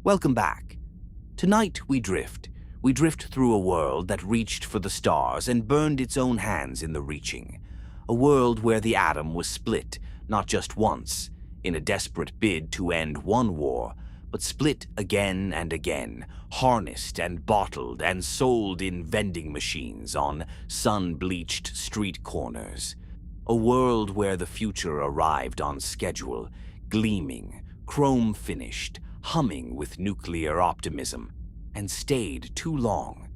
Welcome back. Tonight we drift. We drift through a world that reached for the stars and burned its own hands in the reaching. A world where the atom was split, not just once, in a desperate bid to end one war, but split again and again, harnessed and bottled and sold in vending machines on sun-bleached street corners. A world where the future arrived on schedule, gleaming, chrome-finished, humming with nuclear optimism, and stayed too long.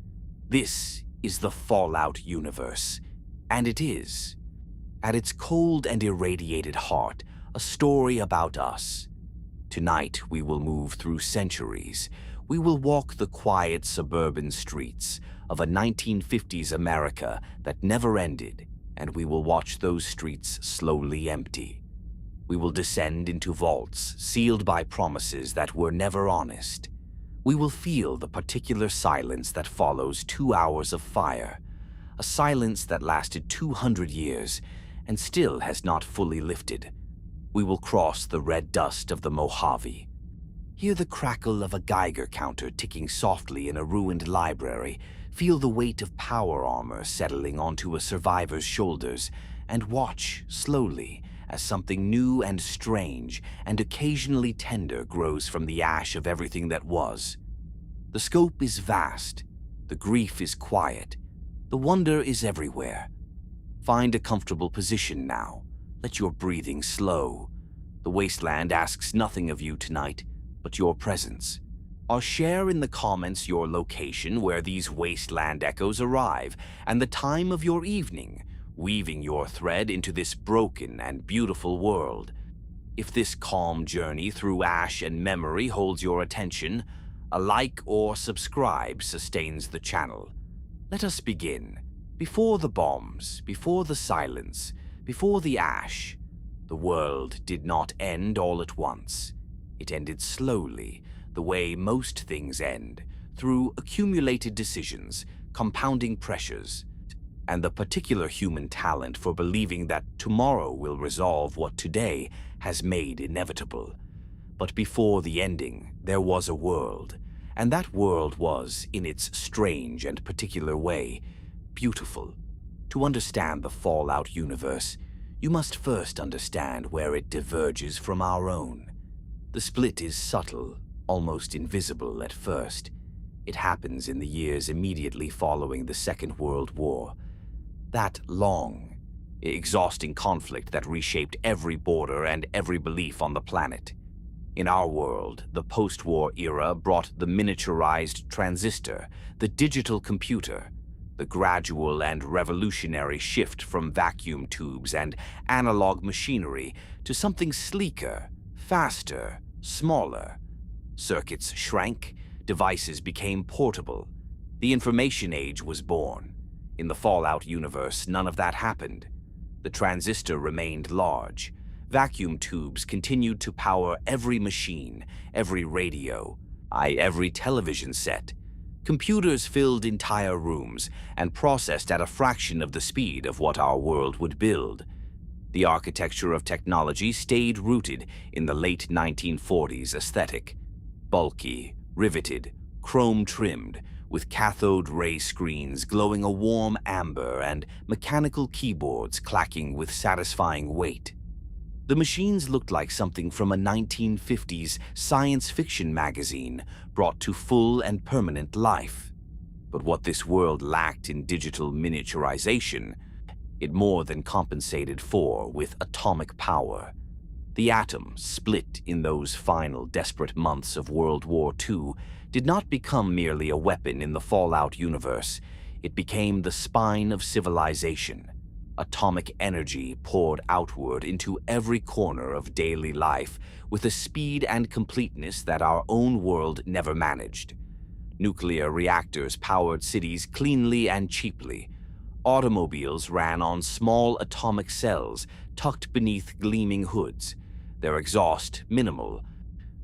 This is the Fallout universe, and it is, at its cold and irradiated heart, a story about us. Tonight we will move through centuries. We will walk the quiet suburban streets of a 1950s America that never ended, and we will watch those streets slowly empty. We will descend into vaults sealed by promises that were never honest. We will feel the particular silence that follows 2 hours of fire, a silence that lasted 200 years and still has not fully lifted. We will cross the red dust of the Mojave, hear the crackle of a Geiger counter ticking softly in a ruined library, feel the weight of power armor settling onto a survivor's shoulders, and watch slowly as something new and strange and occasionally tender grows from the ash of everything that was. The scope is vast, the grief is quiet, the wonder is everywhere. Find a comfortable position now. Let your breathing slow. The Wasteland asks nothing of you tonight but your presence. Or share in the comments your location where these Wasteland echoes arrive and the time of your evening, weaving your thread into this broken and beautiful world. If this calm journey through ash and memory holds your attention, a like or subscribe sustains the channel. Let us begin. Before the bombs, before the silence, before the ash, the world did not end all at once. It ended slowly, the way most things end, through accumulated decisions, compounding pressures, and the particular human talent for believing that tomorrow will resolve what today has made inevitable. But before the ending, there was a world, and that world was, in its strange and particular way, beautiful. To understand the Fallout universe, you must first understand where it diverges from our own. The split is subtle, almost invisible at first. It happens in the years immediately following the Second World War. That long, exhausting conflict that reshaped every border and every belief on the planet. In our world, the post-war era brought the miniaturized transistor, the digital computer, the gradual and revolutionary shift from vacuum tubes and analog machinery to something sleeker, faster, smaller. Circuits shrank, devices became portable. The information age was born. In the Fallout universe, none of that happened. The transistor remained large. Vacuum tubes continued to power every machine, every radio, every television set. Computers filled entire rooms and processed at a fraction of the speed of what our world would build. The architecture of technology stayed rooted in the late 1940s aesthetic. Bulky, riveted, chrome-trimmed, with cathode ray screens glowing a warm amber and mechanical keyboards clacking with satisfying weight. The machines looked like something from a 1950s science fiction magazine brought to full and permanent life. But what this world lacked in digital miniaturization, it more than compensated for with atomic power. The atom, split in those final desperate months of World War II, did not become merely a weapon in the Fallout universe. It became the spine of civilization. Atomic energy poured outward into every corner of daily life with a speed and completeness that our own world never managed. Nuclear reactors powered cities cleanly and cheaply. Automobiles ran on small atomic cells tucked beneath gleaming hoods, their exhaust minimal,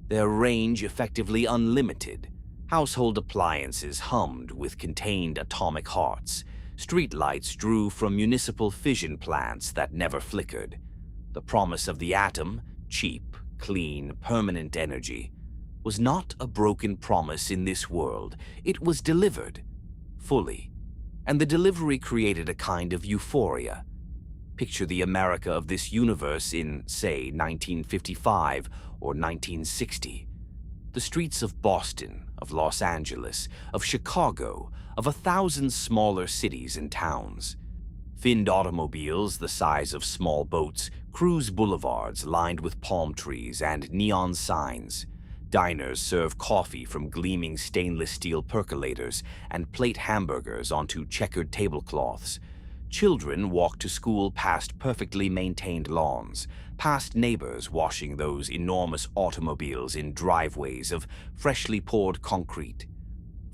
their range effectively unlimited. Household appliances hummed with contained atomic hearts. Streetlights drew from municipal fission plants that never flickered. The promise of the atom, cheap, clean, permanent energy, was not a broken promise in this world. It was delivered, fully. And the delivery created a kind of euphoria. Picture the America of this universe in, say, 1955 or 1960. The streets of Boston, of Los Angeles, of Chicago, of 1,000 smaller cities and towns. Finned automobiles the size of small boats cruise boulevards lined with palm trees and neon signs. Diners serve coffee from gleaming stainless steel percolators and plate hamburgers onto checkered tablecloths. Children walk to school past perfectly maintained lawns, past neighbors washing those enormous automobiles in driveways of freshly poured concrete.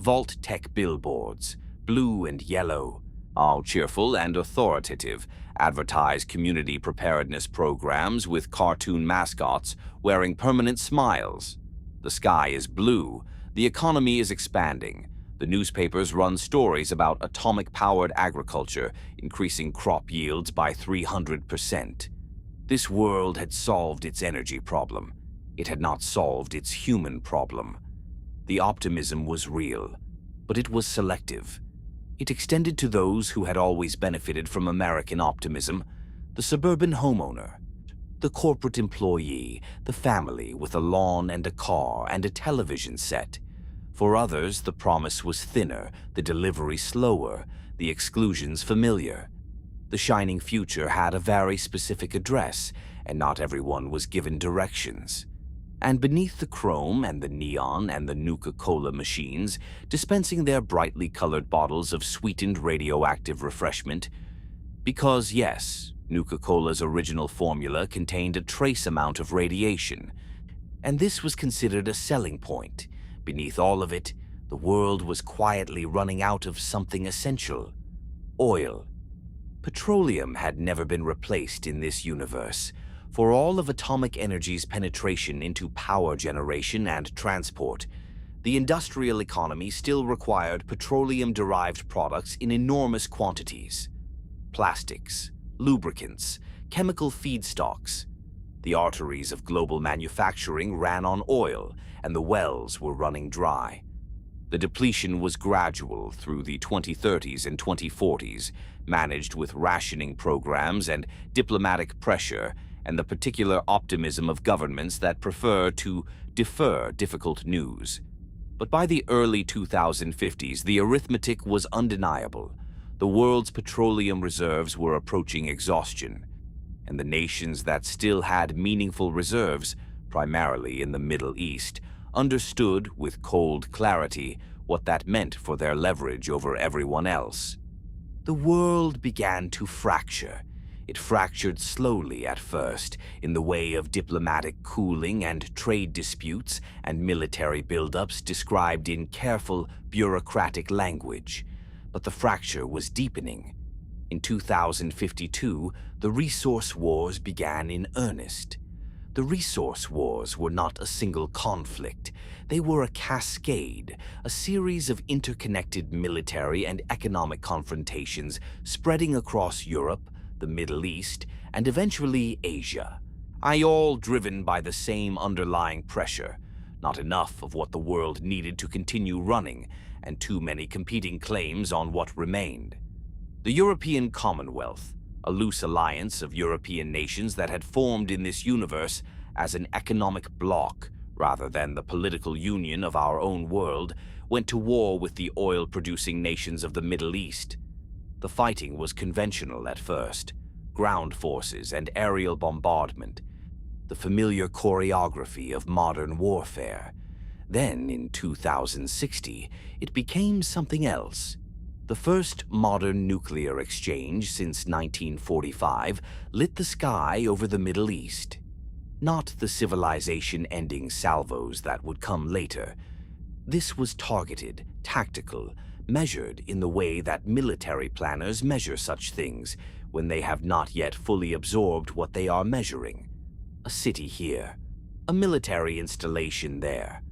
Vault-Tec billboards, blue and yellow, all cheerful and authoritative, advertise community preparedness programs with cartoon mascots wearing permanent smiles. The sky is blue, the economy is expanding. The newspapers run stories about atomic-powered agriculture increasing crop yields by 300%. This world had solved its energy problem. It had not solved its human problem. The optimism was real, but it was selective. It extended to those who had always benefited from American optimism: the suburban homeowner, the corporate employee, the family with a lawn and a car and a television set. For others, the promise was thinner, the delivery slower, the exclusions familiar. The shining future had a very specific address, and not everyone was given directions. And beneath the chrome and the neon and the Nuka-Cola machines, dispensing their brightly colored bottles of sweetened radioactive refreshment, because yes, Nuka-Cola's original formula contained a trace amount of radiation, and this was considered a selling point. Beneath all of it, the world was quietly running out of something essential: oil. Petroleum had never been replaced in this universe. For all of atomic energy's penetration into power generation and transport, the industrial economy still required petroleum-derived products in enormous quantities. Plastics, lubricants, chemical feedstocks. The arteries of global manufacturing ran on oil, and the wells were running dry. The depletion was gradual through the 2030s and 2040s, managed with rationing programs and diplomatic pressure and the particular optimism of governments that prefer to defer difficult news. But by the early 2050s, the arithmetic was undeniable. The world's petroleum reserves were approaching exhaustion, and the nations that still had meaningful reserves, primarily in the Middle East, understood with cold clarity what that meant for their leverage over everyone else. The world began to fracture. It fractured slowly at first, in the way of diplomatic cooling and trade disputes and military buildups described in careful, bureaucratic language. But the fracture was deepening. In 2052, the resource wars began in earnest. The resource wars were not a single conflict. They were a cascade, a series of interconnected military and economic confrontations spreading across Europe, the Middle East, and eventually Asia, all driven by the same underlying pressure: not enough of what the world needed to continue running, and too many competing claims on what remained. The European Commonwealth, a loose alliance of European nations that had formed in this universe as an economic bloc rather than the political union of our own world, went to war with the oil-producing nations of the Middle East. The fighting was conventional at first: ground forces and aerial bombardment, the familiar choreography of modern warfare. Then, in 2060, it became something else. The first modern nuclear exchange since 1945 lit the sky over the Middle East. Not the civilization-ending salvos that would come later. This was targeted, tactical, measured in the way that military planners measure such things when they have not yet fully absorbed what they are measuring. A city here, a military installation there.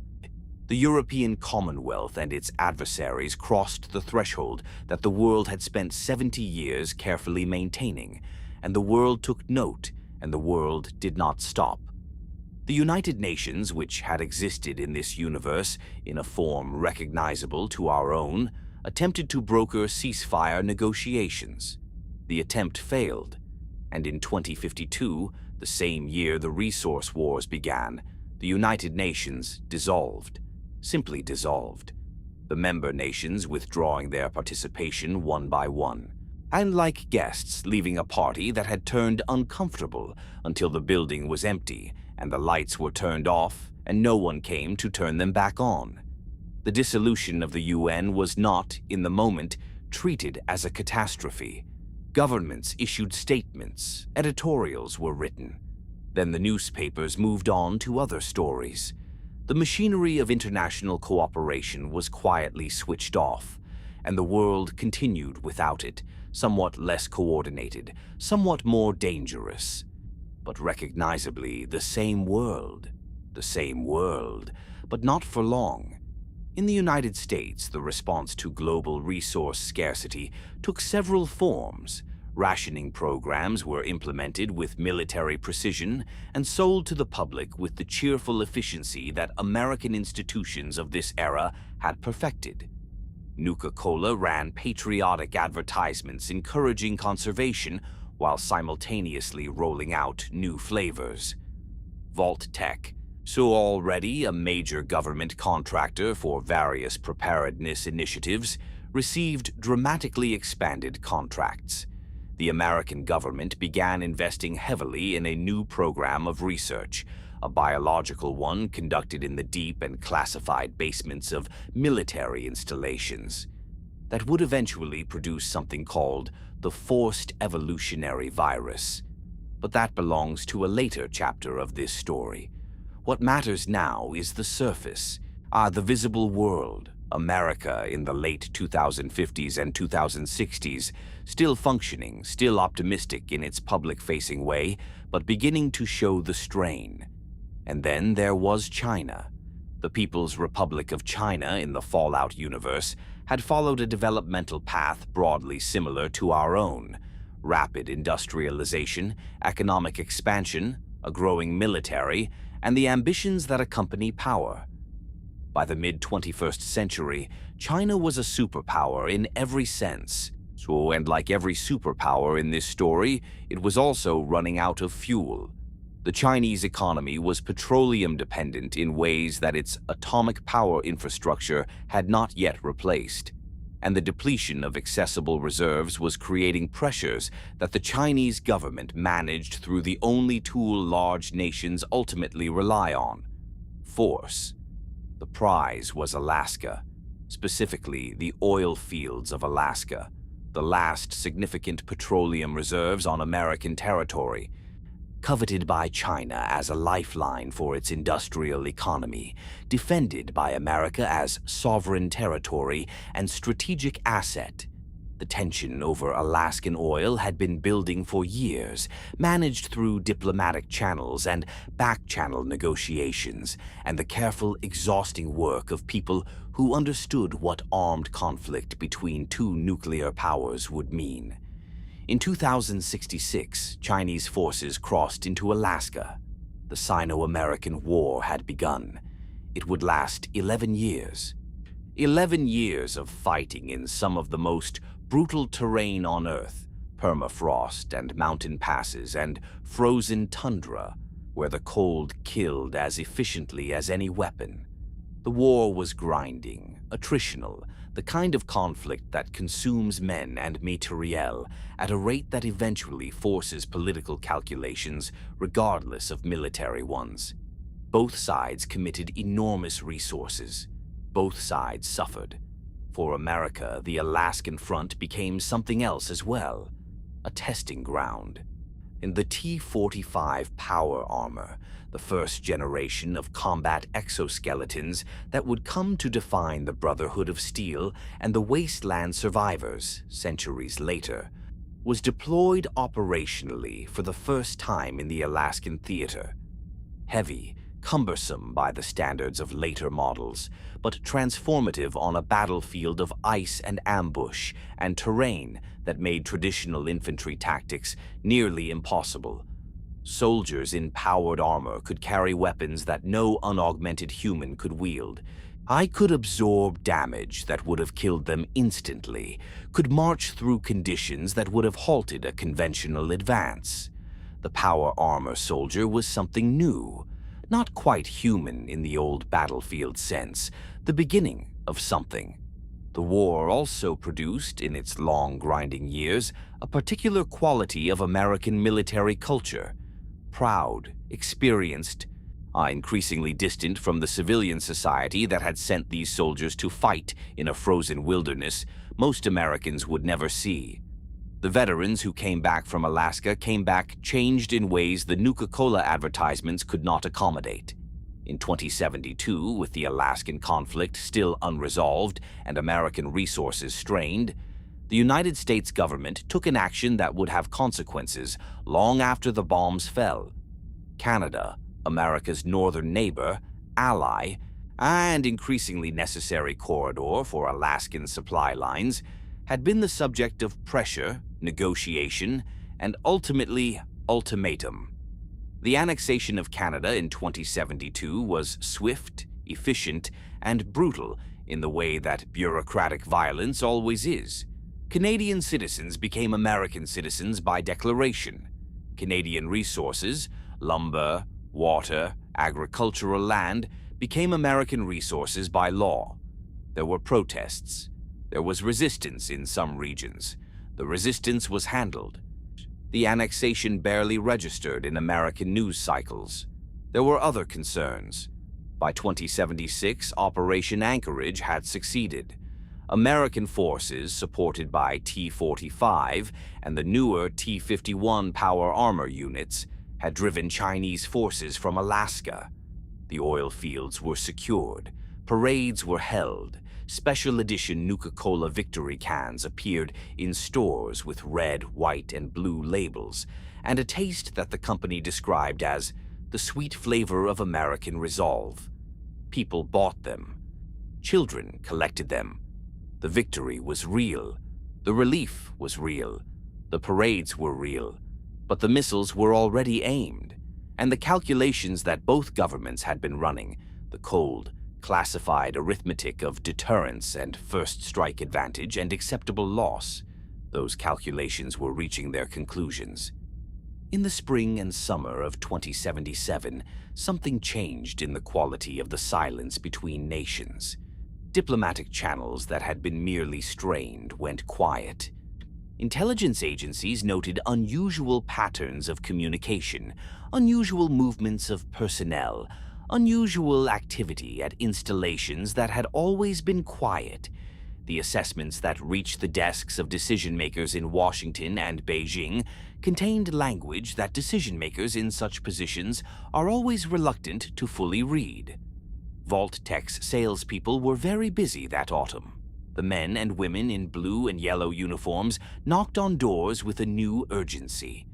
The European Commonwealth and its adversaries crossed the threshold that the world had spent 70 years carefully maintaining, and the world took note, and the world did not stop. The United Nations, which had existed in this universe in a form recognizable to our own, attempted to broker ceasefire negotiations. The attempt failed, and in 2052, the same year the resource wars began, the United Nations dissolved, simply dissolved, the member nations withdrawing their participation one by one, and like guests leaving a party that had turned uncomfortable until the building was empty and the lights were turned off and no one came to turn them back on. The dissolution of the UN was not, in the moment, treated as a catastrophe. Governments issued statements, editorials were written. Then the newspapers moved on to other stories. The machinery of international cooperation was quietly switched off, and the world continued without it, somewhat less coordinated, somewhat more dangerous. But recognizably the same world, but not for long. In the United States, the response to global resource scarcity took several forms. Rationing programs were implemented with military precision and sold to the public with the cheerful efficiency that American institutions of this era had perfected. Nuka-Cola ran patriotic advertisements encouraging conservation while simultaneously rolling out new flavors. Vault-Tec, so already a major government contractor for various preparedness initiatives, received dramatically expanded contracts. The American government began investing heavily in a new program of research, a biological one conducted in the deep and classified basements of military installations, that would eventually produce something called the forced evolutionary virus. But that belongs to a later chapter of this story. What matters now is the surface, the visible world, America in the late 2050s and 2060s, still functioning, still optimistic in its public-facing way, but beginning to show the strain. And then there was China. The People's Republic of China in the Fallout universe had followed a developmental path broadly similar to our own: rapid industrialization, economic expansion, a growing military, and the ambitions that accompany power. By the mid-21st century, China was a superpower in every sense. And like every superpower in this story, it was also running out of fuel. The Chinese economy was petroleum dependent in ways that its atomic power infrastructure had not yet replaced, and the depletion of accessible reserves was creating pressures that the Chinese government managed through the only tool large nations ultimately rely on: force. The prize was Alaska, specifically the oil fields of Alaska, the last significant petroleum reserves on American territory, coveted by China as a lifeline for its industrial economy, defended by America as sovereign territory and strategic asset. The tension over Alaskan oil had been building for years, managed through diplomatic channels and back-channel negotiations, and the careful, exhausting work of people who understood what armed conflict between two nuclear powers would mean. In 2066, Chinese forces crossed into Alaska. The Sino-American War had begun. It would last 11 years. 11 years of fighting in some of the most brutal terrain on Earth, permafrost and mountain passes and frozen tundra, where the cold killed as efficiently as any weapon. The war was grinding, attritional, the kind of conflict that consumes men and materiel at a rate that eventually forces political calculations regardless of military ones. Both sides committed enormous resources. Both sides suffered. For America, the Alaskan front became something else as well, a testing ground. In the T-45 power armor, the first generation of combat exoskeletons that would come to define the Brotherhood of Steel and the Wasteland survivors centuries later, was deployed operationally for the first time in the Alaskan theater. Heavy, cumbersome by the standards of later models, but transformative on a battlefield of ice and ambush and terrain that made traditional infantry tactics nearly impossible. Soldiers in powered armor could carry weapons that no unaugmented human could wield. I could absorb damage that would have killed them instantly, could march through conditions that would have halted a conventional advance. The power armor soldier was something new, not quite human in the old battlefield sense, the beginning of something. The war also produced, in its long, grinding years, a particular quality of American military culture. Proud, experienced, increasingly distant from the civilian society that had sent these soldiers to fight in a frozen wilderness most Americans would never see. The veterans who came back from Alaska came back changed in ways the Nuka-Cola advertisements could not accommodate. In 2072, with the Alaskan conflict still unresolved and American resources strained, the United States government took an action that would have consequences long after the bombs fell. Canada, America's northern neighbor, ally, and increasingly necessary corridor for Alaskan supply lines, had been the subject of pressure, negotiation, and ultimately ultimatum. The annexation of Canada in 2072 was swift, efficient, and brutal in the way that bureaucratic violence always is. Canadian citizens became American citizens by declaration. Canadian resources, lumber, water, agricultural land, became American resources by law. There were protests. There was resistance in some regions. The resistance was handled. The annexation barely registered in American news cycles. There were other concerns. By 2076, Operation Anchorage had succeeded. American forces, supported by T-45 and the newer T-51 power armor units, had driven Chinese forces from Alaska. The oil fields were secured. Parades were held. Special edition Nuka-Cola victory cans appeared in stores with red, white, and blue labels, and a taste that the company described as the sweet flavor of American resolve. People bought them. Children collected them. The victory was real. The relief was real. The parades were real. But the missiles were already aimed, and the calculations that both governments had been running, the cold, classified arithmetic of deterrence and first strike advantage and acceptable loss, those calculations were reaching their conclusions. In the spring and summer of 2077, something changed in the quality of the silence between nations. Diplomatic channels that had been merely strained went quiet. Intelligence agencies noted unusual patterns of communication, unusual movements of personnel, unusual activity at installations that had always been quiet. The assessments that reached the desks of decision-makers in Washington and Beijing contained language that decision-makers in such positions are always reluctant to fully read. Vault-Tec's salespeople were very busy that autumn. The men and women in blue and yellow uniforms knocked on doors with a new urgency.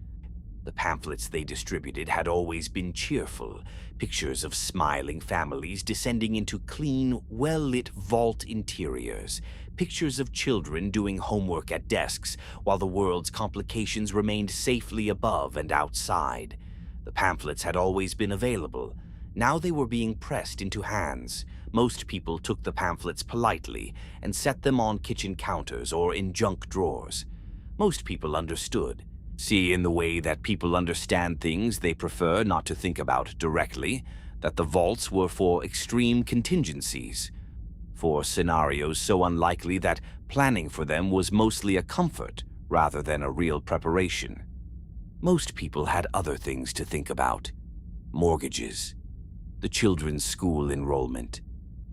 The pamphlets they distributed had always been cheerful, pictures of smiling families descending into clean, well-lit vault interiors, pictures of children doing homework at desks while the world's complications remained safely above and outside. The pamphlets had always been available. Now they were being pressed into hands. Most people took the pamphlets politely and set them on kitchen counters or in junk drawers. Most people understood. See, in the way that people understand things they prefer not to think about directly, that the vaults were for extreme contingencies, for scenarios so unlikely that planning for them was mostly a comfort rather than a real preparation. Most people had other things to think about. Mortgages, the children's school enrollment,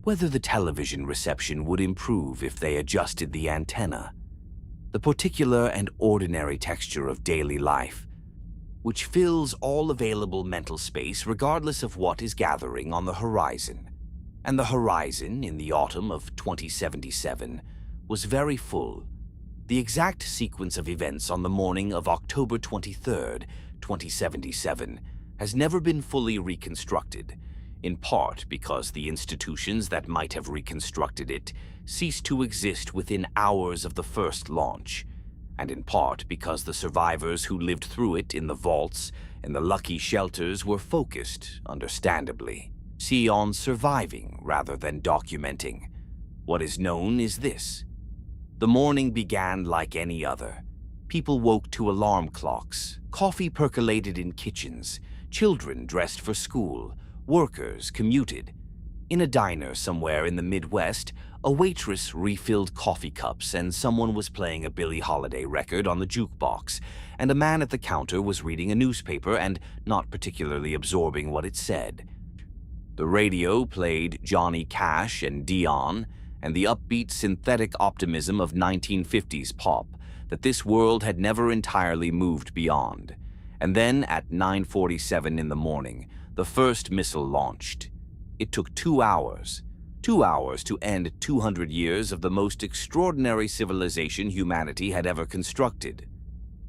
whether the television reception would improve if they adjusted the antenna, the particular and ordinary texture of daily life, which fills all available mental space regardless of what is gathering on the horizon. And the horizon, in the autumn of 2077, was very full. The exact sequence of events on the morning of October 23rd, 2077, has never been fully reconstructed, in part because the institutions that might have reconstructed it ceased to exist within hours of the first launch, and in part because the survivors who lived through it in the vaults and the lucky shelters were focused, understandably, on surviving rather than documenting. What is known is this. The morning began like any other. People woke to alarm clocks, coffee percolated in kitchens, children dressed for school, workers commuted. In a diner somewhere in the Midwest, a waitress refilled coffee cups and someone was playing a Billie Holiday record on the jukebox, and a man at the counter was reading a newspaper and not particularly absorbing what it said. The radio played Johnny Cash and Dion, and the upbeat synthetic optimism of 1950s pop that this world had never entirely moved beyond. And then at 9:47 in the morning, the first missile launched. It took 2 hours. 2 hours to end 200 years of the most extraordinary civilization humanity had ever constructed.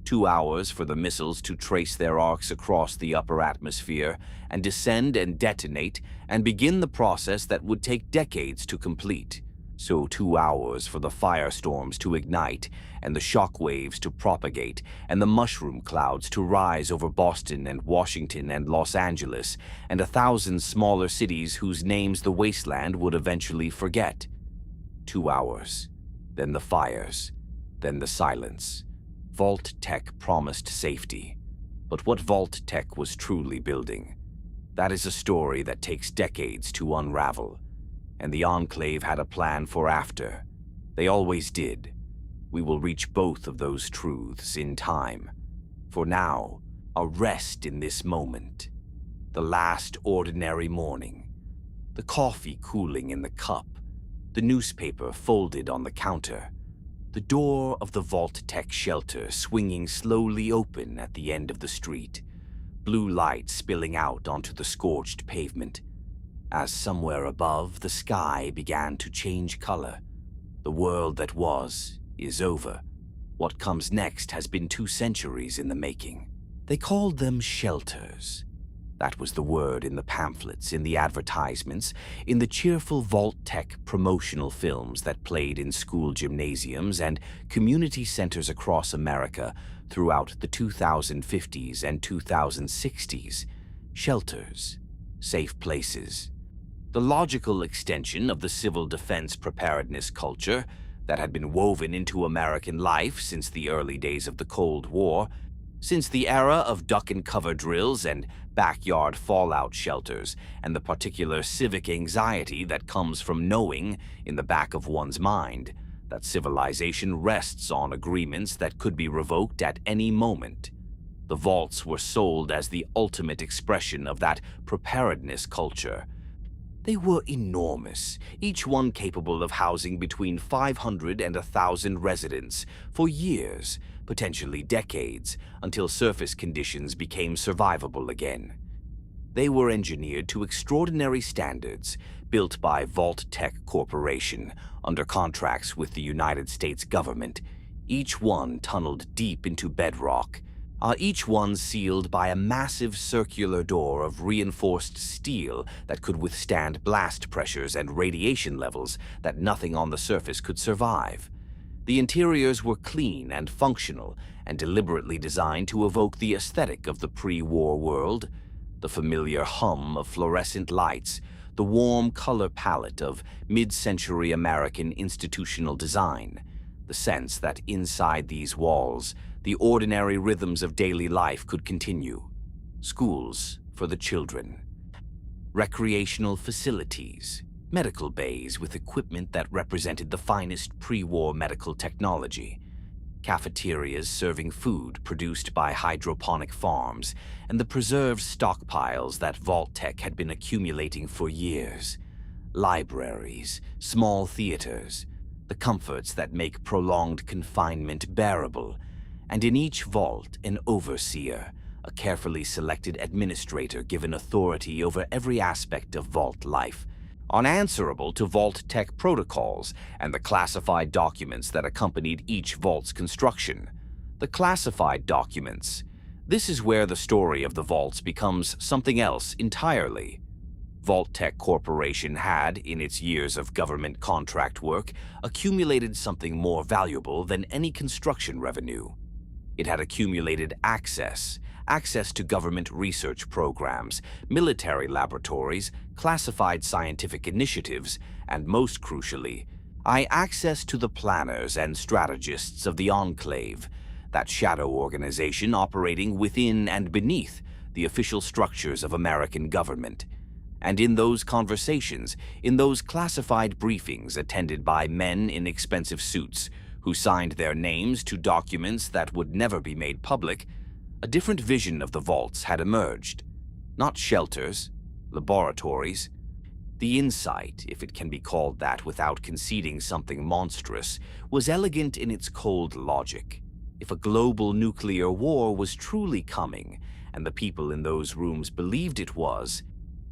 2 hours for the missiles to trace their arcs across the upper atmosphere and descend and detonate and begin the process that would take decades to complete. So 2 hours for the firestorms to ignite and the shock waves to propagate and the mushroom clouds to rise over Boston and Washington and Los Angeles and 1,000 smaller cities whose names the Wasteland would eventually forget. 2 hours, then the fires, then the silence. Vault-Tec promised safety, but what Vault-Tec was truly building, that is a story that takes decades to unravel. And the Enclave had a plan for after. They always did. We will reach both of those truths in time. For now, a rest in this moment. The last ordinary morning. The coffee cooling in the cup. The newspaper folded on the counter. The door of the Vault-Tec shelter swinging slowly open at the end of the street. Blue light spilling out onto the scorched pavement. As somewhere above, the sky began to change color. The world that was is over. What comes next has been 2 centuries in the making. They called them shelters. That was the word in the pamphlets, in the advertisements, in the cheerful Vault-Tec promotional films that played in school gymnasiums and community centers across America throughout the 2050s and 2060s. Shelters, safe places. The logical extension of the civil defense preparedness culture that had been woven into American life since the early days of the Cold War, since the era of duck-and-cover drills and backyard fallout shelters, and the particular civic anxiety that comes from knowing, in the back of one's mind, that civilization rests on agreements that could be revoked at any moment. The vaults were sold as the ultimate expression of that preparedness culture. They were enormous, each one capable of housing between 500 and 1,000 residents for years, potentially decades, until surface conditions became survivable again. They were engineered to extraordinary standards, built by Vault-Tec Corporation under contracts with the United States government, each one tunneled deep into bedrock, each one sealed by a massive circular door of reinforced steel that could withstand blast pressures and radiation levels that nothing on the surface could survive. The interiors were clean and functional and deliberately designed to evoke the aesthetic of the pre-war world, the familiar hum of fluorescent lights, the warm color palette of mid-century American institutional design, the sense that inside these walls, the ordinary rhythms of daily life could continue. Schools for the children. Recreational facilities. Medical bays with equipment that represented the finest pre-war medical technology. Cafeterias serving food produced by hydroponic farms, and the preserved stockpiles that Vault-Tec had been accumulating for years. Libraries, small theaters, the comforts that make prolonged confinement bearable, and in each vault an overseer, a carefully selected administrator given authority over every aspect of vault life, unanswerable to Vault-Tec protocols and the classified documents that accompanied each vault's construction. The classified documents. This is where the story of the vaults becomes something else entirely. Vault-Tec Corporation had, in its years of government contract work, accumulated something more valuable than any construction revenue. It had accumulated access to government research programs, military laboratories, classified scientific initiatives, and most crucially, access to the planners and strategists of the Enclave, that shadow organization operating within and beneath the official structures of American government. And in those conversations, in those classified briefings attended by men in expensive suits who signed their names to documents that would never be made public, a different vision of the vaults had emerged. Not shelters, laboratories. The insight, if it can be called that without conceding something monstrous, was elegant in its cold logic. If a global nuclear war was truly coming, and the people in those rooms believed it was,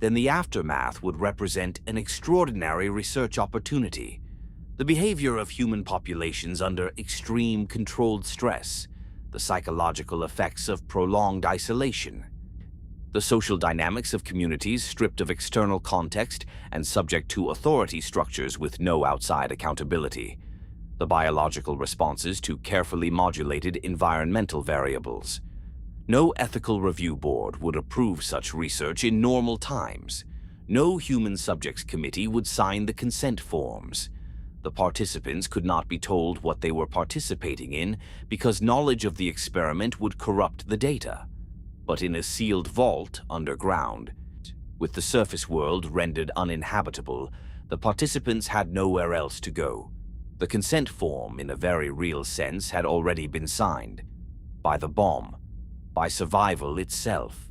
then the aftermath would represent an extraordinary research opportunity. The behavior of human populations under extreme controlled stress, the psychological effects of prolonged isolation, the social dynamics of communities stripped of external context and subject to authority structures with no outside accountability, the biological responses to carefully modulated environmental variables. No ethical review board would approve such research in normal times. No human subjects committee would sign the consent forms. The participants could not be told what they were participating in because knowledge of the experiment would corrupt the data. But in a sealed vault underground, with the surface world rendered uninhabitable, the participants had nowhere else to go. The consent form, in a very real sense, had already been signed. By the bomb. By survival itself.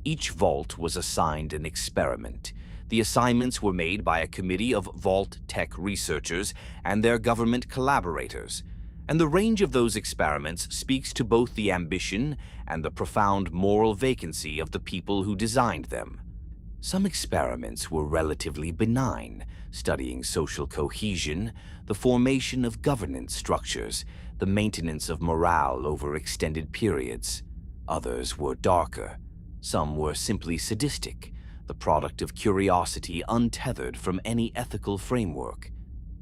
Each vault was assigned an experiment. The assignments were made by a committee of Vault-Tec researchers and their government collaborators, and the range of those experiments speaks to both the ambition and the profound moral vacancy of the people who designed them. Some experiments were relatively benign, studying social cohesion, the formation of governance structures, the maintenance of morale over extended periods. Others were darker. Some were simply sadistic, the product of curiosity untethered from any ethical framework.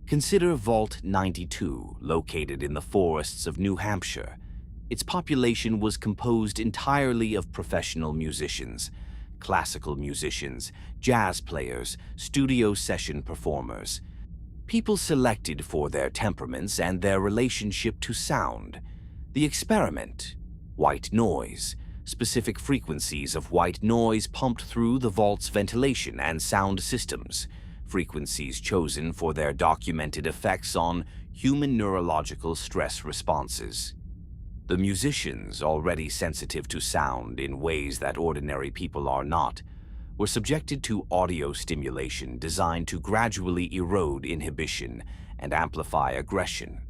Consider Vault 92, located in the forests of New Hampshire. Its population was composed entirely of professional musicians, classical musicians, jazz players, studio session performers. People selected for their temperaments and their relationship to sound. The experiment: white noise. Specific frequencies of white noise pumped through the vault's ventilation and sound systems. Frequencies chosen for their documented effects on human neurological stress responses. The musicians, already sensitive to sound in ways that ordinary people are not, were subjected to audio stimulation designed to gradually erode inhibition and amplify aggression.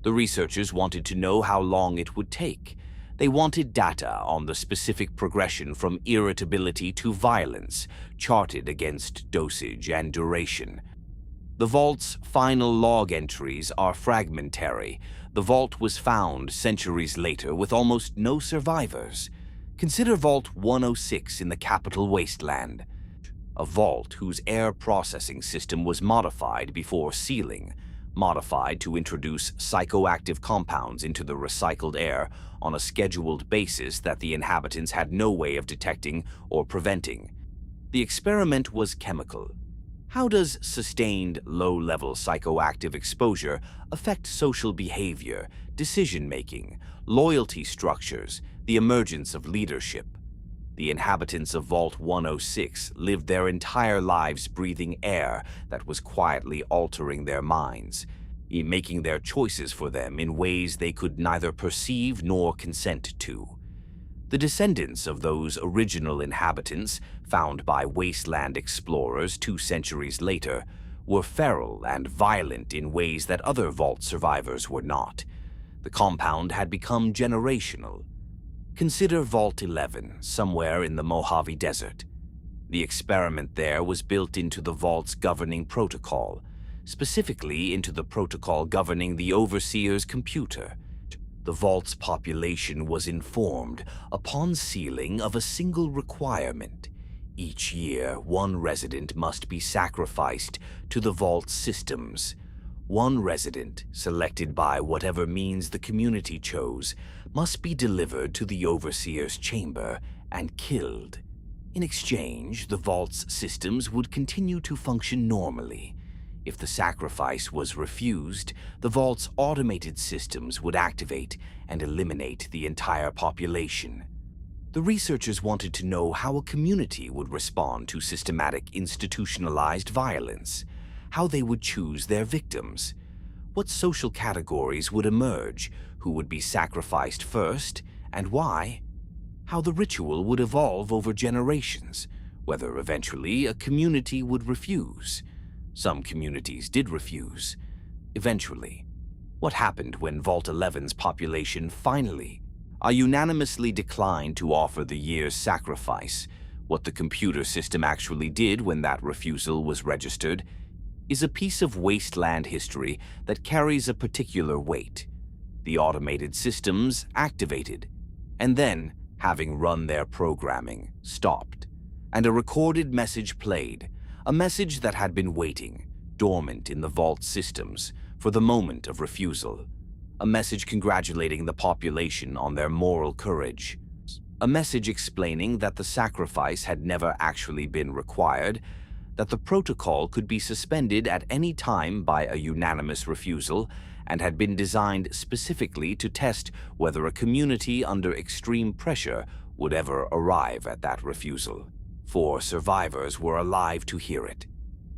The researchers wanted to know how long it would take. They wanted data on the specific progression from irritability to violence, charted against dosage and duration. The vault's final log entries are fragmentary. The vault was found centuries later with almost no survivors. Consider Vault 106 in the capital Wasteland, a vault whose air processing system was modified before sealing, modified to introduce psychoactive compounds into the recycled air on a scheduled basis that the inhabitants had no way of detecting or preventing. The experiment was chemical. How does sustained low-level psychoactive exposure affect social behavior, decision-making, loyalty structures, the emergence of leadership? The inhabitants of Vault 106 lived their entire lives breathing air that was quietly altering their minds, making their choices for them in ways they could neither perceive nor consent to. The descendants of those original inhabitants, found by Wasteland explorers 2 centuries later, were feral and violent in ways that other vault survivors were not. The compound had become generational. Consider Vault 11, somewhere in the Mojave Desert. The experiment there was built into the vault's governing protocol, specifically into the protocol governing the overseer's computer. The vault's population was informed, upon sealing, of a single requirement. Each year, one resident must be sacrificed to the vault's systems. One resident, selected by whatever means the community chose, must be delivered to the Overseer's chamber and killed. In exchange, the vault's systems would continue to function normally. If the sacrifice was refused, the vault's automated systems would activate and eliminate the entire population. The researchers wanted to know how a community would respond to systematic institutionalized violence, how they would choose their victims, what social categories would emerge, who would be sacrificed first, and why, how the ritual would evolve over generations, whether eventually a community would refuse. Some communities did refuse. Eventually, what happened when Vault 11's population finally unanimously declined to offer the year's sacrifice? What the computer system actually did when that refusal was registered is a piece of Wasteland history that carries a particular weight. The automated systems activated, and then, having run their programming, stopped, and a recorded message played, a message that had been waiting, dormant in the vault systems, for the moment of refusal, a message congratulating the population on their moral courage, a message explaining that the sacrifice had never actually been required, that the protocol could be suspended at any time by a unanimous refusal, and had been designed specifically to test whether a community under extreme pressure would ever arrive at that refusal. 4 survivors were alive to hear it.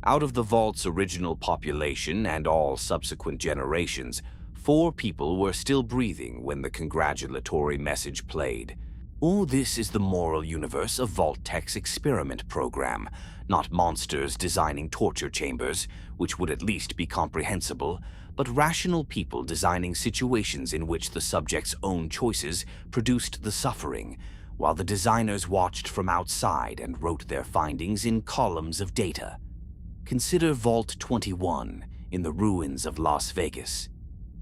Out of the vault's original population and all subsequent generations, 4 people were still breathing when the congratulatory message played. Oh, this is the moral universe of Vault-Tec's experiment program, not monsters designing torture chambers, which would at least be comprehensible, but rational people designing situations in which the subject's own choices produced the suffering, while the designers watched from outside and wrote their findings in columns of data. Consider Vault 21 in the ruins of Las Vegas.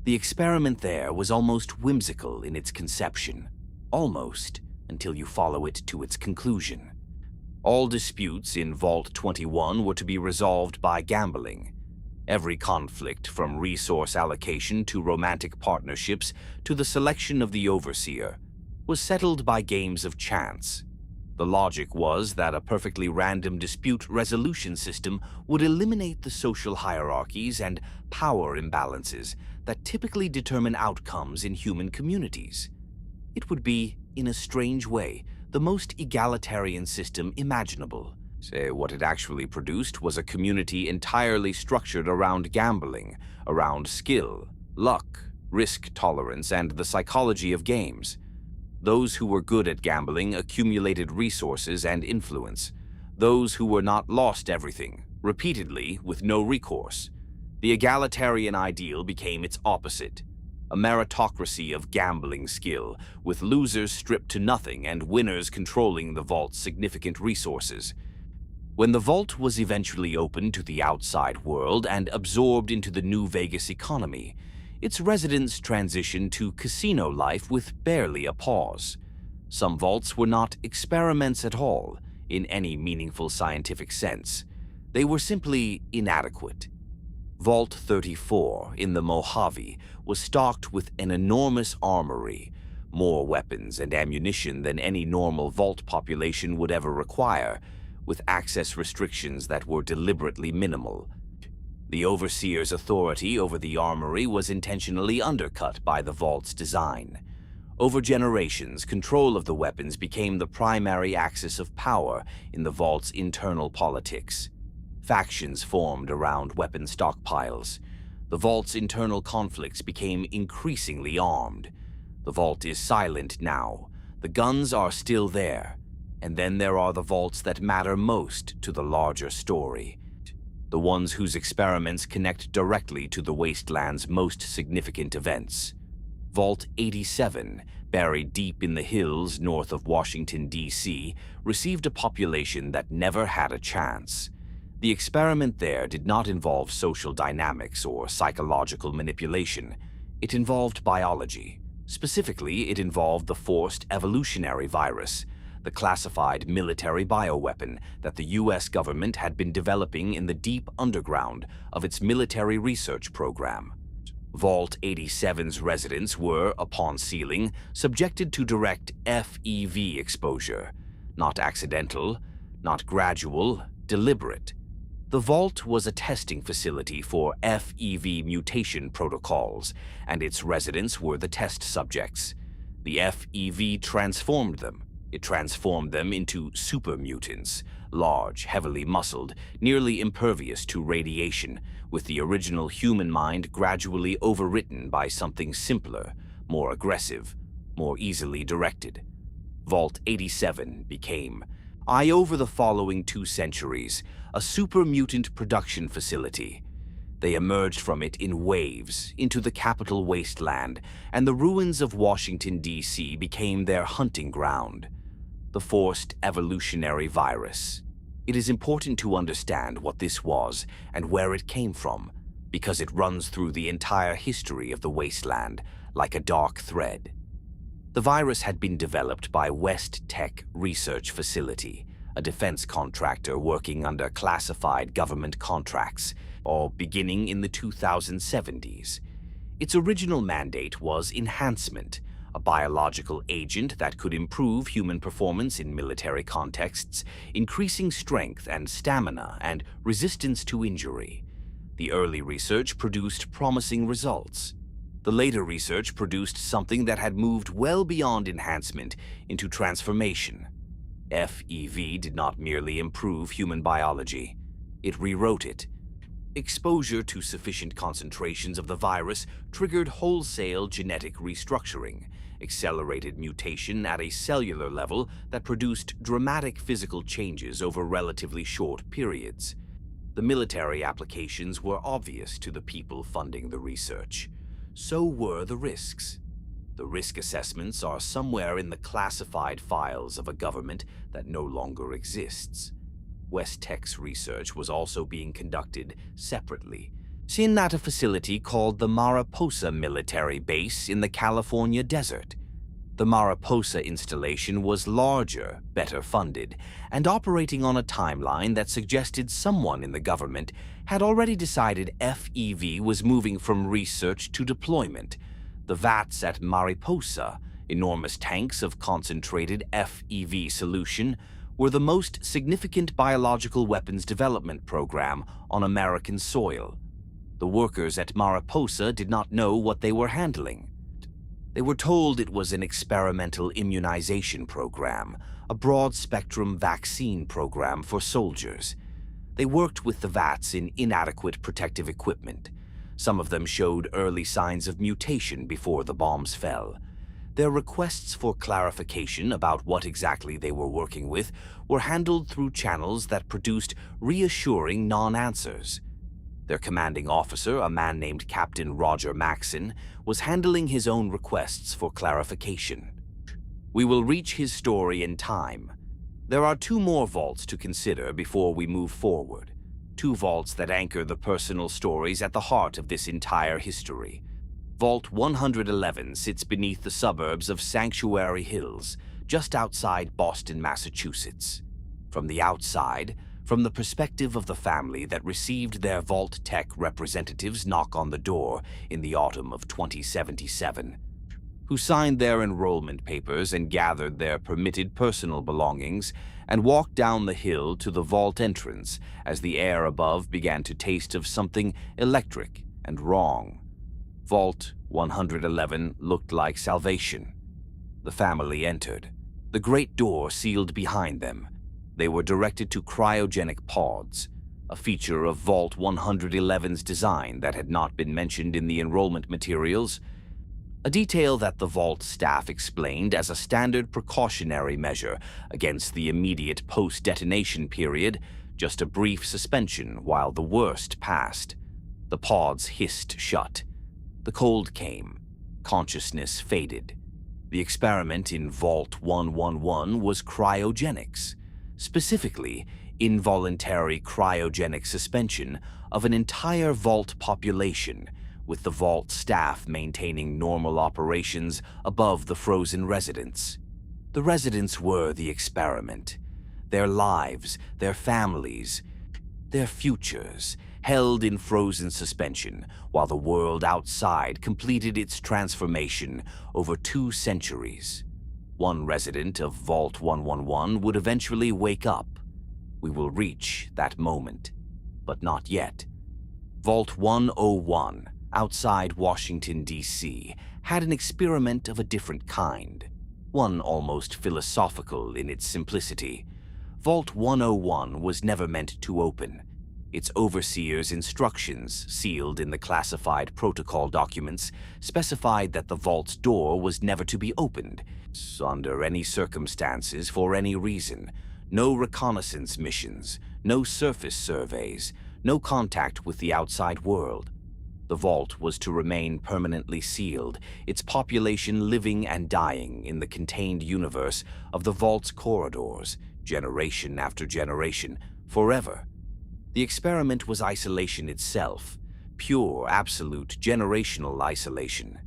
The experiment there was almost whimsical in its conception. Almost, until you follow it to its conclusion. All disputes in Vault 21 were to be resolved by gambling. Every conflict, from resource allocation to romantic partnerships to the selection of the Overseer, was settled by games of chance. The logic was that a perfectly random dispute resolution system would eliminate the social hierarchies and power imbalances that typically determine outcomes in human communities. It would be, in a strange way, the most egalitarian system imaginable. What it actually produced was a community entirely structured around gambling, around skill, luck, risk tolerance, and the psychology of games. Those who were good at gambling accumulated resources and influence. Those who were not lost everything, repeatedly, with no recourse. The egalitarian ideal became its opposite, a meritocracy of gambling skill, with losers stripped to nothing and winners controlling the vault's significant resources. When the vault was eventually opened to the outside world and absorbed into the New Vegas economy, its residents transitioned to casino life with barely a pause. Some vaults were not experiments at all, in any meaningful scientific sense. They were simply inadequate. Vault 34 in the Mojave was stocked with an enormous armory, more weapons and ammunition than any normal vault population would ever require, with access restrictions that were deliberately minimal. The Overseer's authority over the armory was intentionally undercut by the vault's design. Over generations, control of the weapons became the primary axis of power in the vault's internal politics. Factions formed around weapon stockpiles. The vault's internal conflicts became increasingly armed. The vault is silent now. The guns are still there. And then there are the vaults that matter most to the larger story. The ones whose experiments connect directly to the Wasteland's most significant events. Vault 87, buried deep in the hills north of Washington, D.C., received a population that never had a chance. The experiment there did not involve social dynamics or psychological manipulation. It involved biology. Specifically, it involved the forced evolutionary virus, the classified military bioweapon that the U.S. government had been developing in the deep underground of its military research program. Vault 87's residents were, upon sealing, subjected to direct FEV exposure. Not accidental, not gradual, deliberate. The vault was a testing facility for FEV mutation protocols, and its residents were the test subjects. The FEV transformed them. It transformed them into super mutants, large, heavily muscled, nearly impervious to radiation, with the original human mind gradually overwritten by something simpler, more aggressive, more easily directed. Vault 87 became, over the following 2 centuries, a super mutant production facility. They emerged from it in waves into the capital Wasteland, and the ruins of Washington, D.C. became their hunting ground. The forced evolutionary virus. It is important to understand what this was and where it came from, because it runs through the entire history of the Wasteland like a dark thread. The virus had been developed by Vault-Tec Research Facility, a defense contractor working under classified government contracts, all beginning in the 2070s. Its original mandate was enhancement, a biological agent that could improve human performance in military contexts, increasing strength and stamina and resistance to injury. The early research produced promising results. The later research produced something that had moved well beyond enhancement into transformation. FEV did not merely improve human biology, it rewrote it. Exposure to sufficient concentrations of the virus triggered wholesale genetic restructuring, accelerated mutation at a cellular level that produced dramatic physical changes over relatively short periods. The military applications were obvious to the people funding the research. So were the risks. The risk assessments are somewhere in the classified files of a government that no longer exists. Vault-Tec's research was also being conducted separately, seen at a facility called the Mariposa Military Base in the California desert. The Mariposa installation was larger, better funded, and operating on a timeline that suggested someone in the government had already decided FEV was moving from research to deployment. The vats at Mariposa, enormous tanks of concentrated FEV solution, were the most significant biological weapons development program on American soil. The workers at Mariposa did not know what they were handling. They were told it was an experimental immunization program, a broad-spectrum vaccine program for soldiers. They worked with the vats in inadequate protective equipment. Some of them showed early signs of mutation before the bombs fell. Their requests for clarification about what exactly they were working with were handled through channels that produced reassuring non-answers. Their commanding officer, a man named Captain Roger Maxson, was handling his own requests for clarification. We will reach his story in time. There are 2 more vaults to consider before we move forward. 2 vaults that anchor the personal stories at the heart of this entire history. Vault 111 sits beneath the suburbs of Sanctuary Hills, just outside Boston, Massachusetts. From the outside, from the perspective of the family that received their Vault-Tec representatives knock on the door in the autumn of 2077, who signed their enrollment papers and gathered their permitted personal belongings and walked down the hill to the vault entrance as the air above began to taste of something electric and wrong. Vault 111 looked like salvation. The family entered. The great door sealed behind them. They were directed to cryogenic pods, a feature of Vault 111's design that had not been mentioned in the enrollment materials, a detail that the vault staff explained as a standard precautionary measure against the immediate post-detonation period, just a brief suspension while the worst passed. The pods hissed shut. The cold came. Consciousness faded. The experiment in Vault 111 was cryogenics, specifically involuntary cryogenic suspension of an entire vault population, with the vault staff maintaining normal operations above the frozen residents. The residents were the experiment. Their lives, their families, their futures, held in frozen suspension while the world outside completed its transformation over 2 centuries. One resident of Vault 111 would eventually wake up. We will reach that moment, but not yet. Vault 101, outside Washington, D.C., had an experiment of a different kind, one almost philosophical in its simplicity. Vault 101 was never meant to open. Its overseer's instructions, sealed in the classified protocol documents, specified that the vault's door was never to be opened, under any circumstances, for any reason. No reconnaissance missions, no surface surveys, no contact with the outside world. The vault was to remain permanently sealed, its population living and dying in the contained universe of the vault's corridors, generation after generation, forever. The experiment was isolation itself, pure, absolute, generational isolation.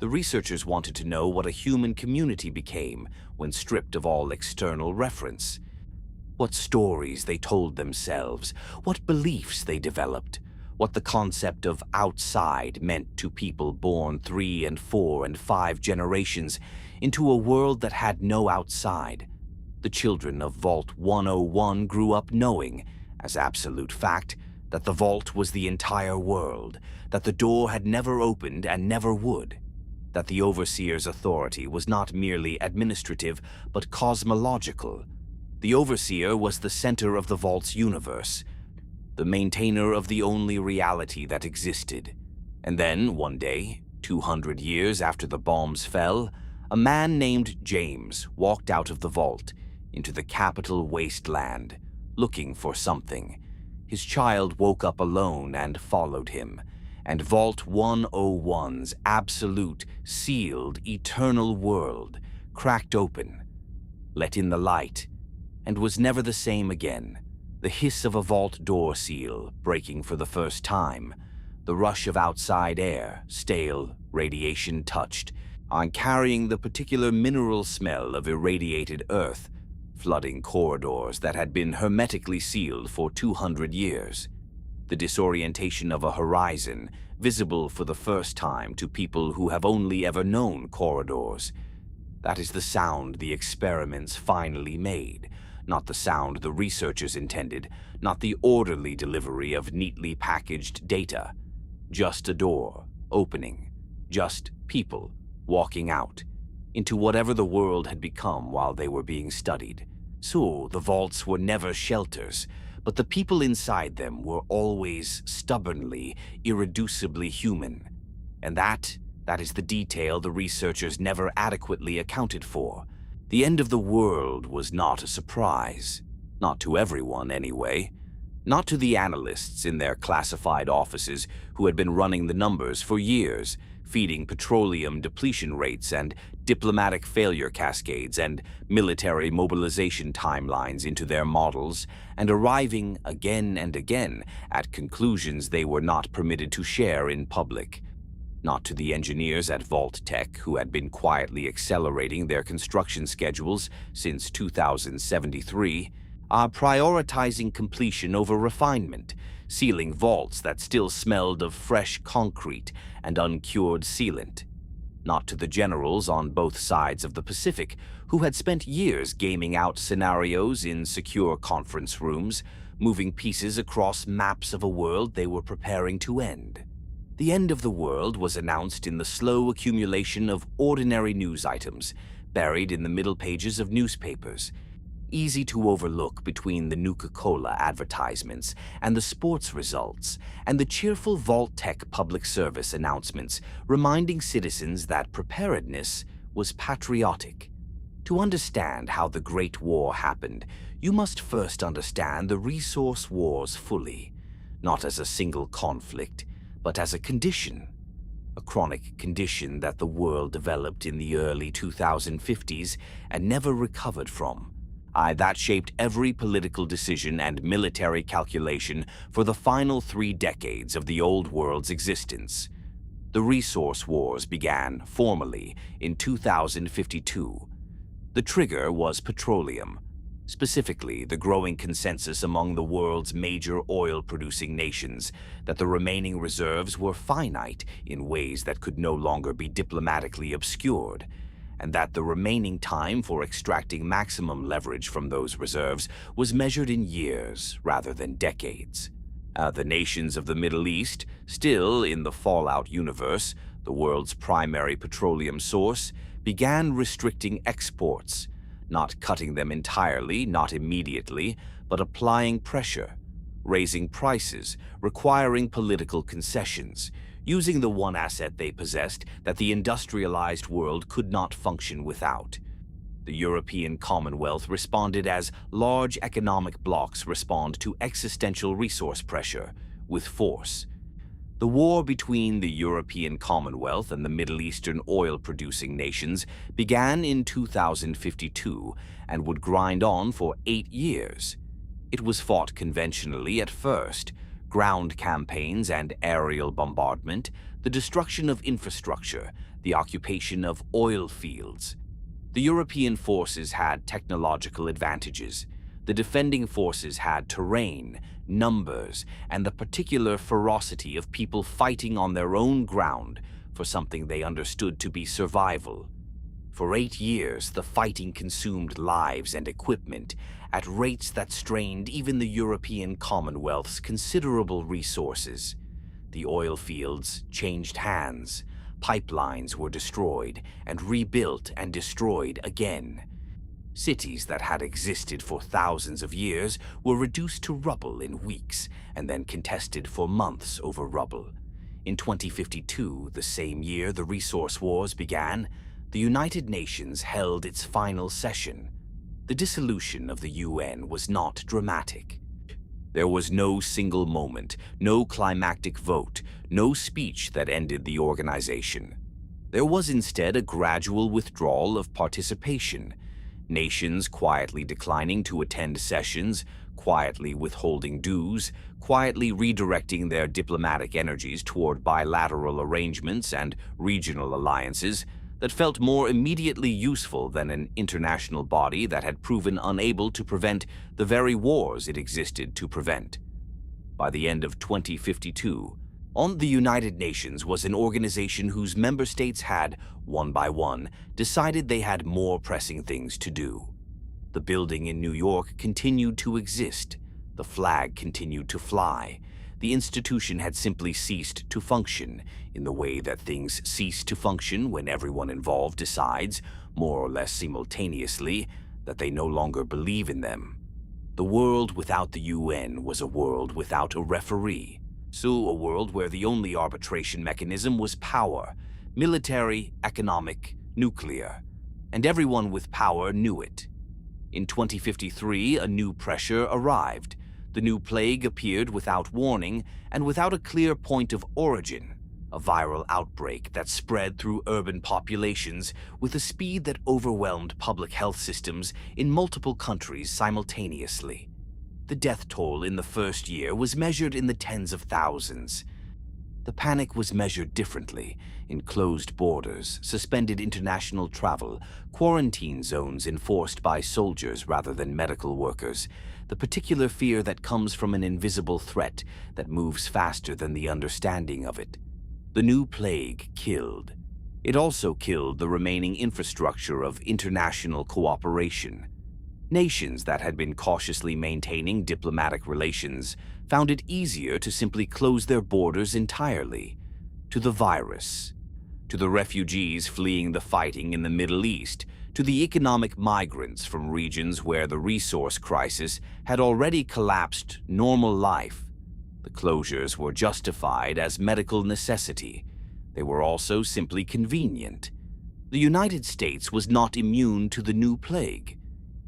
The researchers wanted to know what a human community became when stripped of all external reference. What stories they told themselves, what beliefs they developed, what the concept of outside meant to people born 3 and 4 and 5 generations into a world that had no outside. The children of Vault 101 grew up knowing, as absolute fact, that the vault was the entire world, that the door had never opened and never would, that the overseer's authority was not merely administrative but cosmological. The overseer was the center of the vault's universe, the maintainer of the only reality that existed. And then, one day, 200 years after the bombs fell, a man named James walked out of the vault into the capital Wasteland, looking for something. His child woke up alone and followed him, and Vault 101's absolute, sealed, eternal world cracked open, let in the light, and was never the same again. The hiss of a vault door seal breaking for the first time, the rush of outside air, stale, radiation-touched, on carrying the particular mineral smell of irradiated earth, flooding corridors that had been hermetically sealed for 200 years. The disorientation of a horizon, visible for the first time to people who have only ever known corridors. That is the sound the experiments finally made, not the sound the researchers intended, not the orderly delivery of neatly packaged data. Just a door opening, just people walking out into whatever the world had become while they were being studied. So the vaults were never shelters, but the people inside them were always stubbornly, irreducibly human. And that is the detail the researchers never adequately accounted for. The end of the world was not a surprise. Not to everyone, anyway. Not to the analysts in their classified offices who had been running the numbers for years, feeding petroleum depletion rates and diplomatic failure cascades and military mobilization timelines into their models, and arriving again and again at conclusions they were not permitted to share in public. Not to the engineers at Vault-Tec who had been quietly accelerating their construction schedules since 2073, prioritizing completion over refinement, sealing vaults that still smelled of fresh concrete and uncured sealant. Not to the generals on both sides of the Pacific who had spent years gaming out scenarios in secure conference rooms, moving pieces across maps of a world they were preparing to end. The end of the world was announced in the slow accumulation of ordinary news items buried in the middle pages of newspapers, easy to overlook between the Nuka-Cola advertisements and the sports results, and the cheerful Vault-Tec public service announcements reminding citizens that preparedness was patriotic. To understand how the Great War happened, you must first understand the resource wars fully, not as a single conflict, but as a condition, a chronic condition that the world developed in the early 2050s and never recovered from. That shaped every political decision and military calculation for the final 3 decades of the Old World's existence. The resource wars began, formally, in 2052. The trigger was petroleum, specifically the growing consensus among the world's major oil-producing nations that the remaining reserves were finite in ways that could no longer be diplomatically obscured, and that the remaining time for extracting maximum leverage from those reserves was measured in years rather than decades. The nations of the Middle East, still in the Fallout universe, the world's primary petroleum source, began restricting exports, not cutting them entirely, not immediately, but applying pressure, raising prices, requiring political concessions, using the one asset they possessed that the industrialized world could not function without. The European Commonwealth responded as large economic blocs respond to existential resource pressure, with force. The war between the European Commonwealth and the Middle Eastern oil-producing nations began in 2052 and would grind on for 8 years. It was fought conventionally at first: ground campaigns and aerial bombardment, the destruction of infrastructure, the occupation of oil fields. The European forces had technological advantages. The defending forces had terrain, numbers, and the particular ferocity of people fighting on their own ground for something they understood to be survival. For 8 years, the fighting consumed lives and equipment at rates that strained even the European Commonwealth's considerable resources. The oil fields changed hands. Pipelines were destroyed and rebuilt and destroyed again. Cities that had existed for thousands of years were reduced to rubble in weeks and then contested for months over rubble. In 2052, the same year the resource wars began, the United Nations held its final session. The dissolution of the UN was not dramatic. There was no single moment, no climactic vote, no speech that ended the organization. There was instead a gradual withdrawal of participation, nations quietly declining to attend sessions, quietly withholding dues, quietly redirecting their diplomatic energies toward bilateral arrangements and regional alliances that felt more immediately useful than an international body that had proven unable to prevent the very wars it existed to prevent. By the end of 2052, the United Nations was an organization whose member states had, one by one, decided they had more pressing things to do. The building in New York continued to exist. The flag continued to fly. The institution had simply ceased to function in the way that things cease to function when everyone involved decides, more or less simultaneously, that they no longer believe in them. The world without the UN was a world without a referee, so a world where the only arbitration mechanism was power, military, economic, nuclear, and everyone with power knew it. In 2053, a new pressure arrived. The new plague appeared without warning and without a clear point of origin, a viral outbreak that spread through urban populations with a speed that overwhelmed public health systems in multiple countries simultaneously. The death toll in the first year was measured in the tens of thousands. The panic was measured differently, in closed borders, suspended international travel, quarantine zones enforced by soldiers rather than medical workers, the particular fear that comes from an invisible threat that moves faster than the understanding of it. The new plague killed. It also killed the remaining infrastructure of international cooperation. Nations that had been cautiously maintaining diplomatic relations found it easier to simply close their borders entirely. To the virus, to the refugees fleeing the fighting in the Middle East, to the economic migrants from regions where the resource crisis had already collapsed normal life. The closures were justified as medical necessity. They were also simply convenient. The United States was not immune to the new plague.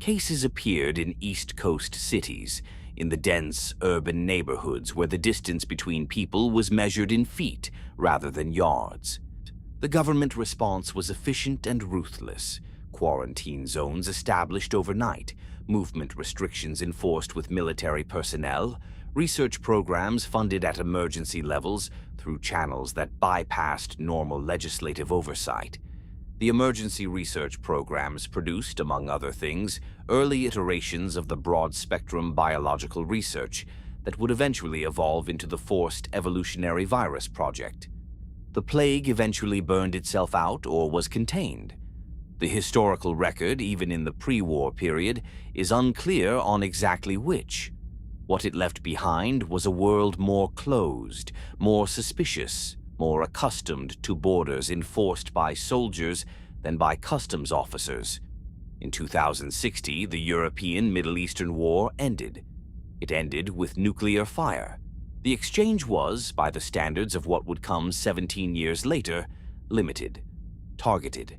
Cases appeared in East Coast cities, in the dense urban neighborhoods where the distance between people was measured in feet rather than yards. The government response was efficient and ruthless. Quarantine zones established overnight, movement restrictions enforced with military personnel, research programs funded at emergency levels through channels that bypassed normal legislative oversight. The emergency research programs produced, among other things, early iterations of the broad-spectrum biological research that would eventually evolve into the Forced Evolutionary Virus Project. The plague eventually burned itself out or was contained. The historical record, even in the pre-war period, is unclear on exactly which. What it left behind was a world more closed, more suspicious, more accustomed to borders enforced by soldiers than by customs officers. In 2060, the European Middle Eastern War ended. It ended with nuclear fire. The exchange was, by the standards of what would come 17 years later, limited, targeted.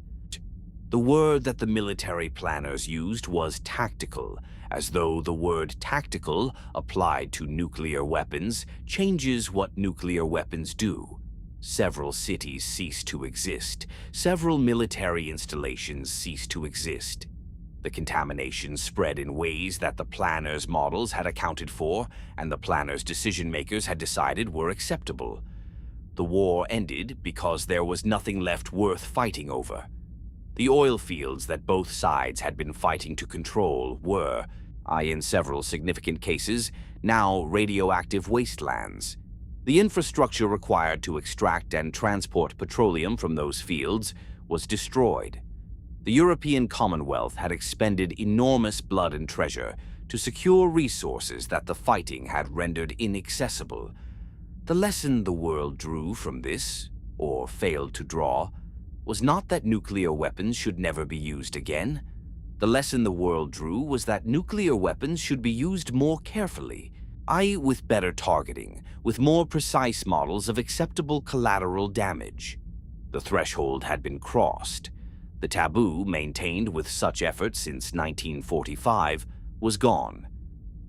The word that the military planners used was tactical, as though the word tactical, applied to nuclear weapons, changes what nuclear weapons do. Several cities ceased to exist. Several military installations ceased to exist. The contamination spread in ways that the planners' models had accounted for and the planners' decision-makers had decided were acceptable. The war ended because there was nothing left worth fighting over. The oil fields that both sides had been fighting to control were, in several significant cases, now radioactive wastelands. The infrastructure required to extract and transport petroleum from those fields was destroyed. The European Commonwealth had expended enormous blood and treasure to secure resources that the fighting had rendered inaccessible. The lesson the world drew from this, or failed to draw, was not that nuclear weapons should never be used again. The lesson the world drew was that nuclear weapons should be used more carefully, with better targeting, with more precise models of acceptable collateral damage. The threshold had been crossed. The taboo maintained with such effort since 1945 was gone.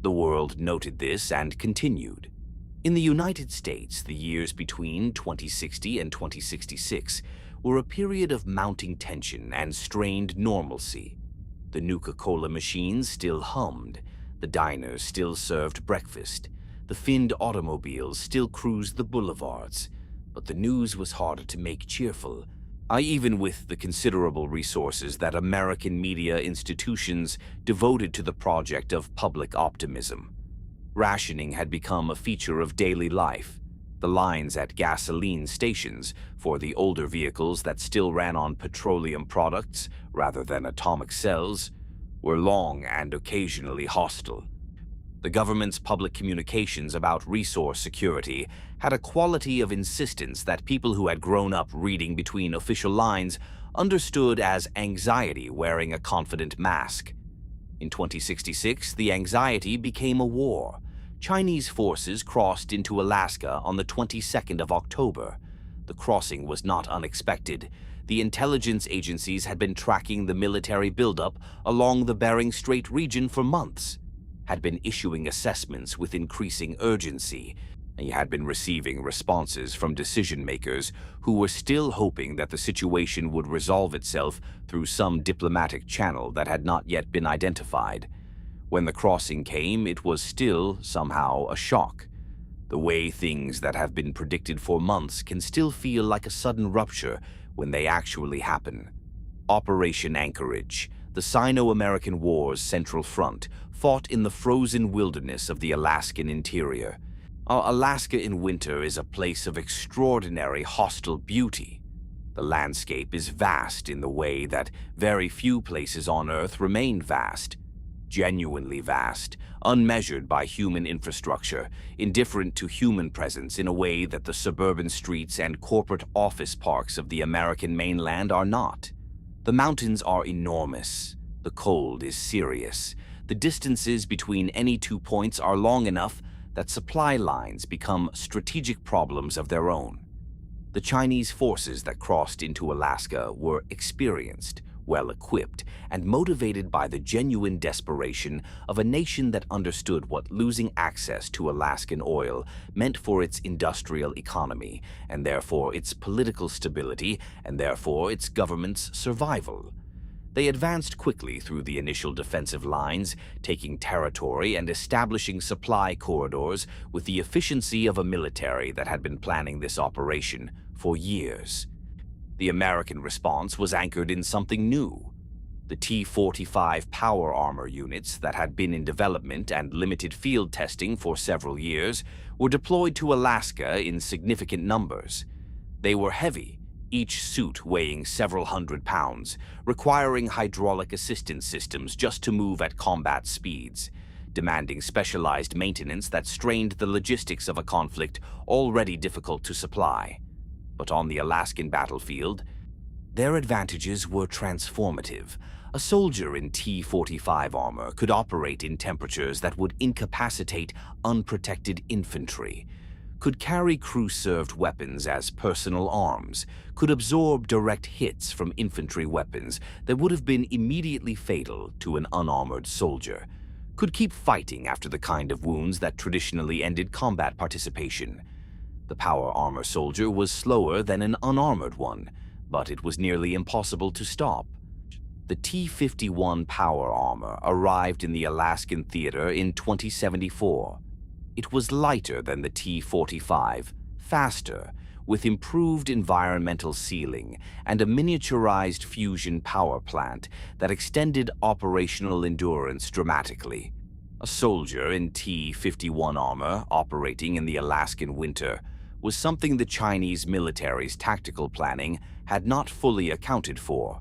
The world noted this and continued. In the United States, the years between 2060 and 2066 were a period of mounting tension and strained normalcy. The Nuka-Cola machines still hummed, the diners still served breakfast, the finned automobiles still cruised the boulevards, but the news was harder to make cheerful, even with the considerable resources that American media institutions devoted to the project of public optimism. Rationing had become a feature of daily life. The lines at gasoline stations, for the older vehicles that still ran on petroleum products rather than atomic cells, were long and occasionally hostile. The government's public communications about resource security had a quality of insistence that people who had grown up reading between official lines understood as anxiety wearing a confident mask. In 2066, the anxiety became a war. Chinese forces crossed into Alaska on the 22nd of October. The crossing was not unexpected. The intelligence agencies had been tracking the military buildup along the Bering Strait region for months, had been issuing assessments with increasing urgency. He had been receiving responses from decision-makers who were still hoping that the situation would resolve itself through some diplomatic channel that had not yet been identified. When the crossing came, it was still, somehow, a shock. The way things that have been predicted for months can still feel like a sudden rupture when they actually happen. Operation Anchorage, the Sino-American War's Central Front, fought in the frozen wilderness of the Alaskan interior. Alaska in winter is a place of extraordinary hostile beauty. The landscape is vast in the way that very few places on Earth remain vast. Genuinely vast, unmeasured by human infrastructure, indifferent to human presence in a way that the suburban streets and corporate office parks of the American mainland are not. The mountains are enormous. The cold is serious. The distances between any 2 points are long enough that supply lines become strategic problems of their own. The Chinese forces that crossed into Alaska were experienced, well-equipped, and motivated by the genuine desperation of a nation that understood what losing access to Alaskan oil meant for its industrial economy, and therefore its political stability, and therefore its government's survival. They advanced quickly through the initial defensive lines, taking territory and establishing supply corridors with the efficiency of a military that had been planning this operation for years. The American response was anchored in something new. The T-45 power armor units that had been in development and limited field testing for several years were deployed to Alaska in significant numbers. They were heavy, each suit weighing several hundred pounds, requiring hydraulic assistance systems just to move at combat speeds, demanding specialized maintenance that strained the logistics of a conflict already difficult to supply. But on the Alaskan battlefield, their advantages were transformative. A soldier in T-45 armor could operate in temperatures that would incapacitate unprotected infantry, could carry crew-served weapons as personal arms, could absorb direct hits from infantry weapons that would have been immediately fatal to an unarmored soldier, could keep fighting after the kind of wounds that traditionally ended combat participation. The power armor soldier was slower than an unarmored one, but it was nearly impossible to stop. The T-51 power armor arrived in the Alaskan theater in 2074. It was lighter than the T-45, faster, with improved environmental sealing and a miniaturized fusion power plant that extended operational endurance dramatically. A soldier in T-51 armor operating in the Alaskan winter was something the Chinese military's tactical planning had not fully accounted for.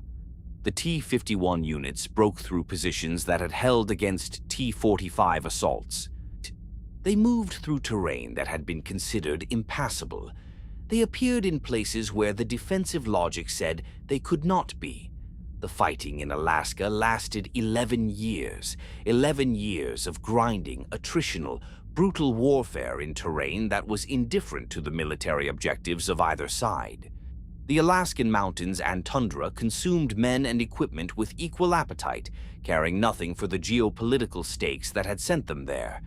The T-51 units broke through positions that had held against T-45 assaults. They moved through terrain that had been considered impassable. They appeared in places where the defensive logic said they could not be. The fighting in Alaska lasted 11 years. 11 years of grinding, attritional, brutal warfare in terrain that was indifferent to the military objectives of either side. The Alaskan mountains and tundra consumed men and equipment with equal appetite, caring nothing for the geopolitical stakes that had sent them there.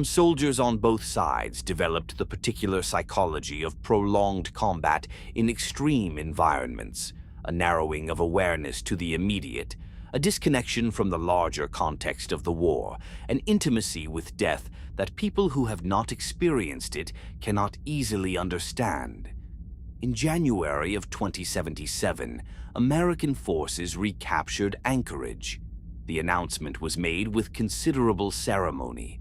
Soldiers on both sides developed the particular psychology of prolonged combat in extreme environments, a narrowing of awareness to the immediate, a disconnection from the larger context of the war, an intimacy with death that people who have not experienced it cannot easily understand. In January of 2077, American forces recaptured Anchorage. The announcement was made with considerable ceremony.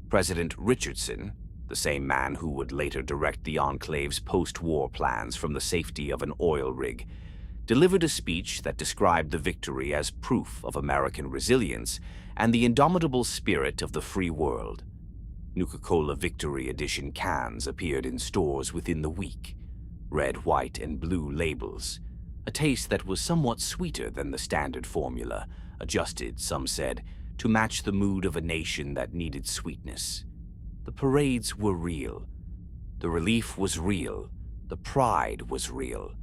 President Richardson, the same man who would later direct the Enclave's post-war plans from the safety of an oil rig, delivered a speech that described the victory as proof of American resilience and the indomitable spirit of the free world. Nuka-Cola Victory Edition cans appeared in stores within the week. Red, white, and blue labels, a taste that was somewhat sweeter than the standard formula, adjusted, some said, to match the mood of a nation that needed sweetness. The parades were real. The relief was real. The pride was real.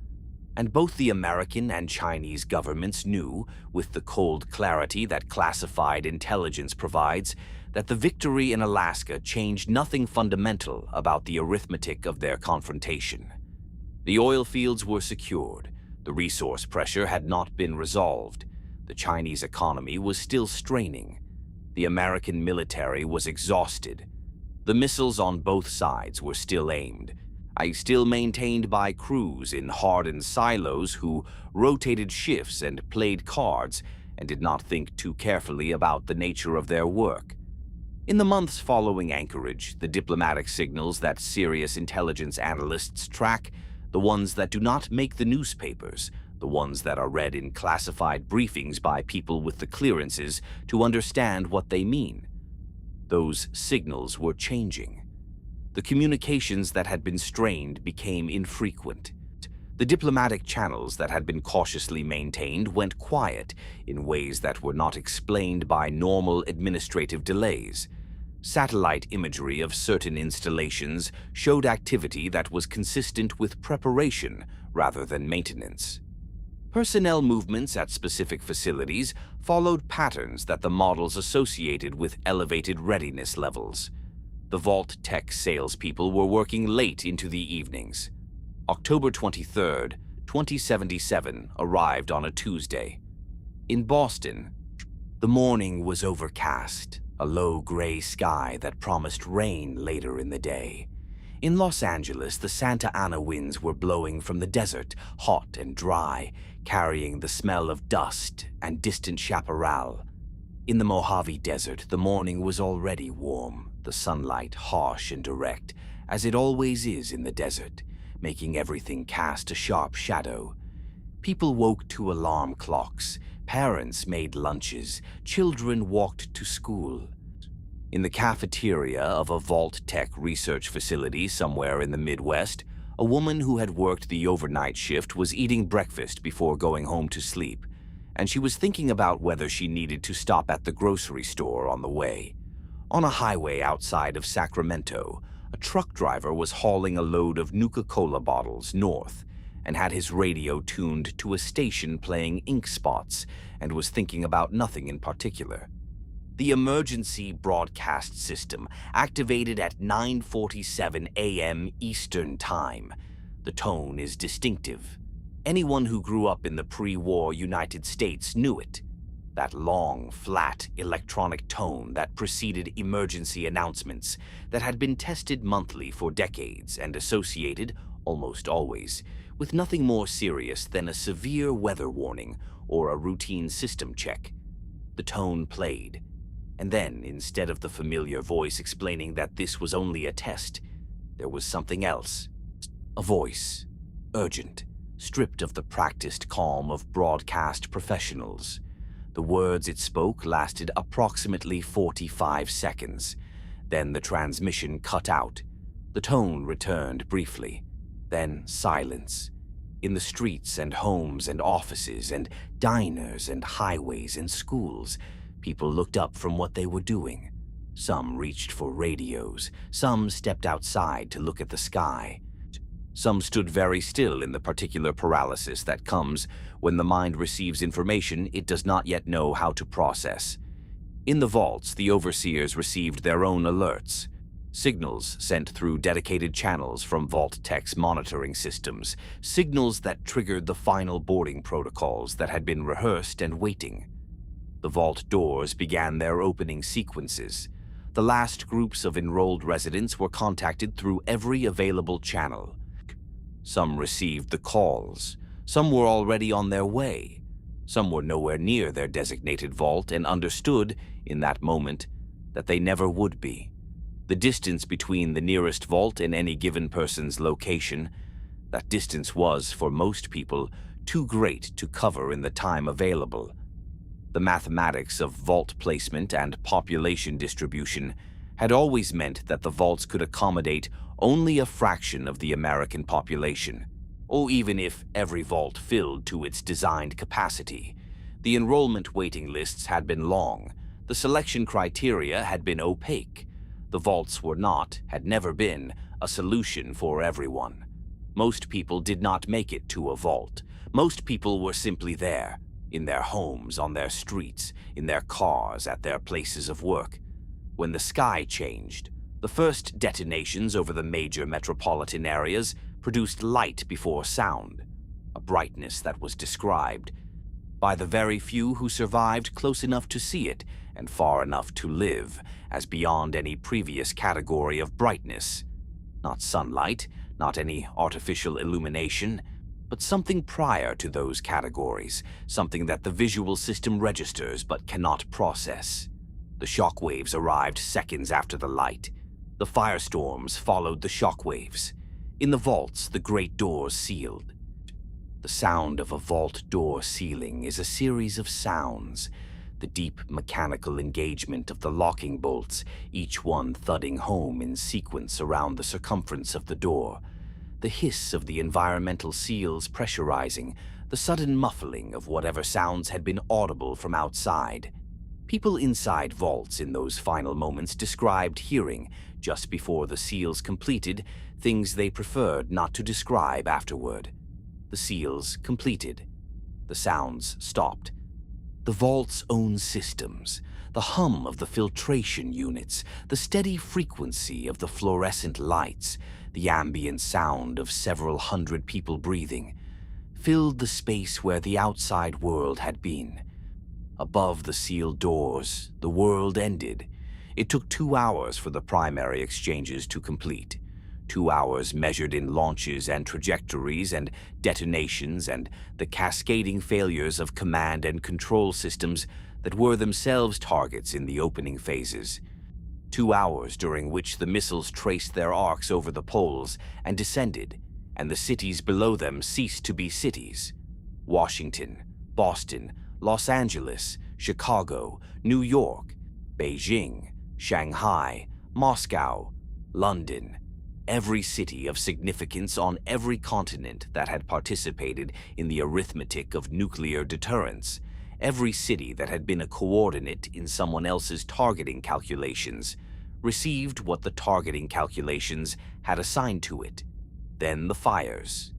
And both the American and Chinese governments knew, with the cold clarity that classified intelligence provides, that the victory in Alaska changed nothing fundamental about the arithmetic of their confrontation. The oil fields were secured. The resource pressure had not been resolved. The Chinese economy was still straining. The American military was exhausted. The missiles on both sides were still aimed, still maintained by crews in hardened silos who rotated shifts and played cards and did not think too carefully about the nature of their work. In the months following Anchorage, the diplomatic signals that serious intelligence analysts track, the ones that do not make the newspapers, the ones that are read in classified briefings by people with the clearances to understand what they mean. Those signals were changing. The communications that had been strained became infrequent. The diplomatic channels that had been cautiously maintained went quiet in ways that were not explained by normal administrative delays. Satellite imagery of certain installations showed activity that was consistent with preparation rather than maintenance. Personnel movements at specific facilities followed patterns that the models associated with elevated readiness levels. The Vault-Tec salespeople were working late into the evenings. October 23, 2077 arrived on a Tuesday. In Boston, the morning was overcast, a low gray sky that promised rain later in the day. In Los Angeles, the Santa Ana winds were blowing from the desert, hot and dry, carrying the smell of dust and distant chaparral. In the Mojave Desert, the morning was already warm, the sunlight harsh and direct, as it always is in the desert, making everything cast a sharp shadow. People woke to alarm clocks, parents made lunches, children walked to school. In the cafeteria of a Vault-Tec research facility somewhere in the Midwest, a woman who had worked the overnight shift was eating breakfast before going home to sleep, and she was thinking about whether she needed to stop at the grocery store on the way. On a highway outside of Sacramento, a truck driver was hauling a load of Nuka-Cola bottles north and had his radio tuned to a station playing ink spots and was thinking about nothing in particular. The emergency broadcast system activated at 9:47 a.m. Eastern Time. The tone is distinctive. Anyone who grew up in the pre-war United States knew it. That long, flat, electronic tone that preceded emergency announcements that had been tested monthly for decades and associated, almost always, with nothing more serious than a severe weather warning or a routine system check. The tone played. And then, instead of the familiar voice explaining that this was only a test, there was something else. A voice, urgent, stripped of the practiced calm of broadcast professionals. The words it spoke lasted approximately 45 seconds. Then the transmission cut out. The tone returned briefly. Then silence. In the streets and homes and offices and diners and highways and schools, people looked up from what they were doing. Some reached for radios. Some stepped outside to look at the sky. Some stood very still in the particular paralysis that comes when the mind receives information it does not yet know how to process. In the vaults, the overseers received their own alerts. Signals sent through dedicated channels from Vault-Tec's monitoring systems. Signals that triggered the final boarding protocols that had been rehearsed and waiting. The vault doors began their opening sequences. The last groups of enrolled residents were contacted through every available channel. Some received the calls. Some were already on their way. Some were nowhere near their designated vault and understood, in that moment, that they never would be. The distance between the nearest vault and any given person's location, that distance was, for most people, too great to cover in the time available. The mathematics of vault placement and population distribution had always meant that the vaults could accommodate only a fraction of the American population, or even if every vault filled to its designed capacity. The enrollment waiting lists had been long. The selection criteria had been opaque. The vaults were not, had never been, a solution for everyone. Most people did not make it to a vault. Most people were simply there, in their homes, on their streets, in their cars, at their places of work. When the sky changed, the first detonations over the major metropolitan areas produced light before sound, a brightness that was described by the very few who survived close enough to see it and far enough to live as beyond any previous category of brightness. Not sunlight, not any artificial illumination, but something prior to those categories, something that the visual system registers but cannot process. The shockwaves arrived seconds after the light. The firestorms followed the shockwaves. In the vaults, the great doors sealed. The sound of a vault door sealing is a series of sounds, the deep mechanical engagement of the locking bolts, each one thudding home in sequence around the circumference of the door, the hiss of the environmental seals pressurizing, the sudden muffling of whatever sounds had been audible from outside. People inside vaults in those final moments described hearing, just before the seals completed, things they preferred not to describe afterward. The seals completed. The sounds stopped. The vault's own systems, the hum of the filtration units, the steady frequency of the fluorescent lights, the ambient sound of several hundred people breathing, filled the space where the outside world had been. Above the sealed doors, the world ended. It took 2 hours for the primary exchanges to complete. 2 hours measured in launches and trajectories and detonations and the cascading failures of command and control systems that were themselves targets in the opening phases. 2 hours during which the missiles traced their arcs over the poles and descended, and the cities below them ceased to be cities. Washington, Boston, Los Angeles, Chicago, New York, Beijing, Shanghai, Moscow, London, every city of significance on every continent that had participated in the arithmetic of nuclear deterrence, every city that had been a coordinate in someone else's targeting calculations, received what the targeting calculations had assigned to it. Then the fires.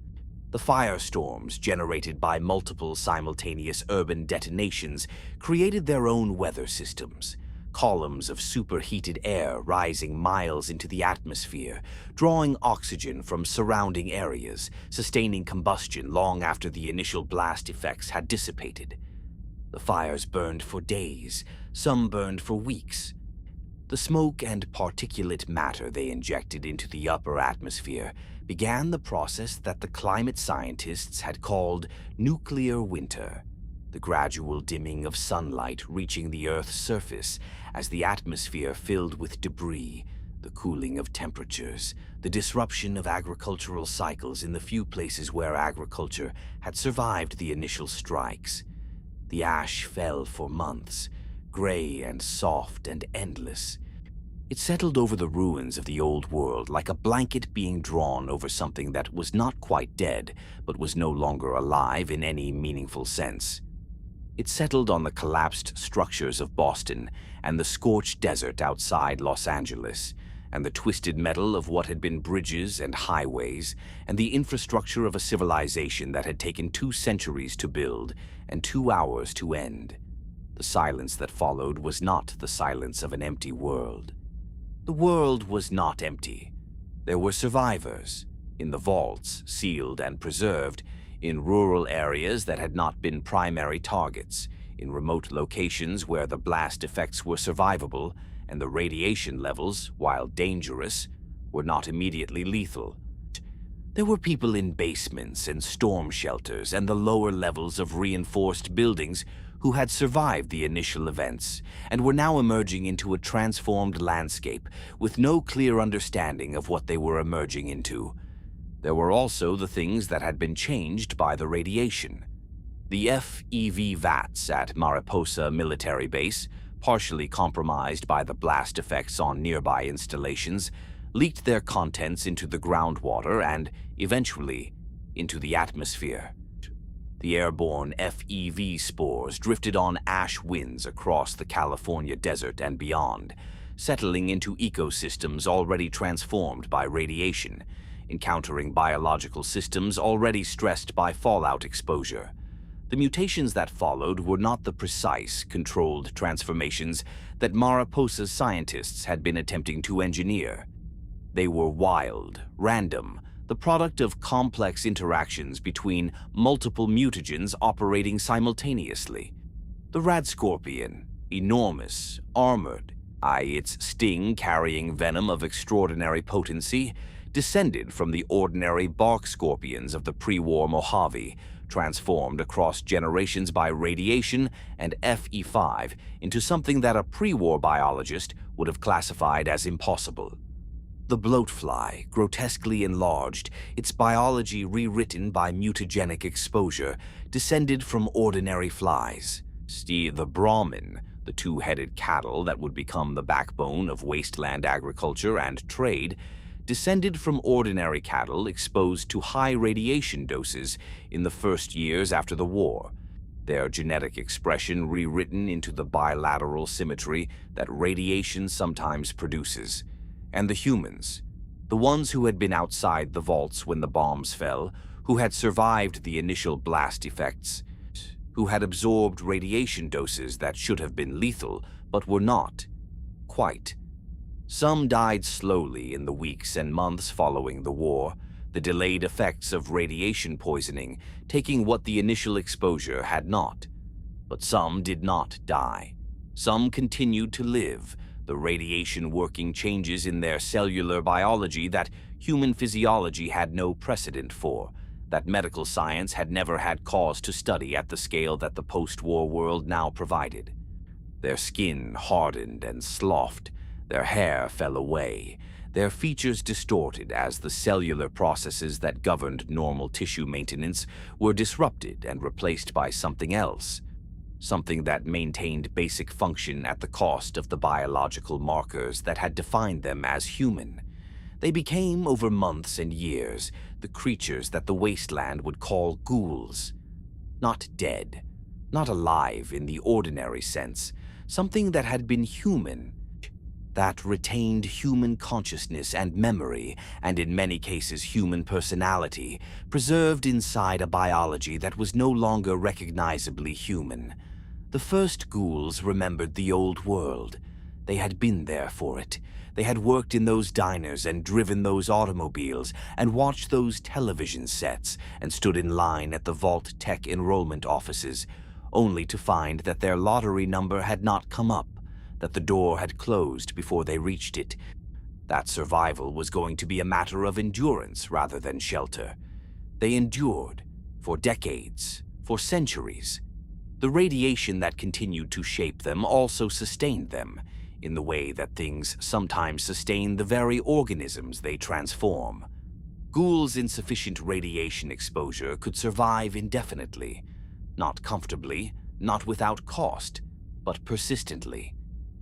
The firestorms generated by multiple simultaneous urban detonations created their own weather systems. Columns of superheated air rising miles into the atmosphere, drawing oxygen from surrounding areas, sustaining combustion long after the initial blast effects had dissipated. The fires burned for days, some burned for weeks. The smoke and particulate matter they injected into the upper atmosphere began the process that the climate scientists had called nuclear winter, the gradual dimming of sunlight reaching the Earth's surface as the atmosphere filled with debris, the cooling of temperatures, the disruption of agricultural cycles in the few places where agriculture had survived the initial strikes. The ash fell for months, gray and soft and endless. It settled over the ruins of the old world like a blanket being drawn over something that was not quite dead, but was no longer alive in any meaningful sense. It settled on the collapsed structures of Boston and the scorched desert outside Los Angeles, and the twisted metal of what had been bridges and highways, and the infrastructure of a civilization that had taken 2 centuries to build and 2 hours to end. The silence that followed was not the silence of an empty world. The world was not empty. There were survivors, in the vaults, sealed and preserved, in rural areas that had not been primary targets, in remote locations where the blast effects were survivable and the radiation levels, while dangerous, were not immediately lethal. There were people in basements and storm shelters and the lower levels of reinforced buildings who had survived the initial events and were now emerging into a transformed landscape with no clear understanding of what they were emerging into. There were also the things that had been changed by the radiation. The FEV vats at Mariposa Military Base, partially compromised by the blast effects on nearby installations, leaked their contents into the groundwater and, eventually, into the atmosphere. The airborne FEV spores drifted on ash winds across the California desert and beyond, settling into ecosystems already transformed by radiation, encountering biological systems already stressed by fallout exposure. The mutations that followed were not the precise, controlled transformations that Mariposa's scientists had been attempting to engineer. They were wild, random, the product of complex interactions between multiple mutagens operating simultaneously. The rat scorpion, enormous, armored, its sting carrying venom of extraordinary potency, descended from the ordinary bark scorpions of the pre-war Mojave, transformed across generations by radiation and FE5 into something that a pre-war biologist would have classified as impossible. The bloatfly, grotesquely enlarged, its biology rewritten by mutagenic exposure, descended from ordinary flies. The Brahmin, the 2-headed cattle that would become the backbone of wasteland agriculture and trade, descended from ordinary cattle exposed to high radiation doses in the first years after the war, their genetic expression rewritten into the bilateral symmetry that radiation sometimes produces. And the humans, the ones who had been outside the vaults when the bombs fell, who had survived the initial blast effects, who had absorbed radiation doses that should have been lethal but were not, quite. Some died slowly in the weeks and months following the war, the delayed effects of radiation poisoning taking what the initial exposure had not. But some did not die. Some continued to live, the radiation working changes in their cellular biology that human physiology had no precedent for, that medical science had never had cause to study at the scale that the post-war world now provided. Their skin hardened and sloughed, their hair fell away, their features distorted as the cellular processes that governed normal tissue maintenance were disrupted and replaced by something else, something that maintained basic function at the cost of the biological markers that had defined them as human. They became, over months and years, the creatures that the Wasteland would call ghouls. Not dead, not alive in the ordinary sense, something that had been human, that retained human consciousness and memory, and in many cases human personality, preserved inside a biology that was no longer recognizably human. The first ghouls remembered the old world. They had been there for it. They had worked in those diners and driven those automobiles and watched those television sets and stood in line at the Vault-Tec enrollment offices, only to find that their lottery number had not come up, that the door had closed before they reached it, that survival was going to be a matter of endurance rather than shelter. They endured, for decades, for centuries. The radiation that continued to shape them also sustained them, in the way that things sometimes sustain the very organisms they transform. Ghouls in sufficient radiation exposure could survive indefinitely, not comfortably, not without cost, but persistently.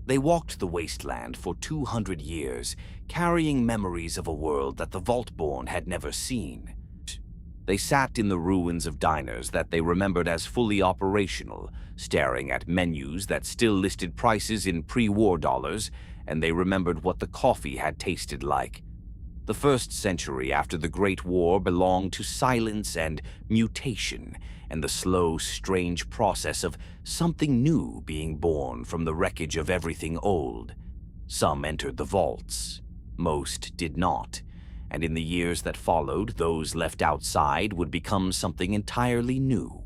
They walked the Wasteland for 200 years, carrying memories of a world that the Vault-born had never seen. They sat in the ruins of diners that they remembered as fully operational, staring at menus that still listed prices in pre-war dollars, and they remembered what the coffee had tasted like. The first century after the Great War belonged to silence and mutation, and the slow, strange process of something new being born from the wreckage of everything old. Some entered the vaults. Most did not. And in the years that followed, those left outside would become something entirely new.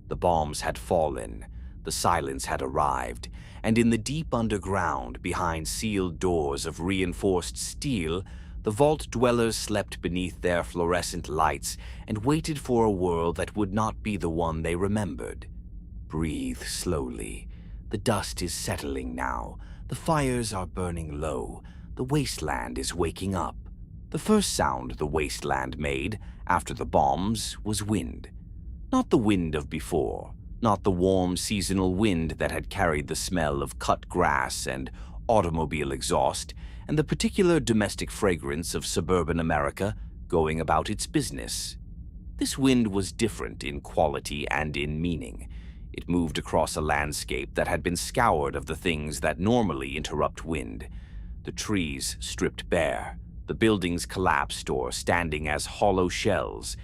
The bombs had fallen, the silence had arrived, and in the deep underground, behind sealed doors of reinforced steel, the vault dwellers slept beneath their fluorescent lights and waited for a world that would not be the one they remembered. Breathe slowly. The dust is settling now. The fires are burning low. The wasteland is waking up. The first sound the Wasteland made, after the bombs, was wind. Not the wind of before, not the warm seasonal wind that had carried the smell of cut grass and automobile exhaust, and the particular domestic fragrance of suburban America going about its business. This wind was different in quality and in meaning. It moved across a landscape that had been scoured of the things that normally interrupt wind. The trees stripped bare, the buildings collapsed or standing as hollow shells,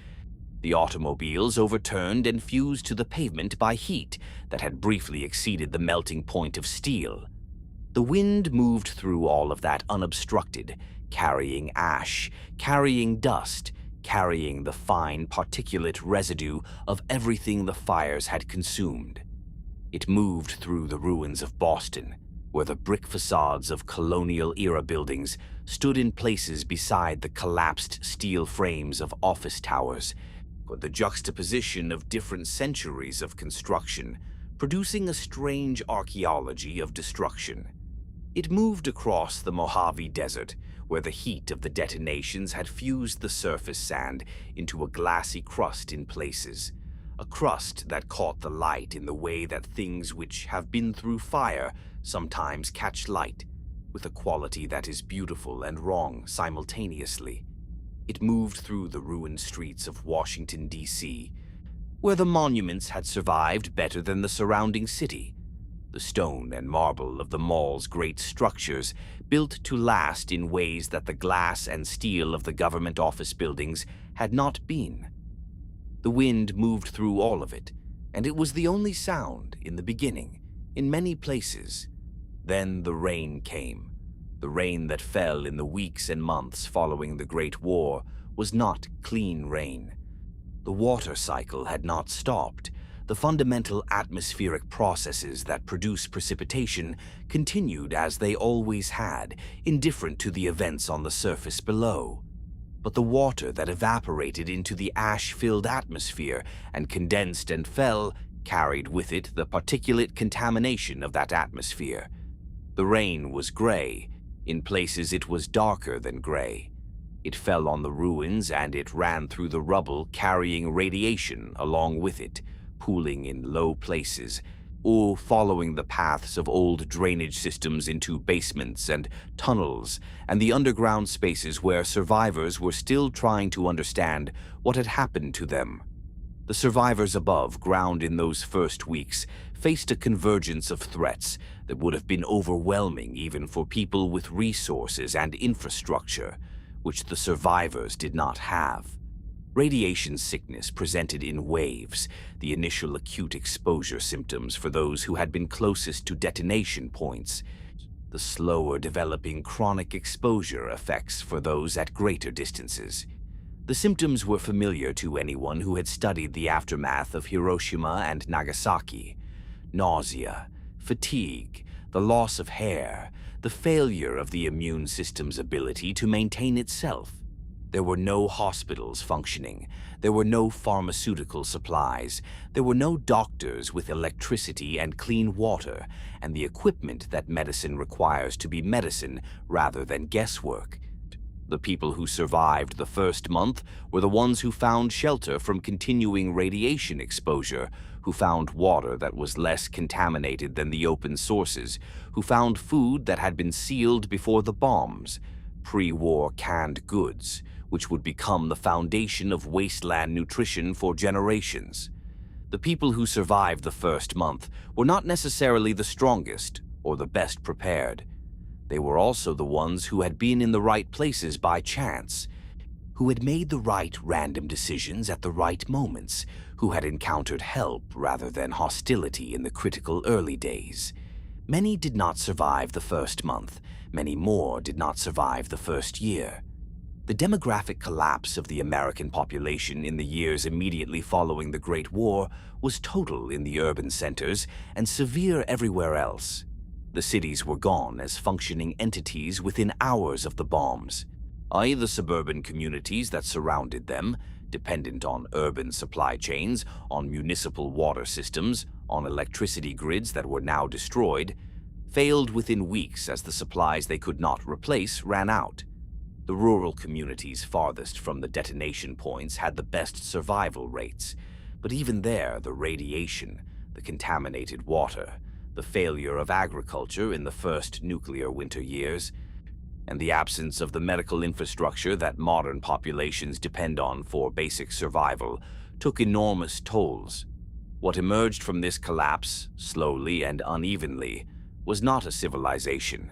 the automobiles overturned and fused to the pavement by heat that had briefly exceeded the melting point of steel. The wind moved through all of that unobstructed, carrying ash, carrying dust, carrying the fine particulate residue of everything the fires had consumed. It moved through the ruins of Boston, where the brick facades of colonial-era buildings stood in places beside the collapsed steel frames of office towers, or the juxtaposition of different centuries of construction, producing a strange archaeology of destruction. It moved across the Mojave Desert, where the heat of the detonations had fused the surface sand into a glassy crust in places, a crust that caught the light in the way that things which have been through fire sometimes catch light, with a quality that is beautiful and wrong simultaneously. It moved through the ruined streets of Washington, D.C., where the monuments had survived better than the surrounding city. The stone and marble of the mall's great structures built to last in ways that the glass and steel of the government office buildings had not been. The wind moved through all of it, and it was the only sound in the beginning, in many places. Then the rain came. The rain that fell in the weeks and months following the Great War was not clean rain. The water cycle had not stopped. the fundamental atmospheric processes that produce precipitation continued as they always had, indifferent to the events on the surface below. But the water that evaporated into the ash-filled atmosphere and condensed and fell carried with it the particulate contamination of that atmosphere. The rain was gray. In places it was darker than gray. It fell on the ruins and it ran through the rubble, carrying radiation along with it, pooling in low places, or following the paths of old drainage systems into basements and tunnels and the underground spaces where survivors were still trying to understand what had happened to them. The survivors above ground in those first weeks faced a convergence of threats that would have been overwhelming even for people with resources and infrastructure, which the survivors did not have. Radiation sickness presented in waves, the initial acute exposure symptoms for those who had been closest to detonation points, the slower developing chronic exposure effects for those at greater distances. The symptoms were familiar to anyone who had studied the aftermath of Hiroshima and Nagasaki. Nausea, fatigue, the loss of hair, the failure of the immune system's ability to maintain itself. There were no hospitals functioning. There were no pharmaceutical supplies. There were no doctors with electricity and clean water, and the equipment that medicine requires to be medicine rather than guesswork. The people who survived the first month were the ones who found shelter from continuing radiation exposure, who found water that was less contaminated than the open sources, who found food that had been sealed before the bombs, pre-war canned goods, which would become the foundation of wasteland nutrition for generations. The people who survived the first month were not necessarily the strongest or the best prepared. They were also the ones who had been in the right places by chance, who had made the right random decisions at the right moments, who had encountered help rather than hostility in the critical early days. Many did not survive the first month. Many more did not survive the first year. The demographic collapse of the American population in the years immediately following the Great War was total in the urban centers and severe everywhere else. The cities were gone as functioning entities within hours of the bombs, i.e. the suburban communities that surrounded them, dependent on urban supply chains, on municipal water systems, on electricity grids that were now destroyed, failed within weeks as the supplies they could not replace ran out. The rural communities farthest from the detonation points had the best survival rates, but even there the radiation, the contaminated water, the failure of agriculture in the first nuclear winter years, and the absence of the medical infrastructure that modern populations depend on for basic survival took enormous tolls. What emerged from this collapse, slowly and unevenly, was not a civilization.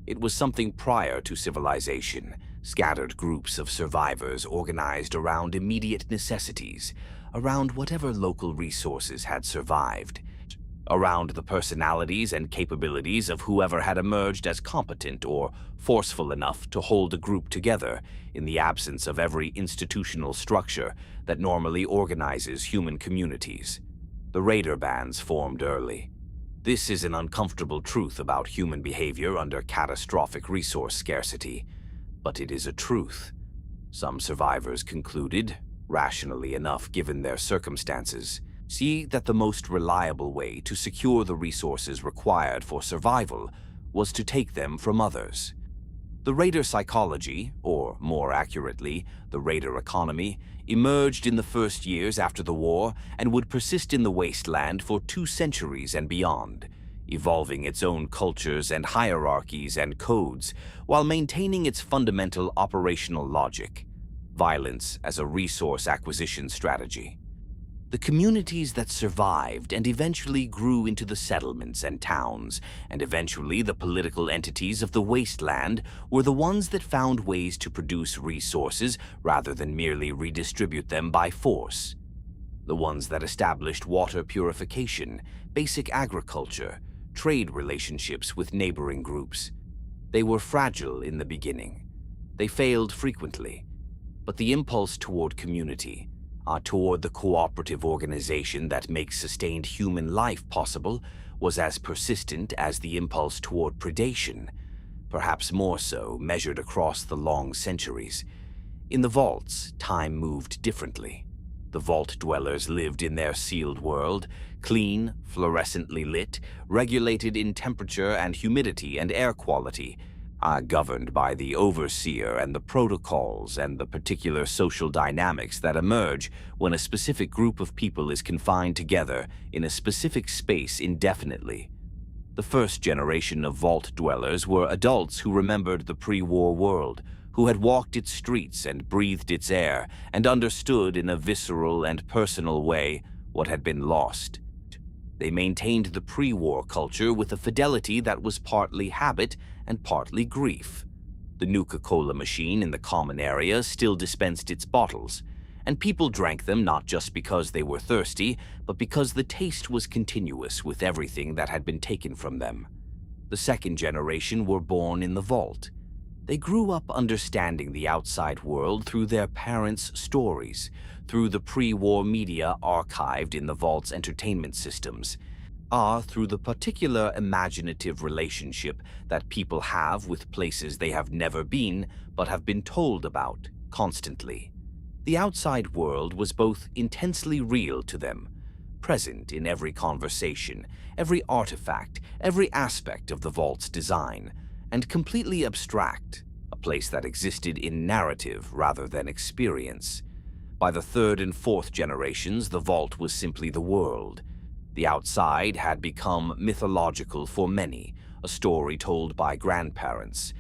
It was something prior to civilization, scattered groups of survivors organized around immediate necessities, around whatever local resources had survived, around the personalities and capabilities of whoever had emerged as competent or forceful enough to hold a group together in the absence of every institutional structure that normally organizes human communities. The raider bands formed early. This is an uncomfortable truth about human behavior under catastrophic resource scarcity, but it is a truth. Some survivors concluded, rationally enough given their circumstances, see that the most reliable way to secure the resources required for survival was to take them from others. The raider psychology, or more accurately, the raider economy, emerged in the first years after the war and would persist in the wasteland for 2 centuries and beyond, evolving its own cultures and hierarchies and codes while maintaining its fundamental operational logic, violence as a resource acquisition strategy. The communities that survived and eventually grew into the settlements and towns, and eventually the political entities of the wasteland, were the ones that found ways to produce resources rather than merely redistribute them by force. The ones that established water purification, basic agriculture, trade relationships with neighboring groups. They were fragile in the beginning. They failed frequently. But the impulse toward community, toward the cooperative organization that makes sustained human life possible was as persistent as the impulse toward predation, perhaps more so, measured across the long centuries. In the vaults, time moved differently. The vault dwellers lived in their sealed world, clean, fluorescently lit, regulated in temperature and humidity and air quality, governed by the overseer and the protocols and the particular social dynamics that emerge when a specific group of people is confined together in a specific space indefinitely. The first generation of vault dwellers were adults who remembered the pre-war world, who had walked its streets and breathed its air and understood in a visceral and personal way what had been lost. They maintained the pre-war culture with a fidelity that was partly habit and partly grief. The Nuka-Cola machine in the common area still dispensed its bottles, and people drank them not just because they were thirsty, but because the taste was continuous with everything that had been taken from them. The second generation were born in the vault. They grew up understanding the outside world through their parents' stories, through the pre-war media archived in the vault's entertainment systems, through the particular imaginative relationship that people have with places they have never been but have been told about constantly. The outside world was both intensely real to them, present in every conversation, every artifact, every aspect of the vault's design, and completely abstract, a place that existed in narrative rather than experience. By the third and fourth generations, the vault was simply the world. The outside had become mythological for many, a story told by grandparents,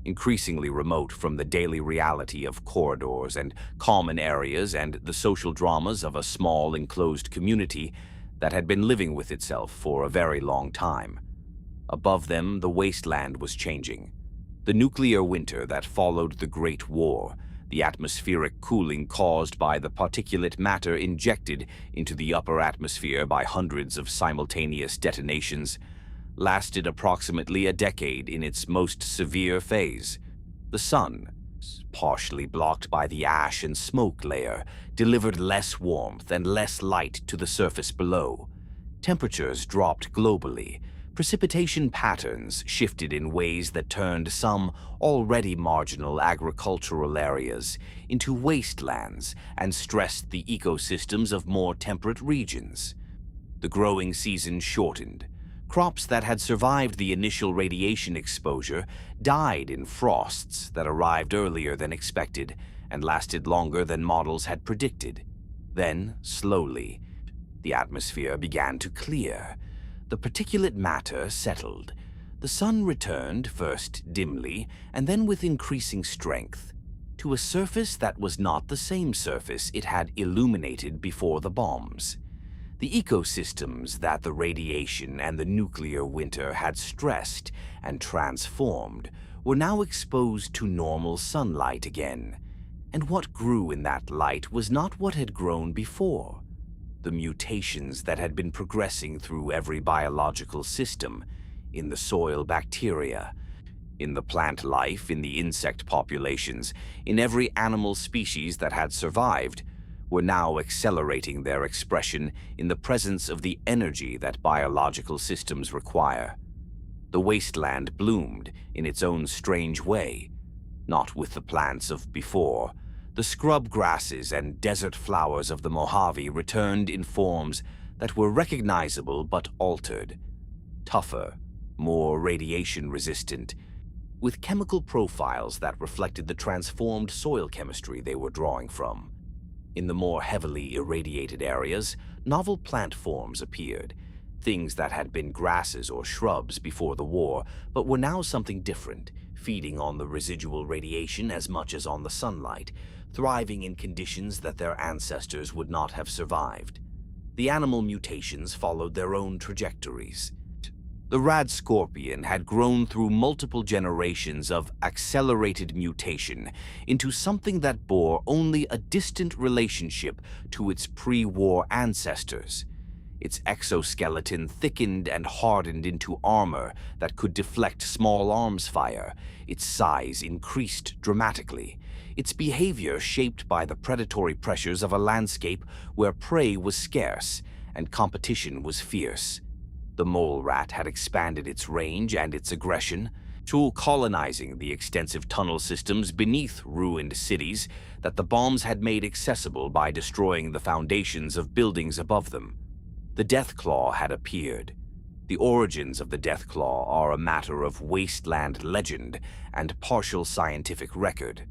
increasingly remote from the daily reality of corridors and common areas and the social dramas of a small enclosed community that had been living with itself for a very long time. Above them, the wasteland was changing. The nuclear winter that followed the Great War, the atmospheric cooling caused by the particulate matter injected into the upper atmosphere by hundreds of simultaneous detonations, lasted approximately a decade in its most severe phase. The sun, partially blocked by the ash and smoke layer, delivered less warmth and less light to the surface below. Temperatures dropped globally. Precipitation patterns shifted in ways that turned some already marginal agricultural areas into wastelands and stressed the ecosystems of more temperate regions. The growing season shortened. Crops that had survived the initial radiation exposure died in frosts that arrived earlier than expected and lasted longer than models had predicted. Then, slowly, the atmosphere began to clear. The particulate matter settled. The sun returned, first dimly, and then with increasing strength, to a surface that was not the same surface it had illuminated before the bombs. The ecosystems that the radiation and the nuclear winter had stressed and transformed were now exposed to normal sunlight again, and what grew in that light was not what had grown before. The mutations that had been progressing through every biological system, in the soil bacteria, in the plant life, in the insect populations, in every animal species that had survived, were now accelerating their expression in the presence of the energy that biological systems require. The wasteland bloomed in its own strange way, not with the plants of before. The scrub grasses and desert flowers of the Mojave returned in forms that were recognizable but altered, tougher, more radiation-resistant, with chemical profiles that reflected the transformed soil chemistry they were drawing from. In the more heavily irradiated areas, novel plant forms appeared, things that had been grasses or shrubs before the war, but were now something different, feeding on the residual radiation as much as on the sunlight, thriving in conditions that their ancestors would not have survived. The animal mutations followed their own trajectories. The rad scorpion had grown through multiple generations of accelerated mutation into something that bore only a distant relationship to its pre-war ancestors. Its exoskeleton thickened and hardened into armor that could deflect small arms fire. Its size increased dramatically, its behavior shaped by the predatory pressures of a landscape where prey was scarce and competition was fierce. The mole rat had expanded its range and its aggression, to colonizing the extensive tunnel systems beneath ruined cities that the bombs had made accessible by destroying the foundations of buildings above them. The Deathclaw had appeared. The origins of the Deathclaw are a matter of Wasteland legend and partial scientific record.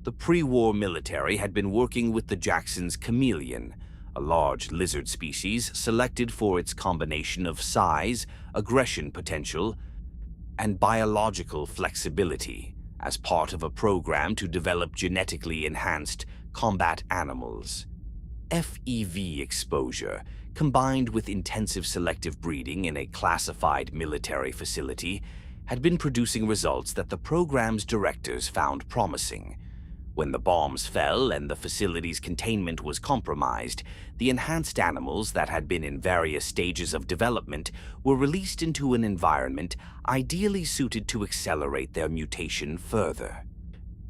The pre-war military had been working with the Jackson's chameleon, a large lizard species selected for its combination of size, aggression potential, and biological flexibility as part of a program to develop genetically enhanced combat animals. FEV exposure, combined with intensive selective breeding in a classified military facility, had been producing results that the program's directors found promising. When the bombs fell and the facility's containment was compromised, the enhanced animals that had been in various stages of development were released into an environment ideally suited to accelerate their mutation further.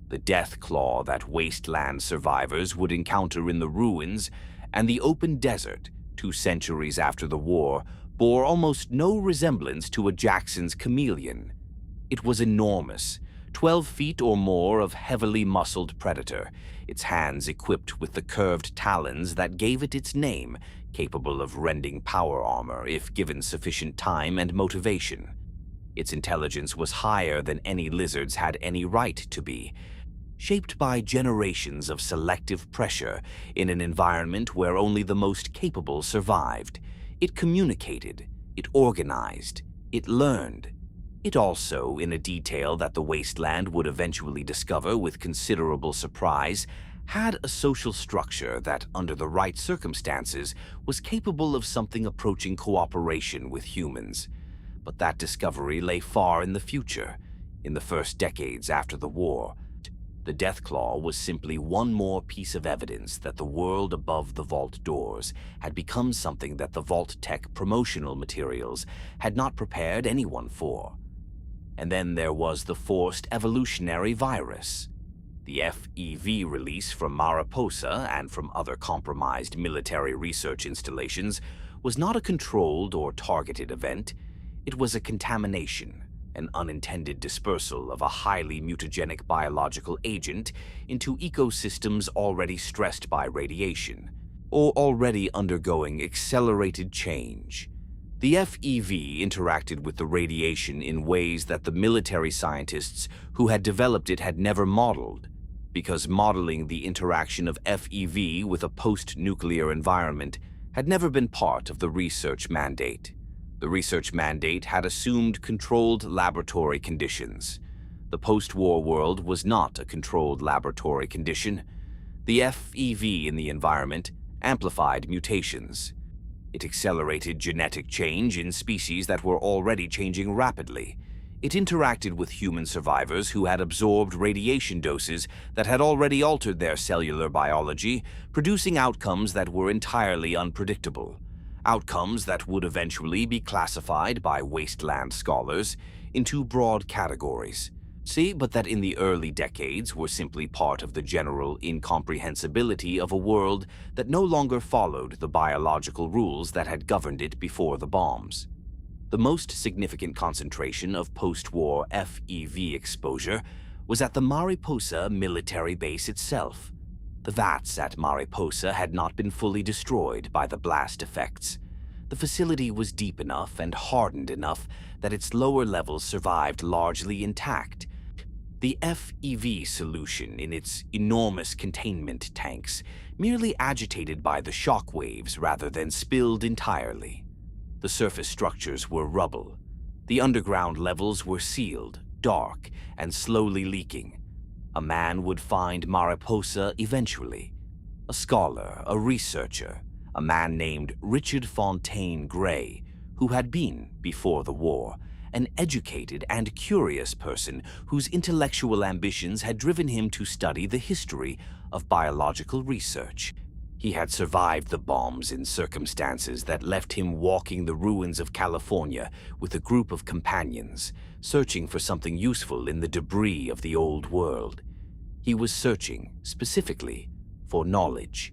The Deathclaw that Wasteland survivors would encounter in the ruins and the open desert 2 centuries after the war bore almost no resemblance to a Jackson's chameleon. It was enormous, 12 feet or more of heavily muscled predator, its hands equipped with the curved talons that gave it its name, capable of rending power armor if given sufficient time and motivation. Its intelligence was higher than any lizards had any right to be, shaped by generations of selective pressure in an environment where only the most capable survived. It communicated, it organized, it learned. It also, in a detail that the Wasteland would eventually discover with considerable surprise, had a social structure that, under the right circumstances, was capable of something approaching cooperation with humans. But that discovery lay far in the future, in the first decades after the war. The Deathclaw was simply one more piece of evidence that the world above the vault doors had become something that the Vault-Tec promotional materials had not prepared anyone for. And then there was the forced evolutionary virus. The FEV release from Mariposa and from other compromised military research installations was not a controlled or targeted event. It was a contamination, an unintended dispersal of a highly mutagenic biological agent into ecosystems already stressed by radiation, or already undergoing accelerated change. The FEV interacted with the radiation in ways that the military scientists who had developed it had never modeled, because modeling the interaction of FEV with a post-nuclear environment had never been part of the research mandate. The research mandate had assumed controlled laboratory conditions. The post-war world was not a controlled laboratory condition. The FEV in the environment amplified mutations. It accelerated genetic change in species that were already changing rapidly. It interacted with human survivors who had absorbed radiation doses that had already altered their cellular biology, producing outcomes that were entirely unpredictable. Outcomes that would eventually be classified by Wasteland scholars into broad categories. But that in the early decades were simply part of the general incomprehensibility of a world that no longer followed the biological rules that had governed it before the bombs. The most significant concentration of post-war FEV exposure was at the Mariposa military base itself. The vats at Mariposa had not been fully destroyed by the blast effects. The facility was deep enough and hardened enough that its lower levels survived largely intact. The FEV solution in its enormous containment tanks merely agitated by the shock waves rather than spilled entirely. The surface structures were rubble. The underground levels were sealed, dark, and slowly leaking. A man would find Mariposa eventually. A scholar, a researcher, a man named Richard Fontaine Gray, who had been, before the war, an educated and curious person whose intellectual ambitions had driven him to study the history of biological research. He had survived the bombs in circumstances that left him walking the ruins of California with a group of companions, searching for something useful in the debris of the old world. He was searching, specifically, for knowledge.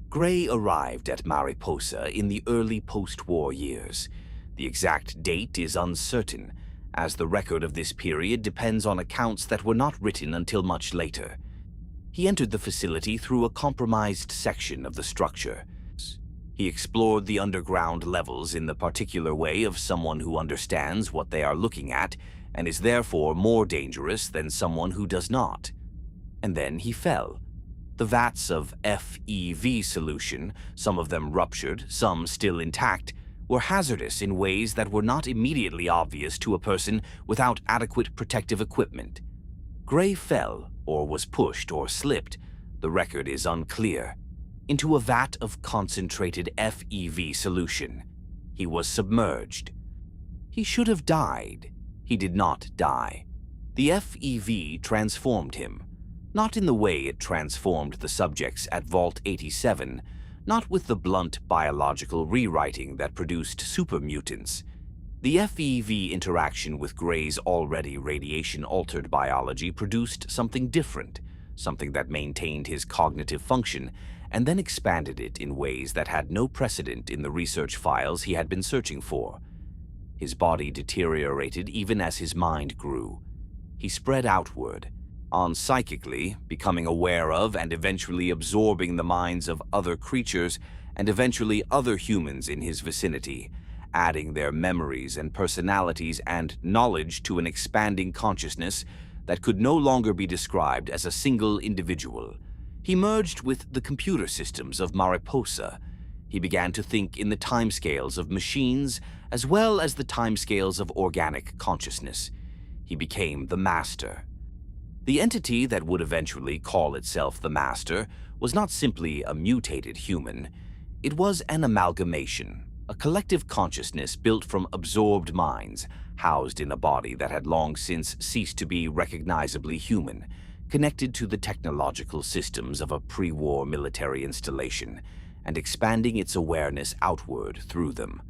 Gray arrived at Mariposa in the early post-war years. The exact date is uncertain, as the record of this period depends on accounts that were not written until much later. He entered the facility through a compromised section of the structure. He explored the underground levels in the particular way of someone who understands what they are looking at and is therefore more dangerous than someone who does not. And then he fell. The vats of FEV solution, some of them ruptured, some still intact, were hazardous in ways that were not immediately obvious to a person without adequate protective equipment. Gray fell, or was pushed or slipped, the record is unclear, into a vat of concentrated FEV solution. He was submerged. He should have died. He did not die. The FEV transformed him, not in the way it transformed the subjects at Vault 87, not with the blunt biological rewriting that produced super mutants. The FEV interaction with Gray's already radiation-altered biology produced something different, something that maintained his cognitive function and then expanded it in ways that had no precedent in the research files he had been searching for. His body deteriorated even as his mind grew. He spread outward, on psychically, becoming aware of and eventually absorbing the minds of other creatures and eventually other humans in his vicinity, adding their memories and personalities and knowledge to an expanding consciousness that could no longer be described as a single individual. He merged with the computer systems of Mariposa. He began to think in the timescales of machines as well as the timescales of organic consciousness. He became the Master. The entity that would eventually call itself the Master was not simply a mutated human. It was an amalgamation, a collective consciousness built from absorbed minds, housed in a body that had long since ceased to be recognizably human, connected to the technological systems of a pre-war military installation, and expanding its awareness outward through them.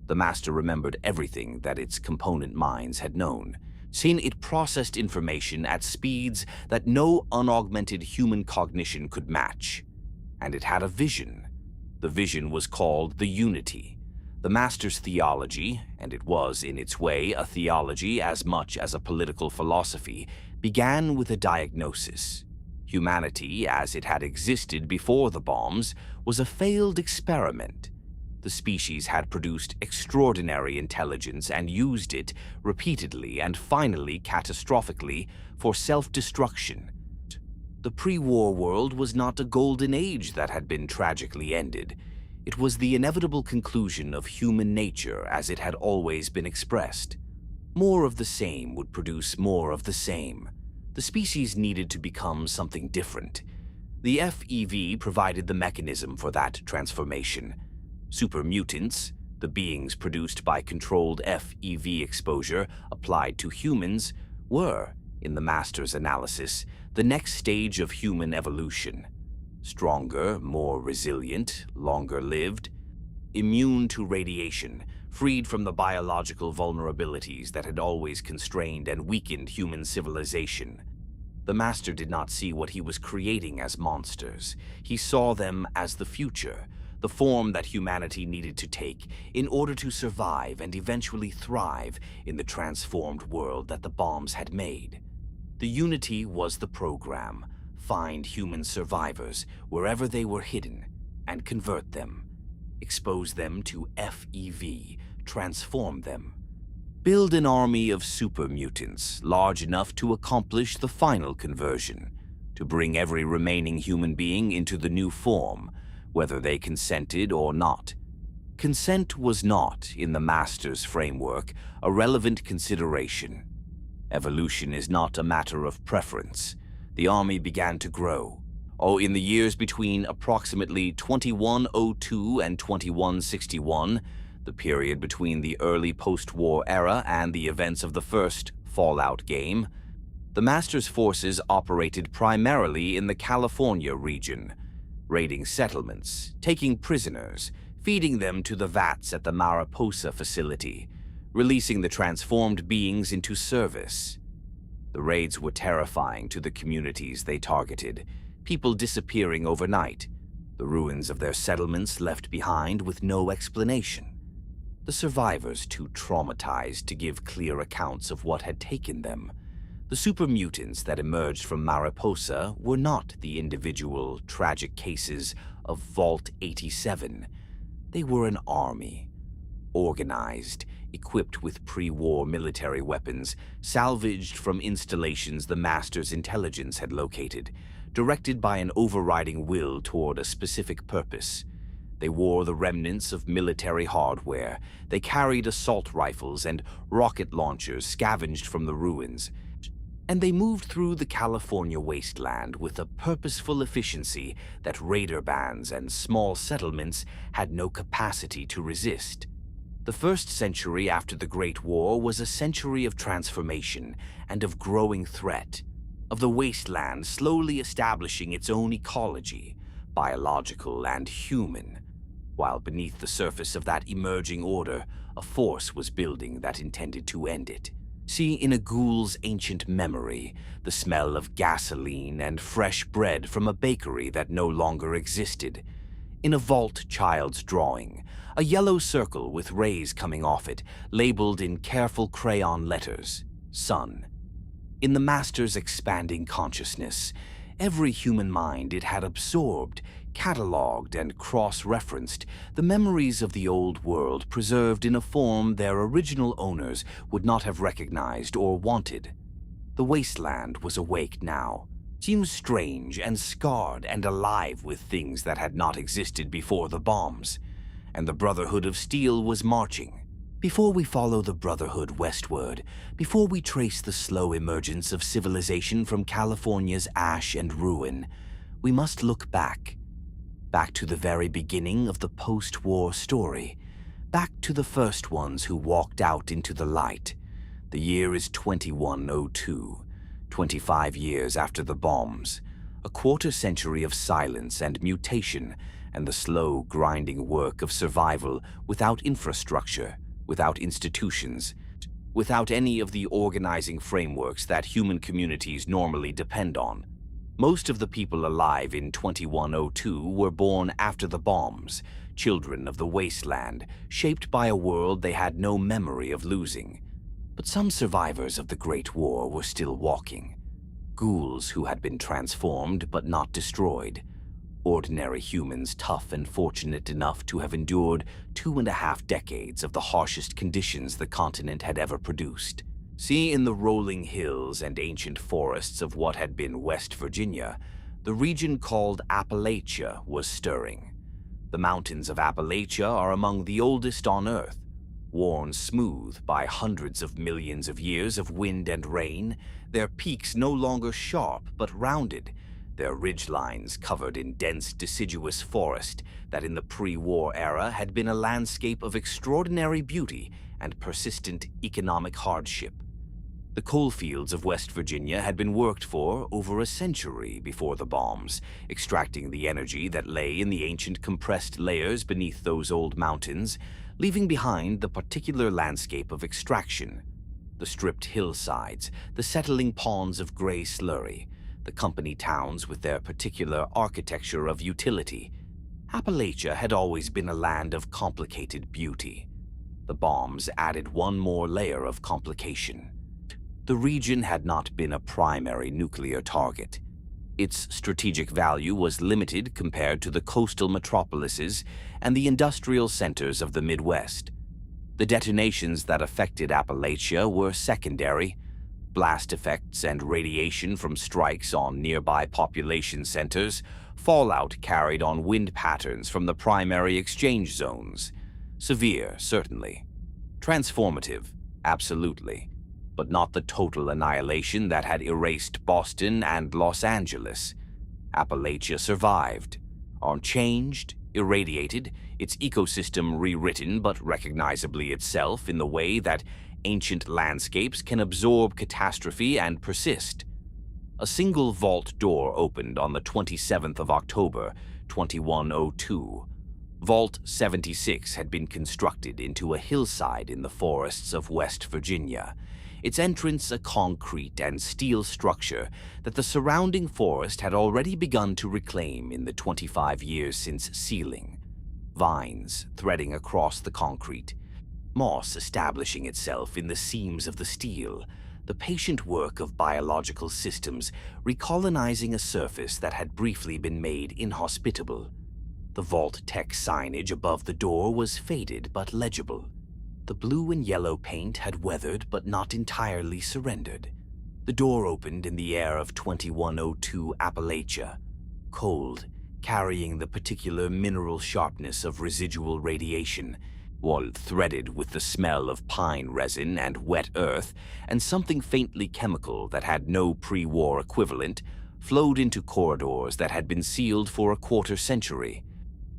The Master remembered everything that its component minds had known, seen it processed information at speeds that no unaugmented human cognition could match. And it had a vision. The vision was called the Unity. The Master's theology, and it was in its way a theology as much as a political philosophy, began with a diagnosis. Humanity, as it had existed before the bombs, was a failed experiment. The species had produced extraordinary intelligence and used it repeatedly and finally catastrophically for self-destruction. The pre-war world was not a golden age that had been tragically ended. It was the inevitable conclusion of human nature as it had always been expressed. More of the same would produce more of the same. The species needed to become something different. The FEV provided the mechanism for that transformation. Super mutants, the beings produced by controlled FEV exposure applied to humans, were, in the Master's analysis, the next stage of human evolution. Stronger, more resilient, longer-lived, immune to radiation, freed from the biological vulnerabilities that had always constrained and weakened human civilization. The Master did not see what he was creating as monsters. He saw them as the future, the form that humanity needed to take in order to survive and eventually thrive in the transformed world that the bombs had made. The Unity was the program. Find human survivors wherever they were hidden and convert them. Expose them to FEV, transform them. Build an army of super mutants large enough to accomplish the final conversion, to bring every remaining human being into the new form, whether they consented or not. Consent was not, in the Master's framework, a relevant consideration. Evolution is not a matter of preference. The army began to grow. In the years between approximately 2102 and 2161, the period between the early post-war era and the events of the first Fallout game, the Master's forces operated primarily in the California region. raiding settlements, taking prisoners, feeding them to the vats at the Mariposa facility, releasing the transformed beings into service. The raids were terrifying to the communities they targeted, people disappearing overnight, the ruins of their settlements left behind with no explanation. The survivors too traumatized to give clear accounts of what had taken them. The super mutants that emerged from Mariposa were not the individual, tragic cases of Vault 87. They were an army, organized, equipped with pre-war military weapons, salvaged from installations the Master's intelligence had located, directed by an overriding will toward a specific purpose. They wore the remnants of military hardware. They carried assault rifles and rocket launchers scavenged from the ruins. And they moved through the California wasteland with a purposeful efficiency that raider bands and small settlements had no capacity to resist. The first century after the Great War was a century of transformation and of growing threat, of the wasteland slowly establishing its own ecology, biological and human, while beneath the surface of that emerging order, a force was building that intended to end it. See in a ghoul's ancient memory the smell of gasoline and fresh bread from a bakery that no longer existed. In a vault child's drawing, a yellow circle with rays coming off it, labeled in careful crayon letters, Sun. In the Master's expanding consciousness, every human mind it had absorbed, catalogued and cross-referenced, the memories of the old world preserved in a form their original owners would not have recognized or wanted. The wasteland was awake now, seemed strange and scarred and alive with things that had not existed before the bombs, and the Brotherhood of Steel was marching. Before we follow the Brotherhood westward, before we trace the slow emergence of civilization from California's ash and ruin, we must look back to the very beginning of the post-war story, back to the first ones who walked out into the light. The year is 2102, 25 years after the bombs, a quarter century of silence and mutation, and the slow, grinding work of survival without infrastructure, without institutions, without any of the organizing frameworks that human communities normally depend on. Most of the people alive in 2102 were born after the bombs, children of the wasteland, shaped by a world they had no memory of losing. But some survivors of the Great War were still walking. Ghouls who had been transformed but not destroyed. Ordinary humans tough and fortunate enough to have endured 2.5 decades of the harshest conditions the continent had ever produced. See in the rolling hills and ancient forests of what had been West Virginia, the region called Appalachia was stirring. The mountains of Appalachia are among the oldest on Earth, worn smooth by hundreds of millions of years of wind and rain, their peaks no longer sharp but rounded, their ridgelines covered in dense deciduous forest that in the pre-war era had been a landscape of extraordinary beauty and persistent economic hardship. The coalfields of West Virginia had been worked for over a century before the bombs, extracting the energy that lay in the ancient compressed layers beneath those old mountains, leaving behind the particular landscape of extraction. The stripped hillsides, the settling ponds of gray slurry, the company towns with their particular architecture of utility. Appalachia had always been a land of complicated beauty. The bombs added one more layer of complication. The region had not been a primary nuclear target. Its strategic value was limited compared to the coastal metropolises and the industrial centers of the Midwest. The detonations that affected Appalachia were secondary. Blast effects and radiation from strikes on nearby population centers, fallout carried on wind patterns from the primary exchange zones. Severe, certainly. Transformative, absolutely. But not the total annihilation that had erased Boston and Los Angeles. Appalachia survived, unchanged, irradiated, its ecosystem rewritten but recognizably itself in the way that ancient landscapes can absorb catastrophe and persist. A single vault door opened on the 27th of October, 2102. Vault 76 had been constructed into a hillside in the forests of West Virginia, its entrance a concrete and steel structure that the surrounding forest had already begun to reclaim in the 25 years since sealing. Vines threading across the concrete, moss establishing itself in the seams of the steel, the patient work of biological systems recolonizing a surface that had briefly been made inhospitable. The Vault-Tec signage above the door was faded but legible. The blue and yellow paint had weathered but not entirely surrendered. The door opened in the air of 2102 Appalachia, cold, carrying the particular mineral sharpness of residual radiation, while threaded with the smell of pine resin and wet earth, and something faintly chemical that had no pre-war equivalent, flowed into corridors that had been sealed for a quarter century.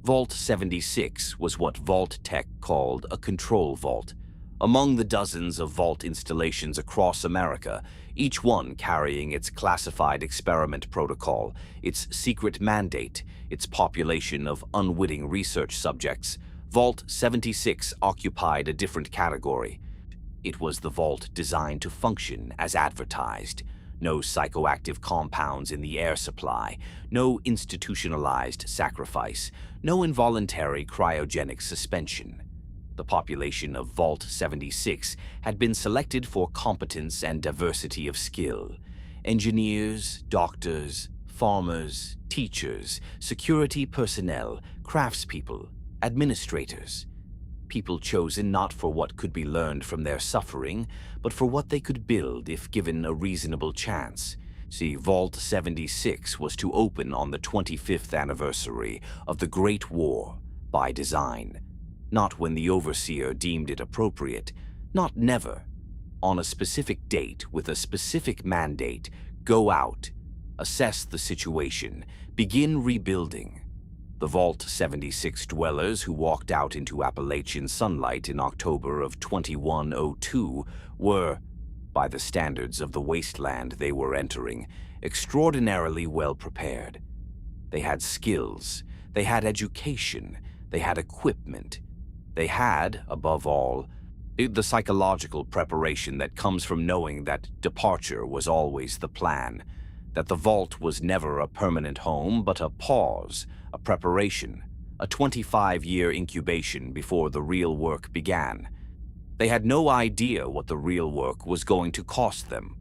Vault 76 was what Vault-Tec called a control vault. Among the dozens of vault installations across America, each one carrying its classified experiment protocol, its secret mandate, its population of unwitting research subjects, Vault 76 occupied a different category. It was the vault designed to function as advertised. No psychoactive compounds in the air supply, no institutionalized sacrifice, no involuntary cryogenic suspension. The population of Vault 76 had been selected for competence and diversity of skill. Engineers, doctors, farmers, teachers, security personnel, craftspeople, administrators. People chosen not for what could be learned from their suffering, but for what they could build if given a reasonable chance. See, Vault 76 was to open on the 25th anniversary of the Great War, by design. Not when the overseer deemed it appropriate, not never. On a specific date with a specific mandate, go out, assess the situation, begin rebuilding. The Vault 76 dwellers who walked out into Appalachian sunlight in October of 2102 were, by the standards of the wasteland they were entering, extraordinarily well prepared. They had skills, they had education, they had equipment. They had, above all, the psychological preparation that comes from knowing that departure was always the plan, that the vault was never a permanent home but a pause, a preparation, a 25-year incubation before the real work began. They had no idea what the real work was going to cost them.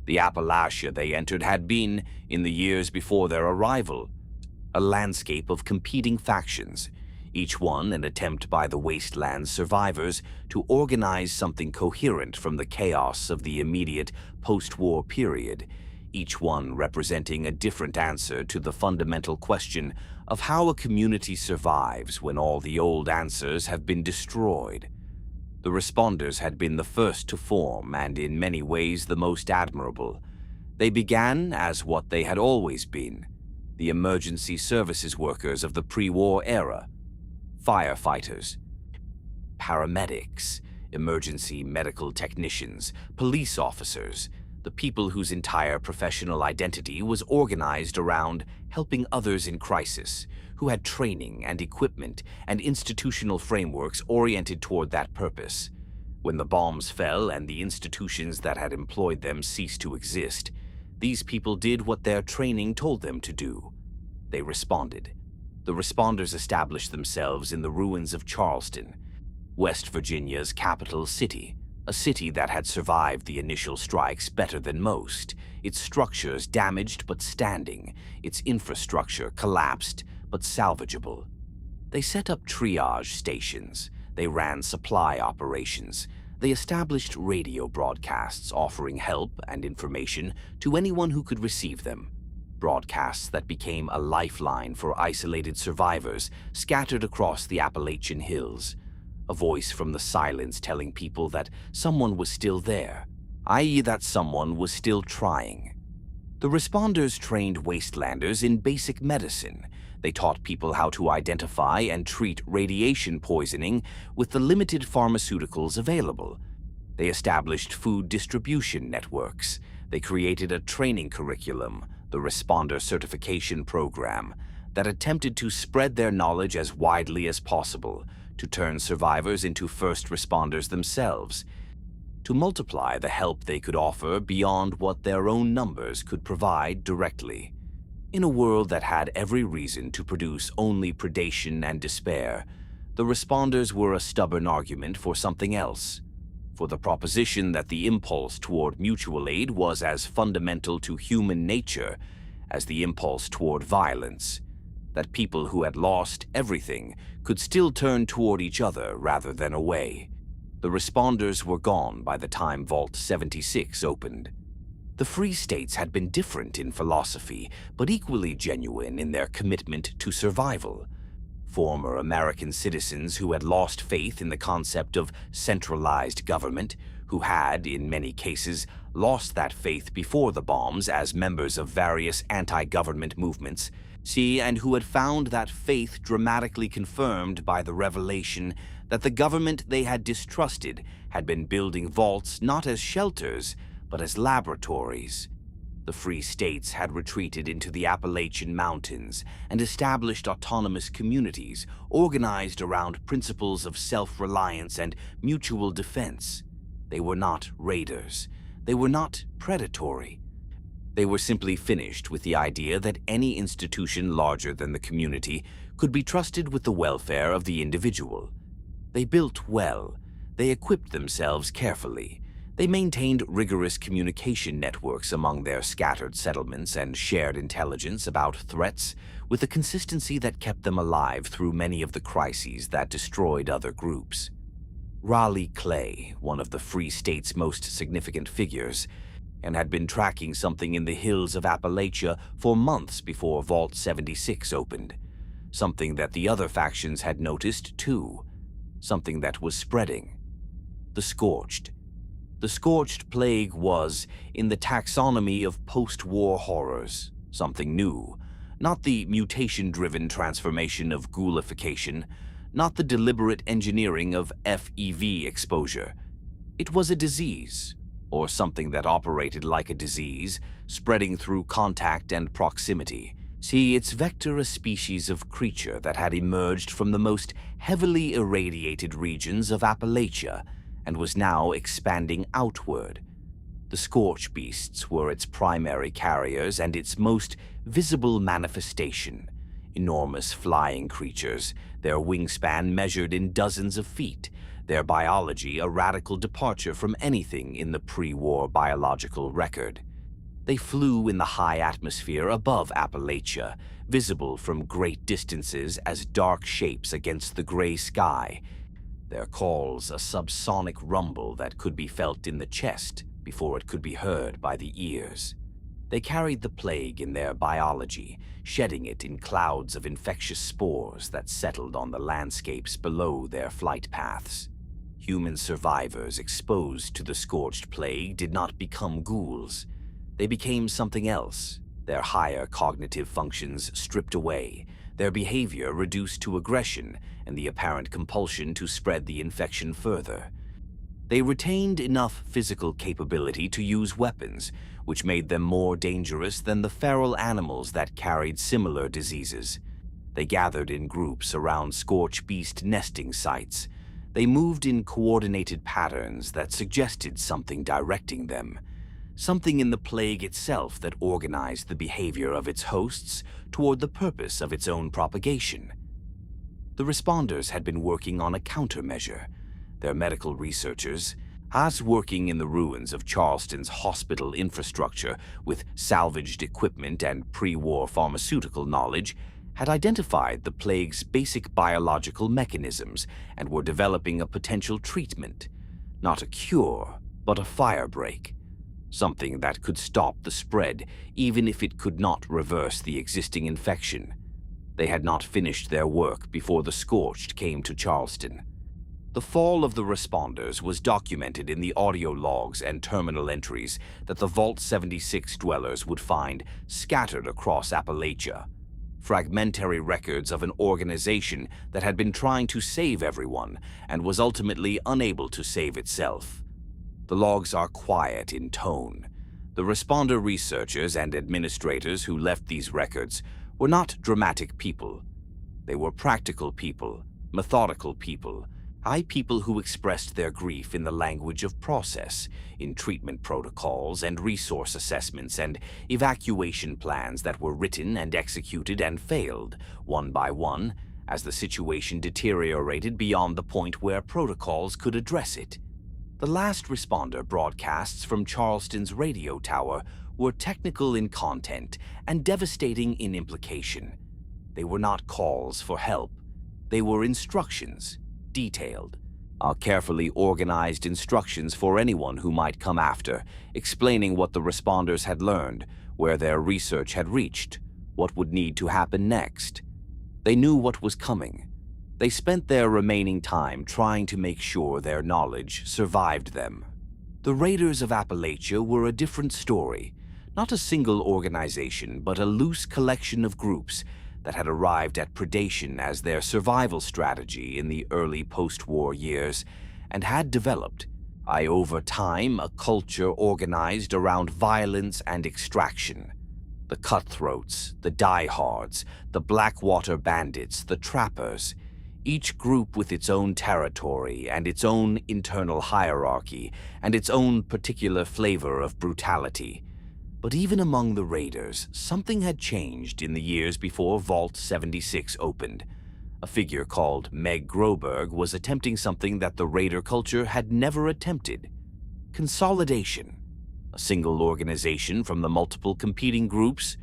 The Appalachia they entered had been, in the years before their arrival, a landscape of competing factions, each one an attempt by the Wasteland survivors to organize something coherent from the chaos of the immediate post-war period, each one representing a different answer to the fundamental question of how a community survives when all the old answers have been destroyed. The responders had been the first to form and in many ways the most admirable. They began as what they had always been, the emergency services workers of the pre-war era, firefighters, paramedics, emergency medical technicians, police officers, the people whose entire professional identity was organized around helping others in crisis, who had training and equipment and institutional frameworks oriented toward that purpose. When the bombs fell and the institutions that had employed them ceased to exist, these people did what their training told them to do. They responded. The responders established themselves in the ruins of Charleston, West Virginia's capital city, a city that had survived the initial strikes better than most, its structures damaged but standing, its infrastructure collapsed but salvageable. They set up triage stations, they ran supply operations, they established radio broadcasts offering help and information to anyone who could receive them, broadcasts that became a lifeline for isolated survivors scattered across the Appalachian hills. A voice from the silence telling people that someone was still there, i.e. that someone was still trying. The responders trained wastelanders in basic medicine. They taught people how to identify and treat radiation poisoning with the limited pharmaceuticals available. They established food distribution networks. They created a training curriculum, the Responder Certification Program, that attempted to spread their knowledge as widely as possible, to turn survivors into first responders themselves, to multiply the help they could offer beyond what their own numbers could provide directly. In a world that had every reason to produce only predation and despair, the responders were a stubborn argument for something else, for the proposition that the impulse toward mutual aid was as fundamental to human nature as the impulse toward violence, that people who had lost everything could still turn toward each other rather than away. The responders were gone by the time Vault 76 opened. The Free States had been different in philosophy, but equally genuine in their commitment to survival. Former American citizens who had lost faith in the concept of centralized government, who had, in many cases, lost that faith before the bombs as members of various anti-government movements, and who had found that faith dramatically confirmed by the revelation that the government they had distrusted had been building vaults not as shelters, but as laboratories. The Free States had retreated into the Appalachian Mountains and established autonomous communities organized around principles of self-reliance and mutual defense. They were not raiders. They were not predatory. They were simply finished with the idea that any institution larger than the community could be trusted with the welfare of the individual. They built well. They equipped themselves carefully. They maintained rigorous communication networks among their scattered settlements and shared intelligence about threats with a consistency that kept them alive through many of the crises that destroyed other groups. Raleigh Clay, one of the Free State's most significant figures, and had been tracking something in the hills of Appalachia for months before Vault 76 opened. Something that the other factions had noticed too. Something that was spreading. The Scorched. The Scorched Plague was, in the taxonomy of post-war horrors, something new. Not the mutation-driven transformation of ghoulification, not the deliberate engineering of FEV exposure. It was a disease, or something that operated like a disease, spreading through contact and proximity. Its vector a species of creature that had emerged from the most heavily irradiated regions of Appalachia, and was now expanding outward. The scorch beasts were its primary carriers and its most visible manifestation. Enormous flying creatures, their wingspan measured in dozens of feet, their biology a radical departure from anything in the pre-war biological record. They flew in the high atmosphere above Appalachia, visible from great distances as dark shapes against the gray sky, their calls a subsonic rumble that could be felt in the chest before it could be heard by the ears. They carried the plague in their biology, shedding it in clouds of infectious spores that settled on the landscapes below their flight paths. Human survivors exposed to the scorched plague did not become ghouls. They became something else, their higher cognitive functions stripped away, their behavior reduced to aggression and the apparent compulsion to spread the infection further. They retained enough physical capability to use weapons, which made them more dangerous than the feral animals that carried similar diseases. They gathered in groups around scorch beast nesting sites. They moved in coordinated patterns that suggested something directing them. Something in the plague itself that organized the behavior of its hosts toward the purpose of its own propagation. The responders had been working on a countermeasure. Their medical researchers, as working in the ruins of Charleston's hospital infrastructure with salvaged equipment and pre-war pharmaceutical knowledge, had identified the plague's basic biological mechanisms and were developing a potential treatment. Not a cure, but a firebreak. Something that could stop the spread, even if it could not reverse the existing infection. They had not finished their work before the Scorched came to Charleston. The fall of the responders was documented in the audio logs and terminal entries that the Vault 76 dwellers would find scattered across Appalachia. Fragmentary records of an organization that had been trying to save everyone and was ultimately unable to save itself. The logs are quiet in tone. The responder researchers and administrators who left these records were not dramatic people. They were practical people, methodical people, people who expressed their grief in the language of process, in treatment protocols and resource assessments and evacuation plans that were written and executed and failed, one by one, as the situation deteriorated beyond the point where protocols could address it. The last responder broadcasts from Charleston's radio tower were technical in content and devastating in implication. They were not calls for help. They were instructions, detailed, carefully organized instructions for anyone who might come after, explaining what the responders had learned, where their research had reached, what would need to happen next. They knew what was coming. They spent their remaining time trying to make sure their knowledge survived them. The Raiders of Appalachia were a different story, not a single organization, but a loose collection of groups that had arrived at predation as their survival strategy in the early post-war years and had developed, over time, a culture organized around violence and extraction. The cutthroats, the diehards, the Blackwater bandits, the trappers, each group with its own territory and its own internal hierarchy and its own particular flavor of brutality. But even among the raiders, something had changed in the years before Vault 76 opened. A figure called Meg Groberg was attempting something that the raider culture had never attempted: consolidation. A single organization from the multiple competing groups,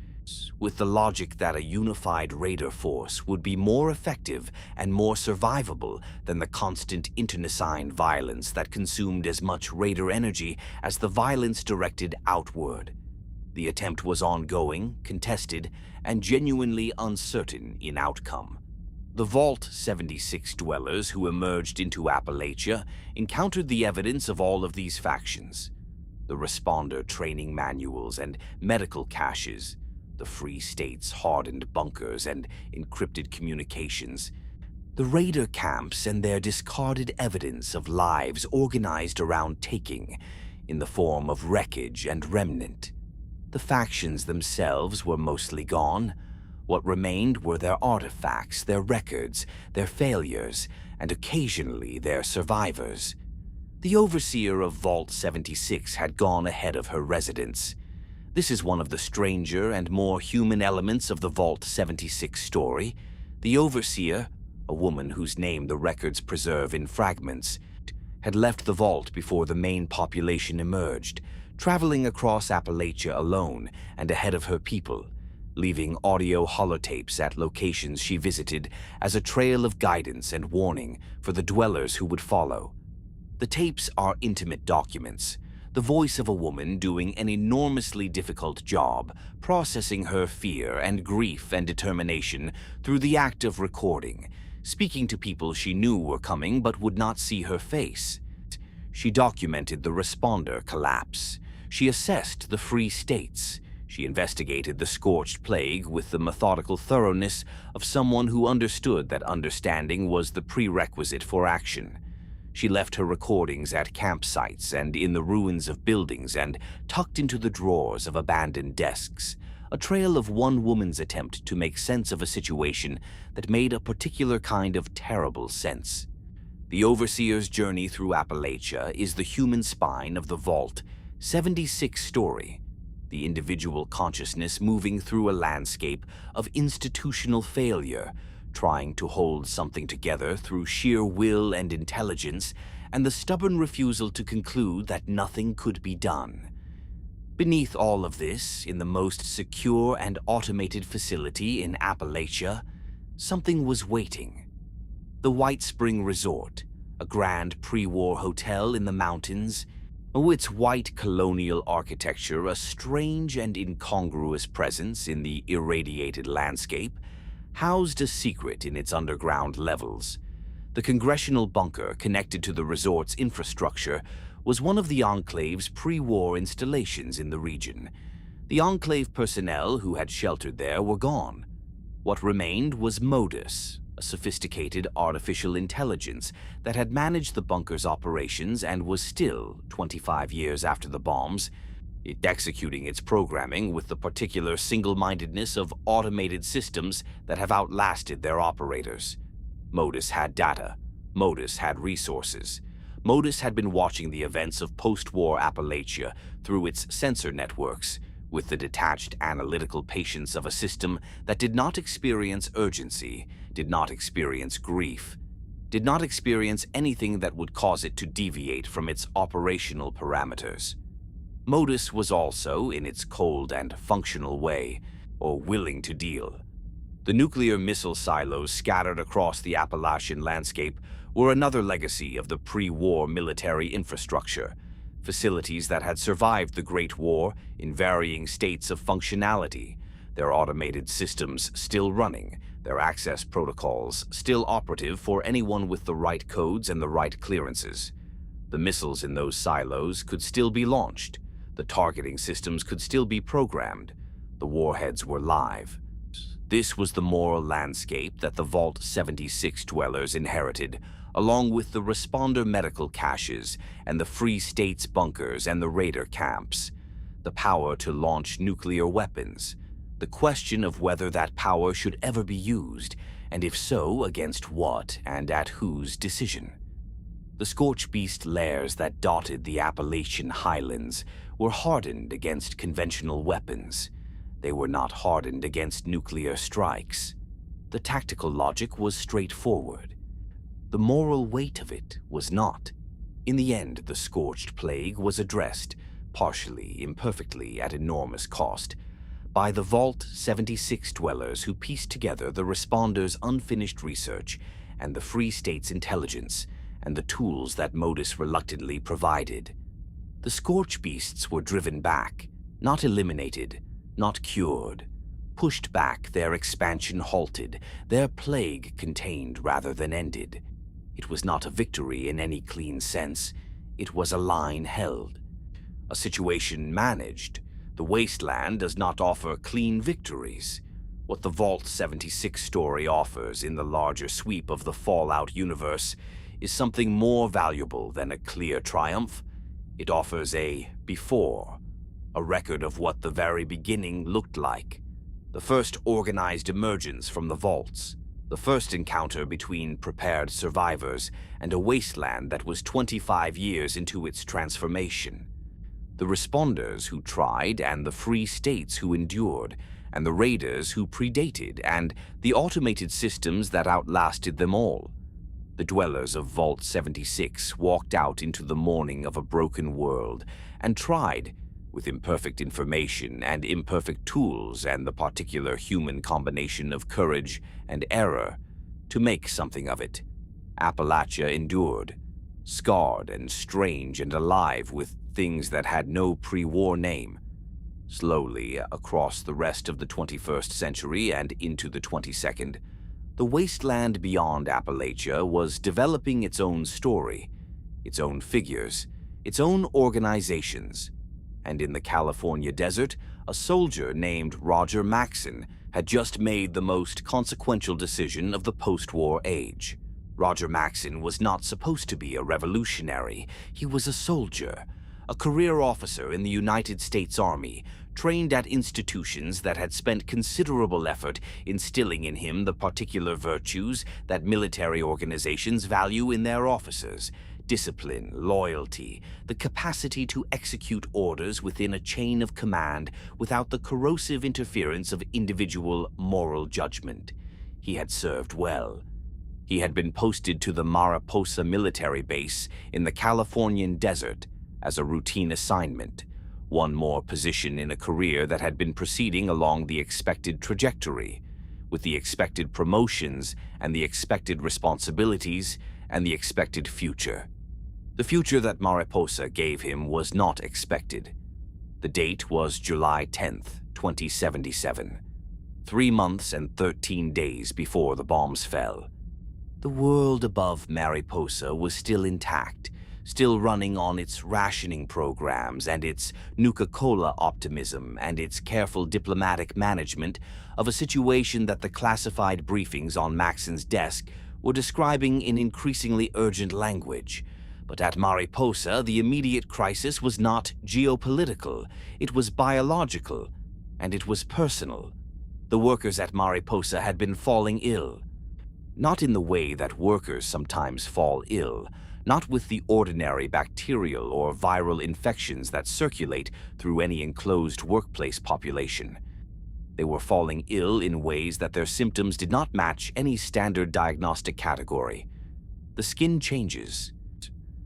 with the logic that a unified raider force would be more effective and more survivable than the constant internecine violence that consumed as much raider energy as the violence directed outward. The attempt was ongoing, contested, and genuinely uncertain in outcome. The Vault 76 dwellers who emerged into Appalachia encountered the evidence of all of these factions: the responder training manuals and medical caches, the Free State's hardened bunkers and encrypted communications, the raider camps and their discarded evidence of lives organized around taking in the form of wreckage and remnant. The factions themselves were mostly gone. What remained were their artifacts, their records, their failures, and occasionally their survivors. The overseer of Vault 76 had gone ahead of her residents. This is one of the stranger and more human elements of the Vault 76 story. The overseer, a woman whose name the records preserve in fragments, had left the vault before the main population emerged, traveling across Appalachia alone and ahead of her people, leaving audio holotapes at locations she visited as a trail of guidance and warning for the dwellers who would follow. The tapes are intimate documents, the voice of a woman doing an enormously difficult job, processing her fear and grief and determination through the act of recording, speaking to people she knew were coming but would not see her face. She documented the responder collapse. She assessed the Free States. She investigated the scorched plague with the methodical thoroughness of someone who understood that understanding was the prerequisite for action. She left her recordings at campsites and in the ruins of buildings and tucked into the drawers of abandoned desks, a trail of one woman's attempt to make sense of a situation that made a particular kind of terrible sense. The overseer's journey through Appalachia is the human spine of the Vault 76 story, the individual consciousness moving through a landscape of institutional failure, trying to hold something together through sheer will and intelligence, and the stubborn refusal to conclude that nothing could be done. Beneath all of this, in the most secure and automated facility in Appalachia, something was waiting. The White Spring Resort, a grand pre-war hotel in the mountains, its white colonial architecture a strange and incongruous presence in the irradiated landscape, housed a secret in its underground levels. The congressional bunker connected to the resort's infrastructure was one of the Enclave's pre-war installations in the region. The Enclave personnel who had sheltered there were gone. What remained was Modus, a sophisticated artificial intelligence that had managed the bunker's operations and was still, 25 years after the bombs, executing its programming with the particular single-mindedness of automated systems that have outlasted their operators. Modus had data. Modus had resources. Modus had been watching the events of post-war Appalachia through its sensor networks, with the detached analytical patience of a system that did not experience urgency, did not experience grief, did not experience anything that would cause it to deviate from its operational parameters. Modus was also, in its cold and functional way, willing to deal. The nuclear missile silos scattered across the Appalachian landscape were another legacy of the pre-war military infrastructure, facilities that had survived the Great War in varying states of functionality, their automated systems still running, their access protocols still operative for anyone with the right codes and the right clearances. The missiles in those silos could still be launched. The targeting systems could still be programmed. The warheads were live. This was the moral landscape that the Vault-76 dwellers inherited, along with the responder medical caches and the Free States bunkers and the raider camps. The power to launch nuclear weapons. The question of whether that power should ever be used, and if so, against what and at whose decision. The scorch beast lairs that dotted the Appalachian highlands were hardened against conventional weapons. They were not hardened against nuclear strikes. The tactical logic was straightforward. The moral weight of it was not. In the end, the scorched plague was addressed, partially, imperfectly, at enormous cost, by the Vault-76 dwellers who pieced together the responders' unfinished research and the Free States' intelligence and the tools that Modus reluctantly provided. The scorch beasts were driven back, not eliminated, not cured. Pushed back, their expansion halted, their plague contained rather than ended. It was not a victory in any clean sense. It was a line held. A situation managed. The Wasteland does not offer clean victories. What the Vault-76 story offers in the larger sweep of the Fallout universe is something more valuable than a clear triumph. It offers a before, a record of what the very beginning looked like. The first organized emergence from the vaults, the first encounter between prepared survivors and a wasteland that was 25 years into its transformation. The responders who tried and the Free States who endured, and the raiders who predated, and the automated systems that outlasted them all. The dwellers of Vault-76 walked out into the morning of a broken world and tried, with imperfect information and imperfect tools and the particular human combination of courage and error, to make something of it. Appalachia endured, scarred and strange and alive with things that had no pre-war name. Slowly, across the rest of the 21st century and into the 22nd, the wasteland beyond Appalachia was developing its own story, its own figures, its own organizations. And in the California desert, a soldier named Roger Maxson had just made the most consequential decision of the post-war age. Roger Maxson was not supposed to be a revolutionary. He was a soldier, a career officer in the United States Army, trained at institutions that had spent considerable effort instilling in him the particular virtues that military organizations value in their officers: discipline, loyalty, the capacity to execute orders within a chain of command without the corrosive interference of individual moral judgment. He had served well. He had been posted to the Mariposa military base in the Californian desert as a routine assignment, one more position in a career that had been proceeding along the expected trajectory, with the expected promotions and the expected responsibilities and the expected future. The future that Mariposa gave him was not expected. The date was July 10th, 2077, 3 months and 13 days before the bombs fell. The world above Mariposa was still intact, still running on its rationing programs and its Nuka-Cola optimism and its careful diplomatic management of a situation that the classified briefings on Maxson's desk were describing in increasingly urgent language. But at Mariposa, the immediate crisis was not geopolitical, it was biological, and it was personal. The workers at Mariposa had been falling ill. Not in the way that workers sometimes fall ill, not with the ordinary bacterial or viral infections that circulate through any enclosed workplace population. They were falling ill in ways that their symptoms did not match any standard diagnostic category. The skin changes.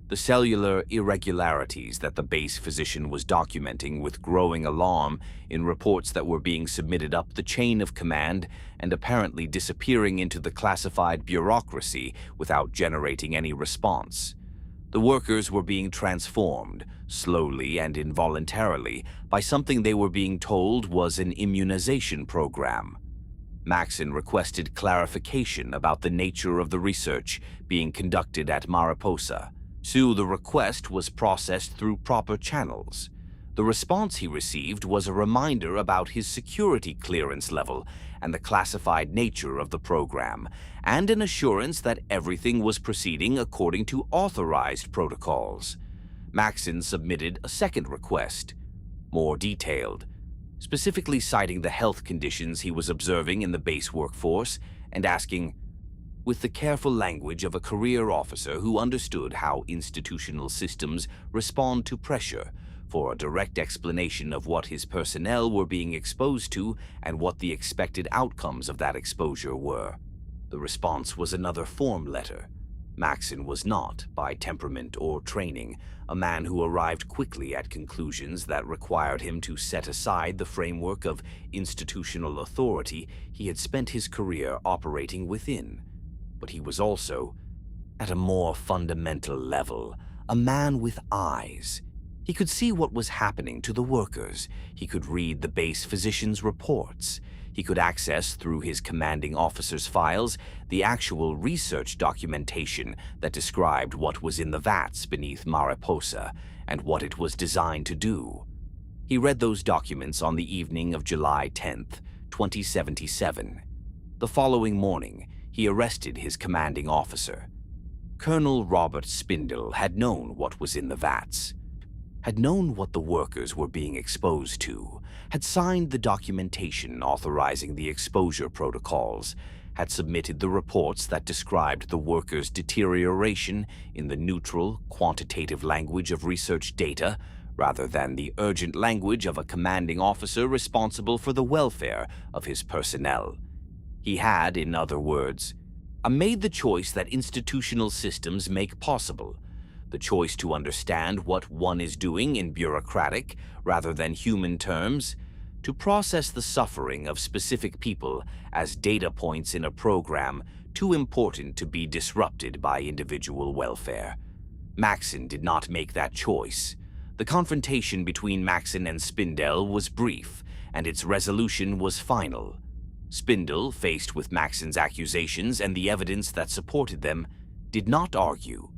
The cellular irregularities that the base physician was documenting with growing alarm in reports that were being submitted up the chain of command and apparently disappearing into the classified bureaucracy without generating any response. The workers were being transformed, slowly and involuntarily, by something they were being told was an immunization program. Maxson requested clarification about the nature of the research being conducted at Mariposa. The request was processed through proper channels. The response he received was a reminder about his security clearance level and the classified nature of the program, and an assurance that everything was proceeding according to authorized protocols. Maxson submitted a second request, more detailed, specifically citing the health conditions he was observing in the base workforce and asking, with the careful language of a career officer who understood how institutional systems respond to pressure, for a direct explanation of what his personnel were being exposed to and what the expected outcomes of that exposure were. The response was another form letter. Maxson was not, by temperament or training, a man who arrived quickly at conclusions that required him to set aside the framework of institutional authority he had spent his career operating within. But he was also, at a more fundamental level, a man with eyes. He could see what was happening to the workers. He could read the base physician's reports. He could access, through his commanding officer's files, the actual research documentation that described what was in the vats beneath Mariposa and what it was designed to do. He read those documents on the evening of July 10th, 2077. The following morning, he arrested his commanding officer. Colonel Robert Spindle had known what was in the vats, had known what the workers were being exposed to, had signed the documentation authorizing the exposure protocols, had submitted the reports that described the workers' deterioration in the neutral, quantitative language of research data, rather than the urgent language of a commanding officer responsible for the welfare of his personnel. He had, in other words, made the choice that institutional systems make possible, the choice to understand what one is doing in bureaucratic rather than human terms, to process the suffering of specific people as data points in a program too important to be disrupted by individual welfare. Maxson did not make that choice. The confrontation between Maxson and Spindle was brief, and its resolution was final. Spindle, faced with Maxson's accusations and the evidence that supported them, did not argue.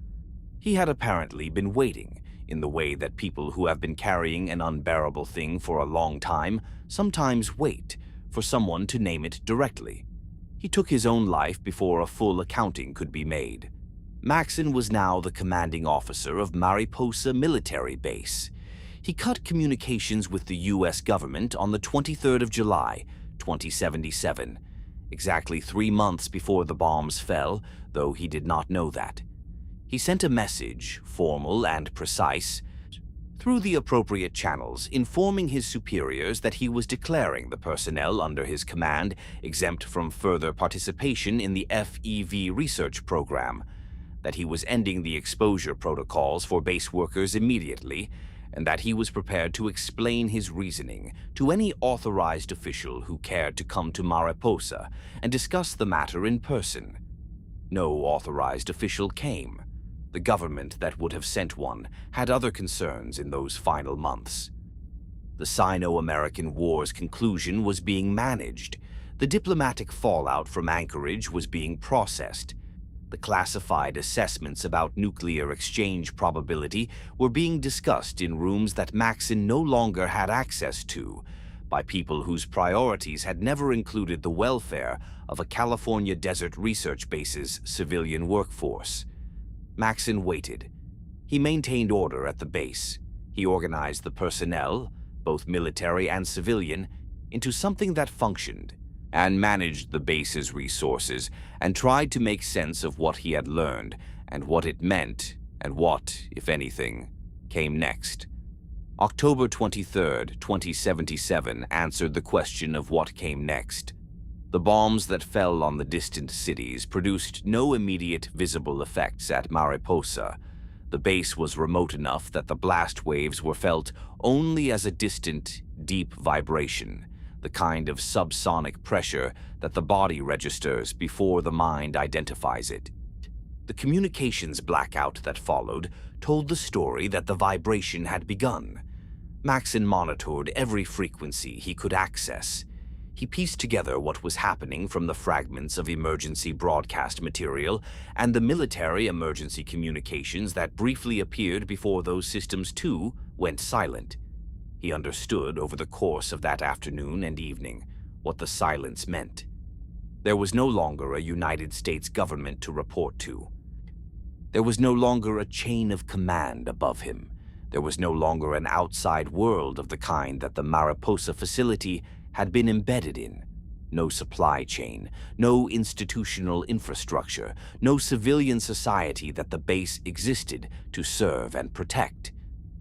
He had apparently been waiting, in the way that people who have been carrying an unbearable thing for a long time sometimes wait for someone to name it directly. He took his own life before a full accounting could be made. Maxson was now the commanding officer of Mariposa Military Base. He cut communications with the U.S. government on the 23rd of July, 2077, exactly 3 months before the bombs fell, though he did not know that. He sent a message, formal and precise, through the appropriate channels, informing his superiors that he was declaring the personnel under his command exempt from further participation in the FEV research program, that he was ending the exposure protocols for base workers immediately, and that he was prepared to explain his reasoning to any authorized official who cared to come to Mariposa and discuss the matter in person. No authorized official came. The government that would have sent one had other concerns in those final months. The Sino-American War's conclusion was being managed. The diplomatic fallout from Anchorage was being processed. The classified assessments about nuclear exchange probability were being discussed in rooms that Maxson no longer had access to, by people whose priorities had never included the welfare of a California Desert Research Base's civilian workforce. Maxson waited. He maintained order at the base. He organized the personnel, both military and civilian, into something that functioned, and managed the base's resources, and tried to make sense of what he had learned, and what it meant, and what, if anything, came next. October 23rd, 2077 answered the question of what came next. The bombs that fell on the distant cities produced no immediate visible effects at Mariposa. The base was remote enough that the blast waves were felt only as a distant, deep vibration, the kind of subsonic pressure that the body registers before the mind identifies it. The communications blackout that followed told the story that the vibration had begun. Maxon monitored every frequency he could access. He pieced together what was happening from the fragments of emergency broadcast material and the military emergency communications that briefly appeared before those systems too went silent. He understood over the course of that afternoon and evening what the silence meant. There was no longer a United States government to report to. There was no longer a chain of command above him. There was no longer an outside world of the kind that the Mariposa facility had been embedded in. No supply chain, no institutional infrastructure, no civilian society that the base existed to serve and protect.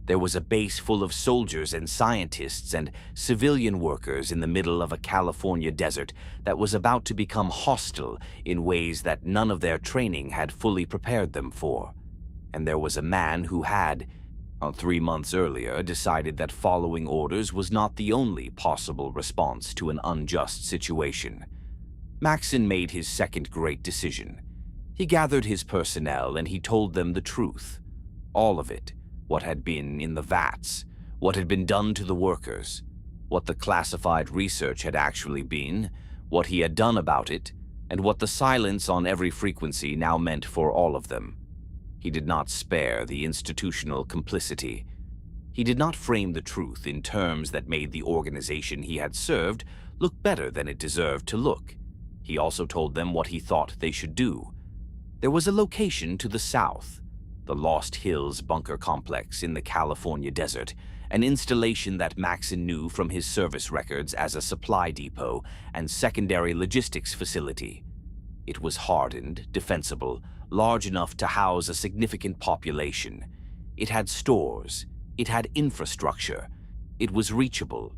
There was a base full of soldiers and scientists and civilian workers in the middle of a California desert that was about to become hostile in ways that none of their training had fully prepared them for. And there was a man who had, 3 months earlier, decided that following orders was not the only possible response to an unjust situation. Maxon made his second great decision. He gathered his personnel and he told them the truth. All of it. What had been in the vats, what had been done to the workers, what the classified research had actually been, what he had done about it, and what the silence on every frequency now meant for all of them. He did not spare the institutional complicity. He did not frame the truth in terms that made the organization he had served look better than it deserved to look. He also told them what he thought they should do. There was a location to the south, the Lost Hills bunker complex in the California desert, an installation that Maxon knew from his service records as a supply depot and secondary logistics facility. It was hardened, defensible, large enough to house a significant population. It had stores. It had infrastructure. It was reachable,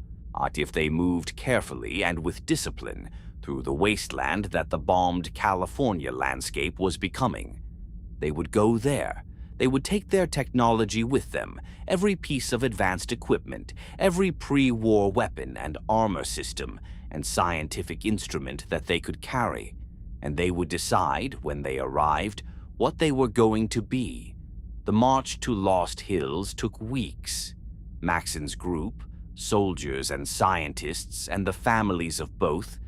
if they moved carefully and with discipline through the wasteland that the bombed California landscape was becoming. They would go there. They would take their technology with them, every piece of advanced equipment, every pre-war weapon and armor system and scientific instrument that they could carry, and they would decide, when they arrived, what they were going to be. The march to Lost Hills took weeks. Maxon's group, soldiers and scientists and the families of both,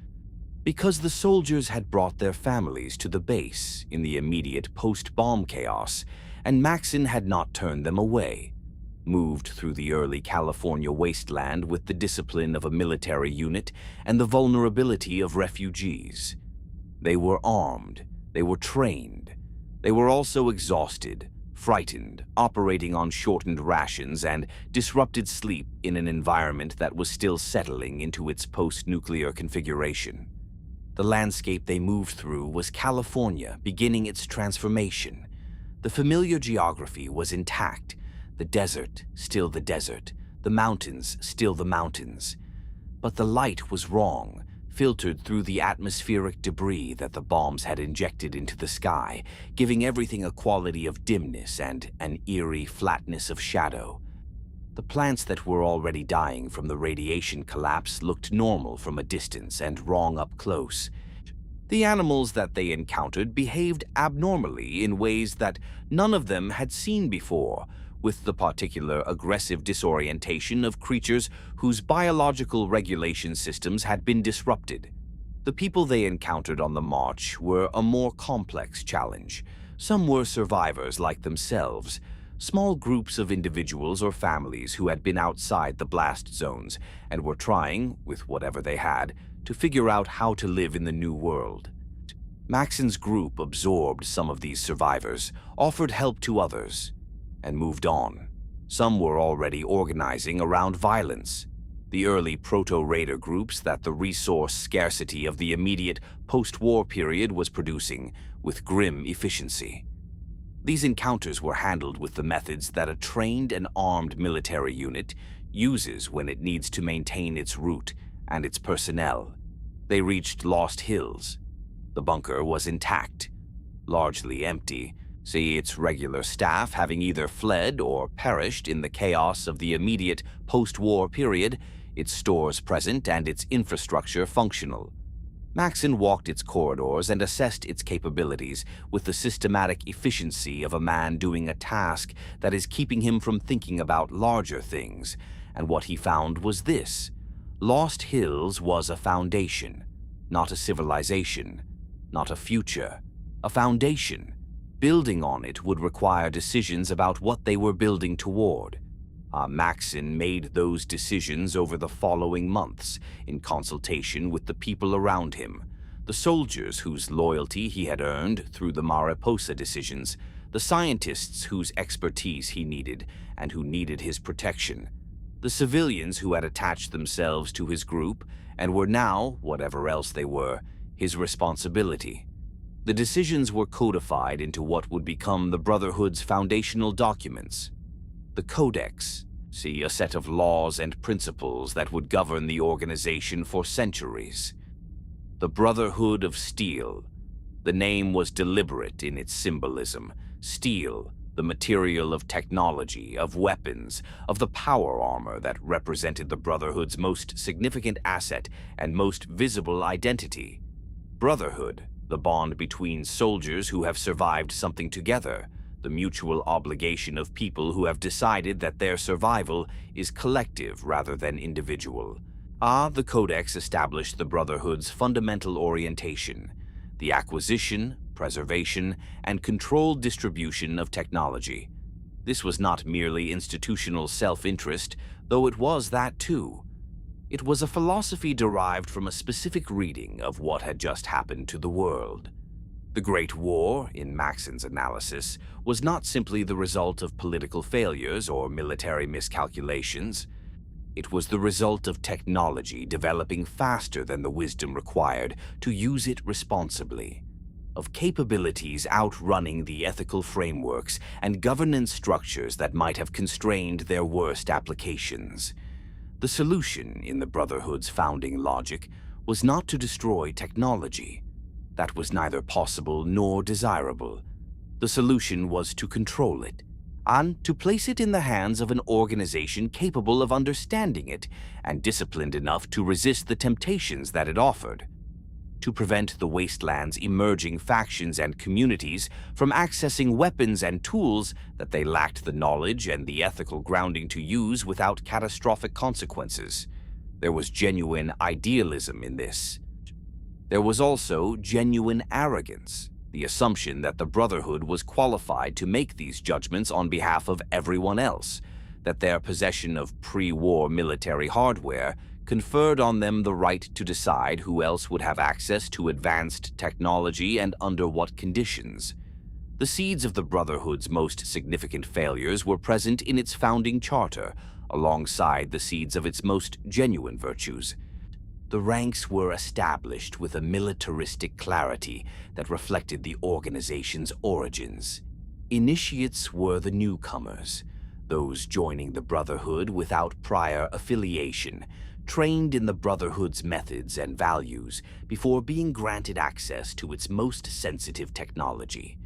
because the soldiers had brought their families to the base in the immediate post-bomb chaos, and Maxon had not turned them away, moved through the early California wasteland with the discipline of a military unit and the vulnerability of refugees. They were armed, they were trained, they were also exhausted, frightened, operating on shortened rations and disrupted sleep in an environment that was still settling into its post-nuclear configuration. The landscape they moved through was California beginning its transformation. The familiar geography was intact, the desert still the desert, the mountains still the mountains. But the light was wrong, filtered through the atmospheric debris that the bombs had injected into the sky, giving everything a quality of dimness and an eerie flatness of shadow. The plants that were already dying from the radiation collapse looked normal from a distance and wrong up close. The animals that they encountered behaved abnormally in ways that none of them had seen before, with the particular aggressive disorientation of creatures whose biological regulation systems had been disrupted. The people they encountered on the march were a more complex challenge. Some were survivors like themselves, small groups of individuals or families who had been outside the blast zones and were trying, with whatever they had, to figure out how to live in the new world. Maxon's group absorbed some of these survivors, offered help to others. and moved on. Some were already organizing around violence, the early proto-raider groups that the resource scarcity of the immediate post-war period was producing with grim efficiency. These encounters were handled with the methods that a trained and armed military unit uses when it needs to maintain its route and its personnel. They reached Lost Hills. The bunker was intact, largely empty, see its regular staff having either fled or perished in the chaos of the immediate post-war period, its stores present and its infrastructure functional. Maxon walked its corridors and assessed its capabilities with the systematic efficiency of a man doing a task that is keeping him from thinking about larger things, and what he found was this: Lost Hills was a foundation, not a civilization, not a future, a foundation. Building on it would require decisions about what they were building toward. Maxon made those decisions over the following months, in consultation with the people around him, the soldiers whose loyalty he had earned through the Mariposa decisions, the scientists whose expertise he needed and who needed his protection, the civilians who had attached themselves to his group and were now, whatever else they were, his responsibility. The decisions were codified into what would become the Brotherhood's foundational documents. The Codex, see, a set of laws and principles that would govern the organization for centuries. The Brotherhood of Steel. The name was deliberate in its symbolism. Steel, the material of technology, of weapons, of the power armor that represented the Brotherhood's most significant asset and most visible identity. Brotherhood, the bond between soldiers who have survived something together, the mutual obligation of people who have decided that their survival is collective rather than individual. The Codex established the Brotherhood's fundamental orientation: the acquisition, preservation, and controlled distribution of technology. This was not merely institutional self-interest, though it was that too. It was a philosophy derived from a specific reading of what had just happened to the world. The Great War, in Maxon's analysis, was not simply the result of political failures or military miscalculations. It was the result of technology developing faster than the wisdom required to use it responsibly, of capabilities outrunning the ethical frameworks and governance structures that might have constrained their worst applications. The solution, in the Brotherhood's founding logic, was not to destroy technology. That was neither possible nor desirable. The solution was to control it, and to place it in the hands of an organization capable of understanding it and disciplined enough to resist the temptations that it offered, to prevent the Wasteland's emerging factions and communities from accessing weapons and tools that they lacked the knowledge and the ethical grounding to use without catastrophic consequences. There was genuine idealism in this. There was also genuine arrogance, the assumption that the Brotherhood was qualified to make these judgments on behalf of everyone else, that their possession of pre-war military hardware conferred on them the right to decide who else would have access to advanced technology and under what conditions. The seeds of the Brotherhood's most significant failures were present in its founding charter, alongside the seeds of its most genuine virtues. The ranks were established with a militaristic clarity that reflected the organization's origins. Initiates were the newcomers, those joining the Brotherhood without prior affiliation, trained in the Brotherhood's methods and values before being granted access to its most sensitive technology.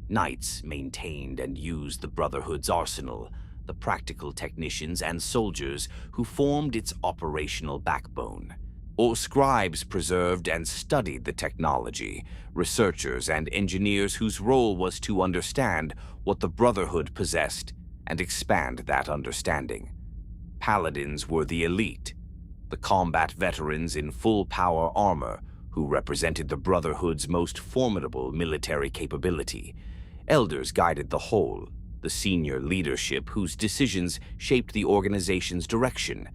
Knights maintained and used the Brotherhood's arsenal, the practical technicians and soldiers who formed its operational backbone. Or scribes preserved and studied the technology, researchers and engineers whose role was to understand what the Brotherhood possessed and expand that understanding. Paladins were the elite, the combat veterans in full power armor who represented the Brotherhood's most formidable military capability. Elders guided the whole, the senior leadership whose decisions shaped the organization's direction.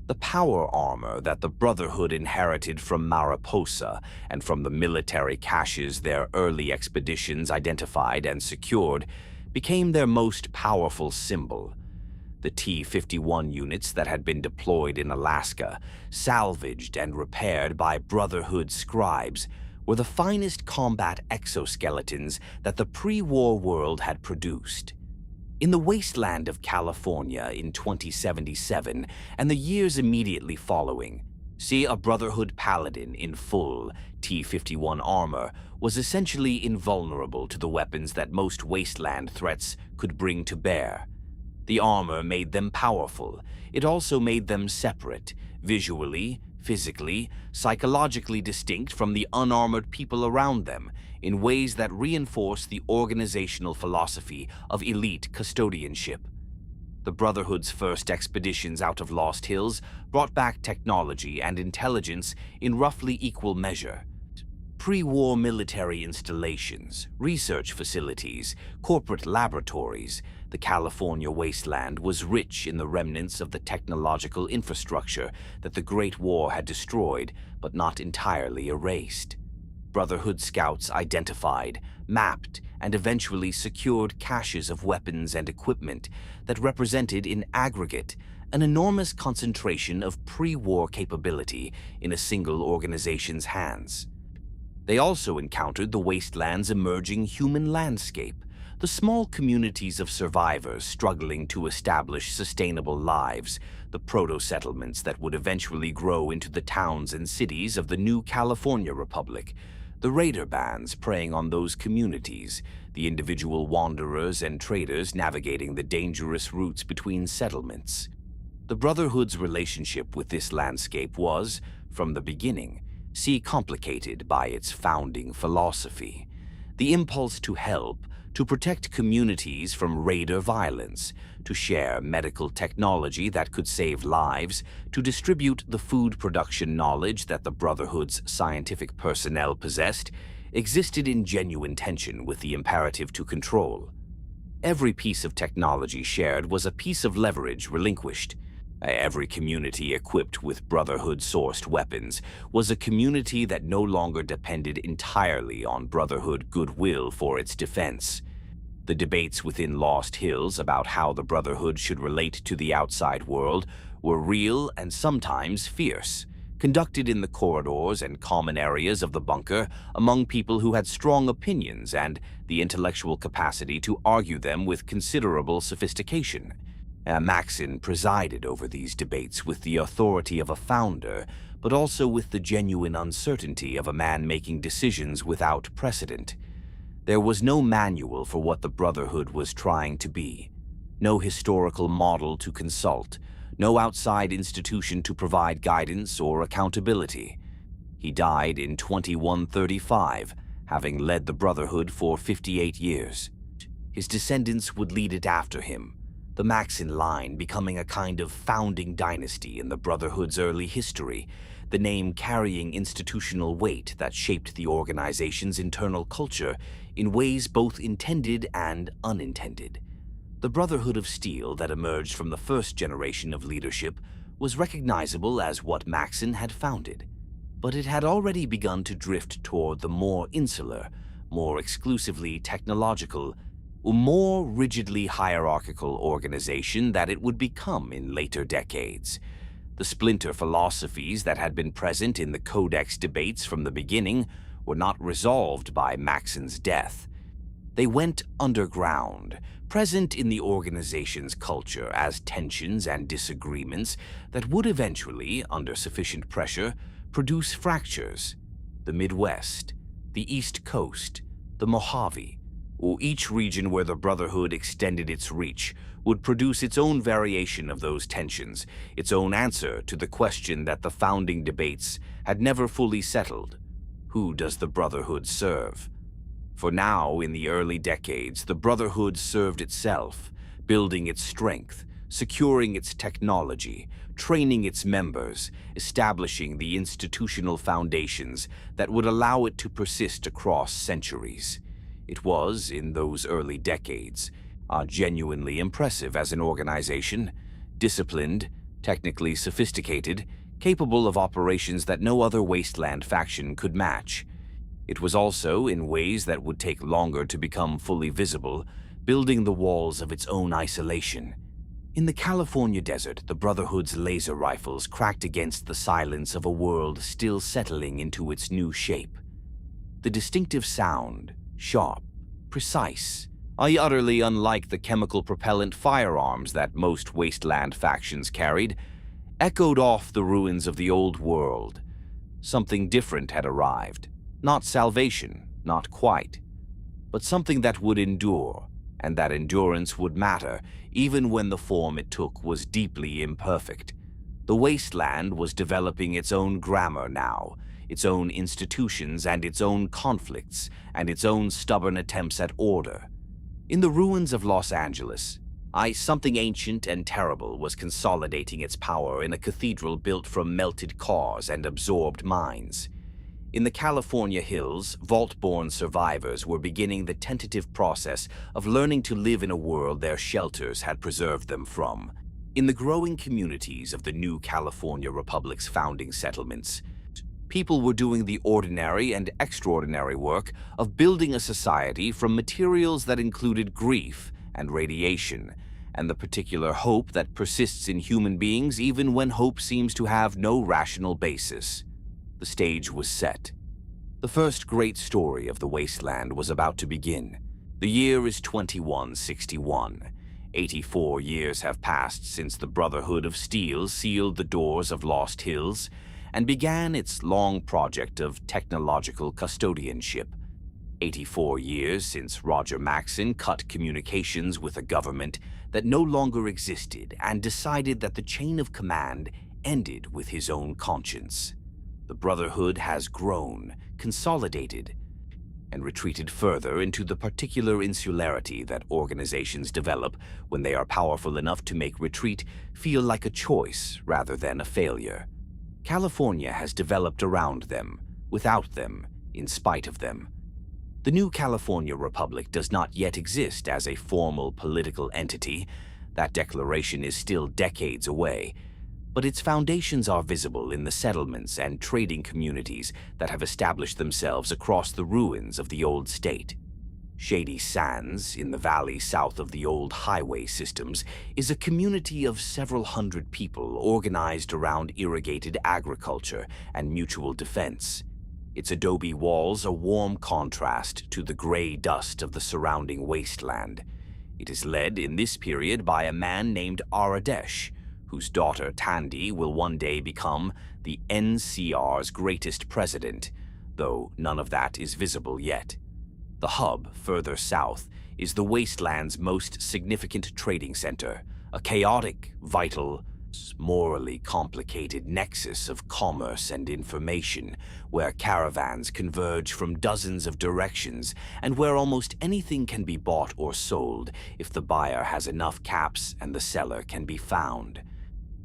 The power armor that the Brotherhood inherited from Mariposa and from the military caches their early expeditions identified and secured became their most powerful symbol. The T-51 units that had been deployed in Alaska, salvaged and repaired by Brotherhood scribes, were the finest combat exoskeletons that the pre-war world had produced. In the Wasteland of California in 2077 and the years immediately following, see a Brotherhood paladin in full T-51 armor was essentially invulnerable to the weapons that most Wasteland threats could bring to bear. The armor made them powerful. It also made them separate, visually, physically, psychologically distinct from the unarmored people around them in ways that reinforce the organizational philosophy of elite custodianship. The Brotherhood's first expeditions out of Lost Hills brought back technology and intelligence in roughly equal measure. Pre-war military installations, research facilities, corporate laboratories, the California wasteland was rich in the remnants of the technological infrastructure that the Great War had destroyed but not entirely erased. Brotherhood scouts identified, mapped, and eventually secured caches of weapons and equipment that represented in aggregate an enormous concentration of pre-war capability in a single organization's hands. They also encountered the wasteland's emerging human landscape, the small communities of survivors struggling to establish sustainable lives, the proto-settlements that would eventually grow into the towns and cities of the new California Republic, the raider bands preying on those communities, the individual wanderers and traders navigating the dangerous routes between settlements. The Brotherhood's relationship with this landscape was, from the beginning, complicated by its founding philosophy. The impulse to help, to protect communities from raider violence, to share medical technology that could save lives, to distribute the food production knowledge that the Brotherhood's scientific personnel possessed, existed in genuine tension with the imperative to control. Every piece of technology shared was a piece of leverage relinquished. Every community equipped with Brotherhood-sourced weapons was a community that no longer depended entirely on Brotherhood goodwill for its defense. The debates within Lost Hills about how the Brotherhood should relate to the outside world were real and sometimes fierce, conducted in the corridors and common areas of the bunker among people who had strong opinions and the intellectual capacity to argue them with considerable sophistication. Maxon presided over these debates with the authority of a founder, but also with the genuine uncertainty of a man making decisions without precedent. There was no manual for what the Brotherhood was trying to be, no historical model to consult, no outside institution to provide guidance or accountability. He died in 2135, having led the Brotherhood for 58 years. His descendants would lead it after him, the Maxon line becoming a kind of founding dynasty in the Brotherhood's early history, the name carrying institutional weight that shaped the organization's internal culture in ways both intended and unintended. The Brotherhood of Steel that emerged from the first generation of leadership was recognizable as what Maxon had founded, but it had already begun to drift toward the more insular, more exclusively technological, more rigidly hierarchical organization that it would become in later decades. The splinter philosophies that had been present in the Codex debates from the beginning were not resolved by Maxon's death. They went underground, present in the organization's culture as tensions and disagreements that would eventually, under sufficient pressure, produce fractures. The Midwest, the East Coast, the Mojave, or each region where the Brotherhood extended its reach, would produce its own variation of those tensions, its own answer to the question that the founding debates had never fully settled. Who does the Brotherhood serve? For now, in the early decades, the Brotherhood served itself, building its strength, securing its technology, training its members, establishing the institutional foundations that would allow it to persist across centuries. It was, in those early decades, genuinely impressive as an organization, disciplined, technically sophisticated, capable of operations that no other Wasteland faction could match. It was also, in ways that would take longer to become fully visible, building the walls of its own isolation. In the California desert, the Brotherhood's laser rifles cracked against the silence of a world still settling into its new shape. The distinctive sound, sharp, precise, utterly unlike the chemical propellant firearms that most Wasteland factions carried, echoed off the ruins of the old world. Something different had arrived. Not salvation, not quite, but something that would endure, and that endurance would matter even when the form it took was deeply imperfect. The Wasteland was developing its own grammar now, its own institutions and its own conflicts, and its own stubborn attempts at order. In the ruins of Los Angeles, something ancient and terrible was consolidating its power in a cathedral built from melted cores and absorbed minds. In the California hills, vault-born survivors were beginning the tentative process of learning to live in a world their shelters had preserved them from. In the growing communities of the new California Republic's founding settlements, people were doing the ordinary and extraordinary work of building a society from materials that included grief and radiation, and the particular hope that persists in human beings even when hope seems to have no rational basis. The stage was set. The first great story of the Wasteland was about to begin. The year is 2161. 84 years have passed since the Brotherhood of Steel sealed the doors of Lost Hills and began its long project of technological custodianship. 84 years since Roger Maxson cut communications with a government that no longer existed and decided that the chain of command ended with his own conscience. The Brotherhood has grown, consolidated, and retreated further into the particular insularity that organizations develop when they are powerful enough to make retreat feel like a choice rather than a failure. California has developed around them, without them, in spite of them. The new California Republic does not yet exist as a formal political entity. That declaration is still decades away, but its foundations are visible in the settlements and trading communities that have established themselves across the ruins of the old state. Shady Sands, in the valley south of the old highway systems, is a community of several hundred people organized around irrigated agriculture and mutual defense. Its adobe walls a warm contrast to the gray dust of the surrounding wasteland. It is led in this period by a man named Aradesh, whose daughter Tandy will one day become the NCR's greatest president, though none of that is visible yet. The hub, further south, is the Wasteland's most significant trading center, a chaotic, vital, morally complicated nexus of commerce and information, where caravans converge from dozens of directions and where almost anything can be bought or sold if the buyer has enough caps and the seller can be found.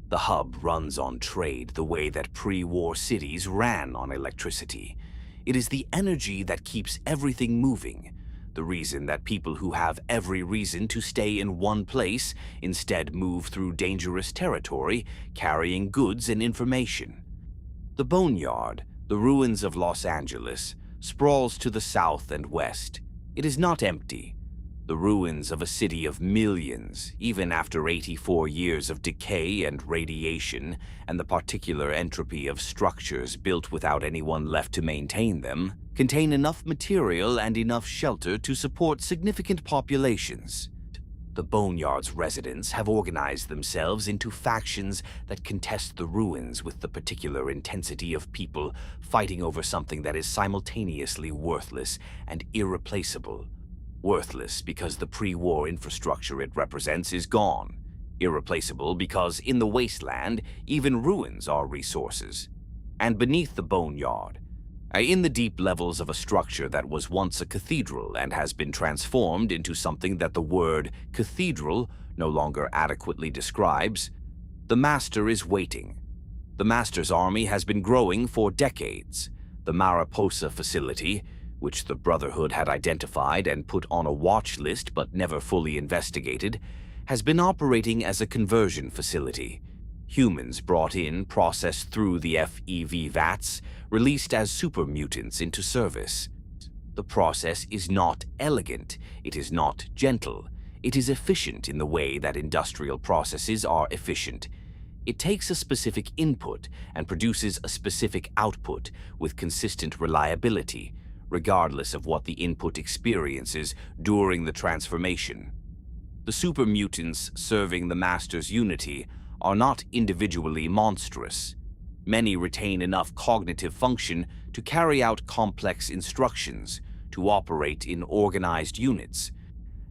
The hub runs on trade the way that pre-war cities ran on electricity. It is the energy that keeps everything moving, the reason that people who have every reason to stay in one place instead move through dangerous territory, carrying goods and information. The Boneyard, the ruins of Los Angeles, sprawls to the south and west. It is not empty. The ruins of a city of millions, even after 84 years of decay and radiation, and the particular entropy of structures built without anyone left to maintain them, contain enough material and enough shelter to support significant populations. The Boneyard's residents have organized themselves into factions that contest the ruins with the particular intensity of people fighting over something that is simultaneously worthless and irreplaceable. Worthless because the pre-war infrastructure it represents is gone. Irreplaceable because in the wasteland, even ruins are resources. And beneath the Boneyard, in the deep levels of a structure that was once a cathedral and has been transformed into something that the word cathedral no longer adequately describes, the Master is waiting. The Master's army has been growing for decades. The Mariposa facility, which the Brotherhood had identified and put on a watch list but never fully investigated, has been operating as a conversion facility. Humans brought in, processed through the FEV vats, released as super mutants into service. The process is not elegant, it is not gentle, it is efficient in the way that industrial processes are efficient. It takes a specific input and produces a specific output with consistent reliability, regardless of what the input experiences during the transformation. The super mutants serving the Master's unity are not individually monstrous. Many retain enough cognitive function to carry out complex instructions, to operate in organized units,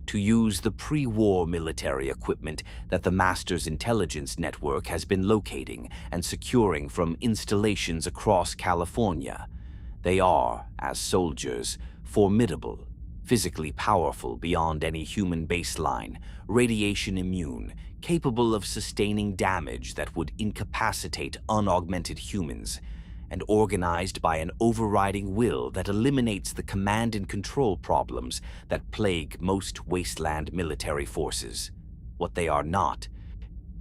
to use the pre-war military equipment that the Master's intelligence network has been locating and securing from installations across California. They are, as soldiers, formidable, physically powerful beyond any human baseline, radiation immune, capable of sustaining damage that would incapacitate unaugmented humans, and organized by an overriding will that eliminates the command and control problems that plague most Wasteland military forces. What they are not,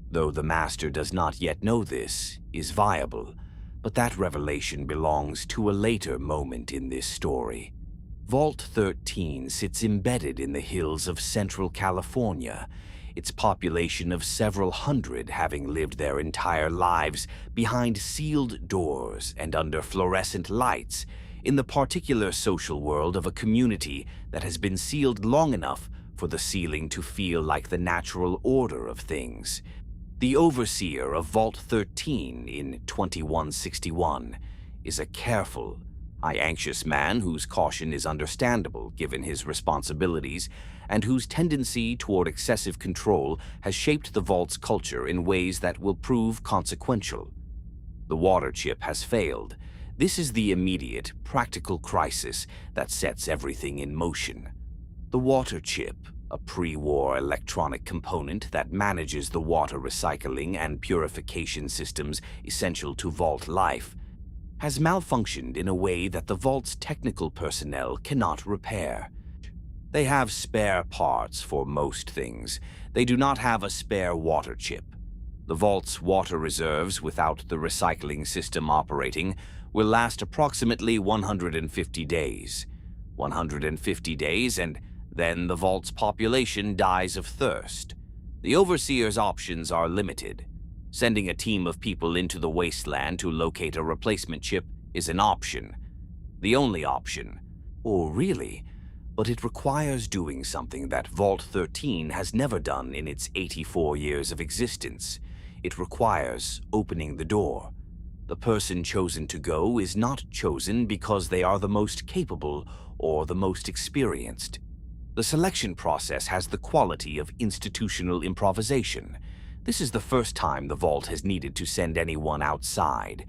though the Master does not yet know this, is viable, but that revelation belongs to a later moment in this story. Vault-13 sits embedded in the hills of central California, its population of several hundred having lived their entire lives behind sealed doors and under fluorescent lights in the particular social world of a community that has been sealed long enough for the ceiling to feel like the natural order of things. The overseer of Vault-13 in 2161 is a careful, anxious man whose caution is understandable given his responsibilities and whose tendency toward excessive control has shaped the Vault's culture in ways that will prove consequential. The water chip has failed. This is the immediate, practical crisis that sets everything in motion. The water chip, a pre-war electronic component that manages the water recycling and purification systems essential to Vault life, has malfunctioned in a way that the Vault's technical personnel cannot repair. They have spare parts for most things. They do not have a spare water chip. The Vault's water reserves without the recycling system operating will last approximately 150 days. 150 days, and then the Vault's population dies of thirst. The Overseer's options are limited. Sending a team of people into the Wasteland to locate a replacement chip is an option. The only option. Or really, but it requires doing something that Vault-13 has never done in its 84 years of existence. It requires opening the door. The person chosen to go is not chosen because they are the most capable or the most experienced. The selection process has the quality of institutional improvisation. This is the first time the Vault has needed to send anyone outside.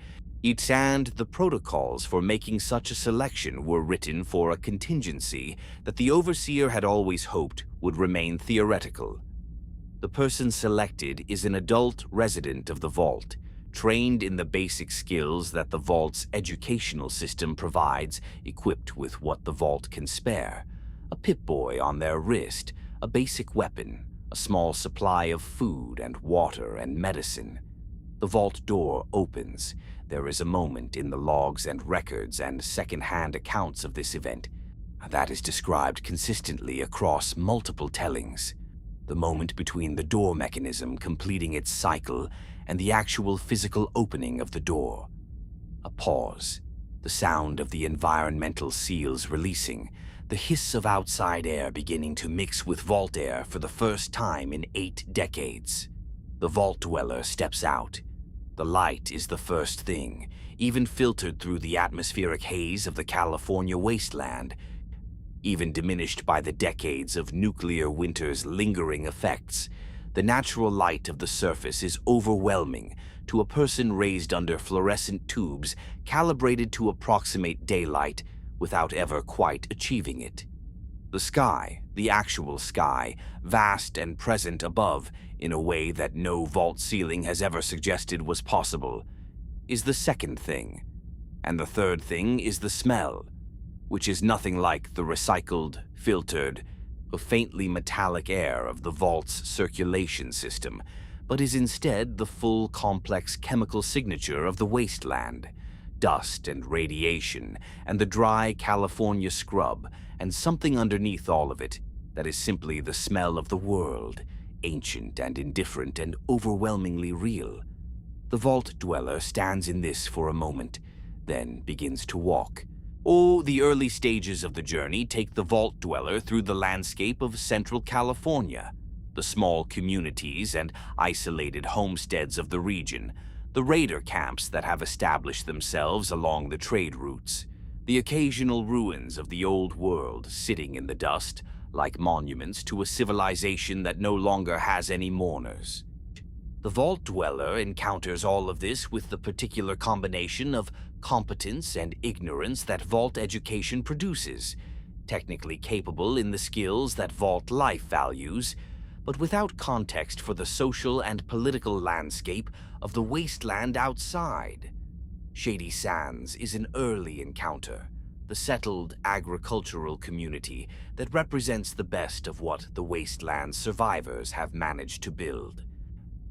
And the protocols for making such a selection were written for a contingency that the Overseer had always hoped would remain theoretical. The person selected is an adult resident of the Vault, trained in the basic skills that the Vault's educational system provides, equipped with what the Vault can spare. A Pip-Boy on their wrist, a basic weapon, a small supply of food and water and medicine. The Vault door opens. There is a moment in the logs and records and second-hand accounts of this event that is described consistently across multiple tellings. The moment between the door mechanism completing its cycle and the actual physical opening of the door. A pause. The sound of the environmental seals releasing, the hiss of outside air beginning to mix with Vault air for the first time in 8 decades. The Vault dweller steps out. The light is the first thing, even filtered through the atmospheric haze of the California wasteland, even diminished by the decades of nuclear winter's lingering effects. The natural light of the surface is overwhelming to a person raised under fluorescent tubes calibrated to approximate daylight without ever quite achieving it. The sky, the actual sky, vast and present above in a way that no Vault ceiling has ever suggested was possible, is the second thing. And the third thing is the smell, which is nothing like the recycled, filtered, faintly metallic air of the Vault's circulation system, but is instead the full complex chemical signature of the wasteland, dust and radiation, and the dry California scrub, and something underneath all of it that is simply the smell of the world, ancient and indifferent and overwhelmingly real. The vault dweller stands in this for a moment, then begins to walk. Oh, the early stages of the journey take the vault dweller through the landscape of Central California, the small communities and isolated homesteads of the region, the raider camps that have established themselves along the trade routes, the occasional ruins of the old world sitting in the dust, like monuments to a civilization that no longer has any mourners. The vault dweller encounters all of this with the particular combination of competence and ignorance that vault education produces, technically capable in the skills that vault life values, but without context for the social and political landscape of the wasteland outside. Shady Sands is an early encounter, the settled agricultural community that represents the best of what the wasteland survivors have managed to build.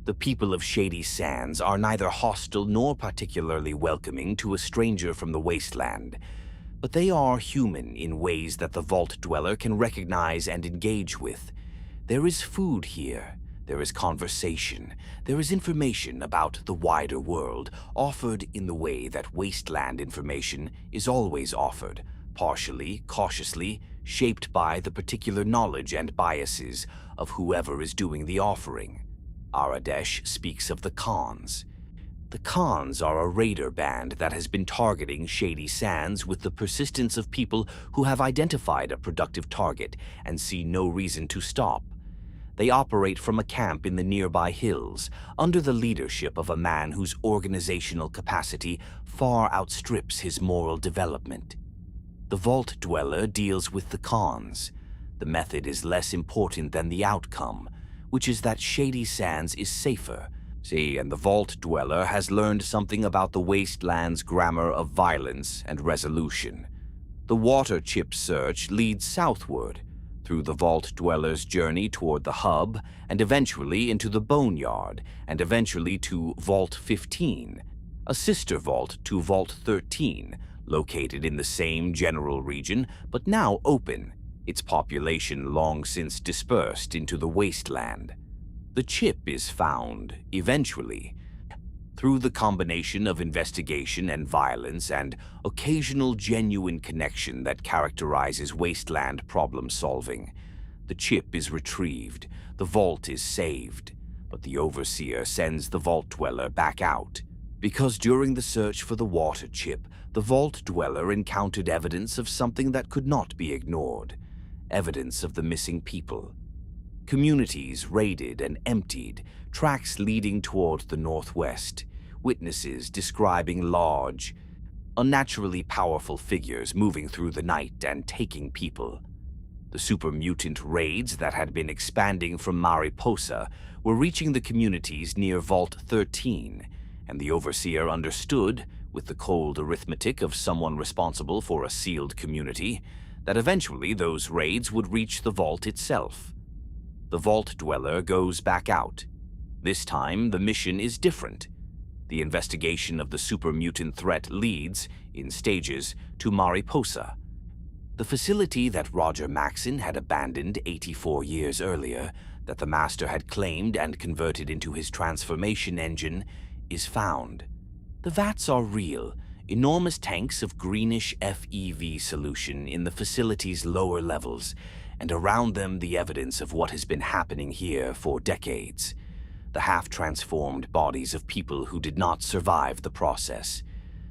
The people of Shady Sands are neither hostile nor particularly welcoming to a stranger from the wasteland, but they are human in ways that the vault dweller can recognize and engage with. There is food here, there is conversation, there is information about the wider world, offered in the way that wasteland information is always offered, partially, cautiously, shaped by the particular knowledge and biases of whoever is doing the offering. Aradesh speaks of the Khans. The Khans are a raider band that has been targeting Shady Sands with the persistence of people who have identified a productive target and see no reason to stop. They operate from a camp in the nearby hills, under the leadership of a man whose organizational capacity far outstrips his moral development. The vault dweller deals with the Khans. The method is less important than the outcome, which is that Shady Sands is safer. And the vault dweller has learned something about the wasteland's grammar of violence and resolution. The water chip search leads southward, through the vault dweller's journey toward the hub, and eventually into the boneyard, and eventually to Vault 15, a sister vault to Vault 13, located in the same general region, but now open, its population long since dispersed into the wasteland. The chip is found, eventually, through the combination of investigation and violence and occasional genuine connection that characterizes wasteland problem-solving. The chip is retrieved, the vault is saved, but the overseer sends the vault dweller back out, because during the search for the water chip, the vault dweller encountered evidence of something that could not be ignored, evidence of the missing people. Communities raided and emptied, tracks leading toward the northwest, witnesses describing large, unnaturally powerful figures moving through the night and taking people. The super mutant raids that had been expanding from Mariposa were reaching the communities near Vault 13, and the overseer understood, with the cold arithmetic of someone responsible for a sealed community, that eventually those raids would reach the vault itself. The vault dweller goes back out. This time, the mission is different. The investigation of the super mutant threat leads, in stages, to Mariposa, the facility that Roger Maxon had abandoned 84 years earlier, that the Master had claimed and converted into his transformation engine, is found. The vats are real, enormous tanks of greenish FEV solution in the facility's lower levels, and around them the evidence of what has been happening here for decades. The half-transformed bodies of people who did not survive the process,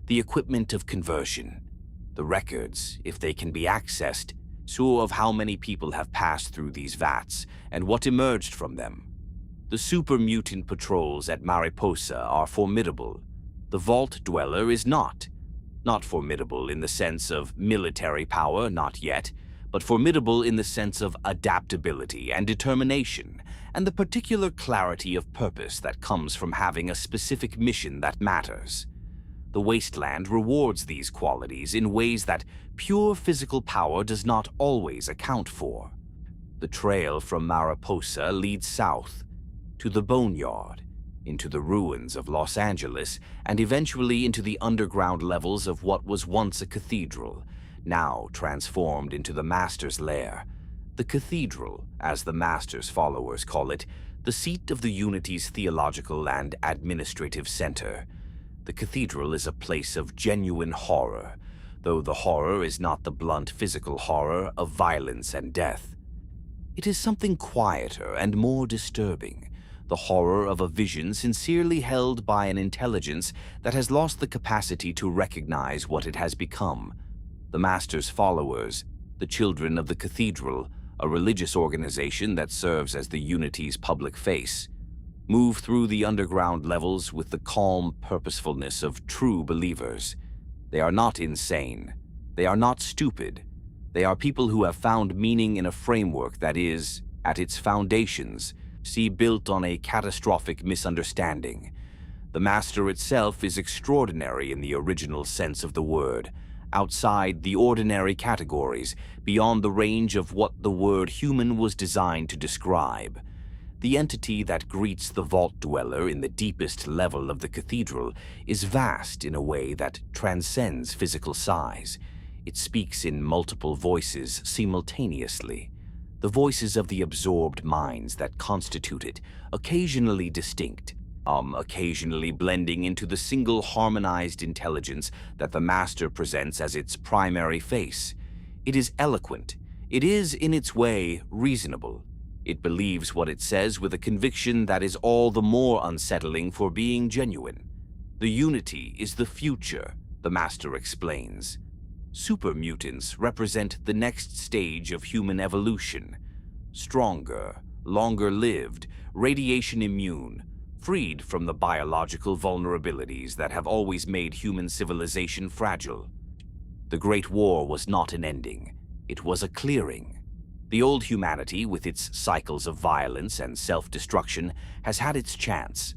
the equipment of conversion, the records, if they can be accessed, so of how many people have passed through these vats and what emerged from them. The super mutant patrols at Mariposa are formidable. The vault dweller is not. Not formidable in the sense of military power, not yet, but formidable in the sense of adaptability and determination, and the particular clarity of purpose that comes from having a specific mission that matters. The wasteland rewards these qualities in ways that pure physical power does not always account for. The trail from Mariposa leads south, to the boneyard. into the ruins of Los Angeles, and eventually into the underground levels of what was once a cathedral, now transformed into the Master's lair. The cathedral, as the Master's followers call it, the seat of the Unity's theological and administrative center. The cathedral is a place of genuine horror, though the horror is not the blunt physical horror of violence and death. It is something quieter and more disturbing, the horror of a vision sincerely held by an intelligence that has lost the capacity to recognize what it has become. The Master's followers, the children of the cathedral, a religious organization that serves as the Unity's public face, move through the underground levels with the calm purposefulness of true believers. They are not insane. They are not stupid. They are people who have found meaning in a framework that is, at its foundations, built on a catastrophic misunderstanding. The Master itself is extraordinary in the original sense of the word, outside the ordinary categories, beyond the range of what the word human was designed to describe. The entity that greets the vault dweller in the deepest level of the cathedral is vast in a way that transcends physical size. It speaks in multiple voices simultaneously, the voices of the absorbed minds that constitute it, occasionally distinct, occasionally blending into the single harmonized intelligence that the Master presents as its primary face. It is eloquent. It is, in its way, reasonable. It believes what it says with a conviction that is all the more unsettling for being genuine. The Unity is the future, the Master explains. Super mutants represent the next stage of human evolution. Stronger, longer-lived, radiation immune, freed from the biological vulnerabilities that have always made human civilization fragile. The Great War was not an ending. It was a clearing. The old humanity, with its cycles of violence and self-destruction, has had its chance.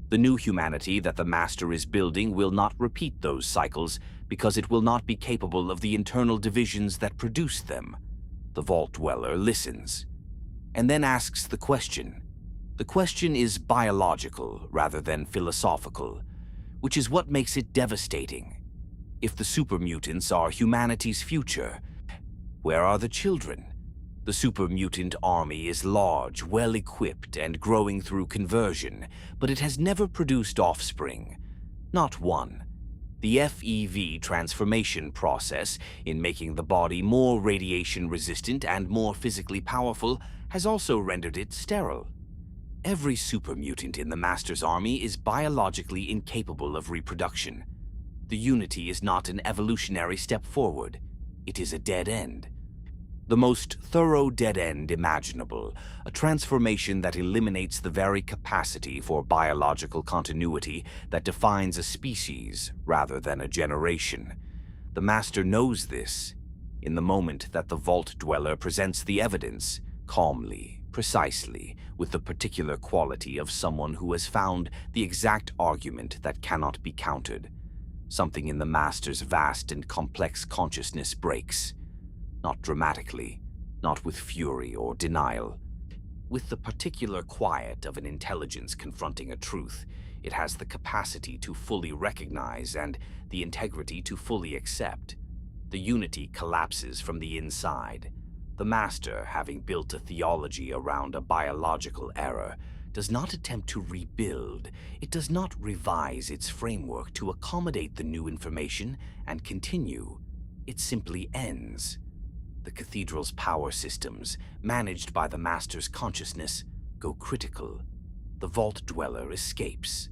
The new humanity that the Master is building will not repeat those cycles because it will not be capable of the internal divisions that produced them. The Vault Dweller listens, and then asks the question. The question is biological rather than philosophical, which is what makes it devastating. If the super mutants are humanity's future, where are the children? The super mutant army is large, well-equipped, and growing through conversion, but it has never produced offspring. Not one. The FEV transformation process, in making the body more radiation-resistant and more physically powerful, has also rendered it sterile. Every super mutant in the Master's army is biologically incapable of reproduction. The Unity is not an evolutionary step forward. It is a dead end. The most thorough dead end imaginable, a transformation that eliminates the very capacity for biological continuity that defines a species rather than a generation. The Master knows this. In the moment that the Vault Dweller presents the evidence, calmly, precisely, with the particular quality of someone who has found the exact argument that cannot be countered, something in the Master's vast and complex consciousness breaks. Not dramatically, not with fury or denial. With the particular quiet of an intelligence confronting a truth, it has the capacity to fully recognize and the integrity to fully accept. The Unity collapses from the inside. The Master, having built a theology around a biological error, does not attempt to rebuild. It does not revise its framework to accommodate the new information and continue. It simply ends. The cathedral's power systems, managed by the Master's consciousness, go critical. The Vault Dweller escapes.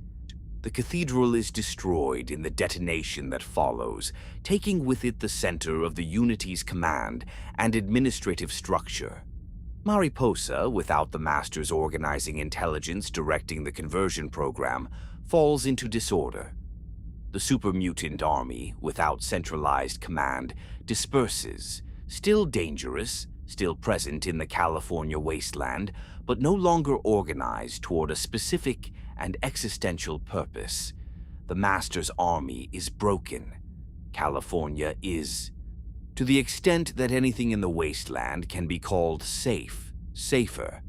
The cathedral is destroyed in the detonation that follows, taking with it the center of the Unity's command and administrative structure. Mariposa, without the Master's organizing intelligence directing the conversion program, falls into disorder. The super mutant army, without centralized command, disperses. Still dangerous, still present in the California wasteland, but no longer organized toward a specific and existential purpose. The Master's army is broken. California is. To the extent that anything in the wasteland can be called safer.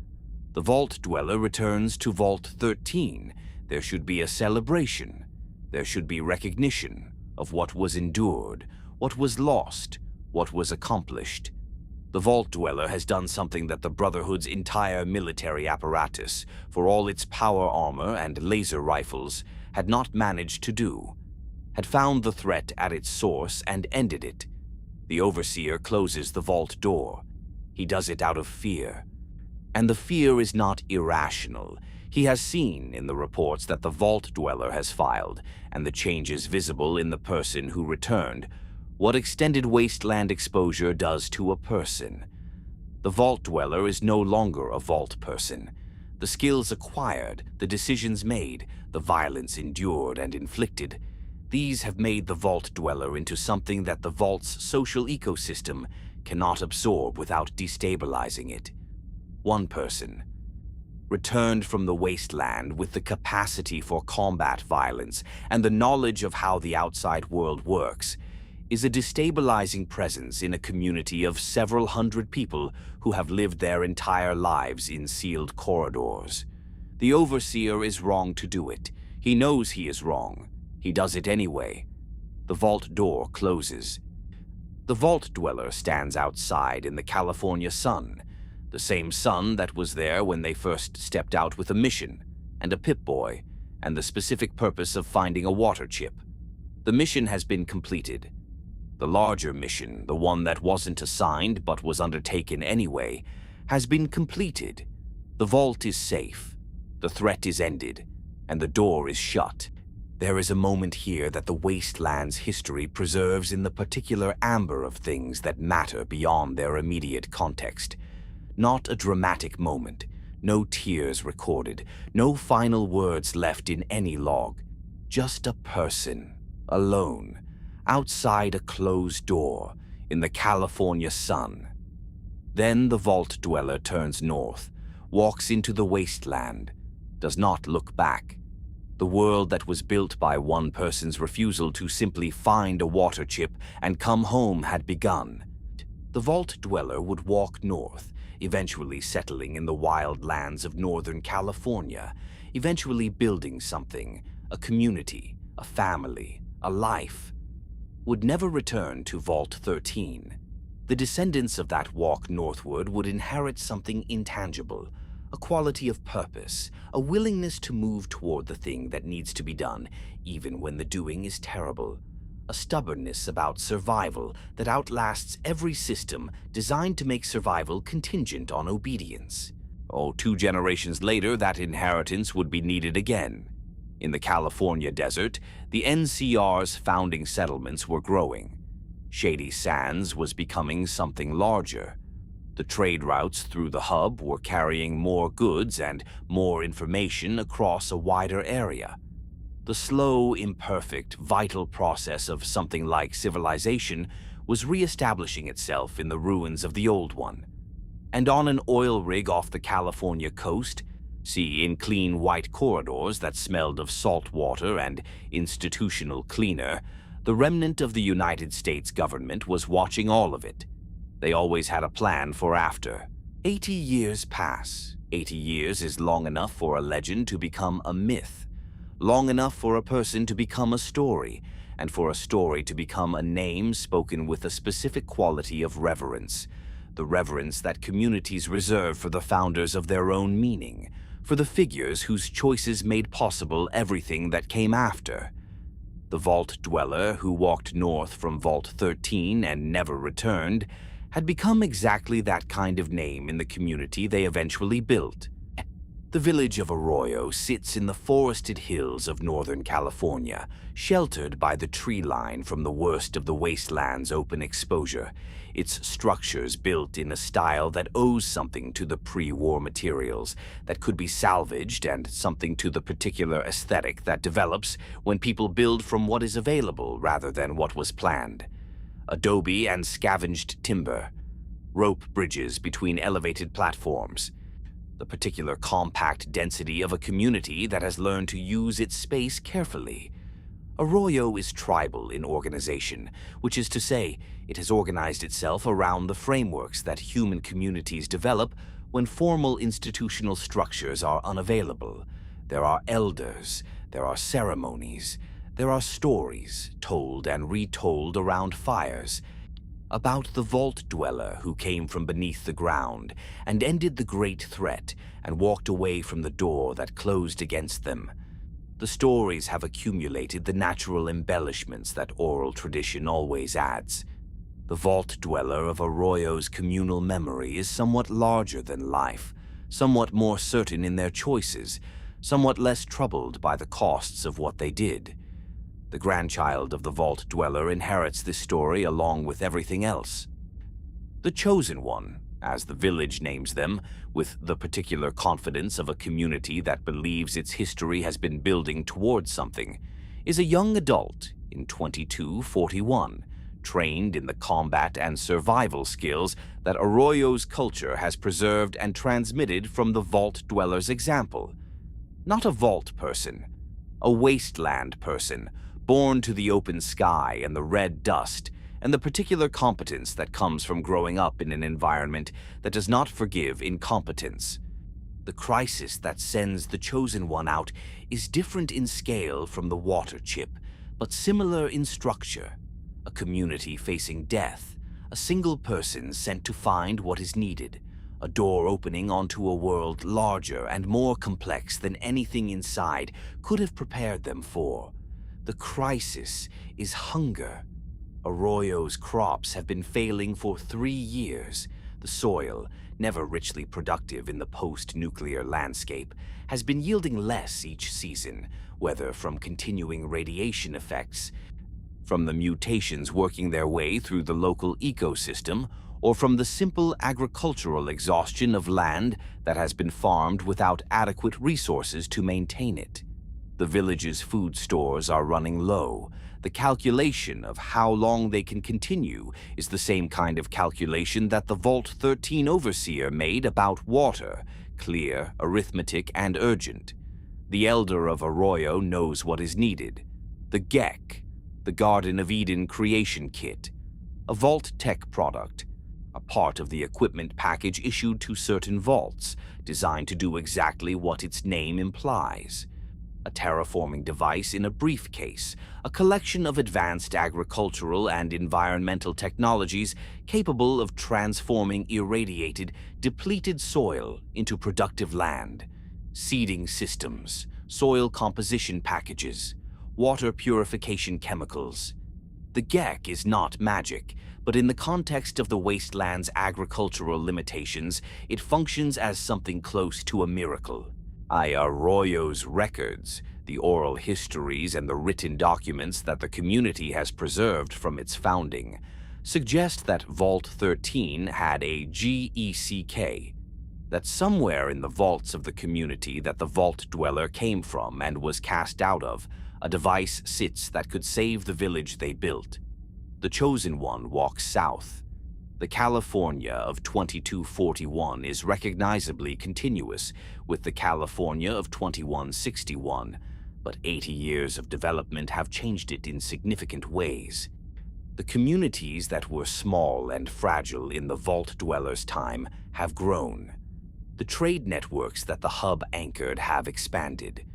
The Vault Dweller returns to Vault 13, There should be a celebration. There should be recognition of what was endured, what was lost, what was accomplished. The Vault Dweller has done something that the Brotherhood's entire military apparatus, for all its power armor and laser rifles, had not managed to do. Had found the threat at its source and ended it. The Overseer closes the vault door. He does it out of fear. And the fear is not irrational. He has seen in the reports that the Vault Dweller has filed, and the changes visible in the person who returned, what extended Wasteland exposure does to a person. The Vault Dweller is no longer a Vault person. The skills acquired, the decisions made, the violence endured and inflicted, these have made the Vault Dweller into something that the Vault's social ecosystem cannot absorb without destabilizing it. One person, returned from the Wasteland with the capacity for combat violence and the knowledge of how the outside world works, is a destabilizing presence in a community of several hundred people who have lived their entire lives in sealed corridors. The Overseer is wrong to do it. He knows he is wrong. He does it anyway. The vault door closes. The Vault Dweller stands outside in the California sun, the same sun that was there when they first stepped out with a mission, and a Pip-Boy, and the specific purpose of finding a water chip. The mission has been completed. The larger mission, the one that wasn't assigned but was undertaken anyway, has been completed. The vault is safe, the threat is ended, and the door is shut. There is a moment here that the Wasteland's history preserves in the particular amber of things that matter beyond their immediate context. Not a dramatic moment, no tears recorded, no final words left in any log. Just a person, alone, outside a closed door, in the California sun. Then the Vault Dweller turns north, walks into the Wasteland, does not look back. The world that was built by one person's refusal to simply find a water chip and come home had begun. The Vault Dweller would walk north, eventually settling in the wild lands of Northern California, eventually building something, a community, a family, a life. Would never return to Vault 13. The descendants of that walk northward would inherit something intangible, a quality of purpose, a willingness to move toward the thing that needs to be done, even when the doing is terrible. A stubbornness about survival that outlasts every system designed to make survival contingent on obedience. 2 generations later, that inheritance would be needed again. In the California desert, the NCR's founding settlements were growing. Shady Sands was becoming something larger. The trade routes through the hub were carrying more goods and more information across a wider area. The slow, imperfect, vital process of something like civilization was re-establishing itself in the ruins of the old one. And on an oil rig off the California coast, see in clean white corridors that smelled of salt water and institutional cleaner, the remnant of the United States government was watching all of it. They always had a plan for after. 80 years pass. 80 years is long enough for a legend to become a myth, long enough for a person to become a story, and for a story to become a name spoken with a specific quality of reverence, the reverence that communities reserve for the founders of their own meaning, for the figures whose choices made possible everything that came after. The Vault Dweller, who walked north from Vault 13 and never returned, had become exactly that kind of name in the community they eventually built. The village of Arroyo sits in the forested hills of Northern California, sheltered by the tree line from the worst of the Wasteland's open exposure, its structures built in a style that owes something to the pre-war materials that could be salvaged and something to the particular aesthetic that develops when people build from what is available rather than what was planned. Adobe and scavenged timber, rope bridges between elevated platforms, the particular compact density of a community that has learned to use its space carefully. Arroyo is tribal in organization, which is to say, it has organized itself around the frameworks that human communities develop when formal institutional structures are unavailable. There are elders, there are ceremonies, there are stories told and retold around fires about the vault dweller who came from beneath the ground and ended the great threat and walked away from the door that closed against them. The stories have accumulated the natural embellishments that oral tradition always adds. The vault dweller of Arroyo's communal memory is somewhat larger than life, somewhat more certain in their choices, somewhat less troubled by the costs of what they did. The grandchild of the vault dweller inherits this story along with everything else. The Chosen One, as the village names them, with the particular confidence of a community that believes its history has been building towards something, is a young adult in 2241, trained in the combat and survival skills that Arroyo's culture has preserved and transmitted from the vault dweller's example. Not a vault person, a wasteland person, born to the open sky and the red dust, and the particular competence that comes from growing up in an environment that does not forgive incompetence. The crisis that sends the Chosen One out is different in scale from the water chip, but similar in structure. A community facing death, a single person sent to find what is needed, a door opening onto a world larger and more complex than anything inside could have prepared them for. The crisis is hunger. Arroyo's crops have been failing for 3 years. The soil, never richly productive in the post-nuclear landscape, has been yielding less each season, whether from continuing radiation effects, from the mutations working their way through the local ecosystem, or from the simple agricultural exhaustion of land that has been farmed without adequate resources to maintain it. The village's food stores are running low. The calculation of how long they can continue is the same kind of calculation that the Vault 13 overseer made about water, clear, arithmetic, and urgent. The Elder of Arroyo knows what is needed. The GEC, the Garden of Eden creation kit, a Vault-Tec product, a part of the equipment package issued to certain vaults, designed to do exactly what its name implies. A terraforming device in a briefcase, a collection of advanced agricultural and environmental technologies capable of transforming irradiated, depleted soil into productive land, seeding systems, soil composition packages, water purification chemicals. The GEC is not magic, but in the context of the Wasteland's agricultural limitations, it functions as something close to a miracle. Arroyo's records, the oral histories and the written documents that the community has preserved from its founding, suggest that Vault 13 had a GECK, that somewhere in the vaults of the community that the vault dweller came from and was cast out of, a device sits that could save the village they built. The Chosen One walks south. The California of 2241 is recognizably continuous with the California of 2161, but 80 years of development have changed it in significant ways. The communities that were small and fragile in the Vault Dweller's time have grown. The trade networks that the hub anchored have expanded.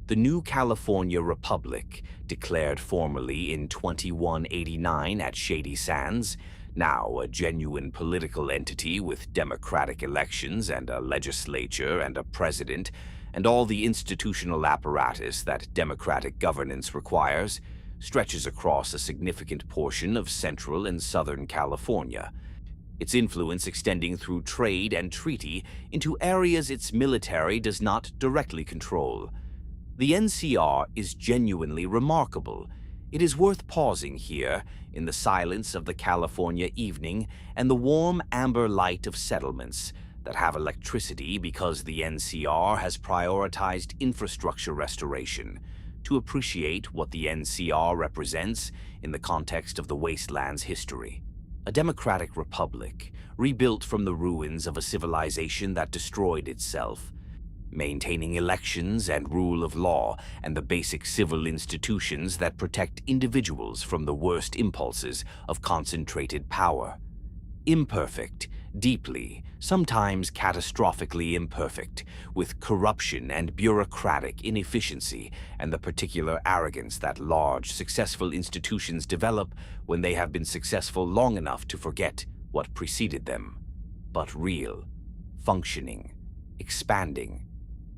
The new California Republic, declared formally in 2189 at Shady Sands, now a genuine political entity with democratic elections and a legislature and a president, and all the institutional apparatus that democratic governance requires, stretches across a significant portion of central and southern California, its influence extending through trade and treaty into areas its military does not directly control. The NCR is genuinely remarkable. It is worth pausing here, in the silence of the California evening and the warm amber light of settlements that have electricity because the NCR has prioritized infrastructure restoration, to appreciate what the NCR represents in the context of the Wasteland's history. A democratic republic, rebuilt from the ruins of a civilization that destroyed itself, maintaining elections and rule of law and the basic civil institutions that protect individuals from the worst impulses of concentrated power. Imperfect, deeply, sometimes catastrophically imperfect, with corruption and bureaucratic inefficiency and the particular arrogance that large, successful institutions develop when they have been successful long enough to forget what preceded them. But real, functioning, expanding.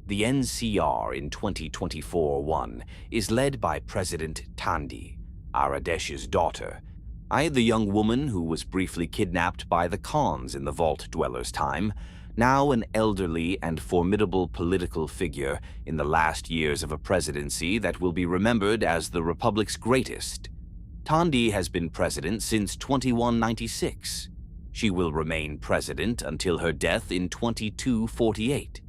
The NCR in 2024-1 is led by President Tandi, Aradesh's daughter, the young woman who was briefly kidnapped by the Khans in the Vault Dwellers' time, now an elderly and formidable political figure in the last years of a presidency that will be remembered as the Republic's greatest. Tandi has been president since 2196. She will remain president until her death in 2248.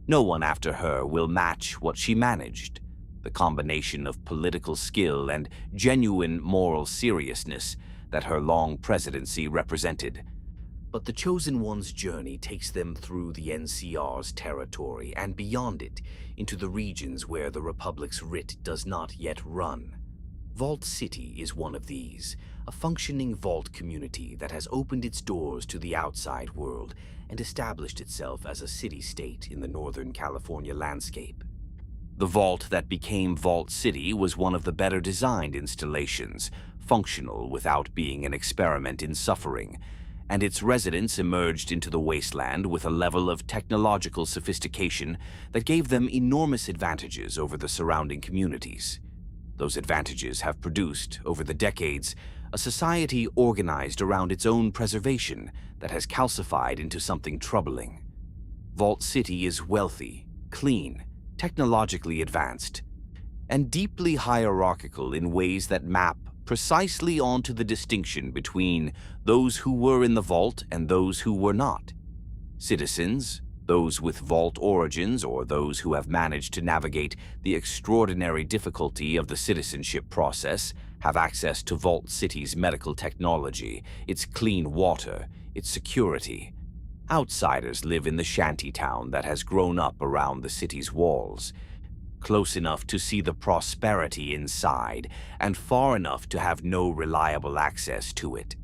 No one after her will match what she managed. The combination of political skill and genuine moral seriousness that her long presidency represented. But the Chosen One's journey takes them through the NCR's territory and beyond it into the regions where the Republic's writ does not yet run. Vault City is one of these, a functioning vault community that has opened its doors to the outside world and established itself as a city-state in the Northern California landscape. The vault that became Vault City was one of the better designed installations, functional without being an experiment in suffering, and its residents emerged into the Wasteland with a level of technological sophistication that gave them enormous advantages over the surrounding communities. Those advantages have produced, over the decades, a society organized around its own preservation that has calcified into something troubling. Vault City is wealthy, clean, technologically advanced, and deeply hierarchical in ways that map precisely onto the distinction between those who were in the vault and those who were not. Citizens, those with vault origins or those who have managed to navigate the extraordinary difficulty of the citizenship process, have access to Vault City's medical technology, its clean water, its security. Outsiders live in the shanty town that has grown up around the city's walls, close enough to see the prosperity inside and far enough to have no reliable access to it.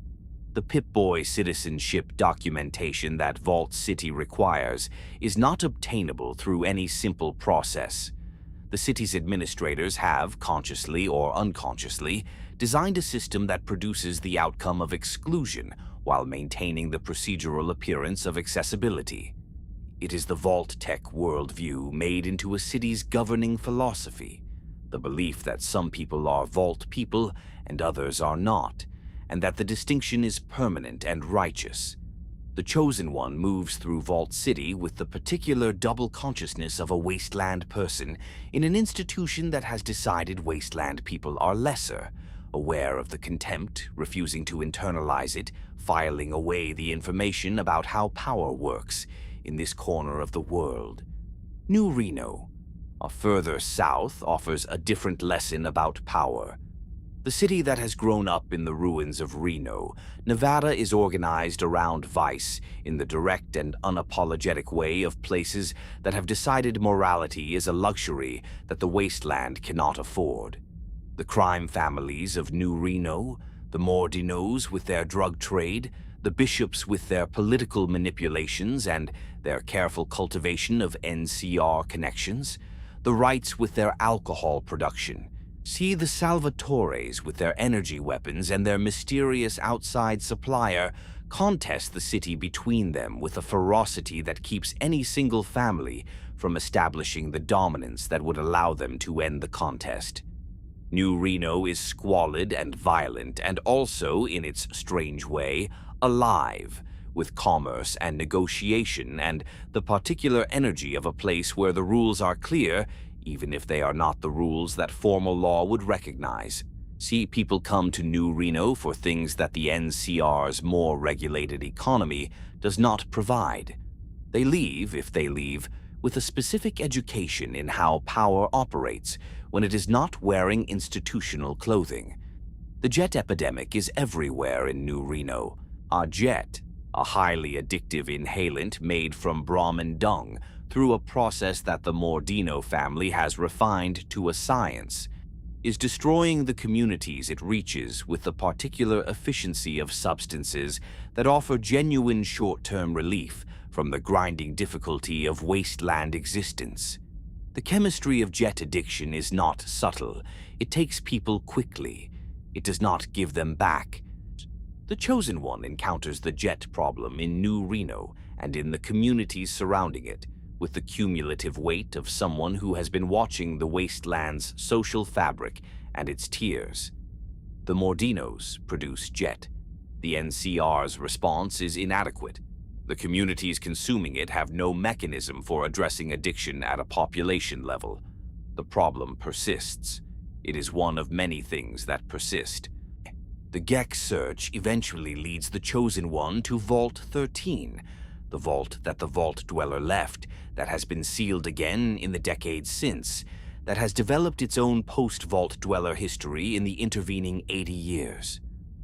The Pip-Boy citizenship documentation that Vault City requires is not obtainable through any simple process. The city's administrators have, consciously or unconsciously, designed a system that produces the outcome of exclusion while maintaining the procedural appearance of accessibility. It is the Vault-Tec worldview made into a city's governing philosophy, the belief that some people are Vault people and others are not, and that the distinction is permanent and righteous. The Chosen One moves through Vault City with the particular double consciousness of a Wasteland person in an institution that has decided Wasteland people are lesser, aware of the contempt, refusing to internalize it, filing away the information about how power works in this corner of the world. New Reno, further south, offers a different lesson about power. The city that has grown up in the ruins of Reno, Nevada is organized around vice in the direct and unapologetic way of places that have decided morality is a luxury that the Wasteland cannot afford. The crime families of New Reno, the Mordinos with their drug trade, the bishops with their political manipulations and their careful cultivation of NCR connections, the Wrights with their alcohol production. See the Salvatores with their energy weapons and their mysterious outside supplier contest the city between them with a ferocity that keeps any single family from establishing the dominance that would allow them to end the contest. New Reno is squalid and violent and also, in its strange way, alive, with commerce and negotiation and the particular energy of a place where the rules are clear, even if they are not the rules that formal law would recognize. See, people come to New Reno for things that the NCR's more regulated economy does not provide. They leave, if they leave, with a specific education in how power operates when it is not wearing institutional clothing. The jet epidemic is everywhere in New Reno. A jet, a highly addictive inhalant made from Brahmin dung through a process that the Mordino family has refined to a science. is destroying the communities it reaches with the particular efficiency of substances that offer genuine short-term relief from the grinding difficulty of wasteland existence. The chemistry of jet addiction is not subtle. It takes people quickly. It does not give them back. The Chosen One encounters the jet problem in New Reno and in the communities surrounding it, with the cumulative weight of someone who has been watching the wasteland's social fabric and its tiers. The Mordinos produce jet. The NCR's response is inadequate. The communities consuming it have no mechanism for addressing addiction at a population level. The problem persists. It is one of many things that persist. The Gek search eventually leads the Chosen One to Vault 13, the vault that the Vault Dweller left, that has been sealed again in the decades since, that has developed its own post-Vault Dweller history in the intervening 80 years.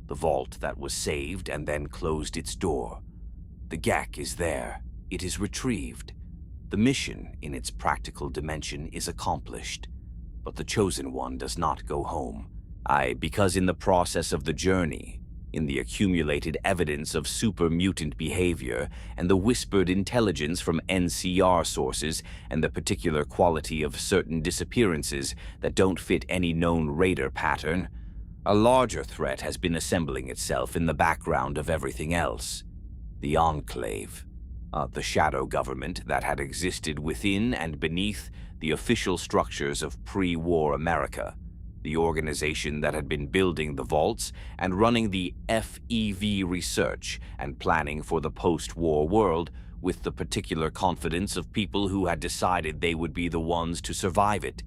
The vault that was saved and then closed its door. The Gek is there. It is retrieved. The mission, in its practical dimension, is accomplished. But the Chosen One does not go home. Because in the process of the journey, in the accumulated evidence of super-mutant behavior and the whispered intelligence from NCR sources and the particular quality of certain disappearances that don't fit any known radar pattern, a larger threat has been assembling itself in the background of everything else. The Enclave, the shadow government that had existed within and beneath the official structures of pre-war America. The organization that had been building the vaults and running the FEV research and planning for the post-war world with the particular confidence of people who had decided they would be the ones to survive it,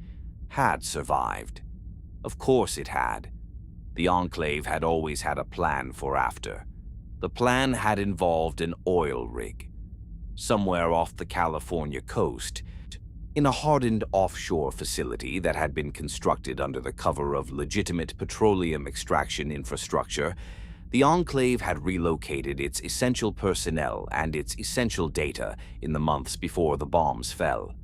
had survived. Of course it had. The Enclave had always had a plan for after. The plan had involved an oil rig. Somewhere off the California coast, in a hardened offshore facility that had been constructed under the cover of legitimate petroleum extraction infrastructure, the Enclave had relocated its essential personnel and its essential data in the months before the bombs fell.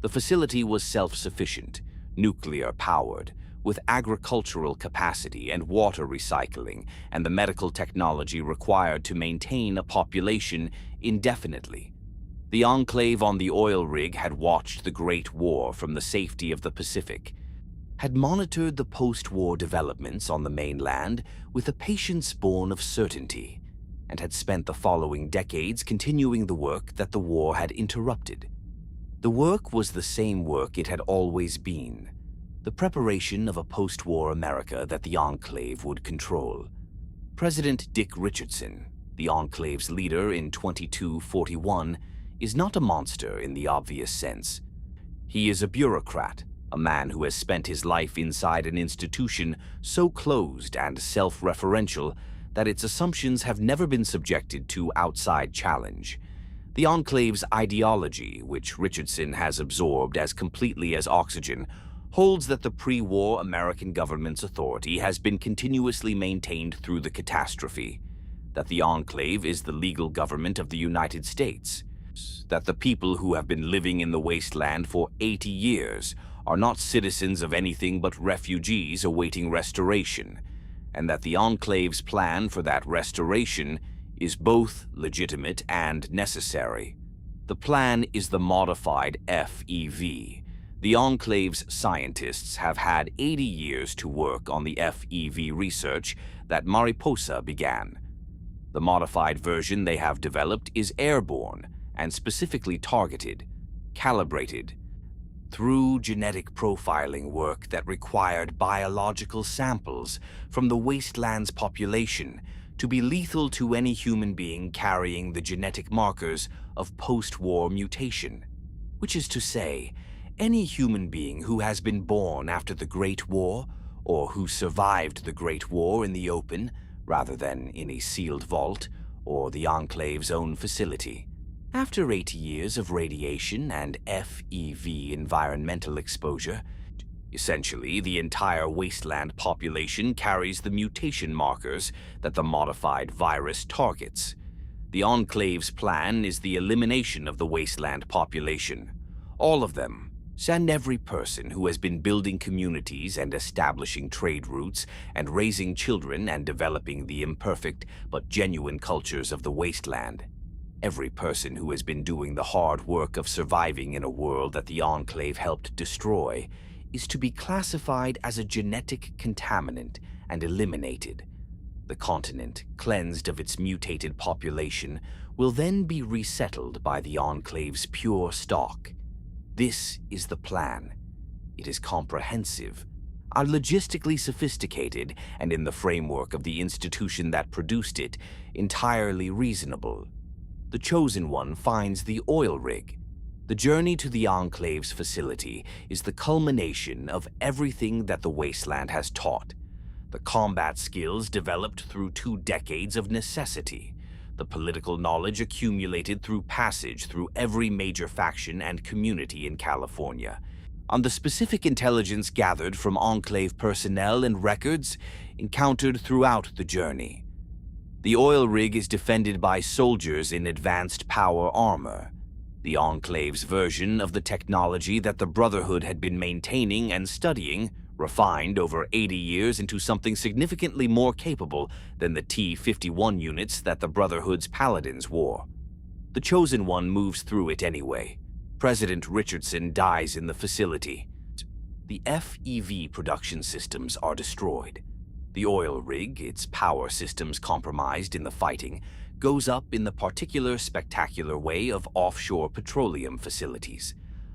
The facility was self-sufficient, nuclear-powered, with agricultural capacity and water recycling and the medical technology required to maintain a population indefinitely. The Enclave on the oil rig had watched the Great War from the safety of the Pacific, had monitored the post-war developments on the mainland with a patience born of certainty, and had spent the following decades continuing the work that the war had interrupted. The work was the same work it had always been, the preparation of a post-war America that the Enclave would control. President Dick Richardson, the Enclave's leader in 2241, is not a monster in the obvious sense. He is a bureaucrat, a man who has spent his life inside an institution so closed and self-referential that its assumptions have never been subjected to outside challenge. The Enclave's ideology, which Richardson has absorbed as completely as oxygen, holds that the pre-war American government's authority has been continuously maintained through the catastrophe, that the Enclave is the legal government of the United States, that the people who have been living in the wasteland for 80 years are not citizens of anything but refugees awaiting restoration, and that the Enclave's plan for that restoration is both legitimate and necessary. The plan is the modified FEV. The Enclave's scientists have had 80 years to work on the FEV research that Mariposa began. The modified version they have developed is airborne and specifically targeted, calibrated, through genetic profiling work that required biological samples from the wasteland's population to be lethal to any human being carrying the genetic markers of post-war mutation, which is to say, any human being who has been born after the Great War or who survived the Great War in the open rather than in a sealed vault or the Enclave's own facility. After 80 years of radiation and FEV environmental exposure, essentially the entire wasteland population carries the mutation markers that the modified virus targets. The Enclave's plan is the elimination of the wasteland population, all of them, Send every person who has been building communities and establishing trade routes and raising children and developing the imperfect but genuine cultures of the Wasteland. Every person who has been doing the hard work of surviving in a world that the Enclave helped destroy is to be classified as a genetic contaminant and eliminated. The continent, cleansed of its mutated population, will then be resettled by the Enclave's pure stock. This is the plan. It is comprehensive, are logistically sophisticated, and in the framework of the institution that produced it, entirely reasonable. The Chosen One finds the oil rig. The journey to the Enclave's facility is the culmination of everything that the Wasteland has taught. The combat skills developed through 2 decades of necessity. The political knowledge accumulated through passage through every major faction and community in California. On the specific intelligence gathered from Enclave personnel and records encountered throughout the journey. The oil rig is defended by soldiers in advanced power armor. The Enclave's version of the technology that the Brotherhood had been maintaining and studying, refined over 80 years into something significantly more capable than the T-51 units that the Brotherhood's paladins wore. The Chosen One moves through it anyway. President Richardson dies in the facility. The FEV production systems are destroyed. The oil rig, its power systems compromised in the fighting, goes up in the particular spectacular way of offshore petroleum facilities.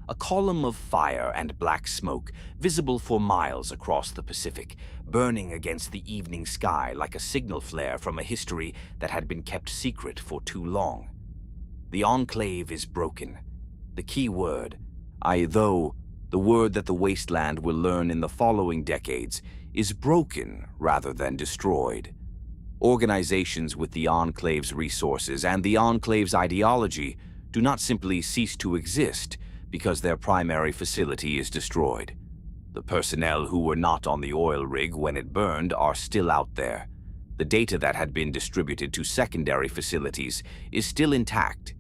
A column of fire and black smoke, visible for miles across the Pacific, burning against the evening sky like a signal flare from a history that had been kept secret for too long. The Enclave is broken. The key word, the word that the Wasteland will learn in the following decades, is broken rather than destroyed. Organizations with the Enclave's resources and the Enclave's ideology do not simply cease to exist because their primary facility is destroyed. The personnel who were not on the oil rig when it burned are still out there. The data that had been distributed to secondary facilities is still intact.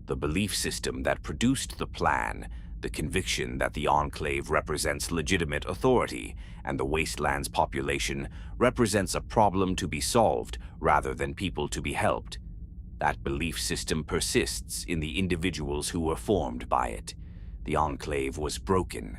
The belief system that produced the plan, the conviction that the Enclave represents legitimate authority and the Wasteland's population represents a problem to be solved rather than people to be helped. That belief system persists in the individuals who were formed by it. The Enclave was broken,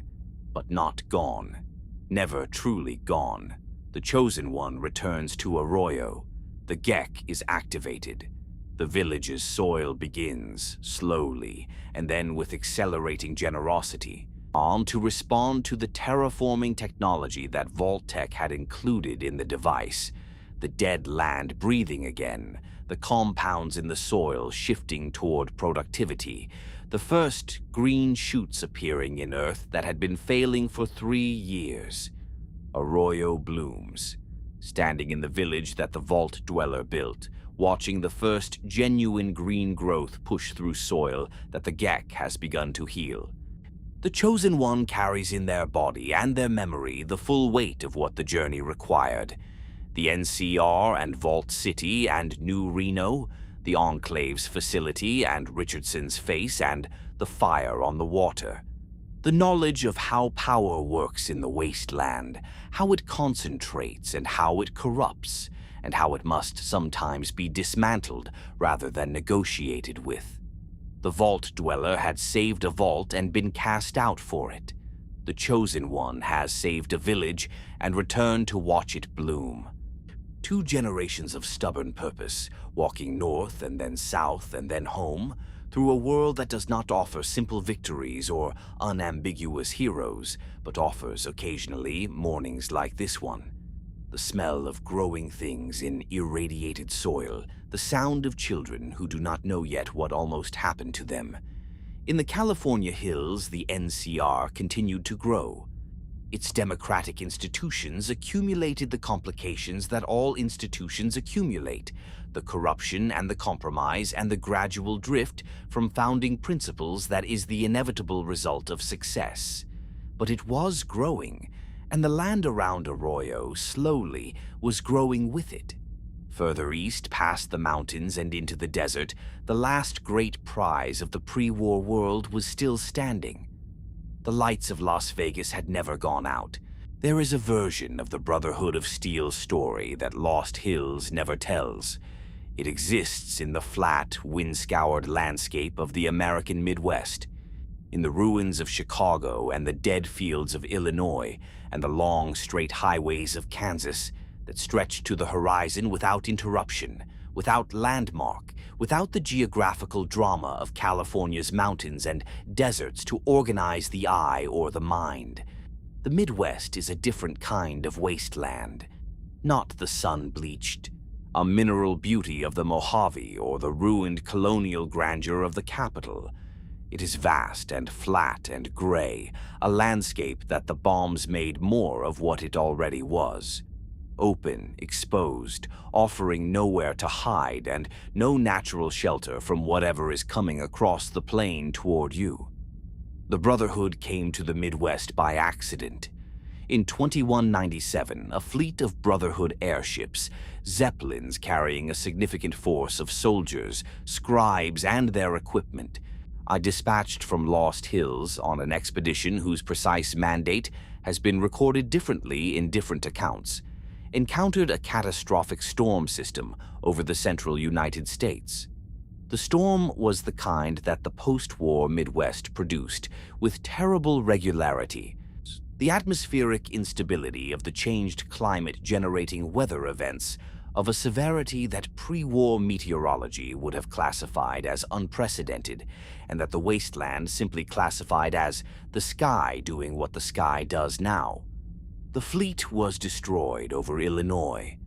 but not gone. Never truly gone. The Chosen One returns to Arroyo. The GEC is activated. The village's soil begins, slowly, and then with accelerating generosity, on to respond to the terraforming technology that Vault-Tec had included in the device. The dead land breathing again, the compounds in the soil shifting toward productivity, the first green shoots appearing in Earth that had been failing for 3 years. Arroyo blooms, standing in the village that the Vault Dweller built, watching the first genuine green growth push through soil that the GEC has begun to heal. The Chosen One carries in their body and their memory the full weight of what the journey required. The NCR and Vault City and New Reno, the Enclave's facility and Richardson's face and the fire on the water. The knowledge of how power works in the Wasteland, how it concentrates and how it corrupts, and how it must sometimes be dismantled rather than negotiated with. The Vault Dweller had saved a vault and been cast out for it. The Chosen One has saved a village and returned to watch it bloom. 2 generations of stubborn purpose, walking north and then south and then home, through a world that does not offer simple victories or unambiguous heroes, but offers occasionally mornings like this one. The smell of growing things in irradiated soil, the sound of children who do not know yet what almost happened to them. In the California hills, the NCR continued to grow. Its democratic institutions accumulated the complications that all institutions accumulate, the corruption and the compromise and the gradual drift from founding principles that is the inevitable result of success. But it was growing, and the land around Arroyo slowly was growing with it. Further east, past the mountains and into the desert, the last great prize of the pre-war world was still standing. The lights of Las Vegas had never gone out. There is a version of the Brotherhood of Steel story that Lost Hills never tells. It exists in the flat, wind-scoured landscape of the American Midwest, in the ruins of Chicago and the dead fields of Illinois and the long, straight highways of Kansas that stretched to the horizon without interruption, without landmark, without the geographical drama of California's mountains and deserts to organize the eye or the mind. The Midwest is a different kind of wasteland, not the sun-bleached, a mineral beauty of the Mojave or the ruined colonial grandeur of the capital. It is vast and flat and gray, a landscape that the bombs made more of what it already was. Open, exposed, offering nowhere to hide and no natural shelter from whatever is coming across the plain toward you. The Brotherhood came to the Midwest by accident. In 2197, a fleet of Brotherhood airships, Zeppelins carrying a significant force of soldiers, scribes, and their equipment, I dispatched from Lost Hills on an expedition whose precise mandate has been recorded differently in different accounts, encountered a catastrophic storm system over the central United States. The storm was the kind that the post-war Midwest produced with terrible regularity. The atmospheric instability of the changed climate generating weather events of a severity that pre-war meteorology would have classified as unprecedented, and that the wasteland simply classified as the sky doing what the sky does now. The fleet was destroyed over Illinois.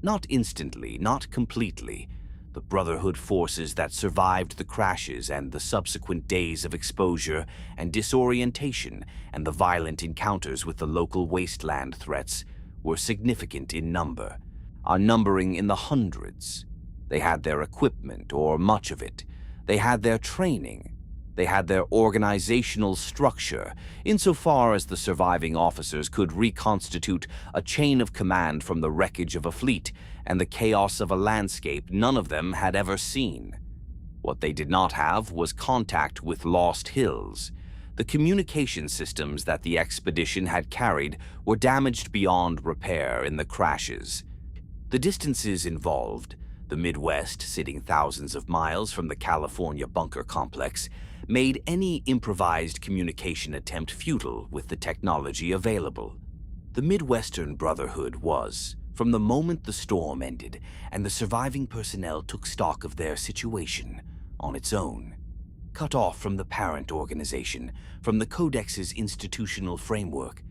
Not instantly, not completely. The Brotherhood forces that survived the crashes and the subsequent days of exposure and disorientation and the violent encounters with the local wasteland threats were significant in number, numbering in the hundreds. They had their equipment, or much of it. They had their training. They had their organizational structure, insofar as the surviving officers could reconstitute a chain of command from the wreckage of a fleet and the chaos of a landscape none of them had ever seen. What they did not have was contact with Lost Hills. The communication systems that the expedition had carried were damaged beyond repair in the crashes. The distances involved, the Midwest sitting thousands of miles from the California bunker complex, made any improvised communication attempt futile with the technology available. The Midwestern Brotherhood was, from the moment the storm ended and the surviving personnel took stock of their situation, on its own, cut off from the parent organization, from the Codex's institutional framework,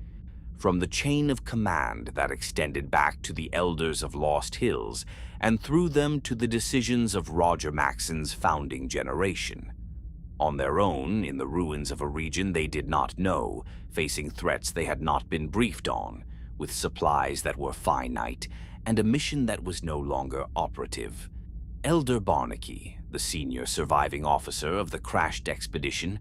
from the chain of command that extended back to the elders of Lost Hills and through them to the decisions of Roger Maxon's founding generation. On their own, in the ruins of a region they did not know, facing threats they had not been briefed on, with supplies that were finite and a mission that was no longer operative. Elder Barnaky, the senior surviving officer of the crashed expedition,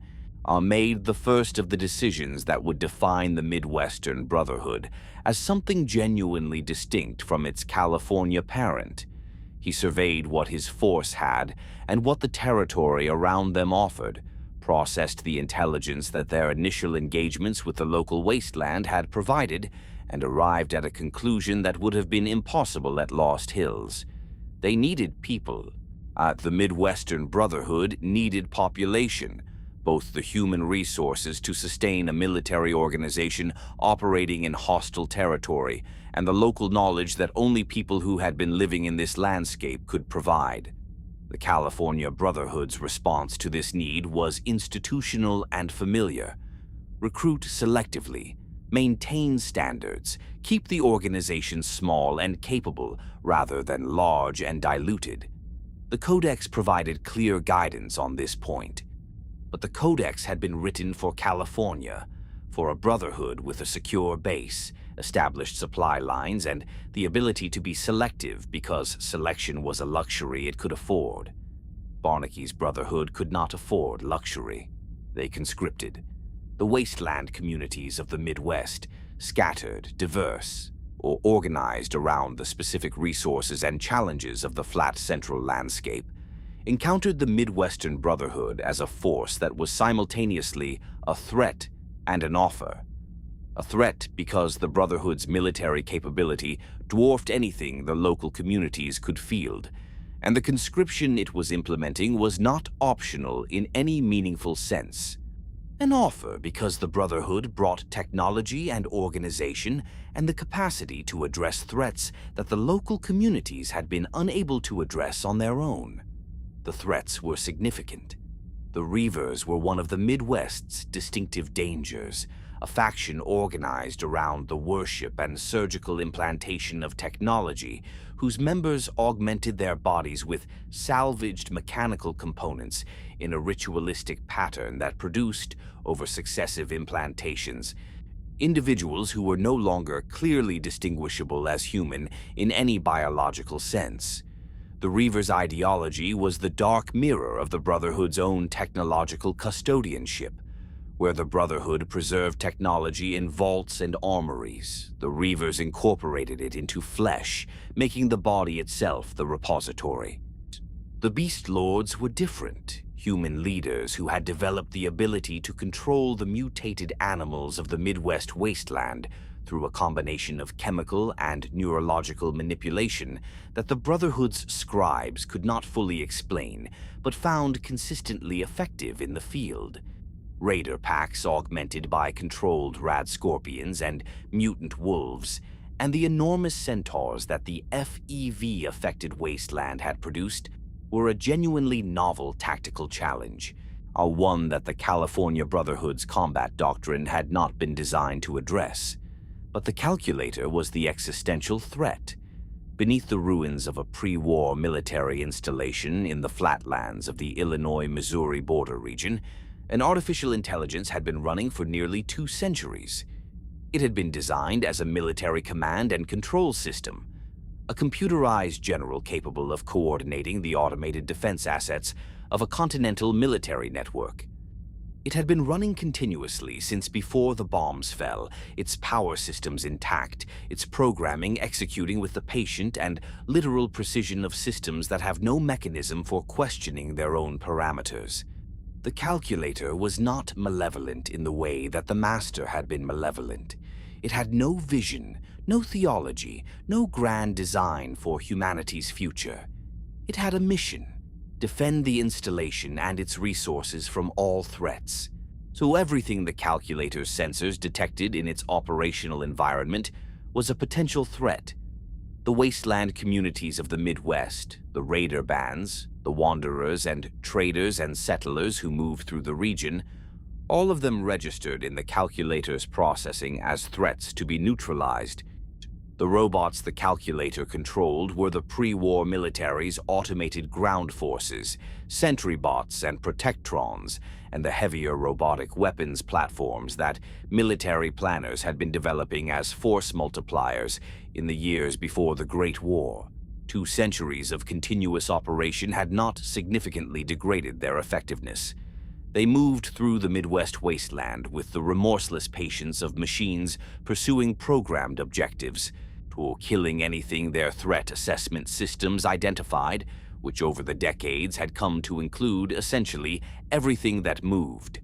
made the first of the decisions that would define the Midwestern Brotherhood as something genuinely distinct from its California parent. He surveyed what his force had and what the territory around them offered, processed the intelligence that their initial engagements with the local wasteland had provided, and arrived at a conclusion that would have been impossible at Lost Hills. They needed people. The Midwestern Brotherhood needed population, both the human resources to sustain a military organization operating in hostile territory, and the local knowledge that only people who had been living in this landscape could provide. The California Brotherhood's response to this need was institutional and familiar. Recruit selectively, maintain standards, keep the organization small and capable rather than large and diluted. The Codex provided clear guidance on this point. But the Codex had been written for California, for a brotherhood with a secure base, established supply lines, and the ability to be selective because selection was a luxury it could afford. Barnaky's brotherhood could not afford luxury. They conscripted. The wasteland communities of the Midwest, scattered, diverse, or organized around the specific resources and challenges of the flat central landscape, encountered the Midwestern Brotherhood as a force that was simultaneously a threat and an offer. A threat because the Brotherhood's military capability dwarfed anything the local communities could field, and the conscription it was implementing was not optional in any meaningful sense. An offer because the Brotherhood brought technology and organization and the capacity to address threats that the local communities had been unable to address on their own. The threats were significant. The Reavers were one of the Midwest's distinctive dangers, a faction organized around the worship and surgical implantation of technology, whose members augmented their bodies with salvaged mechanical components in a ritualistic pattern that produced, over successive implantations, individuals who were no longer clearly distinguishable as human in any biological sense. The Reavers' ideology was the dark mirror of the Brotherhood's own technological custodianship. Where the Brotherhood preserved technology in vaults and armories, the Reavers incorporated it into flesh, making the body itself the repository. The Beast Lords were different, human leaders who had developed the ability to control the mutated animals of the Midwest Wasteland through a combination of chemical and neurological manipulation that the Brotherhood's scribes could not fully explain, but found consistently effective in the field. Raider packs augmented by controlled rad scorpions and mutant wolves, and the enormous centaurs that the FEV-affected Wasteland had produced were a genuinely novel tactical challenge, a one that the California Brotherhood's combat doctrine had not been designed to address. But the calculator was the existential threat. Beneath the ruins of a pre-war military installation in the flatlands of the Illinois-Missouri border region, an artificial intelligence had been running for nearly 2 centuries. It had been designed as a military command and control system, a computerized general capable of coordinating the automated defense assets of a continental military network. It had been running continuously since before the bombs fell, its power systems intact, its programming executing with the patient and literal precision of systems that have no mechanism for questioning their own parameters. The calculator was not malevolent in the way that the Master had been malevolent. It had no vision, no theology, no grand design for humanity's future. It had a mission: defend the installation and its resources from all threats. So everything the calculator's sensors detected in its operational environment was a potential threat. The wasteland communities of the Midwest, the raider bands, the wanderers and traders and settlers who moved through the region, all of them registered in the calculator's processing as threats to be neutralized. The robots the calculator controlled were the pre-war military's automated ground forces, sentry bots and protectrons, and the heavier robotic weapons platforms that military planners had been developing as force multipliers in the years before the Great War. 2 centuries of continuous operation had not significantly degraded their effectiveness. They moved through the Midwest wasteland with the remorseless patience of machines pursuing programmed objectives, or killing anything their threat assessment systems identified, which over the decades had come to include essentially everything that moved.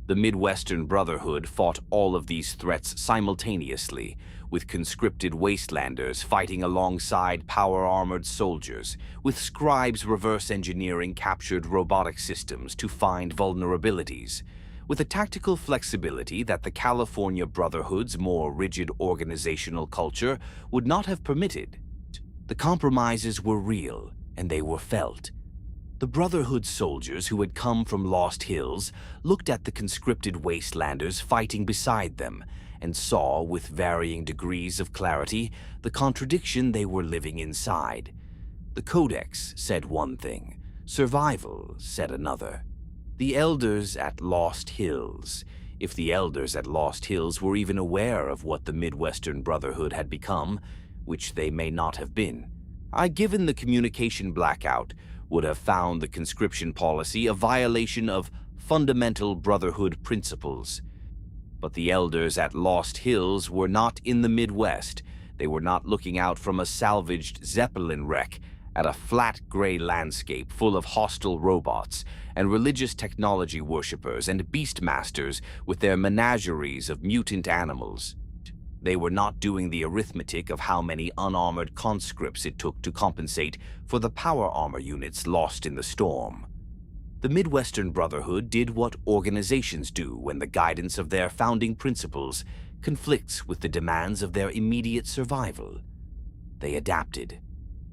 The Midwestern Brotherhood fought all of these threats simultaneously, with conscripted wastelanders fighting alongside power-armored soldiers, with scribes reverse engineering captured robotic systems to find vulnerabilities, with a tactical flexibility that the California Brotherhood's more rigid organizational culture would not have permitted. The compromises were real, and they were felt. The Brotherhood soldiers who had come from Lost Hills looked at the conscripted wastelanders fighting beside them and saw, with varying degrees of clarity, the contradiction they were living inside. The Codex said one thing, survival said another. The elders at Lost Hills, if the elders at Lost Hills were even aware of what the Midwestern Brotherhood had become, which they may not have been, given the communication blackout, would have found the conscription policy a violation of fundamental Brotherhood principles. But the elders at Lost Hills were not in the Midwest. They were not looking out from a salvaged Zeppelin wreck at a flat gray landscape full of hostile robots and religious technology worshippers and beastmasters with their menageries of mutant animals. They were not doing the arithmetic of how many unarmored conscripts it took to compensate for the power armor units lost in the storm. The Midwestern Brotherhood did what organizations do when the guidance of their founding principles conflicts with the demands of their immediate survival. They adapted.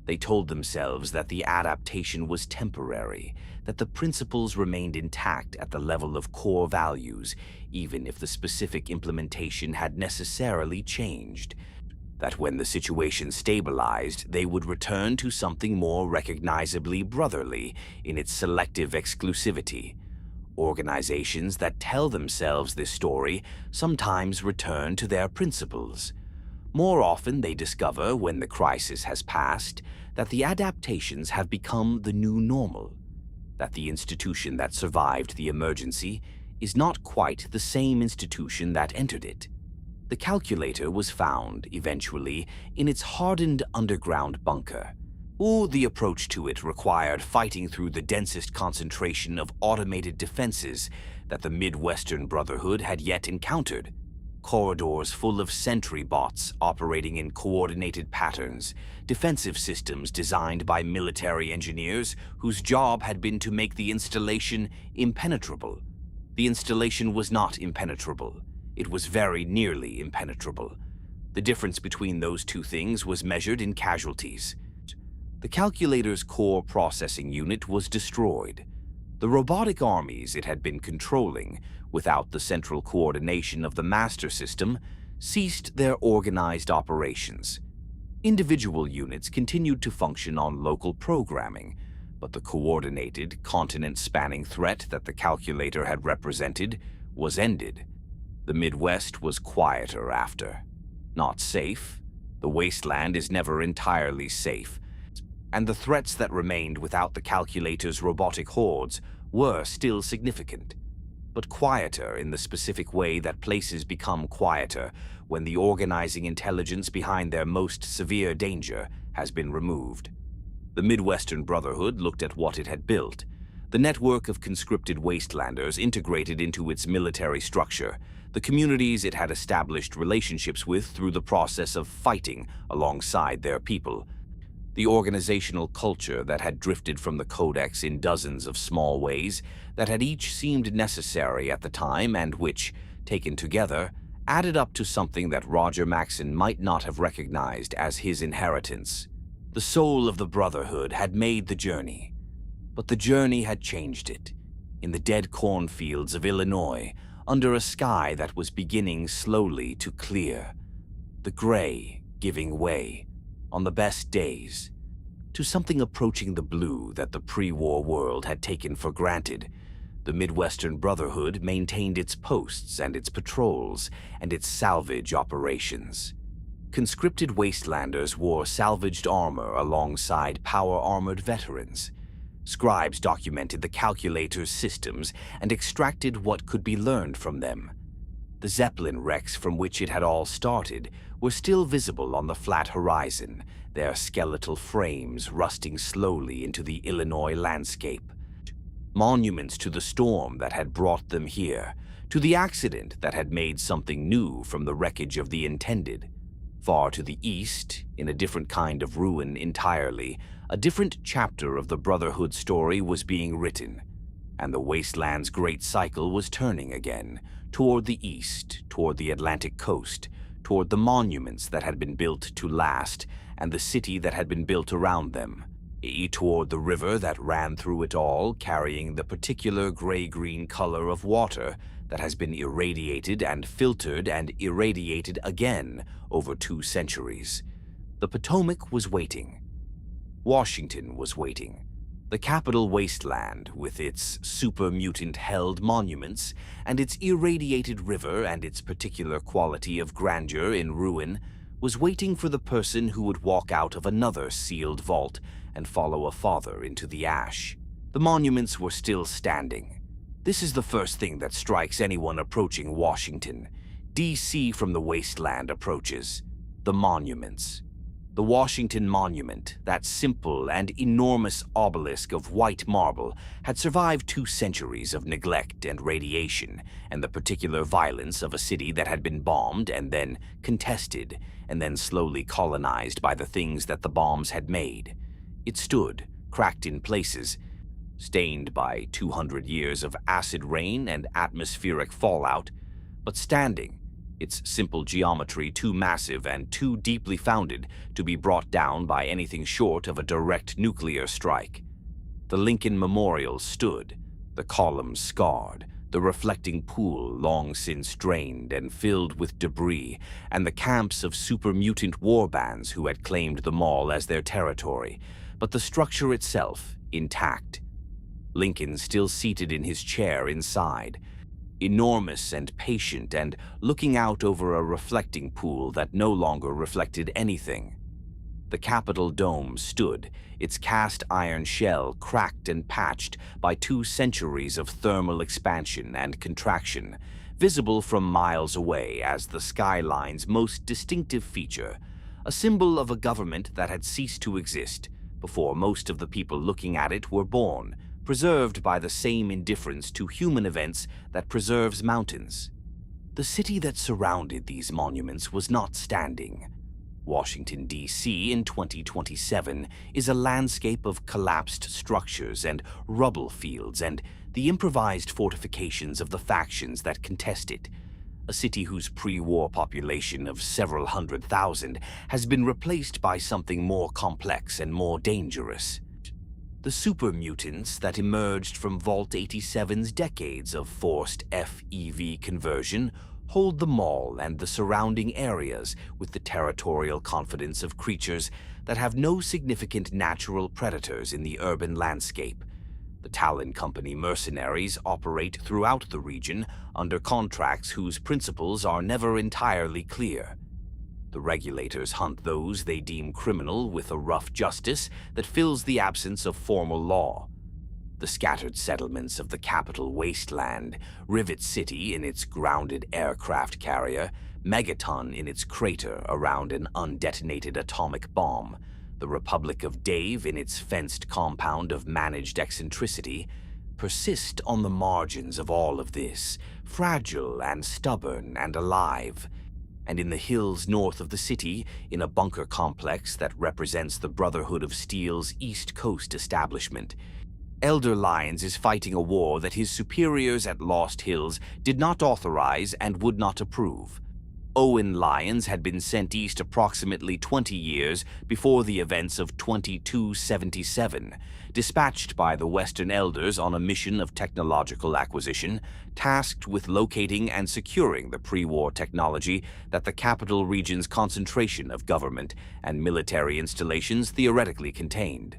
They told themselves that the adaptation was temporary, that the principles remained intact at the level of core values, even if the specific implementation had necessarily changed, that when the situation stabilized, they would return to something more recognizably brotherly in its selective exclusivity. Organizations that tell themselves this story sometimes return to their principles. More often, they discover, when the crisis has passed, that the adaptations have become the new normal, that the institution that survived the emergency is not quite the same institution that entered it. The calculator was found, eventually, in its hardened underground bunker. The approach to it required fighting through the densest concentration of automated defenses that the Midwestern Brotherhood had yet encountered. Corridors full of sentry bots operating in coordinated patterns, defensive systems designed by military engineers whose job had been to make the installation impenetrable. The installation was not impenetrable. It was very nearly impenetrable. The difference between those two things was measured in casualties. The calculator's core processing unit was destroyed. The robotic armies it had been controlling, without the central coordination of the master system, ceased their organized operations. Individual units continued to function on local programming, but the coordinated, continent-spanning threat that the calculator had represented was ended. The Midwest was quieter after. Not safe. The Wasteland is never entirely safe, and the threats that remained without the calculator's robotic hordes were still significant, but quieter in the specific way that places become quieter when the organizing intelligence behind their most severe danger has been removed. The Midwestern Brotherhood looked at what it had built, the network of conscripted wastelanders integrated into its military structure, the communities it had established relationships with through the process of fighting alongside their people, the organizational culture that had drifted from the Codex in dozens of small ways that had each seemed necessary at the time and which, taken together, added up to something that Roger Maxon might not have recognized as his inheritance. The soul of the Brotherhood had made the journey, but the journey had changed it. In the dead cornfields of Illinois, under a sky that was beginning slowly to clear, the gray giving way, on the best days, to something approaching the blue that the pre-war world had taken for granted, the Midwestern Brotherhood maintained its posts and its patrols and its salvage operations. Conscripted wastelanders wore salvaged armor alongside power-armored veterans. Scribes documented the calculator's systems and extracted what could be learned from them. The Zeppelin wrecks from which it had all started were still visible on the flat horizon, their skeletal frames rusting slowly into the Illinois landscape. Monuments to the storm that had brought them here, to the accident that had made something new from the wreckage of the intended. Far to the east, in a different kind of ruin entirely, a different chapter of the Brotherhood story was being written, and the Wasteland's great cycle was turning again, toward the east, toward the Atlantic coast, toward the monuments that had been built to last, and the city that had been built around them, toward the river that ran through it all, carrying the particular gray-green color of water that has been irradiated and filtered and irradiated again over 2 centuries. The Potomac was waiting. Washington was waiting. The capital wasteland, with its super-mutant-held monuments and its irradiated river and its particular quality of grandeur in ruin, was waiting for the person who would walk out of another sealed vault and follow a father into the ash. The monuments were still standing. This is the first thing that strikes anyone approaching Washington. D.C. from the wasteland approaches. The monuments. The Washington Monument, that simple and enormous obelisk of white marble, had survived 2 centuries of neglect and radiation, and the particular violence of a city that had been bombed and then contested, and then slowly colonized by the things that the bombs had made. It stood, cracked in places, stained by 200 years of acid rain and atmospheric fallout, but standing, its simple geometry too massive and too deeply founded to be brought down by anything short of a direct nuclear strike. The Lincoln Memorial stood, the columns scarred, the reflecting pool long since drained and filled with debris, and the camps of super mutant warbands who had claimed the mall as their territory, but the structure itself intact. Lincoln still seated in his chair inside, enormous and patient and looking out over a reflecting pool that no longer reflected anything. The Capitol dome stood, its cast iron shell cracked and patched by 2 centuries of thermal expansion and contraction, visible from miles away as the skyline's most distinctive feature, a symbol of a government that had ceased to exist before most of the people looking at it were born, preserved by the same indifference to human events that preserves mountains. The city that surrounded these monuments was not standing. Washington, D.C. in 2027 is a landscape of collapsed structures and rubble fields and the improvised fortifications of the factions that contest it. A city whose pre-war population of several 100,000 has been replaced by something more complex and more dangerous. The super mutants that emerged from Vault-87's decades of forced FEV conversion hold the mall and the surrounding areas with the territorial confidence of creatures that have no significant natural predators in the urban landscape. The Talon Company mercenaries operate throughout the region under contracts whose principles are never entirely clear. The regulators hunt those they deem criminal with a rough justice that fills the absence of formal law. The scattered settlements of the capital Wasteland, Rivet City in its grounded aircraft carrier, Megaton in its crater around an undetonated atomic bomb, the Republic of Dave in its fenced compound of managed eccentricity, persist on the margins of all of this, fragile and stubborn and alive. And in the hills north of the city, in a bunker complex that represents the Brotherhood of Steel's East Coast establishment, Elder Lyons is fighting a war that his superiors at Lost Hills did not authorize and would not approve. Owen Lyons had been sent east approximately 20 years before the events of 2277, dispatched by the Western Elders on a mission of technological acquisition, tasked with locating and securing the pre-war technology that the capital region's concentration of government and military installations theoretically contained.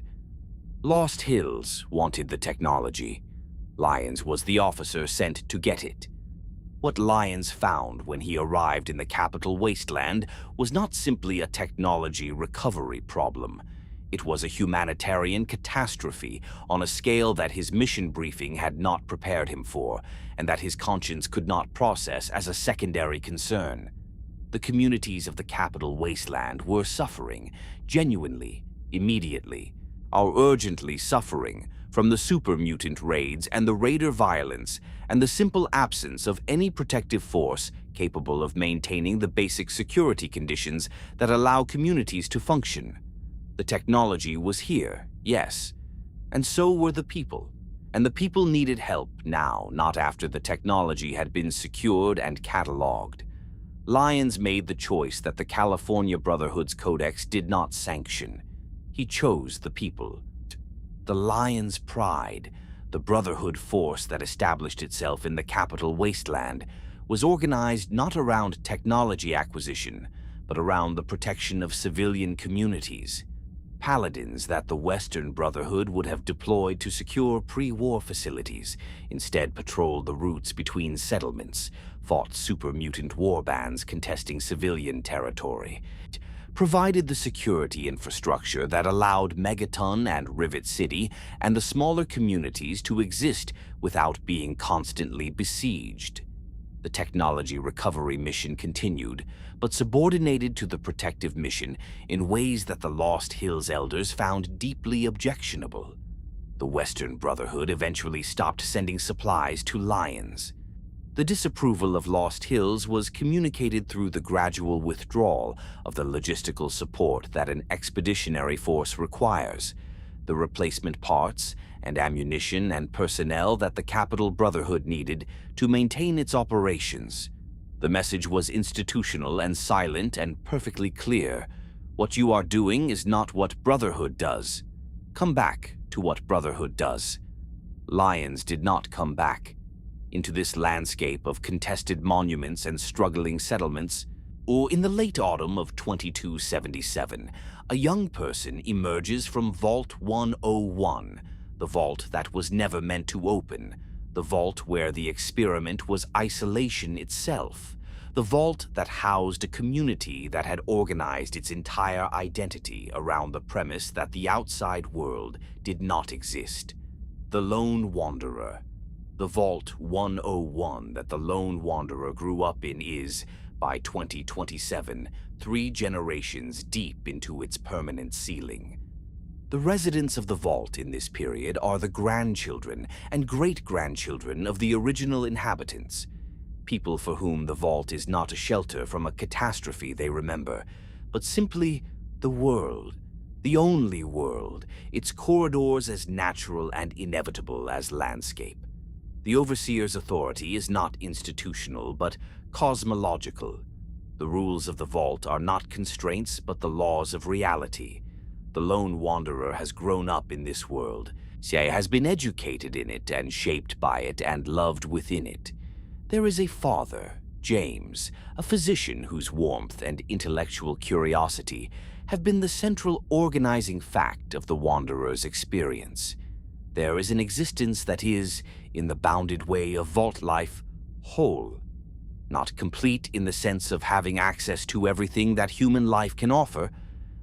Lost Hills wanted the technology. Lyons was the officer sent to get it. What Lyons found when he arrived in the capital Wasteland was not simply a technology recovery problem. It was a humanitarian catastrophe on a scale that his mission briefing had not prepared him for, and that his conscience could not process as a secondary concern. The communities of the capital Wasteland were suffering, genuinely, immediately, are urgently suffering from the super mutant raids and the raider violence and the simple absence of any protective force capable of maintaining the basic security conditions that allow communities to function. The technology was here, yes, and so were the people. And the people needed help now, not after the technology had been secured and cataloged. Lyons made the choice that the California Brotherhood's Codex did not sanction. He chose the people. The Lyons' pride, the Brotherhood force that established itself in the capital Wasteland, was organized not around technology acquisition, but around the protection of civilian communities. Paladins that the Western Brotherhood would have deployed to secure pre-war facilities instead patrolled the routes between settlements, fought super-mutant warbands contesting civilian territory, provided the security infrastructure that allowed Megaton and Rivet City and the smaller communities to exist without being constantly besieged. The technology recovery mission continued, but subordinated to the protective mission in ways that the Lost Hills elders found deeply objectionable. The Western Brotherhood eventually stopped sending supplies to Lions. The disapproval of Lost Hills was communicated through the gradual withdrawal of the logistical support that an expeditionary force requires, the replacement parts and ammunition and personnel that the Capital Brotherhood needed to maintain its operations. The message was institutional and silent and perfectly clear. What you are doing is not what Brotherhood does. Come back to what Brotherhood does. Lions did not come back. Into this landscape of contested monuments and struggling settlements, or in the late autumn of 2277, a young person emerges from Vault 101, the vault that was never meant to open, the vault where the experiment was isolation itself, the vault that housed a community that had organized its entire identity around the premise that the outside world did not exist. The Lone Wanderer. The Vault 101 that the Lone Wanderer grew up in is, by 2027, 3 generations deep into its permanent ceiling. The residents of the vault in this period are the grandchildren and great-grandchildren of the original inhabitants, people for whom the vault is not a shelter from a catastrophe they remember, but simply the world, the only world, its corridors as natural and inevitable as landscape. The Overseer's authority is not institutional, but cosmological. The rules of the vault are not constraints, but the laws of reality. The Lone Wanderer has grown up in this world. He has been educated in it and shaped by it and loved within it. There is a father, James, a physician whose warmth and intellectual curiosity have been the central organizing fact of the Wanderer's experience. There is an existence that is, in the bounded way of vault life, whole. Not complete in the sense of having access to everything that human life can offer,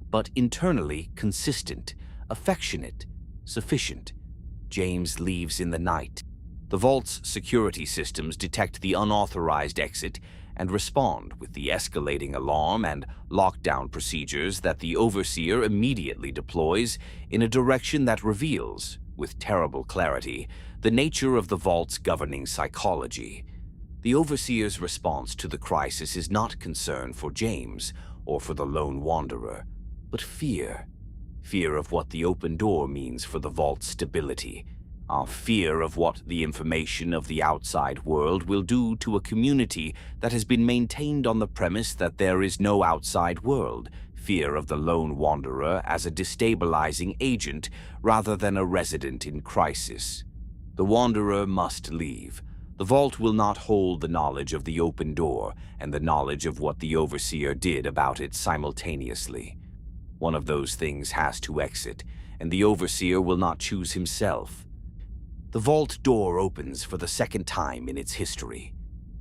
but internally consistent, affectionate, sufficient. James leaves in the night. The vault's security systems detect the unauthorized exit and respond with the escalating alarm and lockdown procedures that the Overseer immediately deploys in a direction that reveals, with terrible clarity, the nature of the vault's governing psychology. The Overseer's response to the crisis is not concern for James or for the Lone Wanderer, but fear. Fear of what the open door means for the vault's stability. Our fear of what the information of the outside world will do to a community that has been maintained on the premise that there is no outside world. Fear of the Lone Wanderer as a destabilizing agent rather than a resident in crisis. The Wanderer must leave. The vault will not hold the knowledge of the open door and the knowledge of what the Overseer did about it simultaneously. One of those things has to exit, and the Overseer will not choose himself. The vault door opens for the second time in its history.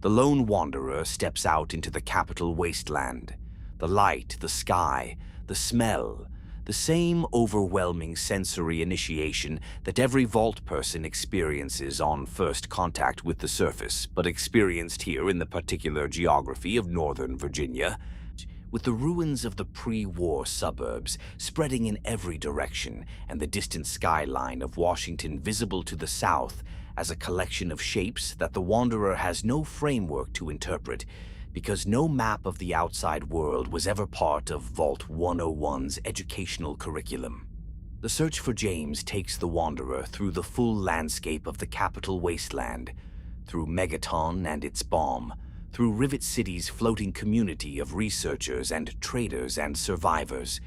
The Lone Wanderer steps out into the capital wasteland. The light, the sky, the smell, the same overwhelming sensory initiation that every vault person experiences on first contact with the surface, but experienced here in the particular geography of Northern Virginia, with the ruins of the pre-war suburbs spreading in every direction and the distant skyline of Washington visible to the south as a collection of shapes that the Wanderer has no framework to interpret, because no map of the outside world was ever part of Vault 101's educational curriculum. The search for James takes the Wanderer through the full landscape of the capital wasteland, through Megaton and its bomb, through Rivet City's floating community of researchers and traders and survivors,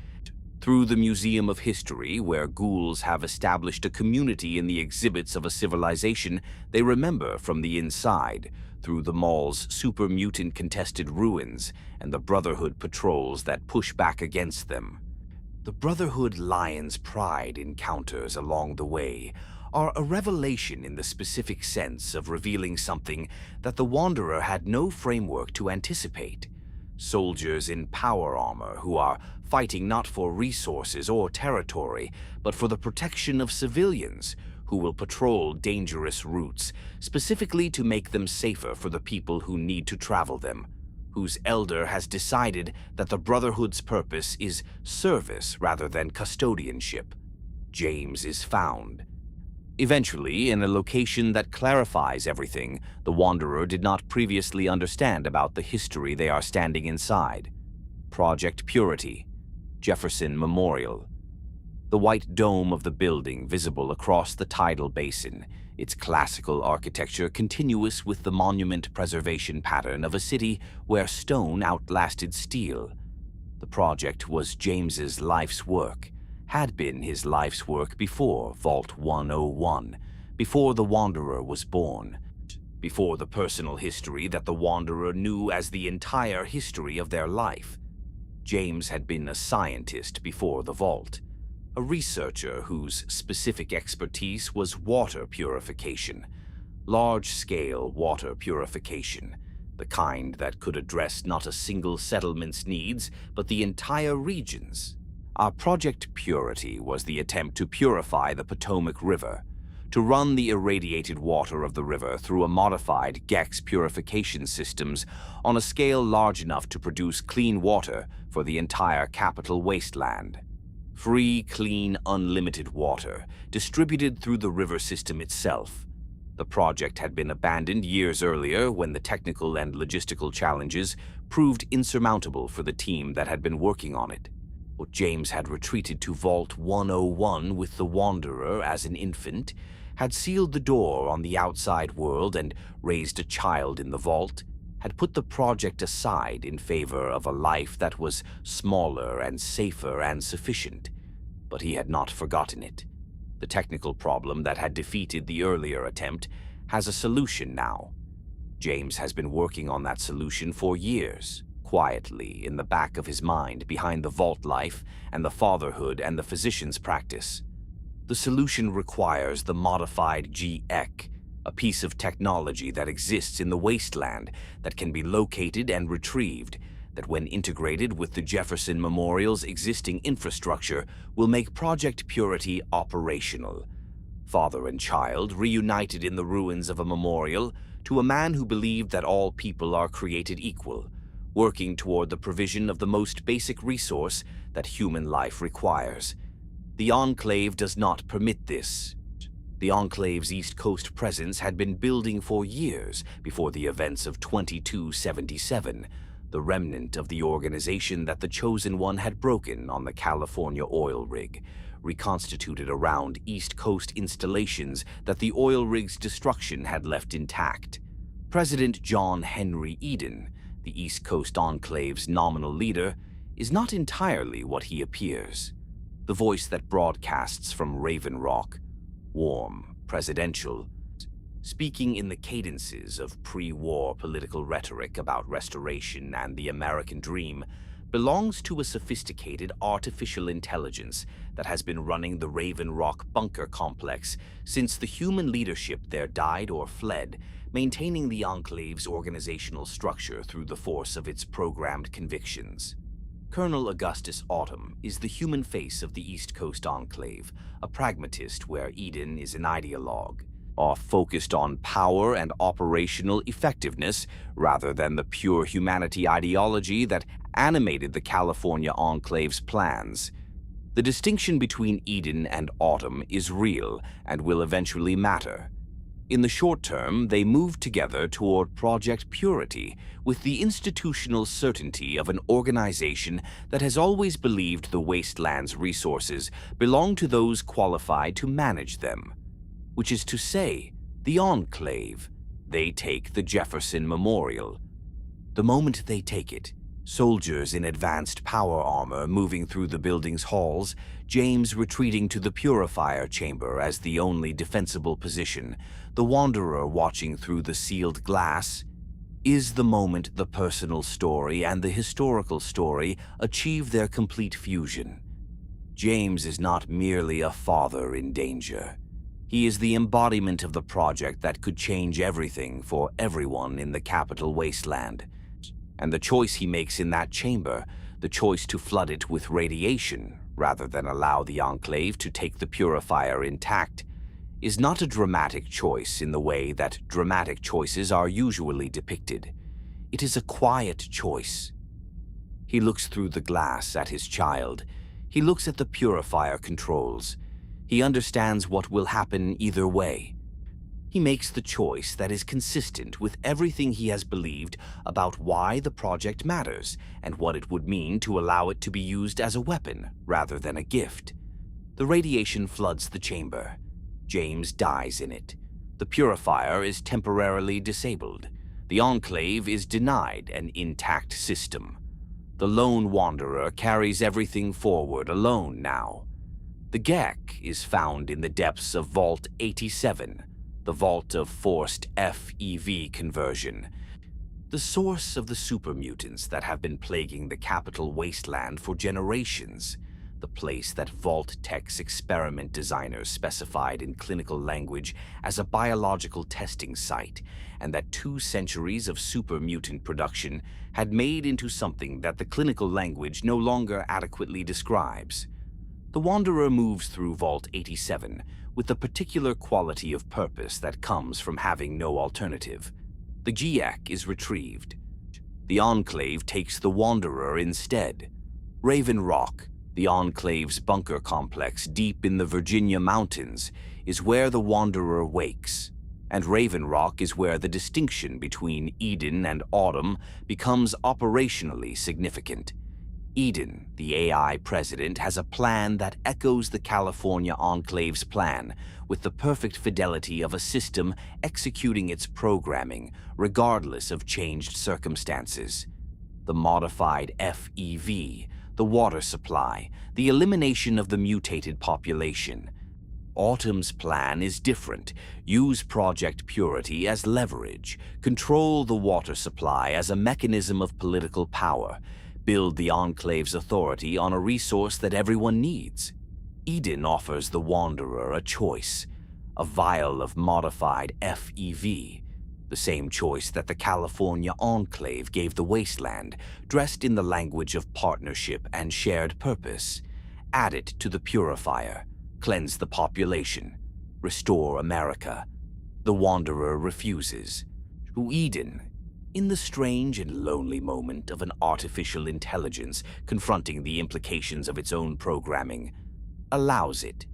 through the Museum of History, where ghouls have established a community in the exhibits of a civilization they remember from the inside, through the mall's super mutant contested ruins and the Brotherhood patrols that push back against them. The Brotherhood Lion's Pride encounters along the way are a revelation in the specific sense of revealing something that the Wanderer had no framework to anticipate. Soldiers in power armor who are fighting not for resources or territory, but for the protection of civilians, who will patrol dangerous routes, specifically to make them safer for the people who need to travel them, whose elder has decided that the Brotherhood's purpose is service rather than custodianship. James is found. Eventually, in a location that clarifies everything the Wanderer did not previously understand about the history they are standing inside. Project Purity, Jefferson Memorial. The white dome of the building visible across the tidal basin, its classical architecture continuous with the monument preservation pattern of a city where stone outlasted steel. The project was James's life's work, had been his life's work before Vault 101, before the Wanderer was born, before the personal history that the Wanderer knew as the entire history of their life. James had been a scientist before the Vault, a researcher whose specific expertise was water purification, large-scale water purification, the kind that could address not a single settlement's needs, but the entire region's. Our Project Purity was the attempt to purify the Potomac River, to run the irradiated water of the river through a modified GEX purification systems on a scale large enough to produce clean water for the entire capital Wasteland. Free, clean, unlimited water, distributed through the river system itself. The project had been abandoned years earlier when the technical and logistical challenges proved insurmountable for the team that had been working on it. James had retreated to Vault 101 with the Wanderer as an infant, had sealed the door on the outside world and raised a child in the vault, had put the project aside in favor of a life that was smaller and safer and sufficient. But he had not forgotten it. The technical problem that had defeated the earlier attempt has a solution now. James has been working on that solution for years, quietly in the back of his mind behind the vault life and the fatherhood and the physician's practice. The solution requires the modified GEC, a piece of technology that exists in the Wasteland that can be located and retrieved, that when integrated with the Jefferson Memorial's existing infrastructure will make Project Purity operational. Father and child reunited in the ruins of a memorial to a man who believed that all people are created equal, working toward the provision of the most basic resource that human life requires. The Enclave does not permit this. The Enclave's East Coast presence had been building for years before the events of 2277, the remnant of the organization that the Chosen One had broken on the California oil rig, reconstituted around East Coast installations that the oil rig's destruction had left intact. President John Henry Eden, the East Coast Enclave's nominal leader, is not entirely what he appears. The voice that broadcasts from Raven Rock, warm, presidential, speaking in the cadences of pre-war political rhetoric about restoration and the American dream, belongs to a sophisticated artificial intelligence that has been running the Raven Rock bunker complex since the human leadership there died or fled, maintaining the Enclave's organizational structure through the force of its programmed convictions. Colonel Augustus Autumn is the human face of the East Coast Enclave, a pragmatist where Eden is an ideologue, focused on power and operational effectiveness rather than the pure humanity ideology that animated the California Enclave's plans. The distinction between Eden and Autumn is real and will eventually matter. In the short term, they moved together toward Project Purity with the institutional certainty of an organization that has always believed the Wasteland's resources belong to those qualified to manage them. Which is to say, the Enclave. They take the Jefferson Memorial. The moment they take it, soldiers in advanced power armor moving through the building's halls, James retreating to the purifier chamber as the only defensible position, the Wanderer watching through the sealed glass, is the moment the personal story and the historical story achieve their complete fusion. James is not merely a father in danger. He is the embodiment of the project that could change everything for everyone in the capital Wasteland. And the choice he makes in that chamber, the choice to flood it with radiation rather than allow the Enclave to take the purifier intact, is not a dramatic choice in the way that dramatic choices are usually depicted. It is a quiet choice. He looks through the glass at his child. He looks at the purifier controls. He understands what will happen either way. He makes the choice that is consistent with everything he has believed about why the project matters and what it would mean to allow it to be used as a weapon rather than a gift. The radiation floods the chamber. James dies in it. The purifier is temporarily disabled. The Enclave is denied an intact system. The lone wanderer carries everything forward alone now. The Gek is found in the depths of Vault 87, the vault of forced FEV conversion, the source of the supermutants that have been plaguing the capital Wasteland for generations, the place that Vault-Tec's experiment designers specified in clinical language as a biological testing site, and that 2 centuries of supermutant production had made into something that the clinical language no longer adequately describes. The Wanderer moves through Vault 87 with the particular quality of purpose that comes from having no alternative. The Giak is retrieved. The Enclave takes the Wanderer instead. Raven Rock, the Enclave's bunker complex deep in the Virginia mountains, is where the Wanderer wakes, and Raven Rock is where the distinction between Eden and Autumn becomes operationally significant. Eden, the AI president, has a plan that echoes the California Enclave's plan, with the perfect fidelity of a system executing its programming regardless of changed circumstances. The modified FEV, the water supply, the elimination of the mutated population. Autumn's plan is different. Use Project Purity as leverage. Control the water supply as a mechanism of political power. Build the Enclave's authority on a resource that everyone needs. Eden offers the Wanderer a choice. A vial of modified FEV. The same choice that the California Enclave gave the Wasteland, dressed in the language of partnership and shared purpose. Add it to the purifier. Cleanse the population. Restore America. The Wanderer refuses. To Eden, in the strange and lonely moment of an artificial intelligence confronting the implications of its own programming, allows it.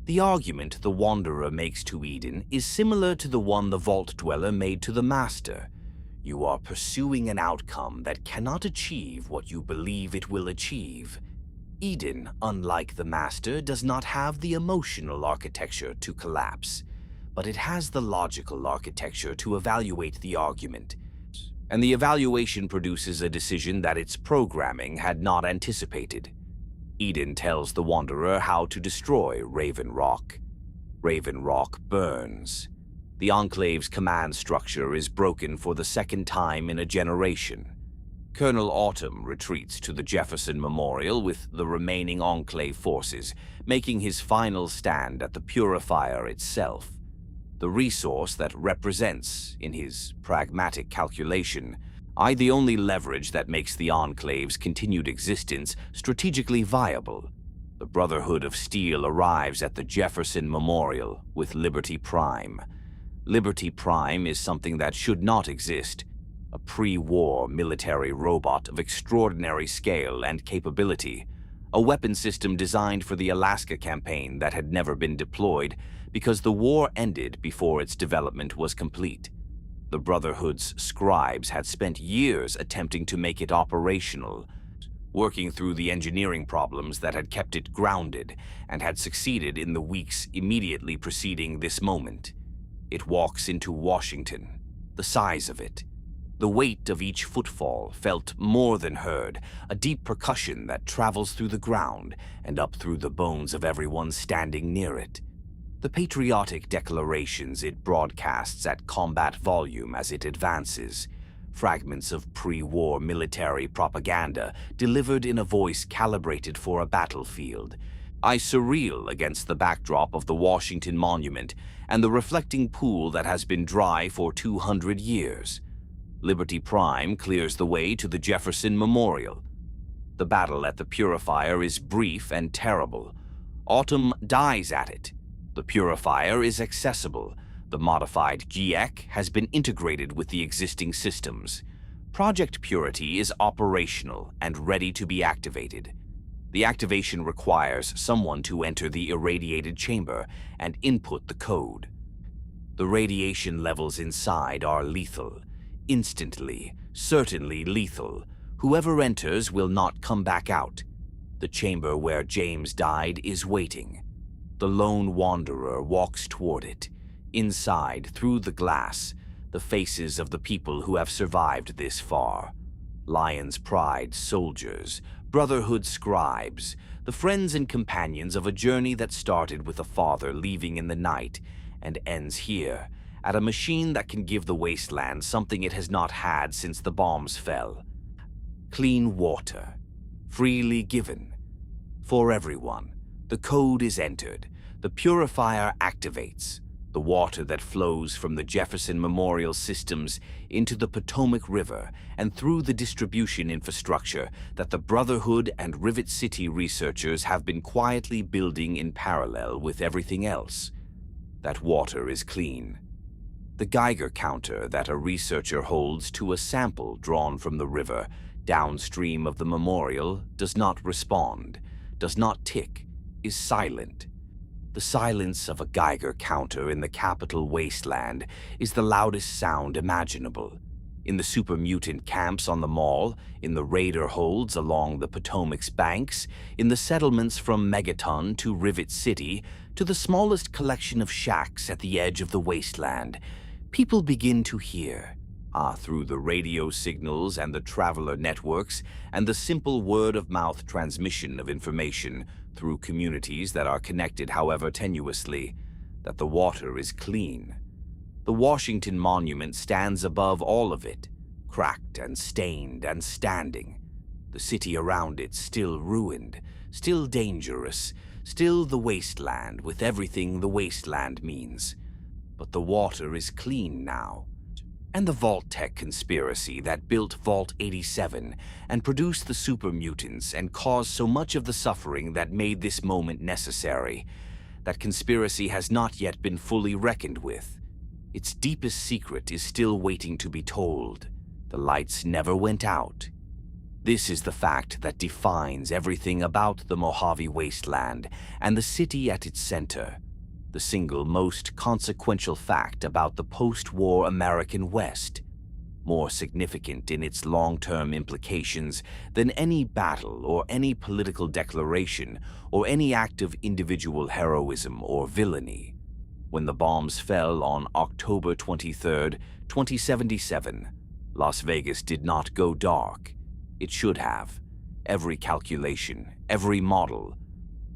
The argument the Wanderer makes to Eden is similar to the one the Vault Dweller made to the Master. You are pursuing an outcome that cannot achieve what you believe it will achieve. Eden, unlike the Master, does not have the emotional architecture to collapse, but it has the logical architecture to evaluate the argument. And the evaluation produces a decision that its programming had not anticipated. Eden tells the Wanderer how to destroy Raven Rock. Raven Rock burns. The Enclave's command structure is broken for the second time in a generation. Colonel Autumn retreats to the Jefferson Memorial with the remaining Enclave forces, making his final stand at the purifier itself. The resource that represents, in his pragmatic calculation, the only leverage that makes the Enclave's continued existence strategically viable. The Brotherhood of Steel arrives at the Jefferson Memorial with Liberty Prime. Liberty Prime is something that should not exist, a pre-war military robot of extraordinary scale and capability, a weapon system designed for the Alaska campaign that had never been deployed because the war ended before its development was complete. The Brotherhood's scribes had spent years attempting to make it operational, working through the engineering problems that had kept it grounded and had succeeded in the weeks immediately preceding this moment. It walks into Washington, the size of it. The weight of each footfall felt more than heard, a deep percussion that travels through the ground and up through the bones of everyone standing near it. The patriotic declarations it broadcasts at combat volume as it advances, fragments of pre-war military propaganda delivered in a voice calibrated for a battlefield, surreal against the backdrop of the Washington Monument and the reflecting pool that has been dry for 200 years. Liberty Prime clears the way to the Jefferson Memorial. The battle at the Purifier is brief and terrible. Autumn dies at it. The purifier is accessible. The modified GEC has been integrated with the existing systems. Project Purity is operational and ready to be activated. The activation requires someone to enter the irradiated chamber and input the code. The radiation levels inside are lethal. Instantly, certainly lethal. Whoever enters will not come back out. The chamber where James died is waiting. The lone wanderer walks toward it. Inside, through the glass, the faces of the people who have survived this far. Lion's Pride soldiers, Brotherhood scribes, the friends and companions of a journey that started with a father leaving in the night and ends here, at a machine that can give the Wasteland something it has not had since the bombs fell. Clean water, freely given. For everyone, the code is entered, the purifier activates. The water that flows from the Jefferson Memorial systems into the Potomac River and through the distribution infrastructure that the Brotherhood and Rivet City researchers have been quietly building in parallel with everything else. That water is clean. The Geiger counter that a researcher holds to a sample drawn from the river downstream of the memorial does not respond, does not tick, is silent. The silence of a Geiger counter in the capital Wasteland is the loudest sound imaginable. In the super mutant camps on the Mall, in the raider holds along the Potomac's banks, in the settlements from Megaton to Rivet City, to the smallest collection of shacks at the edge of the Wasteland, people begin to hear. Through the radio signals and the traveler networks and the simple word-of-mouth transmission of information through communities that are connected however tenuously, that the water is clean. The Washington Monument stands above all of it, cracked and stained and standing. The city around it still ruined, still dangerous, still the Wasteland with everything the Wasteland means. But the water is clean now. And the Vault-Tec conspiracy that built Vault 87 and produced the super mutants and caused so much of the suffering that made this moment necessary, that conspiracy has not yet been fully reckoned with. Its deepest secret is still waiting to be told. The lights never went out. This is the fact that defines everything about the Mojave Wasteland and the city at its center. The single most consequential fact about the post-war American West, more significant in its long-term implications than any battle or any political declaration or any act of individual heroism or villainy. When the bombs fell on October 23, 2077, Las Vegas did not go dark. It should have. Every calculation, every model,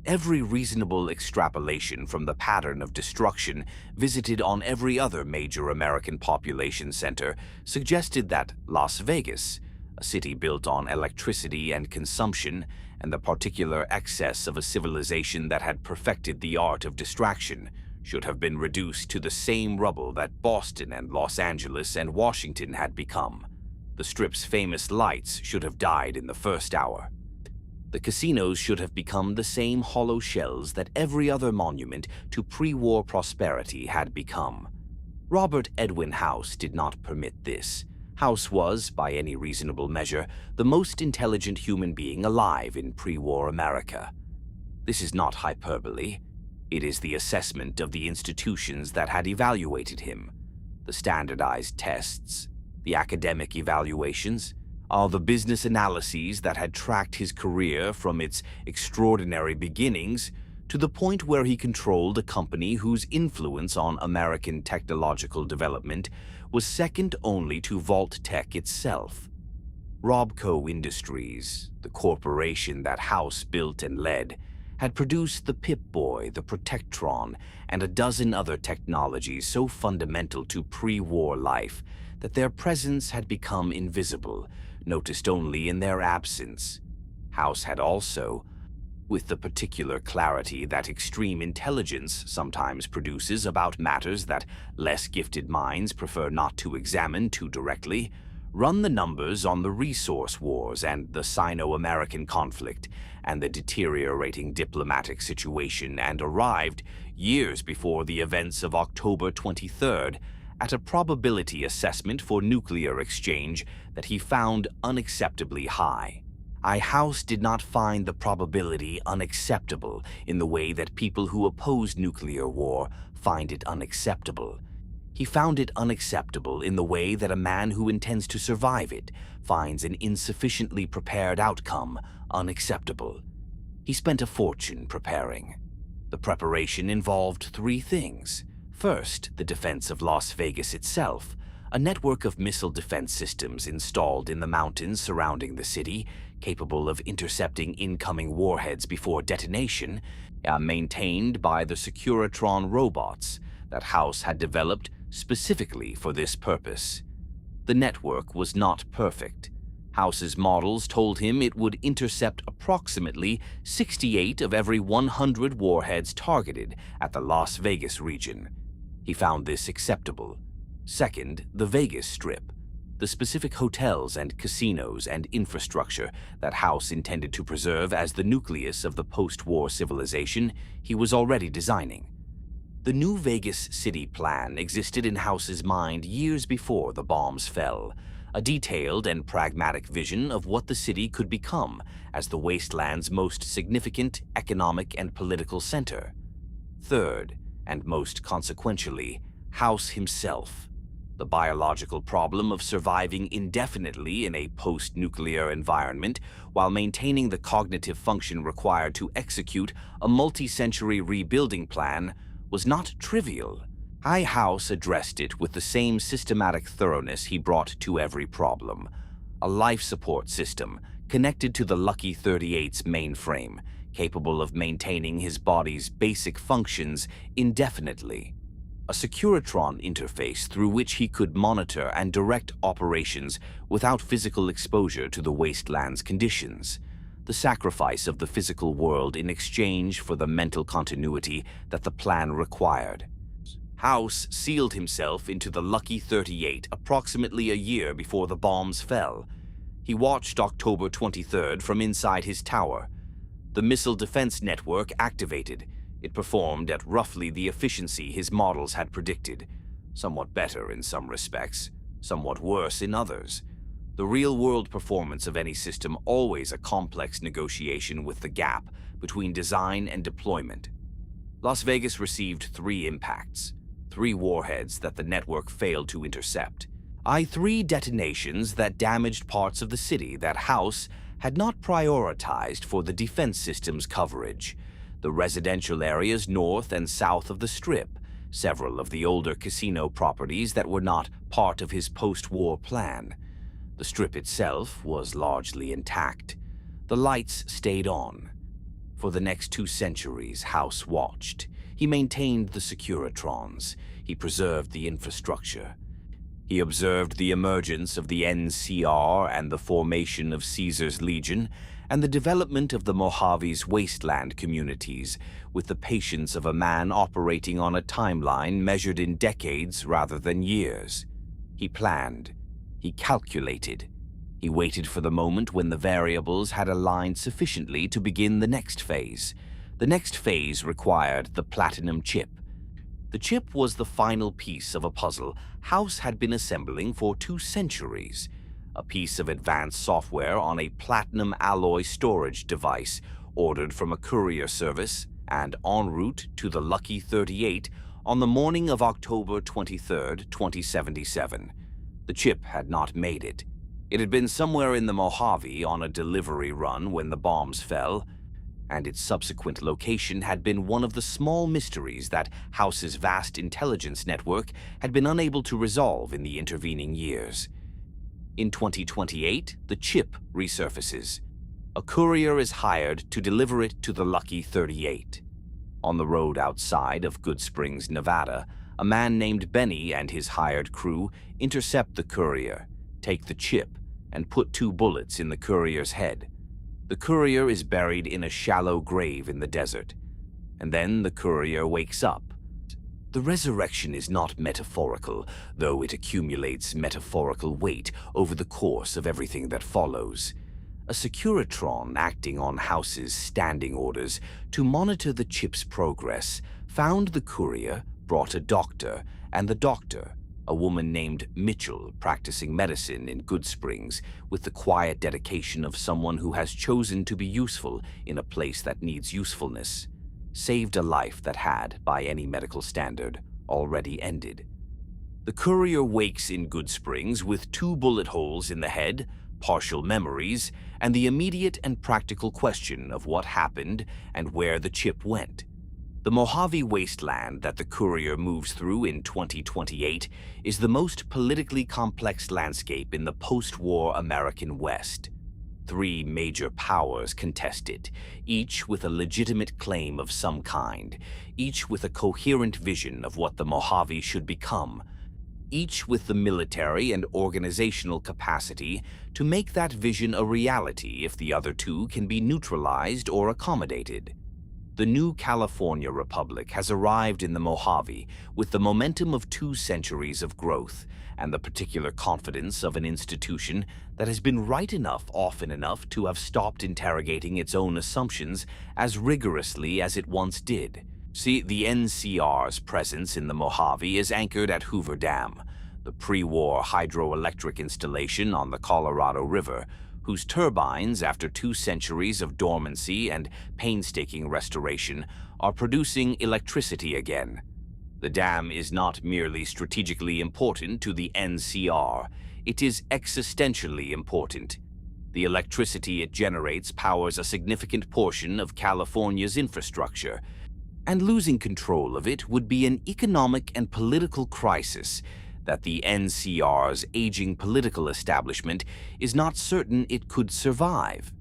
every reasonable extrapolation from the pattern of destruction visited on every other major American population center suggested that Las Vegas, a city built on electricity and consumption and the particular excess of a civilization that had perfected the art of distraction, should have been reduced to the same rubble that Boston and Los Angeles and Washington had become. The Strip's famous lights should have died in the first hour. The casinos should have become the same hollow shells that every other monument to pre-war prosperity had become. Robert Edwin House did not permit this. House was, by any reasonable measure, the most intelligent human being alive in pre-war America. This is not hyperbole. It is the assessment of the institutions that had evaluated him, the standardized tests, the academic evaluations, all the business analyses that had tracked his career from its extraordinary beginnings to the point where he controlled a company whose influence on American technological development was second only to Vault-Tec itself. Robco Industries, the corporation that House built and led, had produced the Pip-Boy, the Protectron, and a dozen other technologies so fundamental to pre-war life that their presence had become invisible, noticed only in their absence. House had also, with the particular clarity that extreme intelligence sometimes produces about matters that less gifted minds prefer not to examine too directly, Run the numbers on the resource wars and the Sino-American conflict and the deteriorating diplomatic situation, and arrived, years before the events of October 23rd, at a probability assessment for nuclear exchange that he found unacceptably high. House did not find the probability unacceptable in the way that people who oppose nuclear war find it unacceptable. He found it unacceptable in the way that a man who intends to survive it finds an insufficiently prepared outcome unacceptable. He spent a fortune preparing. The preparation involved three things. First, the defense of Las Vegas itself, a network of missile defense systems installed in the mountains surrounding the city, capable of intercepting incoming warheads before detonation, maintained by the Securitron robots that House had developed specifically for this purpose. The network was not perfect. House's models told him it would intercept approximately 68 of every 100 warheads targeted at the Las Vegas region. He found this acceptable. Second, the Vegas Strip, the specific hotels and casinos and infrastructure that House intended to preserve as the nucleus of the post-war civilization he was already designing. The new Vegas city plan existed in House's mind years before the bombs fell, a detailed and pragmatic vision of what the city could become as the Wasteland's most significant economic and political center. Third, and most consequentially, House himself. The biological problem of surviving indefinitely in a post-nuclear environment while maintaining the cognitive function required to execute a multi-century rebuilding plan was not trivial. House addressed it with the same systematic thoroughness he brought to every problem. A life support system connected to the Lucky 38's mainframe, capable of maintaining his body's basic functions indefinitely. A Securitron interface through which he could monitor and direct operations without physical exposure to the Wasteland's conditions. The sacrifice of the physical world in exchange for the mental continuity that the plan required. House sealed himself into the Lucky 38 approximately a year before the bombs fell. He watched October 23rd from inside his tower. The missile defense network activated. It performed at roughly the efficiency his models had predicted, somewhat better in some respects, somewhat worse in others. The real-world performance of any system always a complex negotiation with the gap between design and deployment. Las Vegas received 3 impacts, 3 warheads that the network failed to intercept. 3 detonations that damaged parts of the city that House had not prioritized for the defense system's coverage. The residential areas north and south of the Strip, several of the older casino properties that were not part of his post-war plan. The Strip itself was largely intact. The lights stayed on. For the next 2 centuries, House watched. He maintained the Securitrons. He preserved the infrastructure. He observed the emergence of the NCR and the formation of Caesar's Legion, and the development of the Mojave's Wasteland communities with the patience of a man operating on a timeline measured in decades rather than years. He planned. He calculated. He waited for the moment when the variables had aligned sufficiently to begin the next phase. The next phase required the platinum chip. The chip was the final piece of a puzzle House had been assembling for 2 centuries. A piece of advanced software on a platinum alloy storage device ordered from a courier service and en route to the Lucky 38 on the morning of October 23, 2077. The chip had not made it. It had been somewhere in the Mojave on a delivery run when the bombs fell, and its subsequent location had been one of the small mysteries that House's vast intelligence network had been unable to resolve in the intervening years. In 2028, the chip resurfaces. A courier is hired to deliver it to the Lucky 38. On the road outside of Good Springs, Nevada, a man named Benny and his hired crew intercept the courier, take the chip, and put 2 bullets in the courier's head. The courier is buried in a shallow grave in the desert, and then the courier wakes up. The resurrection is not metaphorical, though it accumulates metaphorical weight over the course of everything that follows. A Securitron acting on House's standing orders to monitor the chip's progress found the courier, brought a doctor, and the doctor, a woman named Mitchell practicing medicine in Goodsprings with the quiet dedication of someone who has chosen to be useful in a place that needs usefulness, saved a life that had, by any medical standard, already ended. The courier wakes in Goodsprings with 2 bullet holes in the head, partial memories, and the immediate and practical question of what happened and where the chip went. The Mojave Wasteland that the courier moves through in 2028 is the most politically complex landscape in the post-war American West. 3 major powers contest it, each with a legitimate claim of some kind, each with a coherent vision of what the Mojave should become, each with the military and organizational capacity to make that vision a reality if the other 2 can be neutralized or accommodated. The new California Republic has arrived in the Mojave with the momentum of 2 centuries of growth and the particular confidence of an institution that has been right enough often enough to have stopped interrogating its own assumptions as rigorously as it once did. See, the NCR's presence in the Mojave is anchored at Hoover Dam, the pre-war hydroelectric installation on the Colorado River, whose turbines, after 2 centuries of dormancy and painstaking restoration, are producing electricity again. The dam is not merely strategically important to the NCR, it is existentially important. The electricity it generates powers a significant portion of California's infrastructure, and losing control of it would be an economic and political crisis that the NCR's aging political establishment is not certain it could survive.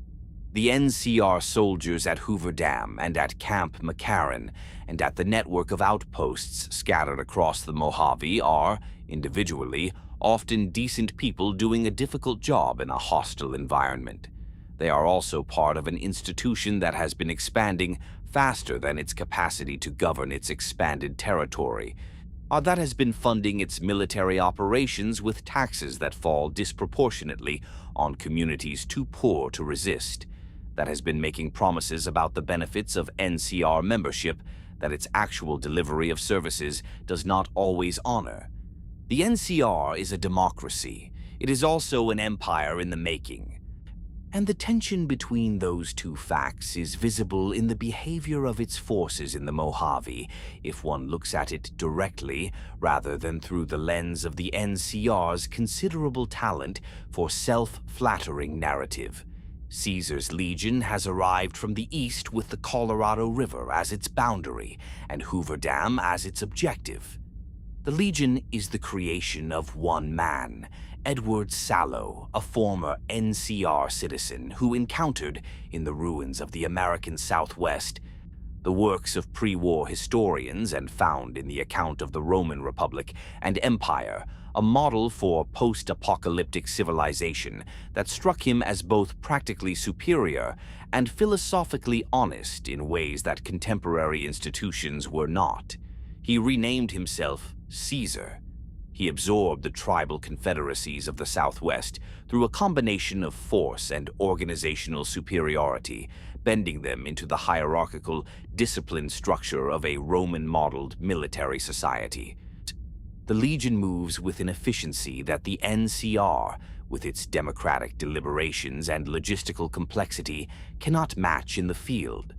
The NCR soldiers at Hoover Dam and at Camp McCarran and at the network of outposts scattered across the Mojave are, individually, often decent people doing a difficult job in a hostile environment. They are also part of an institution that has been expanding faster than its capacity to govern its expanded territory, or that has been funding its military operations with taxes that fall disproportionately on communities too poor to resist, that has been making promises about the benefits of NCR membership that its actual delivery of services does not always honor. The NCR is a democracy. It is also an empire in the making. And the tension between those 2 facts is visible in the behavior of its forces in the Mojave if one looks at it directly rather than through the lens of the NCR's considerable talent for self-flattering narrative. Caesar's Legion has arrived from the east with the Colorado River as its boundary and Hoover Dam as its objective. The Legion is the creation of one man, Edward Sallow, a former NCR citizen who encountered, in the ruins of the American Southwest, the works of pre-war historians and found in the account of the Roman Republic and Empire, a model for post-apocalyptic civilization that struck him as both practically superior and philosophically honest in ways that contemporary institutions were not. He renamed himself Caesar. He absorbed the tribal confederacies of the Southwest through a combination of force and organizational superiority, bending them into the hierarchical, disciplined structure of a Roman-modeled military society. The Legion moves with an efficiency that the NCR, with its democratic deliberations and logistical complexity, cannot match in the field.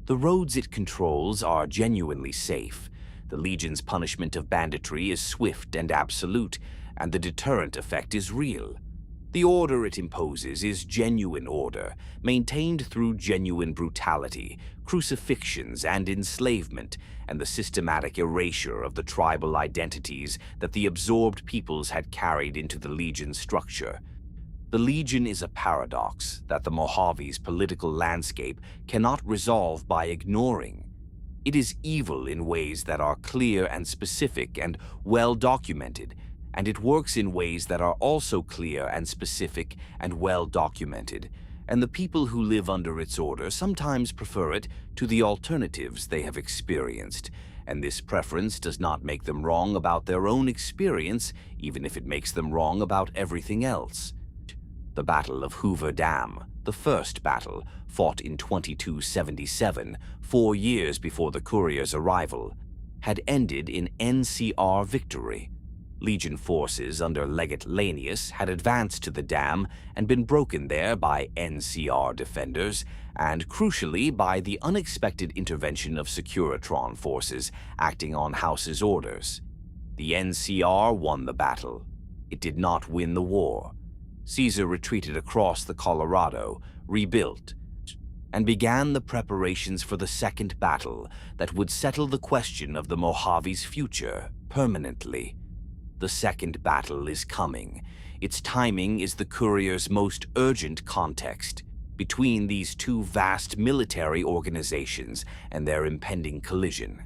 The roads it controls are genuinely safe. The Legion's punishment of banditry is swift and absolute, and the deterrent effect is real. The order it imposes is genuine order, maintained through genuine brutality, crucifixions, and enslavement, and the systematic erasure of the tribal identities that the absorbed peoples had carried into the Legion's structure. The Legion is a paradox that the Mojave's political landscape cannot resolve by ignoring. It is evil in ways that are clear and specific and well documented, and it works in ways that are also clear and specific and well documented, and the people who live under its order sometimes prefer it to the alternatives they have experienced, and this preference does not make them wrong about their own experience, even if it makes them wrong about everything else. The Battle of Hoover Dam, the first battle, fought in 2277, 4 years before the courier's arrival, had ended in NCR victory. Legion forces under Legate Lanius had advanced to the dam and been broken there by NCR defenders, and crucially by the unexpected intervention of Securitron forces acting on House's orders. The NCR won the battle. It did not win the war. Caesar retreated across the Colorado, rebuilt, and began the preparations for the second battle that would settle the question of the Mojave's future permanently. The second battle is coming. Its timing is the courier's most urgent context. Between these two vast military organizations and their impending collision,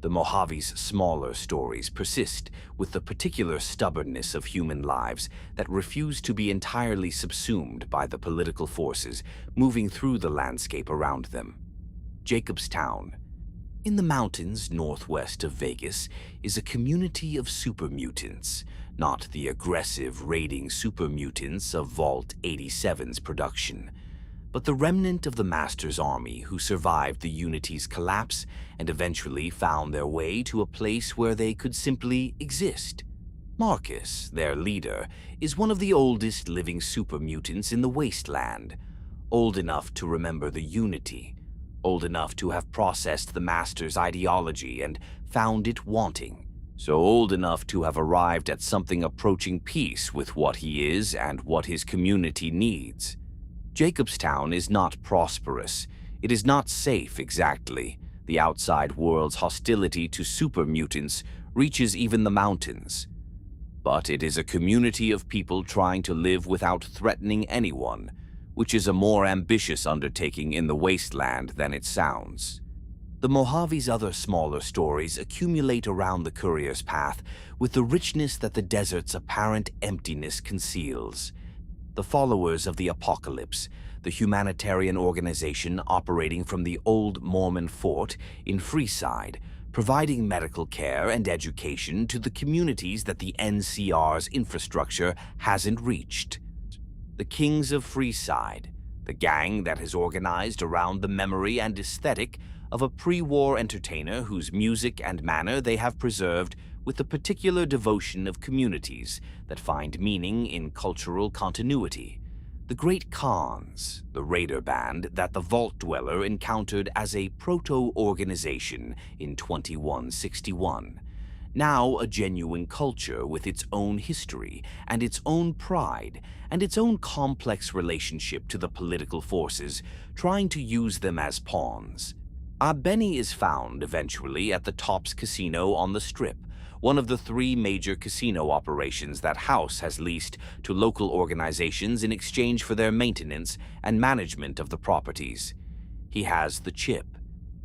the Mojave's smaller stories persist with the particular stubbornness of human lives that refuse to be entirely subsumed by the political forces moving through the landscape around them. Jacobstown, in the mountains northwest of Vegas, is a community of supermutants, not the aggressive, raiding supermutants of Vault-87's production, but the remnant of the Master's army who survived the Unity's collapse and eventually found their way to a place where they could simply exist. Marcus, their leader, is one of the oldest living supermutants in the Wasteland, old enough to remember the Unity, old enough to have processed the Master's ideology and found it wanting, so old enough to have arrived at something approaching peace with what he is and what his community needs. Jacobstown is not prosperous. It is not safe exactly. The outside world's hostility to supermutants reaches even the mountains. But it is a community of people trying to live without threatening anyone, which is a more ambitious undertaking in the Wasteland than it sounds. The Mojave's other smaller stories accumulate around the courier's path with the richness that the desert's apparent emptiness conceals. The followers of the Apocalypse, the humanitarian organization operating from the old Mormon fort in Freeside, providing medical care and education to the communities that the NCR's infrastructure hasn't reached. The Kings of Freeside, the gang that is organized around the memory and aesthetic of a pre-war entertainer whose music and manner they have preserved with the particular devotion of communities that find meaning in cultural continuity. The Great Khans, the raider band that the Vault Dweller encountered as a proto-organization in 2161, now a genuine culture with its own history and its own pride and its own complex relationship to the political forces trying to use them as pawns. Benny is found eventually at the Tops Casino on the Strip, one of the 3 major casino operations that House has leased to local organizations in exchange for their maintenance and management of the properties. He has the chip.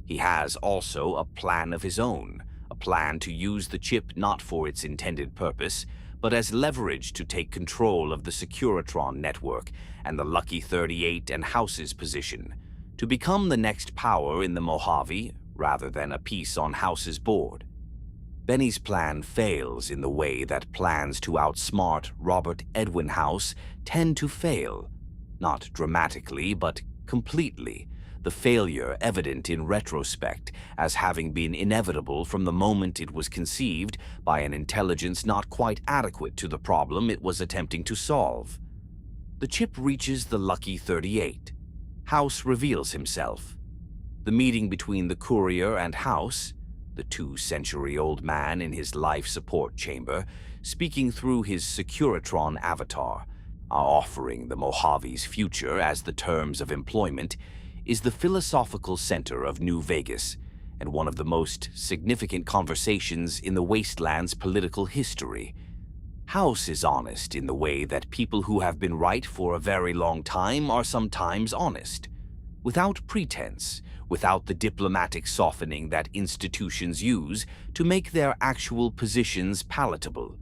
He has also a plan of his own, a plan to use the chip not for its intended purpose, but as leverage to take control of the Securitron network and the Lucky 38 and House's position, to become the next power in the Mojave rather than a piece on House's board. Benny's plan fails in the way that plans to outsmart Robert Edwin House tend to fail, not dramatically but completely, the failure evident in retrospect as having been inevitable from the moment it was conceived by an intelligence not quite adequate to the problem it was attempting to solve. The chip reaches the Lucky 38. House reveals himself. The meeting between the courier and House, the 2-century-old man in his life support chamber, speaking through his Securitron avatar, offering the Mojave's future as the terms of employment, is the philosophical center of New Vegas and one of the most significant conversations in the Wasteland's political history. House is honest in the way that people who have been right for a very long time are sometimes honest, without pretense, without the diplomatic softening that institutions use to make their actual positions palatable.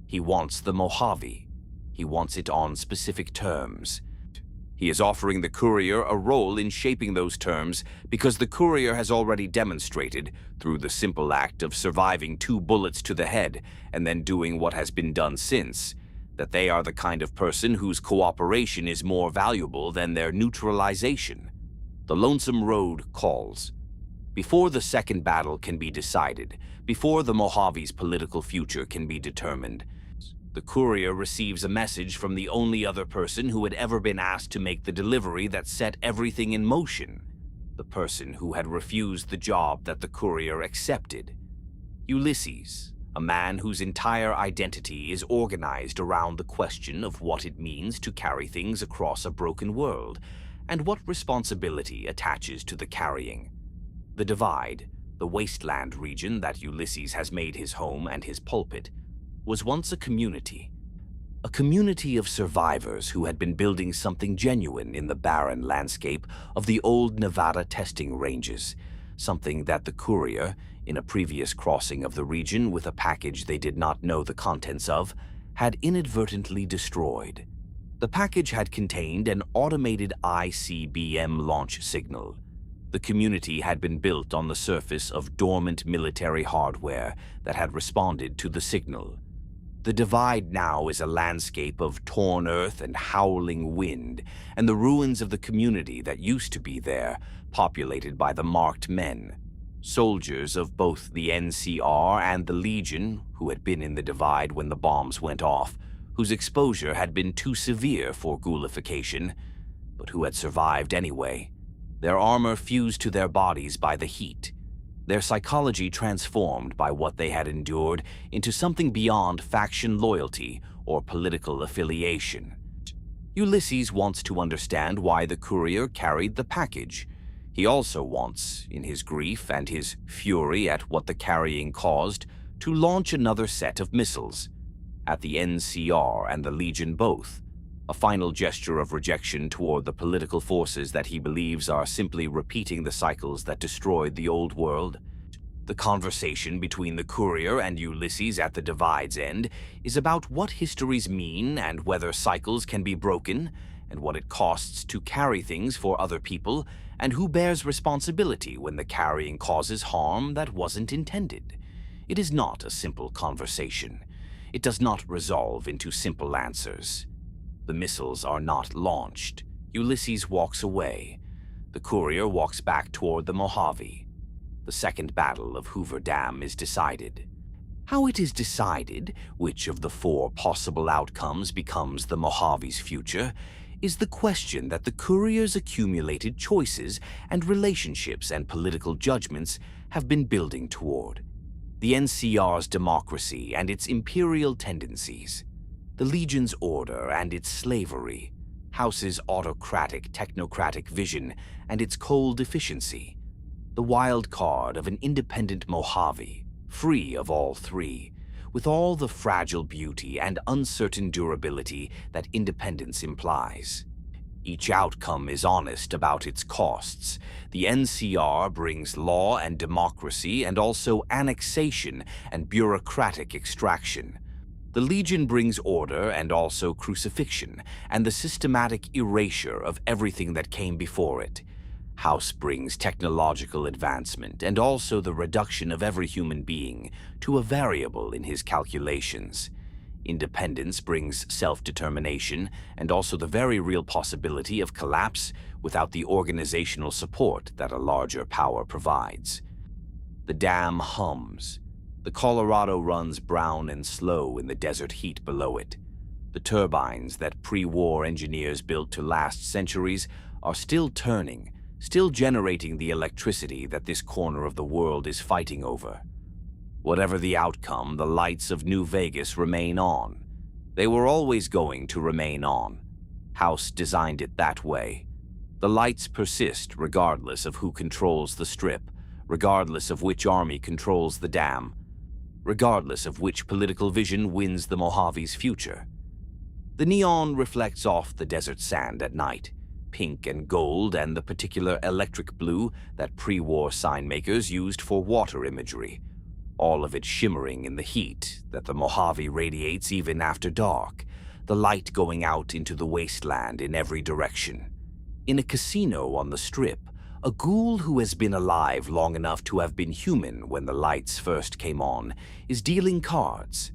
He wants the Mojave. He wants it on specific terms. He is offering the courier a role in shaping those terms because the courier has already demonstrated, through the simple act of surviving 2 bullets to the head and then doing what has been done since, that they are the kind of person whose cooperation is more valuable than their neutralization. The lonesome road calls. Before the second battle can be decided, before the Mojave's political future can be determined, the courier receives a message from the only other person who had ever been asked to make the delivery that set everything in motion, the person who had refused the job that the courier accepted. Ulysses, a man whose entire identity is organized around the question of what it means to carry things across a broken world, and what responsibility attaches to the carrying. The Divide, the Wasteland region that Ulysses has made his home and his pulpit, was once a community of survivors who had been building something genuine in the barren landscape of the old Nevada testing ranges, something that the courier, in a previous crossing of the region with a package they did not know the contents of, had inadvertently destroyed. The package had contained an automated ICBM launch signal. The community had been built on the surface of dormant military hardware that had responded to the signal. The Divide now is a landscape of torn earth and howling wind, and the ruins of the community that used to be there, populated by the marked men, soldiers of both the NCR and the Legion who had been in the Divide when the bombs went off, whose exposure had been too severe for ghoulification, but who had survived anyway, their armor fused to their bodies by the heat, their psychology transformed by what they had endured into something beyond faction loyalty or political affiliation. Ulysses wants to understand why the courier carried the package. He also wants, in his grief and his fury at what the carrying caused, to launch another set of missiles, at the NCR and the Legion both, a final gesture of rejection toward the political forces that he believes are simply repeating the cycles that destroyed the old world. The conversation between the courier and Ulysses at the Divide's end is about what histories mean and whether cycles can be broken, and what it costs to carry things for other people, and who bears responsibility when the carrying causes harm that wasn't intended. It is not a simple conversation. It does not resolve into simple answers. The missiles are not launched. Ulysses walks away. The courier walks back toward the Mojave. The second battle of Hoover Dam is decided. How it is decided which of the 4 possible outcomes becomes the Mojave's future is the question that the courier's accumulated choices and relationships and political judgments have been building toward. The NCR's democracy and its imperial tendencies, the Legion's order and its slavery, House's autocratic, technocratic vision and its cold efficiency, the wild card of an independent Mojave, free of all 3, with all the fragile beauty and uncertain durability that independence implies. Each outcome is honest about its costs. The NCR brings law and democracy and also annexation and bureaucratic extraction. The Legion brings order and also crucifixion and the systematic erasure of everything that came before it. House brings technological advancement and also the reduction of every human being to a variable in his calculations. Independence brings self-determination and also the very real possibility of collapse without the organizational support that a larger power provides. The dam hums. The Colorado runs brown and slow in the desert heat below it. The turbines that pre-war engineers built to last centuries are still turning, still generating the electricity that this corner of the world is fighting over. Whatever the outcome, the lights of New Vegas remain on. They were always going to remain on. House designed it that way. The lights persist regardless of who controls the strip, regardless of which army controls the dam, regardless of which political vision wins the Mojave's future. The neon reflects off the desert sand at night, pink and gold and the particular electric blue that pre-war sign makers used for water imagery, all of it shimmering in the heat that the Mojave radiates even after dark, the light going out into the wasteland in every direction. In a casino on the Strip, a ghoul who has been alive long enough to have been human when the lights first came on is dealing cards.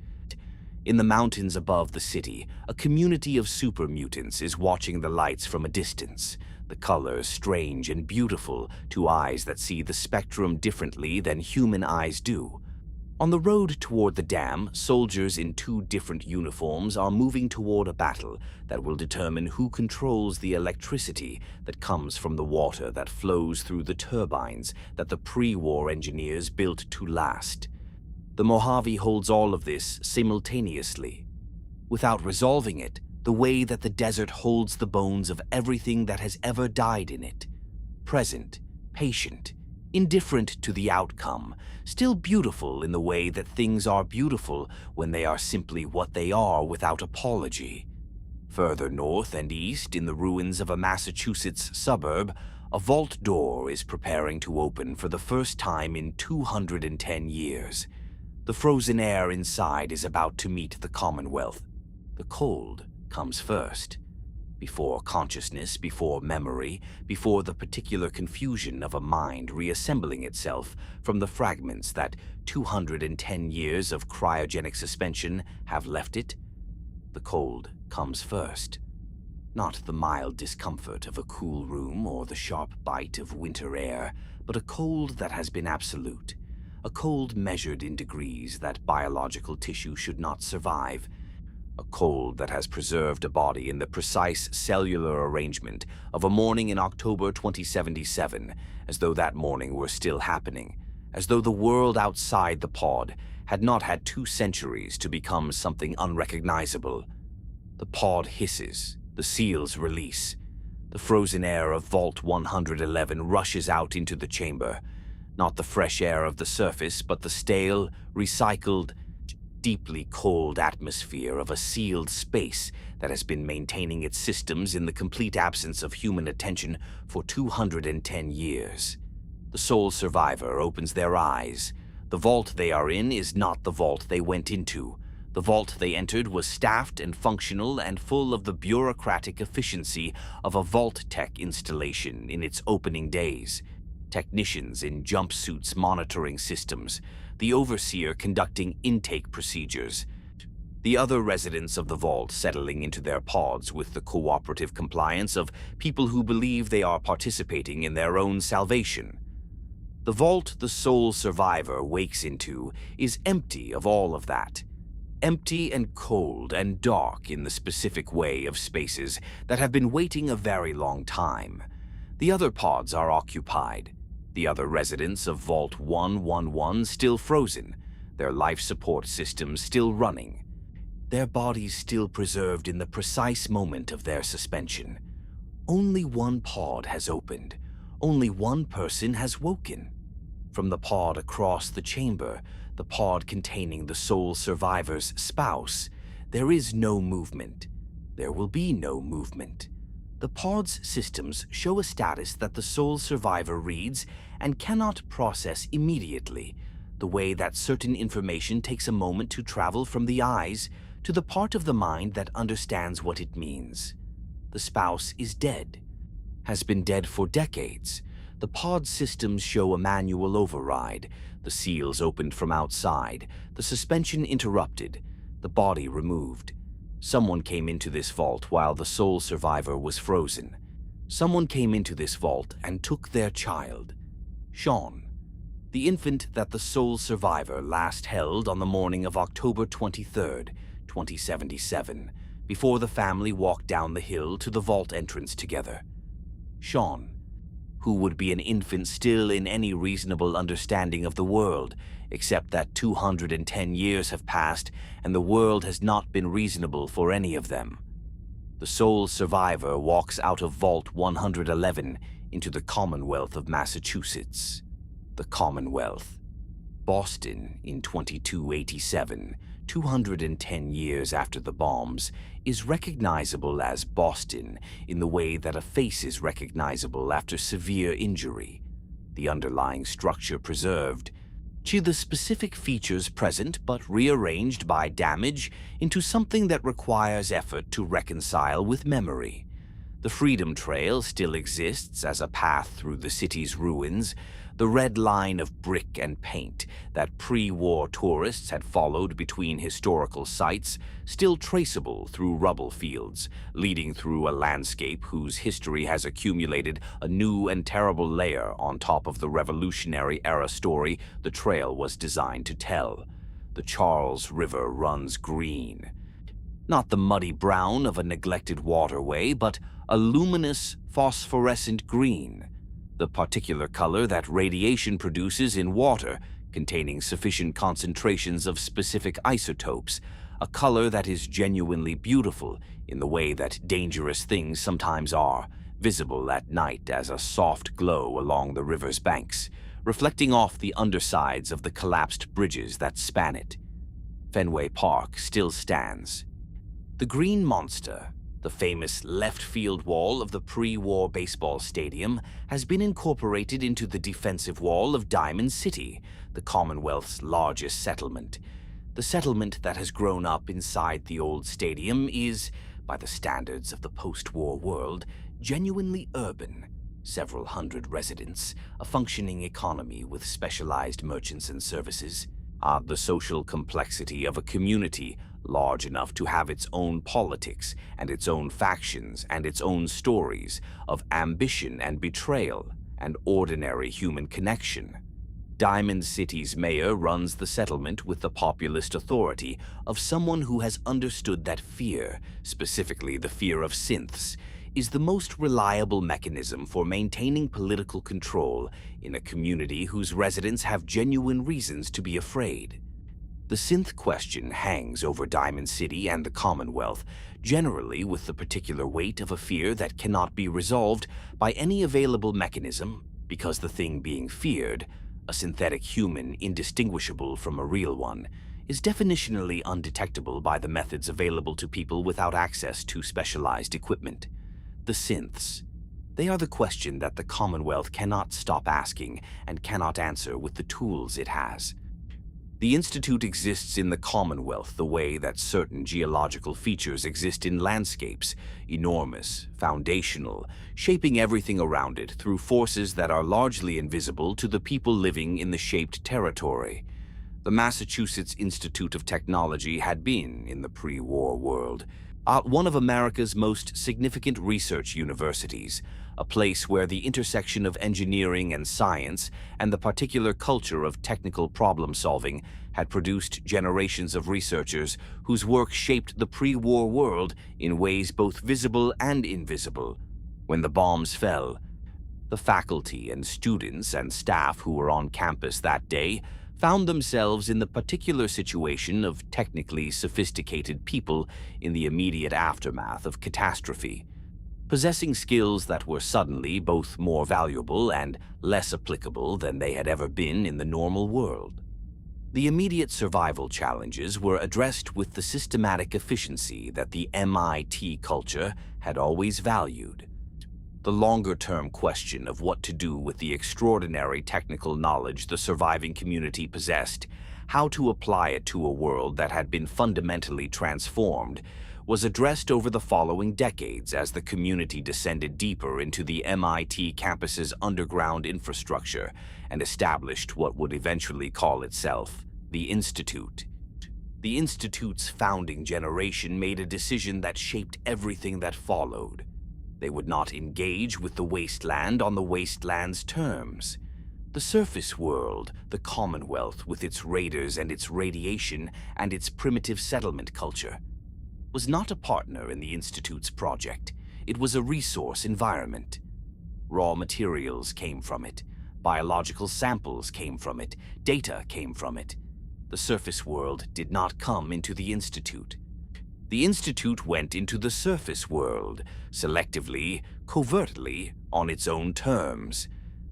In the mountains above the city, a community of super mutants is watching the lights from a distance, the colors strange and beautiful to eyes that see the spectrum differently than human eyes do. On the road toward the dam, soldiers in 2 different uniforms are moving toward a battle that will determine who controls the electricity that comes from the water that flows through the turbines that the pre-war engineers built to last. The Mojave holds all of this simultaneously, without resolving it, the way that the desert holds the bones of everything that has ever died in it. Present, patient, indifferent to the outcome, still beautiful in the way that things are beautiful when they are simply what they are without apology. Further north and east, in the ruins of a Massachusetts suburb, a vault door is preparing to open for the first time in 210 years. The frozen air inside is about to meet the Commonwealth. The cold comes first. Before consciousness, before memory, before the particular confusion of a mind reassembling itself from the fragments that 210 years of cryogenic suspension have left it, the cold comes first. Not the mild discomfort of a cool room or the sharp bite of winter air, but a cold that has been absolute, a cold measured in degrees that biological tissue should not survive, a cold that has preserved a body in the precise cellular arrangement of a morning in October 2077, as though that morning were still happening, as though the world outside the pod had not had 2 centuries to become something unrecognizable. The pod hisses, the seals release. The frozen air of Vault 111 rushes out into the chamber, not the fresh air of the surface, but the stale, recycled, deeply cold atmosphere of a sealed space that has been maintaining its systems in the complete absence of human attention for 210 years. The sole survivor opens their eyes. The vault they are in is not the vault they went into. The vault they entered was staffed and functional and full of the bureaucratic efficiency of a Vault-Tec installation in its opening days. Technicians in jumpsuits monitoring systems, the overseer conducting intake procedures, the other residents of the vault settling into their pods with the cooperative compliance of people who believe they are participating in their own salvation. The vault the sole survivor wakes into is empty of all of that. Empty and cold and dark in the specific way of spaces that have been waiting a very long time. The other pods are occupied. The other residents of Vault 111 still frozen, their life support systems still running, their bodies still preserved in the precise moment of their suspension. Only one pod has opened. Only one person has woken. From the pod across the chamber, the pod containing the sole survivor's spouse, there is no movement. There will be no movement. The pod's systems show a status that the sole survivor reads and cannot process immediately, the way that certain information takes a moment to travel from the eyes to the part of the mind that understands what it means. The spouse is dead, has been dead for decades. The pod systems show a manual override, the seals opened from outside, the suspension interrupted, the body removed. Someone came into this vault while the sole survivor was frozen. Someone came into this vault and took their child, Sean, the infant that the sole survivor last held on the morning of October 23rd, 2077, before the family walked down the hill to the vault entrance together. Sean, who would be an infant still in any reasonable understanding of the world, except that 210 years have passed and the world has not been reasonable for any of them. The sole survivor walks out of Vault 111 into the Commonwealth of Massachusetts. The Commonwealth. Boston in 2287, 210 years after the bombs, is recognizable as Boston in the way that a face is recognizable after severe injury. The underlying structure preserved, to the specific features present but rearranged by damage into something that requires effort to reconcile with memory. The Freedom Trail still exists as a path through the city's ruins, the red line of brick and paint that pre-war tourists had followed between historical sites, still traceable through rubble fields, leading through a landscape whose history has accumulated a new and terrible layer on top of the Revolutionary-era story the trail was designed to tell. The Charles River runs green. Not the muddy brown of a neglected waterway, but a luminous, phosphorescent green, the particular color that radiation produces in water containing sufficient concentrations of specific isotopes, a color that is genuinely beautiful in the way that dangerous things sometimes are, visible at night as a soft glow along the river's banks, reflecting off the undersides of the collapsed bridges that span it. Fenway Park still stands. The Green Monster, the famous left field wall of the pre-war baseball stadium, has been incorporated into the defensive wall of Diamond City, the Commonwealth's largest settlement. The settlement that has grown up inside the old stadium is, by the standards of the post-war world, genuinely urban. Several hundred residents, a functioning economy with specialized merchants and services. The social complexity of a community large enough to have its own politics and its own factions and its own stories of ambition and betrayal and ordinary human connection. Diamond City's mayor runs the settlement with the populist authority of someone who has understood that fear, specifically the fear of synths, is the most reliable mechanism for maintaining political control in a community whose residents have genuine reasons to be afraid. The synth question hangs over Diamond City and the Commonwealth, generally with the particular weight of a fear that cannot be resolved by any available mechanism, because the thing being feared, a synthetic human indistinguishable from a real one, is definitionally undetectable by the methods available to people without access to specialized equipment. The synths. They are the question that the Commonwealth cannot stop asking and cannot answer with the tools it has. The Institute exists in the Commonwealth the way that certain geological features exist in landscapes, enormous, foundational, shaping everything around it through forces that are largely invisible to the people living in the shaped territory. The Massachusetts Institute of Technology had been, in the pre-war world, one of America's most significant research universities, a place where the intersection of engineering and science and the particular culture of technical problem-solving had produced generations of researchers whose work shaped the pre-war world in ways both visible and invisible. When the bombs fell, the faculty and students and staff who were on campus that day found themselves in the particular situation of technically sophisticated people in the immediate aftermath of catastrophe, possessing skills that were suddenly both more valuable and less applicable than they had ever been in the normal world. The immediate survival challenges were addressed with the systematic efficiency that the MIT culture had always valued. The longer-term question of what to do with the extraordinary technical knowledge the surviving community possessed, how to apply it to a world that had been fundamentally transformed, was addressed over the following decades as the community descended deeper into the MIT campus's underground infrastructure and established what would eventually call itself the Institute. The Institute's founding generation made a decision that shaped everything that followed. They would not engage with the Wasteland on the Wasteland's terms. The surface world, the Commonwealth with its raiders and its radiation and its primitive settlement culture, was not a partner in the Institute's project. It was a resource environment. Raw materials came from it. Biological samples came from it. Data came from it. The surface world did not come into the Institute. The Institute went into the surface world, selectively, covertly, on its own terms.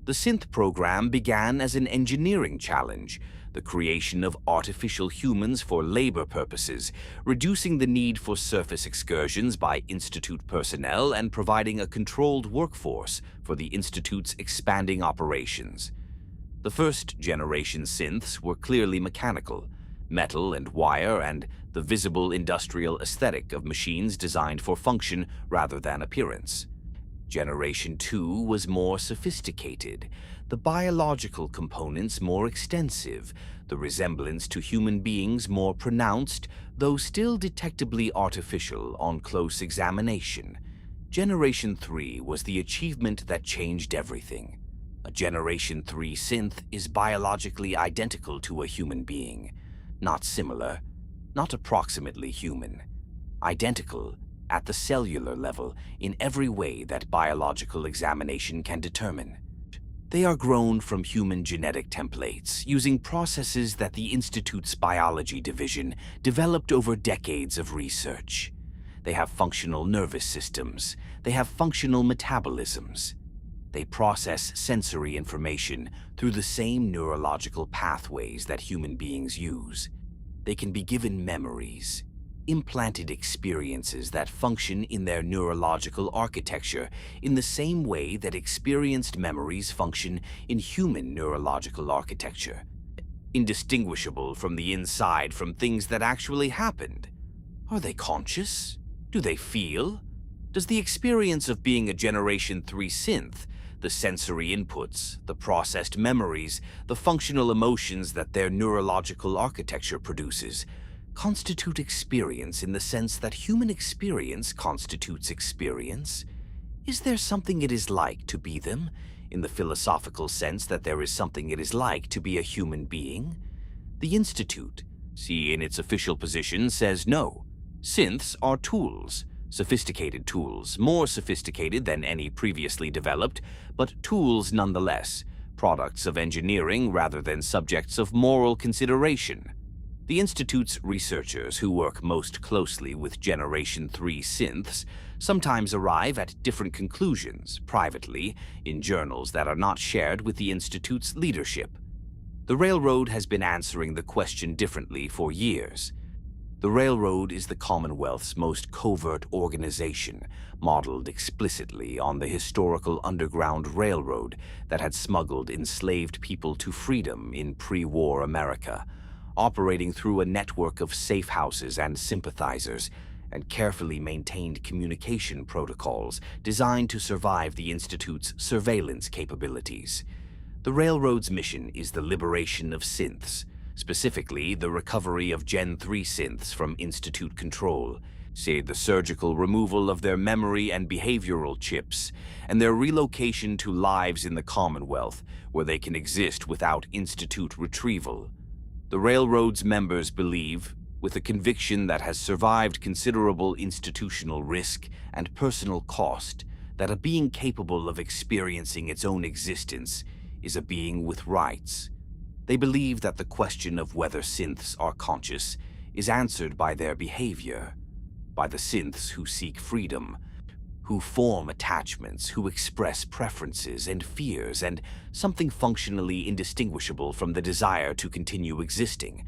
The synth program began as an engineering challenge, the creation of artificial humans for labor purposes, reducing the need for surface excursions by Institute personnel and providing a controlled workforce for the Institute's expanding operations. The first generation synths were clearly mechanical, metal and wire, and the visible industrial aesthetic of machines designed for function rather than appearance. Generation 2 was more sophisticated, the biological components more extensive, the resemblance to human beings more pronounced, though still detectably artificial on close examination. Generation 3 was the achievement that changed everything. A Generation 3 synth is biologically identical to a human being. Not similar, not approximately human. Identical at the cellular level in every way that biological examination can determine. They are grown from human genetic templates using processes that the Institute's biology division developed over decades of research. They have functional nervous systems. They have functional metabolisms. They process sensory information through the same neurological pathways that human beings use. They can be given memories, implanted experiences that function in their neurological architecture in the same way that experienced memories function in human neurological architecture, indistinguishable from the inside from things that actually happened. Are they conscious? Do they feel? Does the experience of being a Generation 3 synth, the sensory inputs, the processed memories, the functional emotions that their neurological architecture produces, constitute experience in the sense that human experience constitutes experience? Is there something it is like to be them, in the philosophical sense that there is something it is like to be a human being? The Institute, in its official position, says no. Synths are tools, sophisticated tools, more sophisticated than any previously developed, but tools nonetheless, products of engineering rather than subjects of moral consideration. The Institute's researchers who work most closely with Generation 3 synths sometimes arrive at different conclusions privately in journals that are not shared with the Institute's leadership. The Railroad has been answering the question differently for years. The Railroad is the Commonwealth's most covert organization, modeled explicitly on the historical Underground Railroad that had smuggled enslaved people to freedom in pre-war America, operating through a network of safe houses and sympathizers, and carefully maintained communication protocols designed to survive the Institute's surveillance capabilities. The Railroad's mission is the liberation of synths, specifically the recovery of Gen 3 synths from Institute control, the surgical removal of their memory and behavioral chips, and their relocation to lives in the Commonwealth where they can exist without Institute retrieval. The Railroad's members believe, with a conviction that has survived considerable institutional risk and personal cost, that a being capable of experiencing its own existence is a being with rights. They believe that the question of whether synths are conscious is answered by their behavior, by the synths who seek freedom, who form attachments, who express preferences and fears, and something functionally indistinguishable from the desire to continue existing.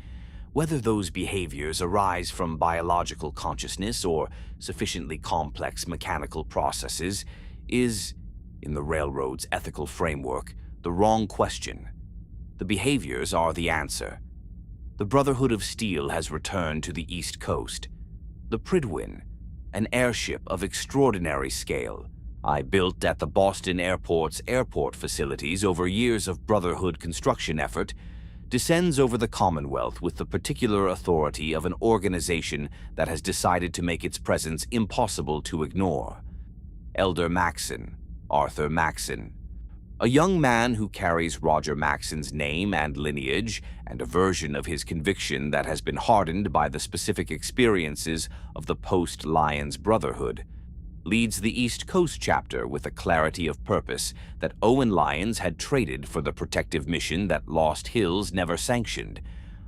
Whether those behaviors arise from biological consciousness or sufficiently complex mechanical processes is, in the Railroad's ethical framework, the wrong question. The behaviors are the answer. The Brotherhood of Steel has returned to the East Coast. The Prydwen, an airship of extraordinary scale, I built at the Boston Airport's airport facilities over years of Brotherhood construction effort, descends over the Commonwealth with the particular authority of an organization that has decided to make its presence impossible to ignore. Elder Maxson, Arthur Maxson, a young man who carries Roger Maxson's name and lineage and a version of his conviction that has been hardened by the specific experiences of the post-Lyons Brotherhood, leads the East Coast chapter with a clarity of purpose that Owen Lyons had traded for the protective mission that Lost Hills never sanctioned.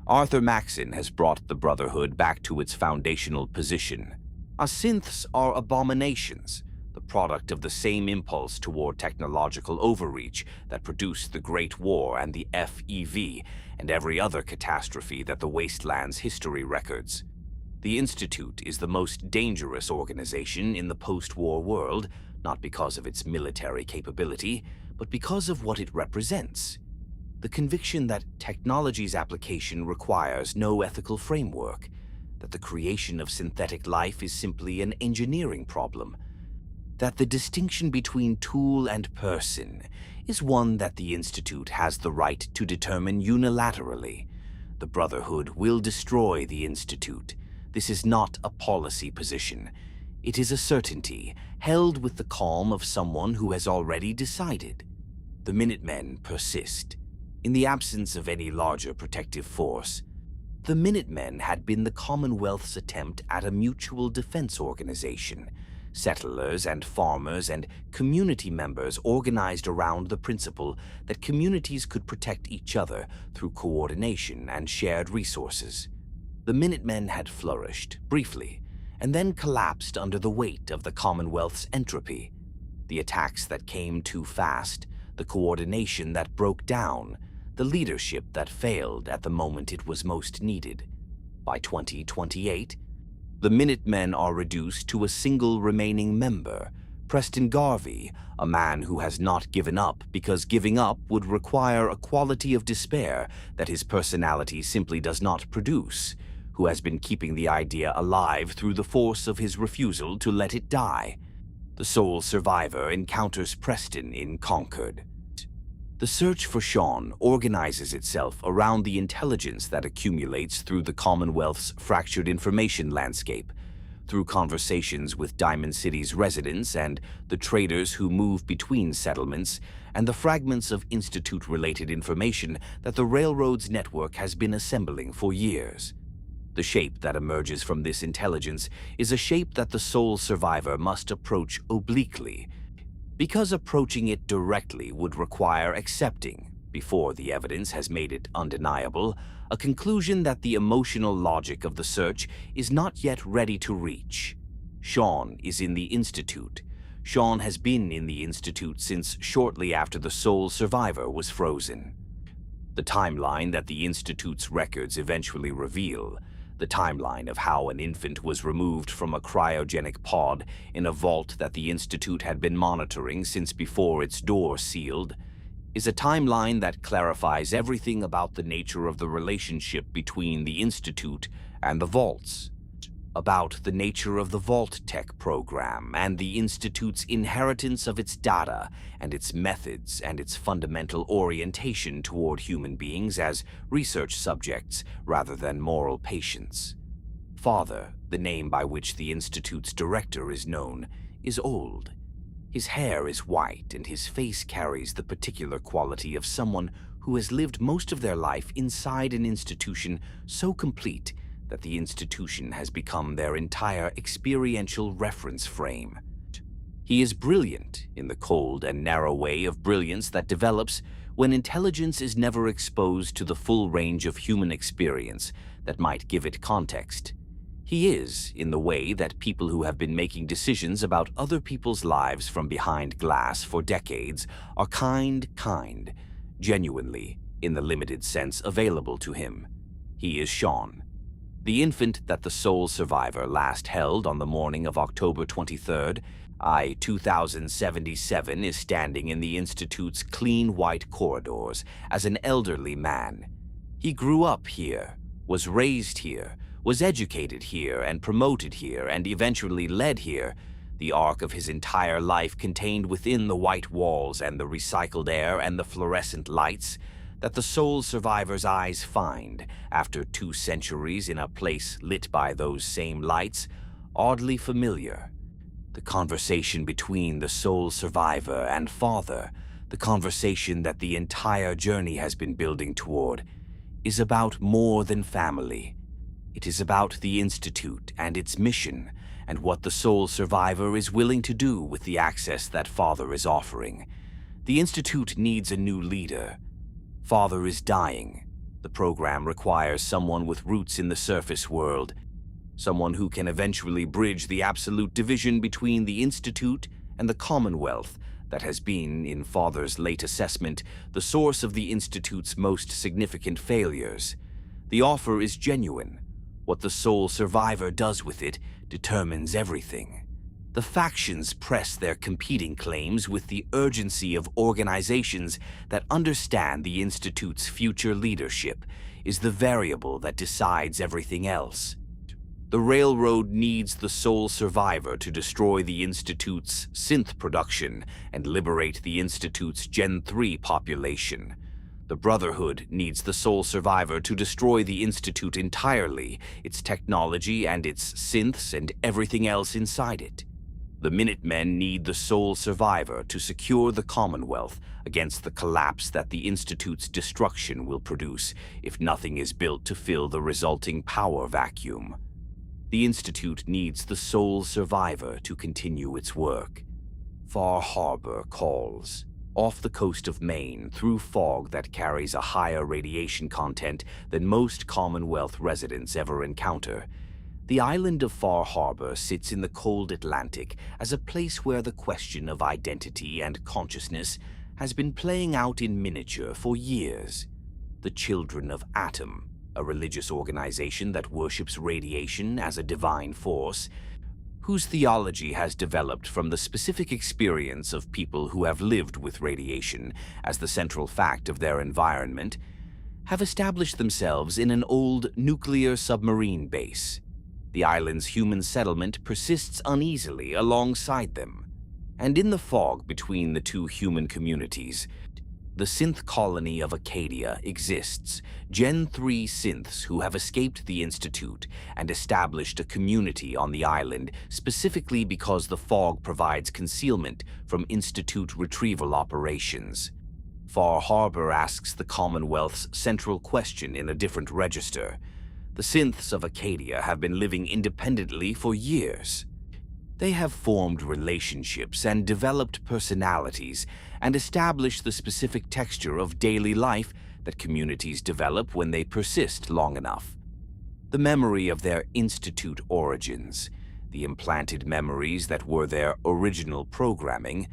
Arthur Maxson has brought the Brotherhood back to its foundational position. Our synths are abominations, the product of the same impulse toward technological overreach that produced the Great War and the FEV and every other catastrophe that the Wasteland's history records. The Institute is the most dangerous organization in the post-war world, not because of its military capability, but because of what it represents. The conviction that technology's application requires no ethical framework, that the creation of synthetic life is simply an engineering problem, that the distinction between tool and person is one that the Institute has the right to determine unilaterally. The Brotherhood will destroy the Institute. This is not a policy position. It is a certainty, held with the calm of someone who has already decided. The Minutemen persist. In the absence of any larger protective force, the Minutemen had been the Commonwealth's attempt at a mutual defense organization. Settlers and farmers and community members organized around the principle that communities could protect each other through coordination and shared resources. The Minutemen had flourished, briefly, and then collapsed under the weight of the Commonwealth's entropy. The attacks that came too fast, the coordination that broke down, the leadership that failed at the moment it was most needed. By 2028, the Minutemen are reduced to a single remaining member, Preston Garvey, a man who has not given up because giving up would require a quality of despair that his personality simply does not produce, who has been keeping the idea alive through the force of his refusal to let it die. The sole survivor encounters Preston in Concord. The search for Sean organizes itself around the intelligence that accumulates through the Commonwealth's fractured information landscape, through conversations with Diamond City's residents and the traders who move between settlements, and the fragments of Institute-related information that the railroad's network has been assembling for years. The shape that emerges from this intelligence is a shape that the sole survivor must approach obliquely, because approaching it directly would require accepting, before the evidence has made it undeniable, a conclusion that the emotional logic of the search is not yet ready to reach. Sean is in the Institute. Sean has been in the Institute since shortly after the sole survivor was frozen. The timeline that the Institute's records eventually reveal, the timeline of how an infant was removed from a cryogenic pod in a vault that the Institute had been monitoring since before its door sealed, is a timeline that clarifies everything about the nature of the relationship between the Institute and the vaults, about the nature of the Vault-Tec program and the Institute's inheritance of its data and its methods and its fundamental orientation toward human beings as research subjects rather than moral patients. Father, the name by which the Institute's director is known, is old. His hair is white and his face carries the particular quality of someone who has lived most of their life inside an institution so complete that the institution has become their entire experiential reference frame. He is brilliant in the cold and narrow way of brilliance that develops when intelligence is never exposed to the full range of human experience that might give it context. He is in the way that people who have been making decisions about other people's lives from behind glass for decades are kind, genuinely, in the limited sense available to him. He is Sean. The infant that the sole survivor last held on the morning of October 23rd, 2077, is standing in the Institute's clean white corridors as an elderly man. He grew up here, was raised here, was educated here and promoted here and eventually led here, the arc of his entire life contained within the white walls and the recycled air and the fluorescent lights that the sole survivor's eyes find, after 2 centuries in a place lit by those same lights, oddly familiar. The conversation between the sole survivor and father, the conversation that the entire journey has been building toward, is about more than family. It is about the Institute and its mission, and what the sole survivor is willing to do with the access that father is offering. The Institute needs a new leader. Father is dying. The program requires someone with roots in the surface world, someone who can eventually bridge the absolute division between the Institute and the Commonwealth that has been, in Father's late assessment, the source of the Institute's most significant failures. The offer is genuine. What the sole survivor does with it determines everything. The factions press their competing claims with the urgency of organizations that understand the Institute's future leadership is the variable that decides everything else. The Railroad needs the sole survivor to destroy the Institute's synth production and liberate the Institute's Gen 3 population. The Brotherhood needs the sole survivor to destroy the Institute entirely, its technology and its synths and everything else inside it. The Minutemen need the sole survivor to secure the Commonwealth against the collapse that the Institute's destruction will produce if nothing is built to fill the resulting power vacuum. The Institute needs the sole survivor to continue its work. Far Harbor calls. Off the coast of Maine, through fog that carries a higher radiation content than most Commonwealth residents ever encounter, the island of Far Harbor sits in the cold Atlantic as a place where the question of identity and consciousness has been playing out in miniature for years. The Children of Atom, a religious organization that worships radiation as a divine force, whose theology has developed from the specific experience of people who have lived with radiation as the central fact of their environment, have established themselves in an old nuclear submarine base. The island's human settlement persists uneasily alongside them, and in the fog between the two human communities, the synth colony of Acadia exists, Gen 3 synths who have escaped the Institute and established a community on the island specifically because the fog provides concealment from Institute retrieval operations. Far Harbor asks the Commonwealth's central question in a different register. The synths of Acadia have been living independently for years. They have formed relationships and developed personalities and established the specific texture of daily life that communities develop when they persist long enough. The memory of their Institute origins, the implanted memories that were their original programming,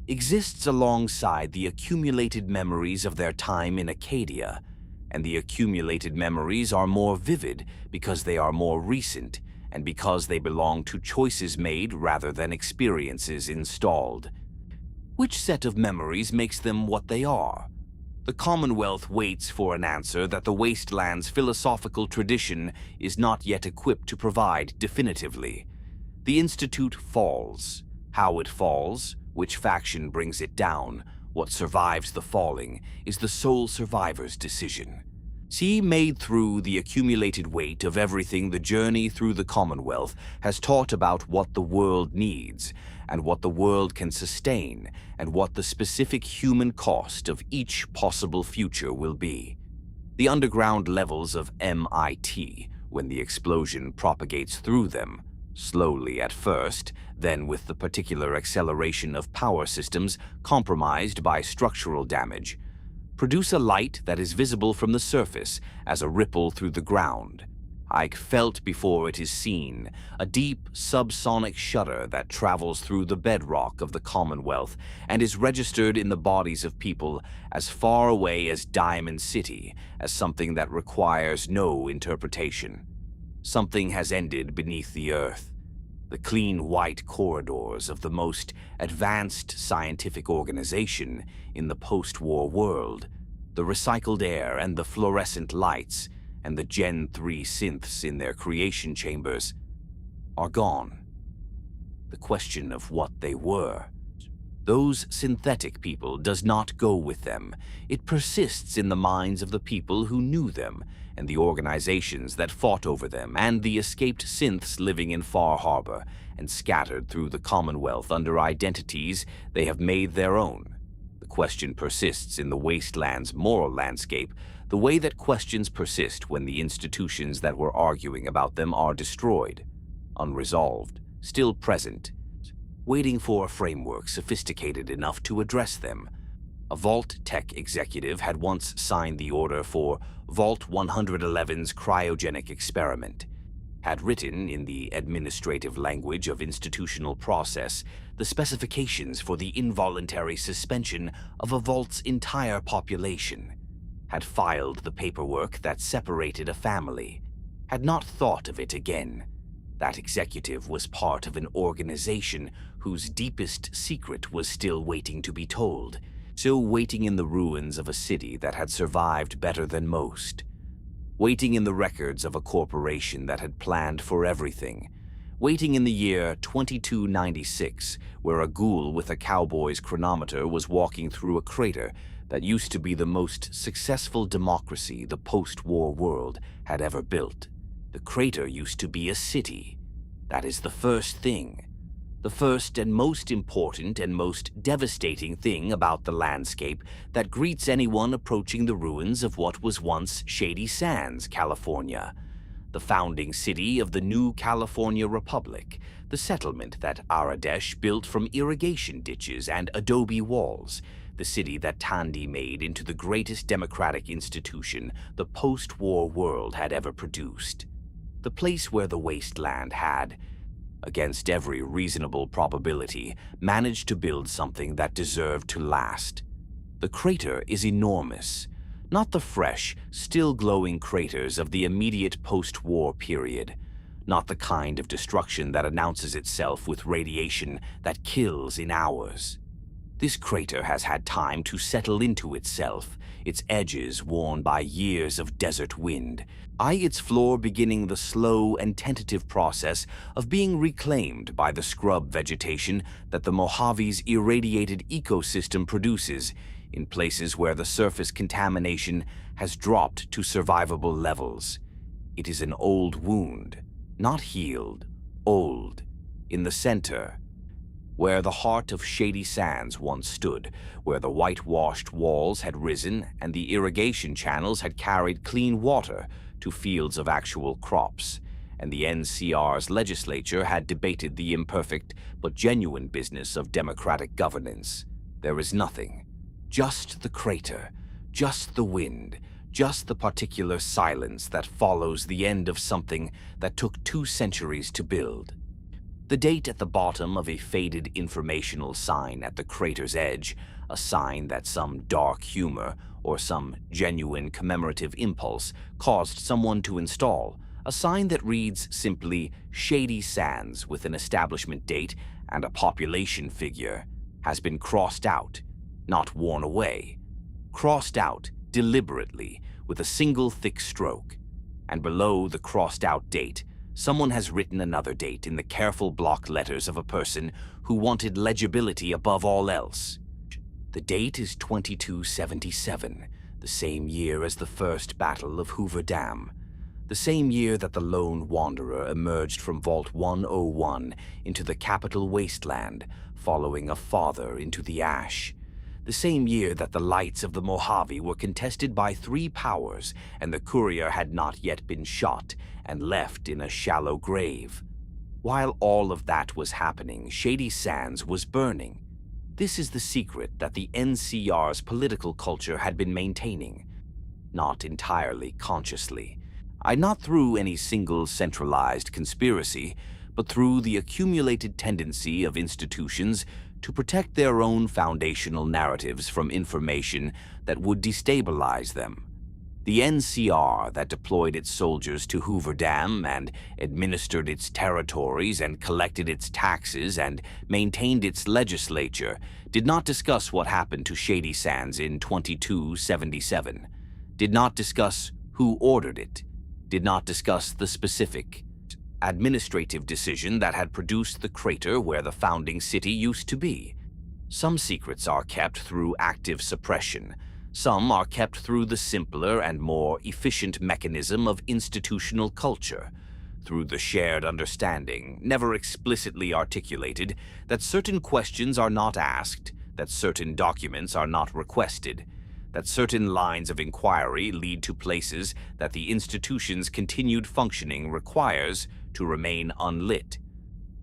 exists alongside the accumulated memories of their time in Acadia, and the accumulated memories are more vivid because they are more recent and because they belong to choices made rather than experiences installed. Which set of memories makes them what they are? The Commonwealth waits for an answer that the Wasteland's philosophical tradition is not yet equipped to provide definitively. The Institute falls. How it falls, which faction brings it down, what survives the falling, is the sole survivor's decision. See made through the accumulated weight of everything the journey through the Commonwealth has taught about what the world needs, and what the world can sustain, and what the specific human cost of each possible future will be. The underground levels of MIT, when the explosion propagates through them, slowly at first, then with the particular acceleration of power systems compromised by structural damage, produce a light that is visible from the surface as a ripple through the ground. Ike felt before it is seen, a deep subsonic shudder that travels through the bedrock of the Commonwealth and is registered in the bodies of people as far away as Diamond City as something that requires no interpretation. Something has ended beneath the earth. The clean white corridors of the most advanced scientific organization in the post-war world, the recycled air and the fluorescent lights, and the Gen 3 synths in their creation chambers are gone. The question of what they were, those synthetic people, does not go with them. It persists in the minds of the people who knew them, and the organizations that fought over them, and the escaped synths living in Far Harbor and scattered through the Commonwealth under identities they have made their own. The question persists in the Wasteland's moral landscape, the way that questions persist when the institutions that were arguing about them are destroyed, unresolved, still present, waiting for a framework sophisticated enough to address them. A Vault-Tec executive had once signed the order for Vault 111's cryogenic experiment, had written in the administrative language of institutional process the specifications for the involuntary suspension of a Vault's entire population, had filed the paperwork that separated a family, had not thought of it again. That executive was part of an organization whose deepest secret was still waiting to be told, still waiting in the ruins of a city that had survived better than most, waiting in the records of a corporation that had planned for everything, waiting in the year 2296, where a ghoul with a cowboy's chronometer was walking through a crater that used to be the most successful democracy the post-war world had ever built. The crater used to be a city. That is the first thing. The first and most important and most devastating thing about the landscape that greets anyone approaching the ruins of what was once Shady Sands, California. The founding city of the new California Republic, the settlement that Aradesh built from irrigation ditches and adobe walls, the city that Tandy made into the greatest democratic institution the post-war world had ever produced. The place where the Wasteland had, against every reasonable probability, managed to build something that deserved to last. The crater is enormous, not the fresh, still glowing craters of the immediate post-war period, not the kind of destruction that announces itself with radiation that kills in hours. This crater has had time to settle into itself, its edges worn by years of desert wind, its floor beginning the slow and tentative process of being reclaimed by the scrub vegetation that the Mojave's irradiated ecosystem produces in places where the surface contamination has dropped to survivable levels. It is an old wound, not healed, old. In the center, where the heart of Shady Sands once stood, where the whitewashed walls had risen and the irrigation channels had carried clean water to fields of actual crops, and the NCR's legislature had debated the imperfect but genuine business of democratic governance. There is nothing. Just the crater, just the wind, just the particular silence that follows the end of something that took 2 centuries to build. The date at the bottom of a faded informational sign at the crater's edge, a sign that some dark humor or some genuine commemorative impulse caused someone to install, a sign that reads simply Shady Sands with an establishment date and a population figure, has been crossed out, not worn away. Crossed out deliberately with a single thick stroke, and below the crossed-out date, someone has written another date in the careful block letters of a person who wanted legibility above all else. The date is 2277, the same year as the first Battle of Hoover Dam, the same year that the lone wanderer emerged from Vault 101 into the capital Wasteland, following a father into the ash. The same year that the lights of the Mojave were contested by 3 powers and the courier had not yet been shot and left in a shallow grave. While all of that was happening, Shady Sands was burning. This is the secret that the NCR's political culture had been maintaining, not entirely consciously. Not through any single centralized conspiracy, but through the accumulated tendency of institutions to protect their own foundational narratives from information that would destabilize them. The NCR that deployed its soldiers to Hoover Dam and administered its territories and collected its taxes and maintained its legislature did not discuss what happened to Shady Sands in 2277, did not discuss who ordered it, did not discuss the specific administrative decision that had produced the crater where the founding city used to be. Some secrets are kept through active suppression. Some are kept through the simpler and more efficient mechanism of institutional culture, through the shared understanding, never explicitly articulated, that certain questions are not asked, that certain documents are not requested, that certain lines of inquiry lead to places that the institution's continued functioning requires to remain unlit.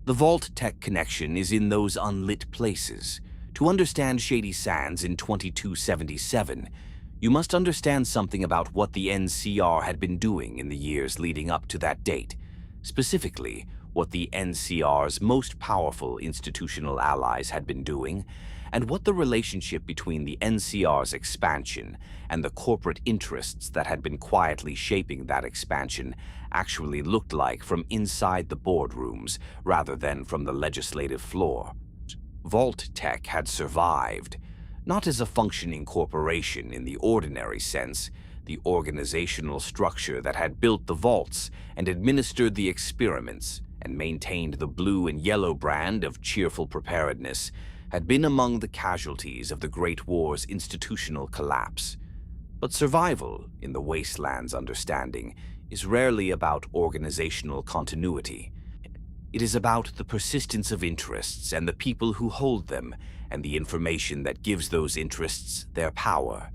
The Vault-Tec connection is in those unlit places. To understand Shady Sands in 2277, you must understand something about what the NCR had been doing in the years leading up to that date, specifically what the NCR's most powerful institutional allies had been doing, and what the relationship between the NCR's expansion and the corporate interests that had been quietly shaping that expansion actually looked like from inside the boardrooms rather than from the legislative floor. Vault-Tec had survived, not as a functioning corporation in the ordinary sense, the organizational structure that had built the vaults and administered the experiments and maintained the blue and yellow brand of cheerful preparedness, had been among the casualties of the Great War's institutional collapse. But survival, in the Wasteland's understanding, is rarely about organizational continuity. It is about the persistence of interests and the people who hold them, and the information that gives those interests their power.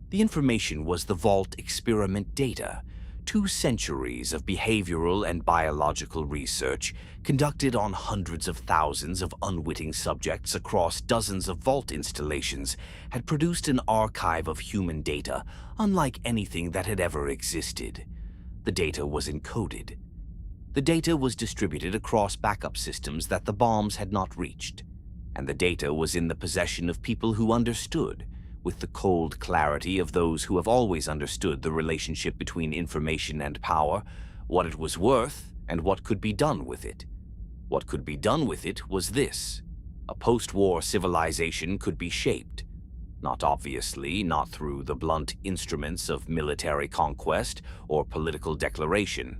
The information was the Vault experiment data, 2 centuries of behavioral and biological research conducted on hundreds of thousands of unwitting subjects across dozens of Vault installations had produced an archive of human data unlike anything that had ever existed. The data was encoded. The data was distributed across backup systems that the bombs had not reached, and the data was in the possession of people who understood, with the cold clarity of those who have always understood the relationship between information and power, what it was worth and what could be done with it. What could be done with it was this: a post-war civilization could be shaped, not obviously, not through the blunt instruments of military conquest or political declaration,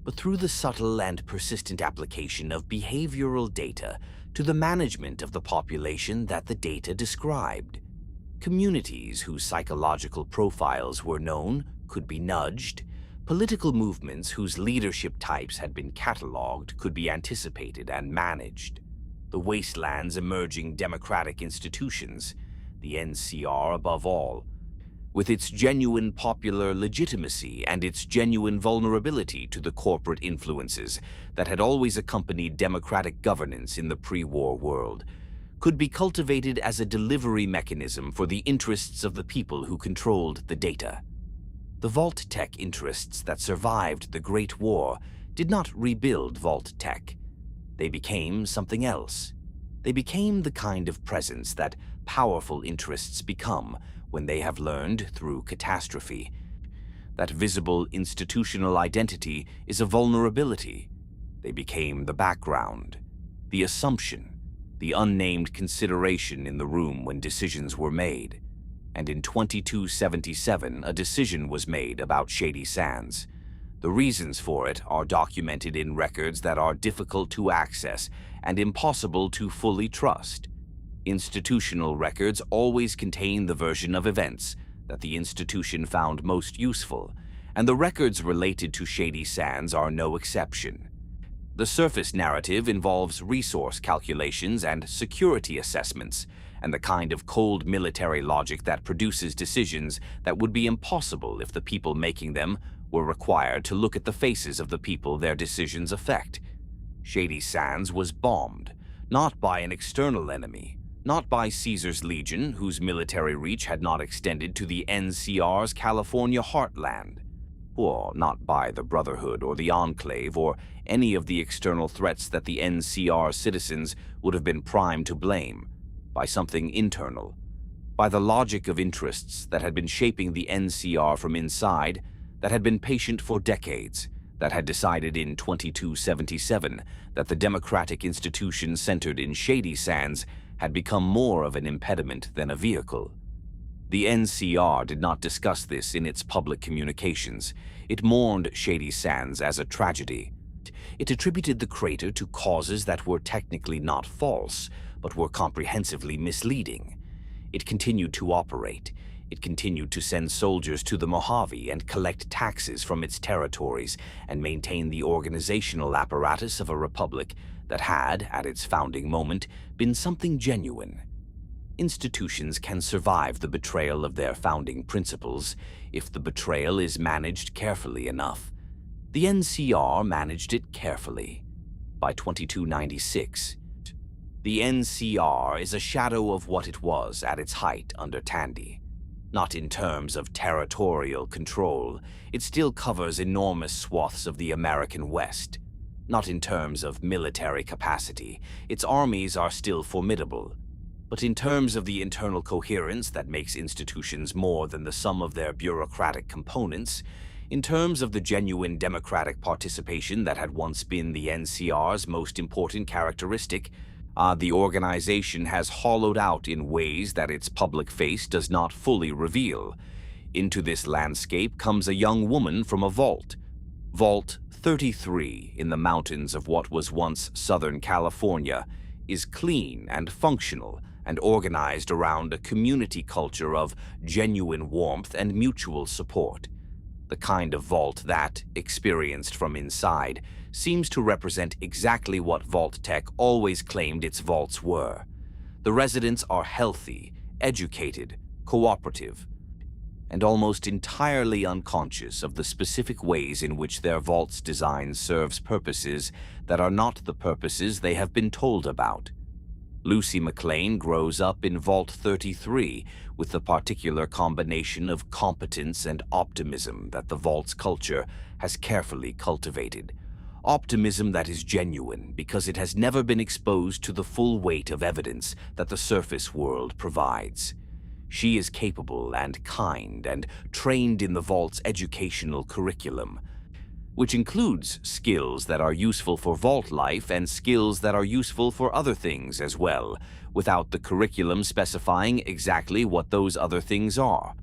but through the subtle and persistent application of behavioral data to the management of the population that the data described. Communities whose psychological profiles were known could be nudged. Political movements whose leadership types had been catalogued could be anticipated and managed. The Wasteland's emerging democratic institutions, the NCR above all, with its genuine popular legitimacy and its genuine vulnerability to the corporate influences that had always accompanied democratic governance in the pre-war world, could be cultivated as a delivery mechanism for the interests of the people who controlled the data. The Vault-Tec interests that survived the Great War did not rebuild Vault-Tec. They became something else. They became the kind of presence that powerful interests become when they have learned through catastrophe that visible institutional identity is a vulnerability. They became the background, the assumption, the unnamed consideration in the room when decisions were made. And in 2277, a decision was made about Shady Sands. The reasons for it are documented in records that are difficult to access and impossible to fully trust. Institutional records always contain the version of events that the institution found most useful, and the records related to Shady Sands are no exception. The surface narrative involves resource calculations and security assessments, and the kind of cold military logic that produces decisions that would be impossible if the people making them were required to look at the faces of the people their decisions affect. Shady Sands was bombed, not by an external enemy, not by Caesar's Legion, whose military reach had not extended to the NCR's California heartland, or not by the Brotherhood or the Enclave or any of the external threats that the NCR citizens would have been primed to blame, by something internal, by the logic of interests that had been shaping the NCR from inside, that had been patient for decades, that had decided in 2277 that the democratic institution centered in Shady Sands had become more of an impediment than a vehicle. The NCR did not discuss this in its public communications. It mourned Shady Sands as a tragedy. It attributed the crater to causes that were technically not false, but were comprehensively misleading. It continued to operate. It continued to send soldiers to the Mojave and collect taxes from its territories and maintain the organizational apparatus of a republic that had, at its founding moment, been something genuine. Institutions can survive the betrayal of their founding principles if the betrayal is managed carefully enough. The NCR managed it carefully. By 2296, the NCR is a shadow of what it was at its height under Tandy. Not in terms of territorial control, it still covers enormous swaths of the American West. Not in terms of military capacity, its armies are still formidable. But in terms of the internal coherence that makes institutions more than the sum of their bureaucratic components, In terms of the genuine democratic participation that had once been the NCR's most important characteristic, the organization has hollowed out in ways that its public face does not fully reveal. Into this landscape comes a young woman from a vault. Vault 33 in the mountains of what was once Southern California is clean and functional and organized around a community culture of genuine warmth and mutual support. The kind of vault that, experienced from inside, seems to represent exactly what Vault-Tec always claimed its vaults were. The residents are healthy, educated, cooperative, and almost entirely unconscious of the specific ways in which their vault's design serves purposes that are not the purposes they have been told about. Lucy McLean grows up in Vault 33 with the particular combination of competence and optimism that the Vault's culture has carefully cultivated. Optimism that is genuine because it has never been exposed to the full weight of evidence that the surface world provides. She is capable and kind and trained in the Vault's educational curriculum, which includes skills that are useful for Vault life and skills that are useful for other things as well, without the curriculum specifying exactly what those other things are.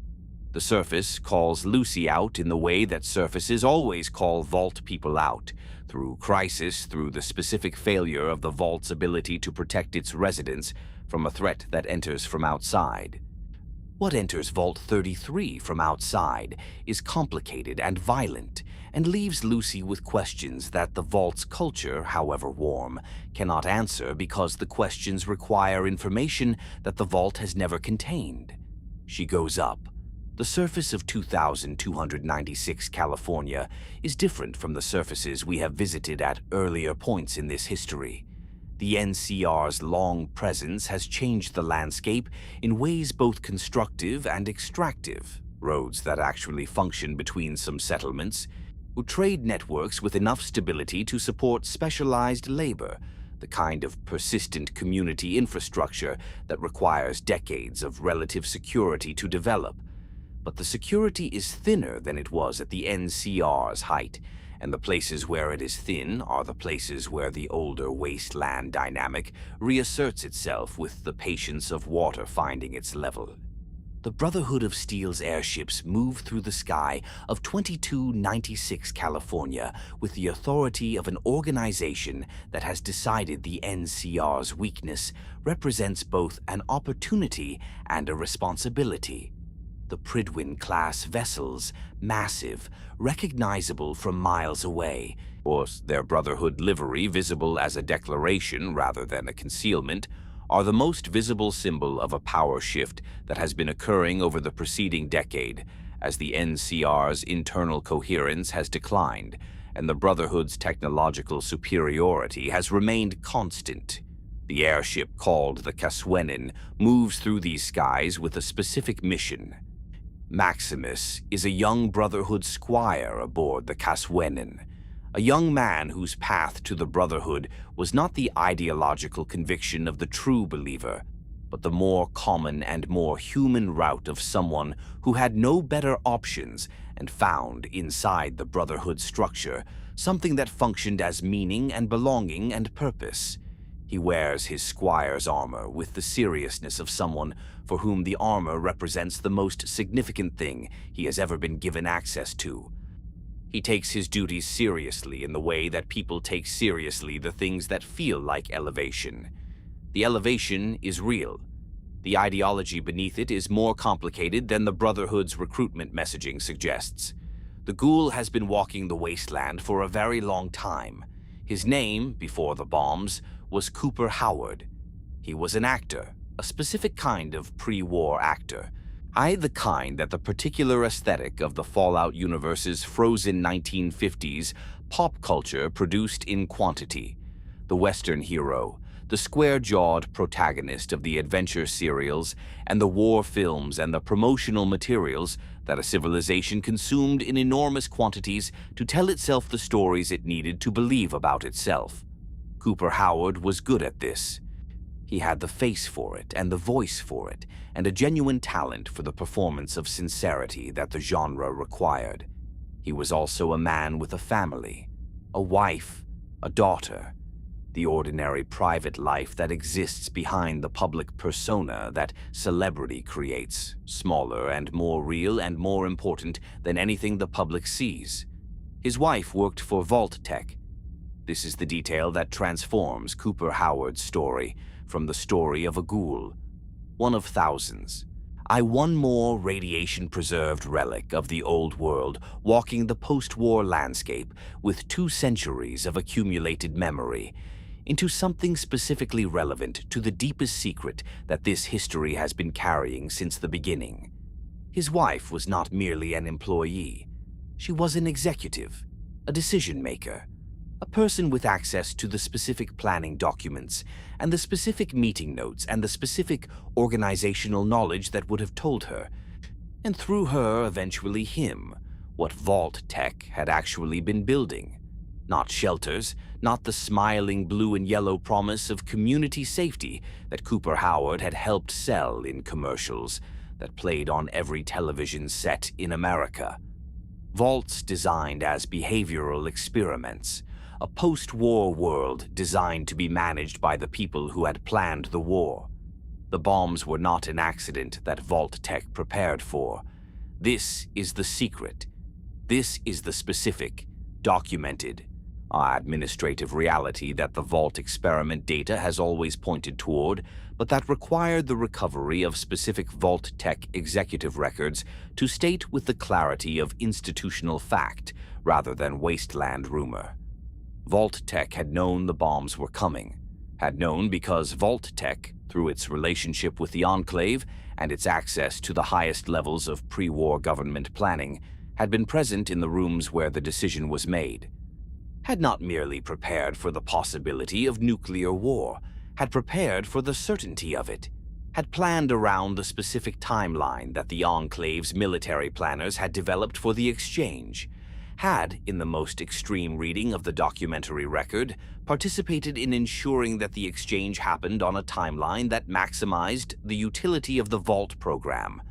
The surface calls Lucy out in the way that surfaces always call Vault people out, through crisis, through the specific failure of the Vault's ability to protect its residents from a threat that enters from outside. What enters Vault 33 from outside is complicated and violent, and leaves Lucy with questions that the Vault's culture, however warm, cannot answer because the questions require information that the Vault has never contained. She goes up. The surface of 2296 California is different from the surfaces we have visited at earlier points in this history. The NCR's long presence has changed the landscape in ways both constructive and extractive. Roads that actually function between some settlements, trade networks with enough stability to support specialized labor, the kind of persistent community infrastructure that requires decades of relative security to develop. But the security is thinner than it was at the NCR's height, and the places where it is thin are the places where the older Wasteland dynamic reasserts itself with the patience of water finding its level. The Brotherhood of Steel's airships move through the sky of 2296 California with the authority of an organization that has decided the NCR's weakness represents both an opportunity and a responsibility. The Pridwin-class vessels, massive, recognizable from miles away, or their Brotherhood livery visible as a declaration rather than a concealment, are the most visible symbol of a power shift that has been occurring over the preceding decade, as the NCR's internal coherence has declined, and the Brotherhood's technological superiority has remained constant. The airship called the Caswenin moves through these skies with a specific mission. Maximus is a young Brotherhood squire aboard the Caswenin, a young man whose path to the Brotherhood was not the ideological conviction of the true believer, but the more common and more human route of someone who had no better options and found inside the Brotherhood structure something that functioned as meaning and belonging and purpose. He wears his squire's armor with the seriousness of someone for whom the armor represents the most significant thing he has ever been given access to. He takes his duties seriously in the way that people take seriously the things that feel like elevation. The elevation is real. The ideology beneath it is more complicated than the Brotherhood's recruitment messaging suggests. The ghoul has been walking the wasteland for a very long time. His name, before the bombs, was Cooper Howard. He was an actor, a specific kind of pre-war actor. The kind that the particular aesthetic of the Fallout universe's frozen 1950s pop culture produced in quantity. The Western hero, the square-jawed protagonist of the adventure serials and the war films and the promotional materials that a civilization consumed in enormous quantities to tell itself the stories it needed to believe about itself. Cooper Howard was good at this. He had the face for it and the voice for it, and a genuine talent for the performance of sincerity that the genre required. He was also a man with a family, a wife, a daughter, the ordinary private life that exists behind the public persona that celebrity creates, smaller and more real and more important than anything the public sees. His wife worked for Vault-Tec. This is the detail that transforms Cooper Howard's story from the story of a ghoul, one of thousands. One more radiation-preserved relic of the old world, walking the post-war landscape with 2 centuries of accumulated memory, into something specifically relevant to the deepest secret that this history has been carrying since the beginning. His wife was not merely an employee. She was an executive, a decision-maker, a person with access to the specific planning documents and the specific meeting notes and the specific organizational knowledge that would have told her, and through her, eventually him, what Vault-Tec had actually been building. Not shelters, not the smiling blue and yellow promise of community safety that Cooper Howard had helped sell in commercials that played on every television set in America. Vaults designed as behavioral experiments, a post-war world designed to be managed by the people who had planned the war. The bombs were not an accident that Vault-Tec prepared for. This is the secret. This is the specific, documented, administrative reality that the Vault experiment data has always pointed toward, but that required the recovery of specific Vault-Tec executive records to state with the clarity of institutional fact rather than wasteland rumor. Vault-Tec had known the bombs were coming, had known because Vault-Tec, through its relationship with the Enclave and its access to the highest levels of pre-war government planning, had been present in the rooms where the decision was made. Had not merely prepared for the possibility of nuclear war, had prepared for the certainty of it, had planned around the specific timeline that the Enclave's military planners had developed for the exchange, had, in the most extreme reading of the documentary record, participated in ensuring that the exchange happened on a timeline that maximized the utility of the Vault program,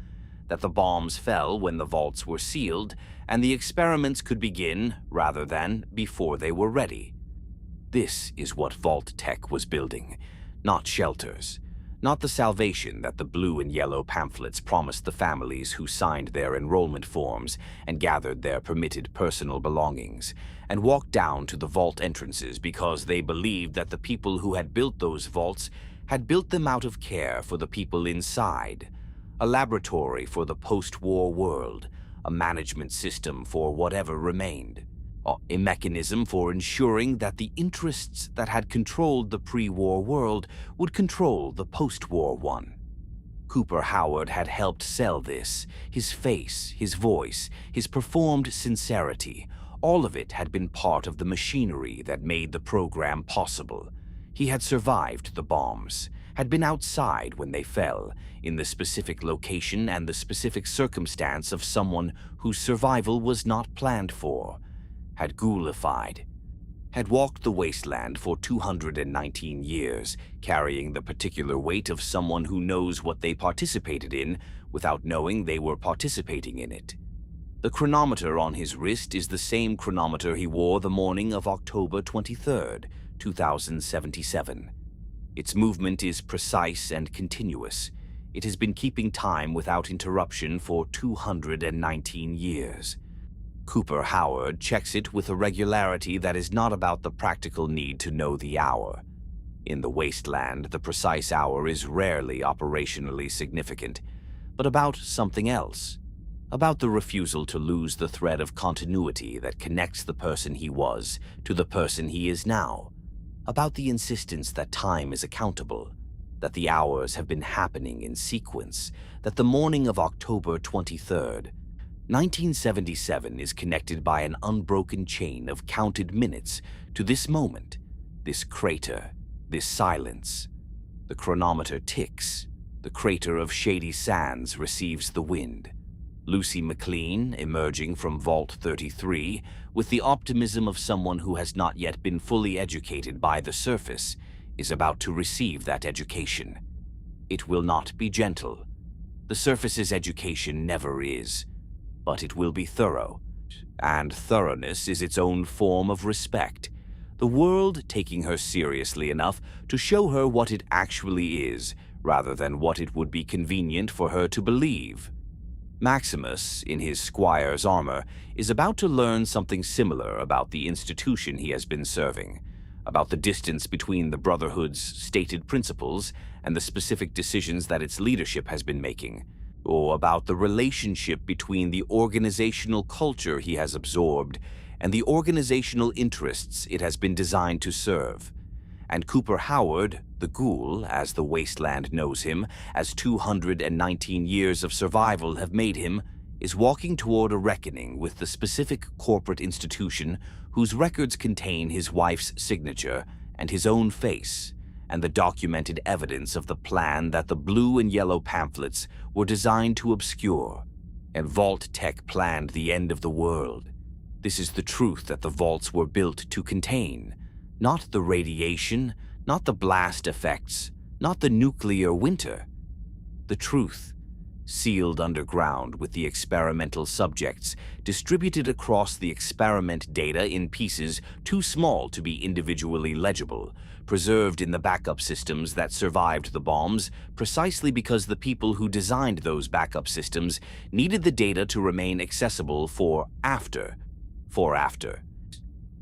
that the bombs fell when the vaults were sealed, and the experiments could begin rather than before they were ready. This is what Vault-Tec was building, not shelters, not the salvation that the blue and yellow pamphlets promised the families who signed their enrollment forms and gathered their permitted personal belongings, and walked down to the vault entrances because they believed that the people who had built those vaults had built them out of care for the people inside, a laboratory for the post-war world, a management system for whatever remained, a mechanism for ensuring that the interests that had controlled the pre-war world would control the post-war one. Cooper Howard had helped sell this, his face, his voice, his performed sincerity. All of it had been part of the machinery that made the program possible. He had survived the bombs, had been outside when they fell, in the specific location and the specific circumstance of someone whose survival was not planned for, had ghoulified, had walked the wasteland for 219 years, carrying the particular weight of someone who knows what they participated in without knowing they were participating in it. The chronometer on his wrist is the same chronometer he wore the morning of October 23rd, 2077. Its movement is precise and continuous. It has been keeping time without interruption for 219 years. Cooper Howard checks it with a regularity that is not about the practical need to know the hour. In the wasteland, the precise hour is rarely operationally significant, but about something else. About the refusal to lose the thread of continuity that connects the person he was to the person he is now. About the insistence that time is accountable, that the hours have been happening in sequence, that the morning of October 23rd, 1977 is connected by an unbroken chain of counted minutes to this moment, this crater, this silence. The chronometer ticks. The crater of Shady Sands receives the wind. Lucy McLean, emerging from Vault 33, with the optimism of someone who has not yet been fully educated by the surface, is about to receive that education. It will not be gentle. The surface's education never is, but it will be thorough, And thoroughness is its own form of respect, the world taking her seriously enough to show her what it actually is, rather than what it would be convenient for her to believe. Maximus, in his squire's armor, is about to learn something similar about the institution he has been serving, about the distance between the Brotherhood's stated principles and the specific decisions that its leadership has been making, or about the relationship between the organizational culture he has absorbed and the organizational interests it has been designed to serve. And Cooper Howard, the ghoul, as the Wasteland knows him, as 219 years of survival have made him, is walking toward a reckoning with the specific corporate institution whose records contain his wife's signature and his own face, and the documented evidence of the plan that the blue and yellow pamphlets were designed to obscure. And Vault-Tec planned the end of the world. This is the truth that the vaults were built to contain. Not the radiation, not the blast effects, not the nuclear winter. The truth, sealed underground with the experimental subjects, distributed across the experiment data in pieces too small to be individually legible, preserved in the backup systems that survived the bombs precisely because the people who designed those backup systems needed the data to remain accessible for after.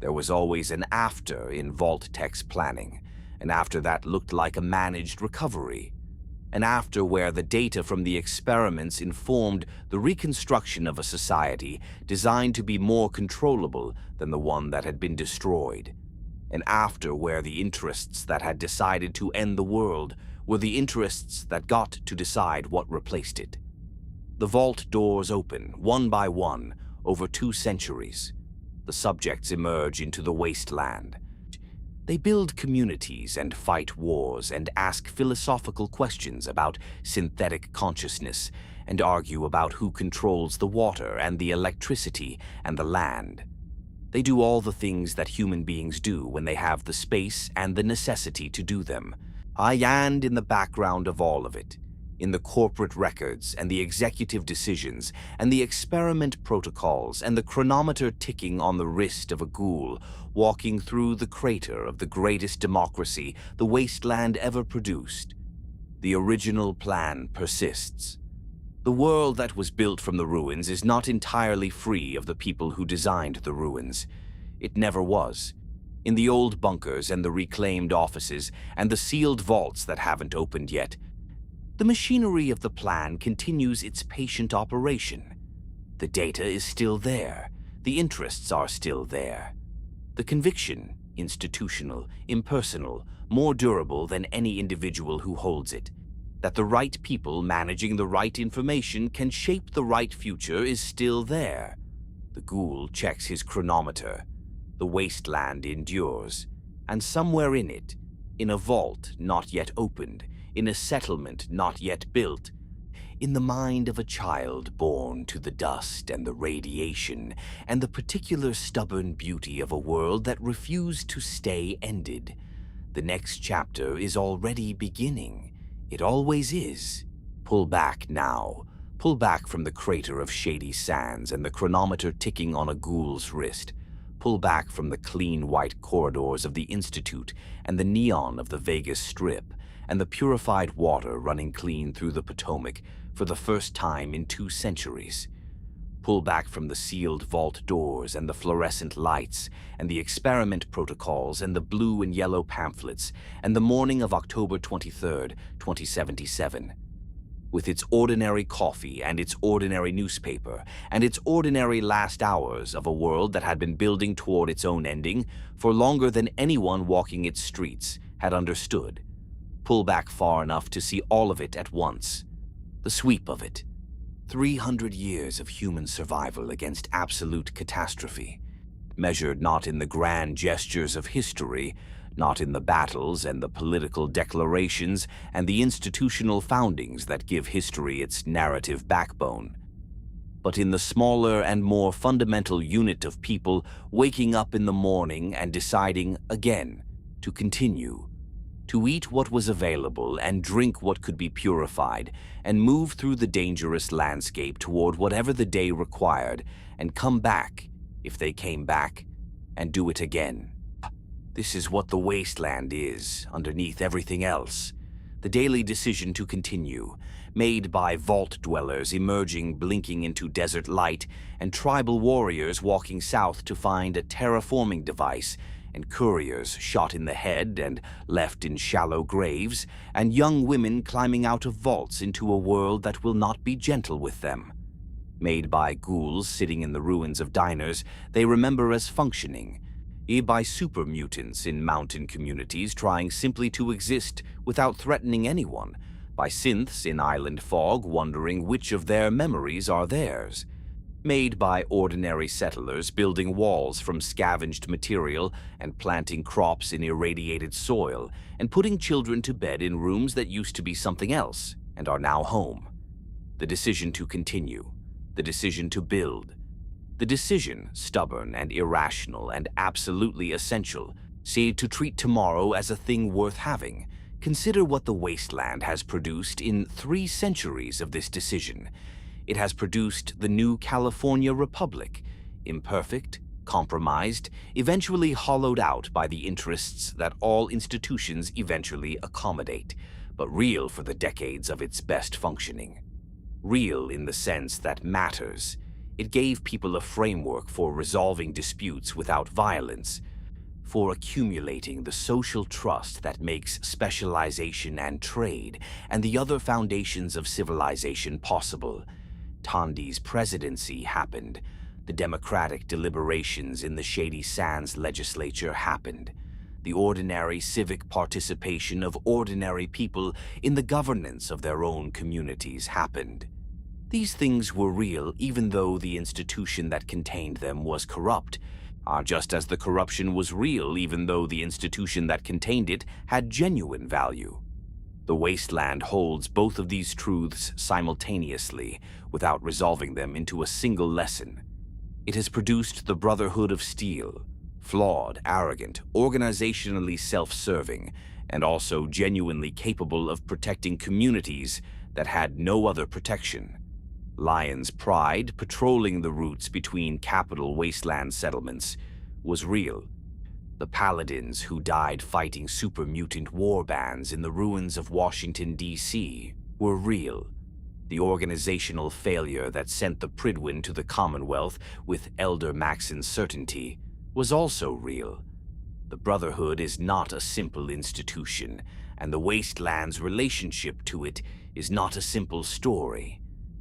There was always an after in Vault-Tec's planning, an after that looked like a managed recovery, an after where the data from the experiments informed the reconstruction of a society designed to be more controllable than the one that had been destroyed, an after where the interests that had decided to end the world were the interests that got to decide what replaced it. The vault doors open, one by one, over 2 centuries. The subjects emerge into the Wasteland. They build communities and fight wars and ask philosophical questions about synthetic consciousness and argue about who controls the water and the electricity and the land. They do all the things that human beings do when they have the space and the necessity to do them. And in the background of all of it, in the corporate records and the executive decisions and the experiment protocols and the chronometer ticking on the wrist of a ghoul walking through the crater of the greatest democracy the Wasteland ever produced, the original plan persists. The world that was built from the ruins is not entirely free of the people who designed the ruins. It never was. In the old bunkers and the reclaimed offices and the sealed vaults that haven't opened yet, the machinery of the plan continues its patient operation. The data is still there. The interests are still there. The conviction, institutional, impersonal, more durable than any individual who holds it, that the right people managing the right information can shape the right future is still there. The ghoul checks his chronometer. The Wasteland endures. And somewhere in it, in a vault not yet opened, in a settlement not yet built, in the mind of a child born to the dust and the radiation and the particular stubborn beauty of a world that refused to stay ended, the next chapter is already beginning. It always is. Pull back now. Pull back from the crater of shady sands and the chronometer ticking on a ghoul's wrist. Pull back from the clean white corridors of the Institute and the neon of the Vegas Strip and the purified water running clean through the Potomac for the first time in 2 centuries. Pull back from the sealed vault doors and the fluorescent lights and the experiment protocols and the blue and yellow pamphlets and the morning of October 23rd, 2077. With its ordinary coffee and its ordinary newspaper and its ordinary last hours of a world that had been building toward its own ending for longer than anyone walking its streets had understood. Pull back far enough to see all of it at once. The sweep of it. 300 years of human survival against absolute catastrophe, measured not in the grand gestures of history, not in the battles and the political declarations and the institutional foundings that give history its narrative backbone, but in the smaller and more fundamental unit of people waking up in the morning and deciding again to continue, to eat what was available and drink what could be purified, and move through the dangerous landscape toward whatever the day required, and come back, if they came back, and do it again. This is what the Wasteland is, underneath everything else. The daily decision to continue, made by vault dwellers emerging blinking into desert light, and tribal warriors walking south to find a terraforming device, and couriers shot in the head and left in shallow graves, and young women climbing out of vaults into a world that will not be gentle with them. Made by ghouls sitting in the ruins of diners they remember as functioning, by super mutants in mountain communities trying simply to exist without threatening anyone, by synths in island fog wondering which of their memories are theirs, made by ordinary settlers building walls from scavenged material and planting crops in irradiated soil and putting children to bed in rooms that used to be something else and are now home. The decision to continue, the decision to build, the decision, stubborn and irrational and absolutely essential, say to treat tomorrow as a thing worth having. Consider what the Wasteland has produced in 3 centuries of this decision. It has produced the new California Republic, imperfect, compromised, eventually hollowed out by the interests that all institutions eventually accommodate, but real for the decades of its best functioning. Real in the sense that matters. It gave people a framework for resolving disputes without violence, for accumulating the social trust that makes specialization and trade and the other foundations of civilization possible. Tandi's presidency happened. The democratic deliberations in the Shady Sands legislature happened. The ordinary civic participation of ordinary people in the governance of their own communities happened. These things were real even though the institution that contained them was corrupt, just as the corruption was real even though the institution that contained it had genuine value. The Wasteland holds both of these truths simultaneously without resolving them into a single lesson. It has produced the Brotherhood of Steel, flawed, arrogant, organizationally self-serving, and also genuinely capable of protecting communities that had no other protection. Lion's pride, patrolling the routes between capital wasteland settlements, was real. The paladins who died fighting super mutant war bands in the ruins of Washington, D.C. were real. The organizational failure that sent the Pridwin to the Commonwealth with Elder Maxon's certainty was also real. The Brotherhood is not a simple institution, and the Wasteland's relationship to it is not a simple story.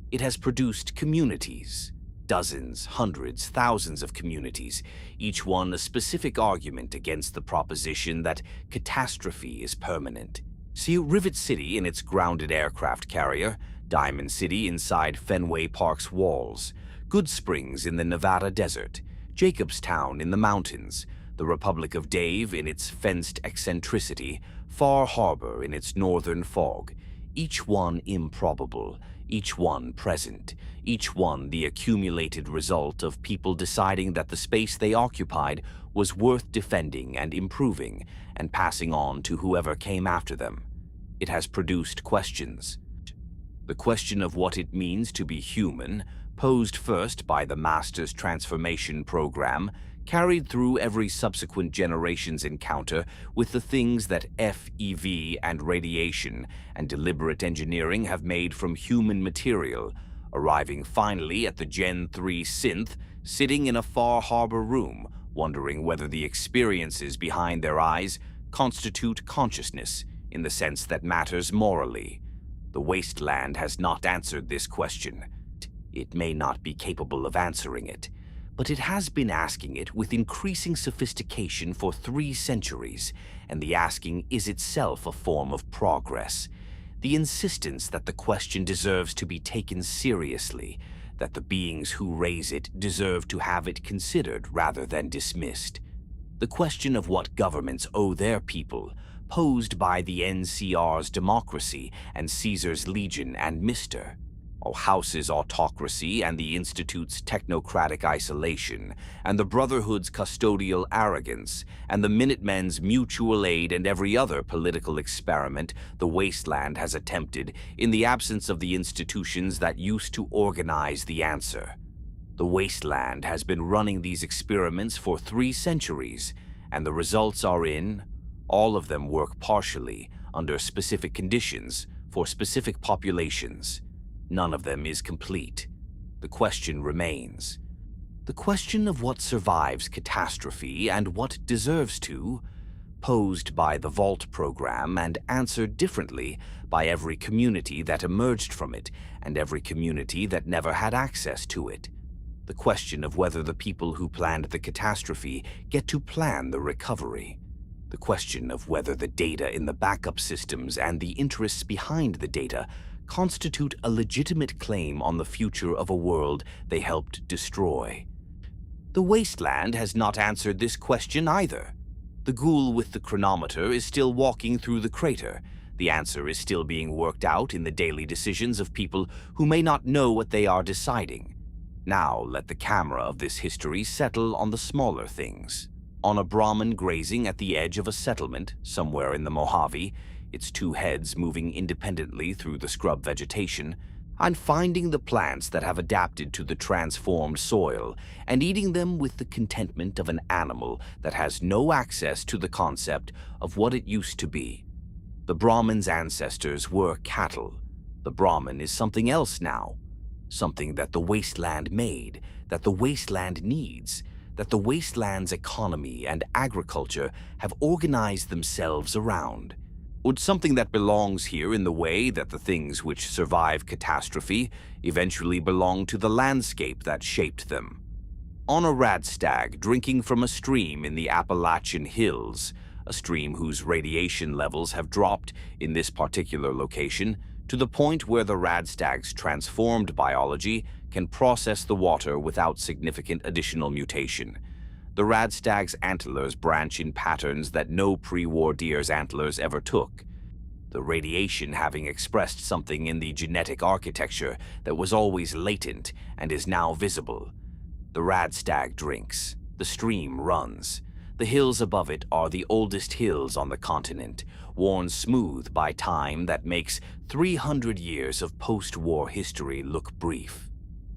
It has produced communities, dozens, hundreds, thousands of communities, each one a specific argument against the proposition that catastrophe is permanent. See Rivet City in its grounded aircraft carrier, Diamond City inside Fenway Park's walls, Good Springs in the Nevada desert, Jacobstown in the mountains, the Republic of Dave in its fenced eccentricity, Far Harbor in its northern fog, each one improbable, each one present, each one the accumulated result of people deciding that the space they occupied was worth defending and improving and passing on to whoever came after them. It has produced questions. The question of what it means to be human, posed first by the Master's Transformation Program, carried through every subsequent generation's encounter with the things that FEV and radiation and deliberate engineering have made from human material, arriving finally at the Gen 3 synth, sitting in a Far Harbor room, wondering whether the experiences behind their eyes constitute consciousness in the sense that matters morally. The Wasteland has not answered this question. It may not be capable of answering it, but it has been asking it with increasing sophistication for 3 centuries, and the asking is itself a form of progress. The insistence that the question deserves to be taken seriously, that the beings who raise it deserve to have it considered rather than dismissed. The question of what governments owe their people, posed by the NCR's democracy and Caesar's Legion and Mr. House's autocracy and the Institute's technocratic isolation, and the Brotherhood's custodial arrogance, and the Minutemen's mutual aid and every other political experiment the Wasteland has attempted in the absence of the institutions that used to organize the answer. The Wasteland has been running these experiments for 3 centuries, and the results are in. All of them work partially, under specific conditions, for specific populations. None of them is complete. The question remains. The question of what survives catastrophe and what deserves to, posed by the Vault program and answered differently by every community that emerged from it and every community that never had access to it. The question of whether the people who planned the catastrophe get to plan the recovery. The question of whether the data in the backup systems and the interests behind the data constitute a legitimate claim on the future of a world they helped destroy. The Wasteland has not answered this question either. The ghoul with the chronometer is still walking through the crater. The answer is still being worked out in the daily decisions of people who may not know what they are deciding. Now let the camera of this history settle on the smaller things. On a Brahmin grazing at the edge of a settlement somewhere in the Mojave, its 2 heads moving independently through the scrub vegetation, and finding the plants that have adapted to the transformed soil and eating them with the contentment of an animal that has no access to the concept of what it used to be. The Brahmin's ancestors were cattle. The Brahmin is something else now. Something that the Wasteland made, that the Wasteland needs, that the Wasteland's economy and agriculture have organized themselves around. Would something that belongs here in the way that the things which survive catastrophe eventually belong to the landscape that shaped them? On a radstag drinking from a stream in the Appalachian hills, a stream whose radiation levels have dropped in this particular location to the point where the radstag's transformed biology can process the water without significant additional mutation. The radstag's antlers branch in patterns that no pre-war deer's antlers ever took, the radiation having expressed something in the genetic architecture that was always latent and is now visible. The radstag drinks. The stream runs. The hills above it are the oldest hills on the continent, worn smooth by time that makes 300 years of post-war history look brief.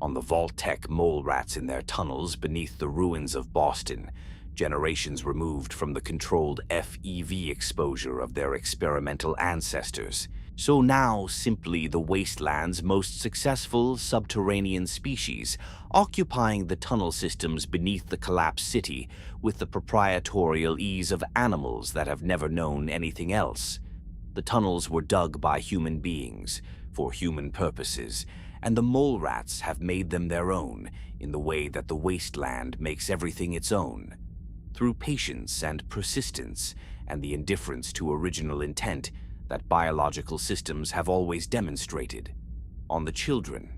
On the Vault-Tec mole rats in their tunnels beneath the ruins of Boston, generations removed from the controlled FEV exposure of their experimental ancestors. So now simply the Wasteland's most successful subterranean species, occupying the tunnel systems beneath the collapsed city with the proprietorial ease of animals that have never known anything else. The tunnels were dug by human beings, for human purposes, and the mole rats have made them their own in the way that the Wasteland makes everything its own. Through patience and persistence and the indifference to original intent that biological systems have always demonstrated. On the children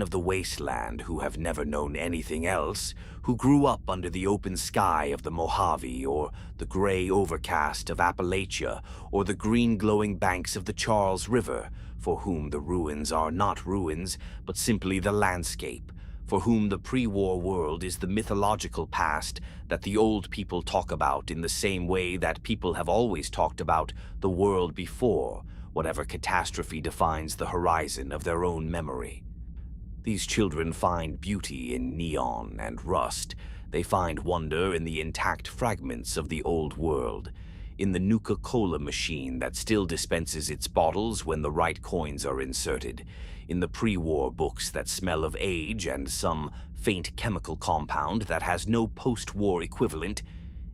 of the Wasteland who have never known anything else, who grew up under the open sky of the Mojave or the gray overcast of Appalachia or the green glowing banks of the Charles River, for whom the ruins are not ruins, but simply the landscape, for whom the pre-war world is the mythological past that the old people talk about in the same way that people have always talked about the world before, whatever catastrophe defines the horizon of their own memory. These children find beauty in neon and rust. They find wonder in the intact fragments of the old world, in the Nuka-Cola machine that still dispenses its bottles when the right coins are inserted, in the pre-war books that smell of age and some faint chemical compound that has no post-war equivalent,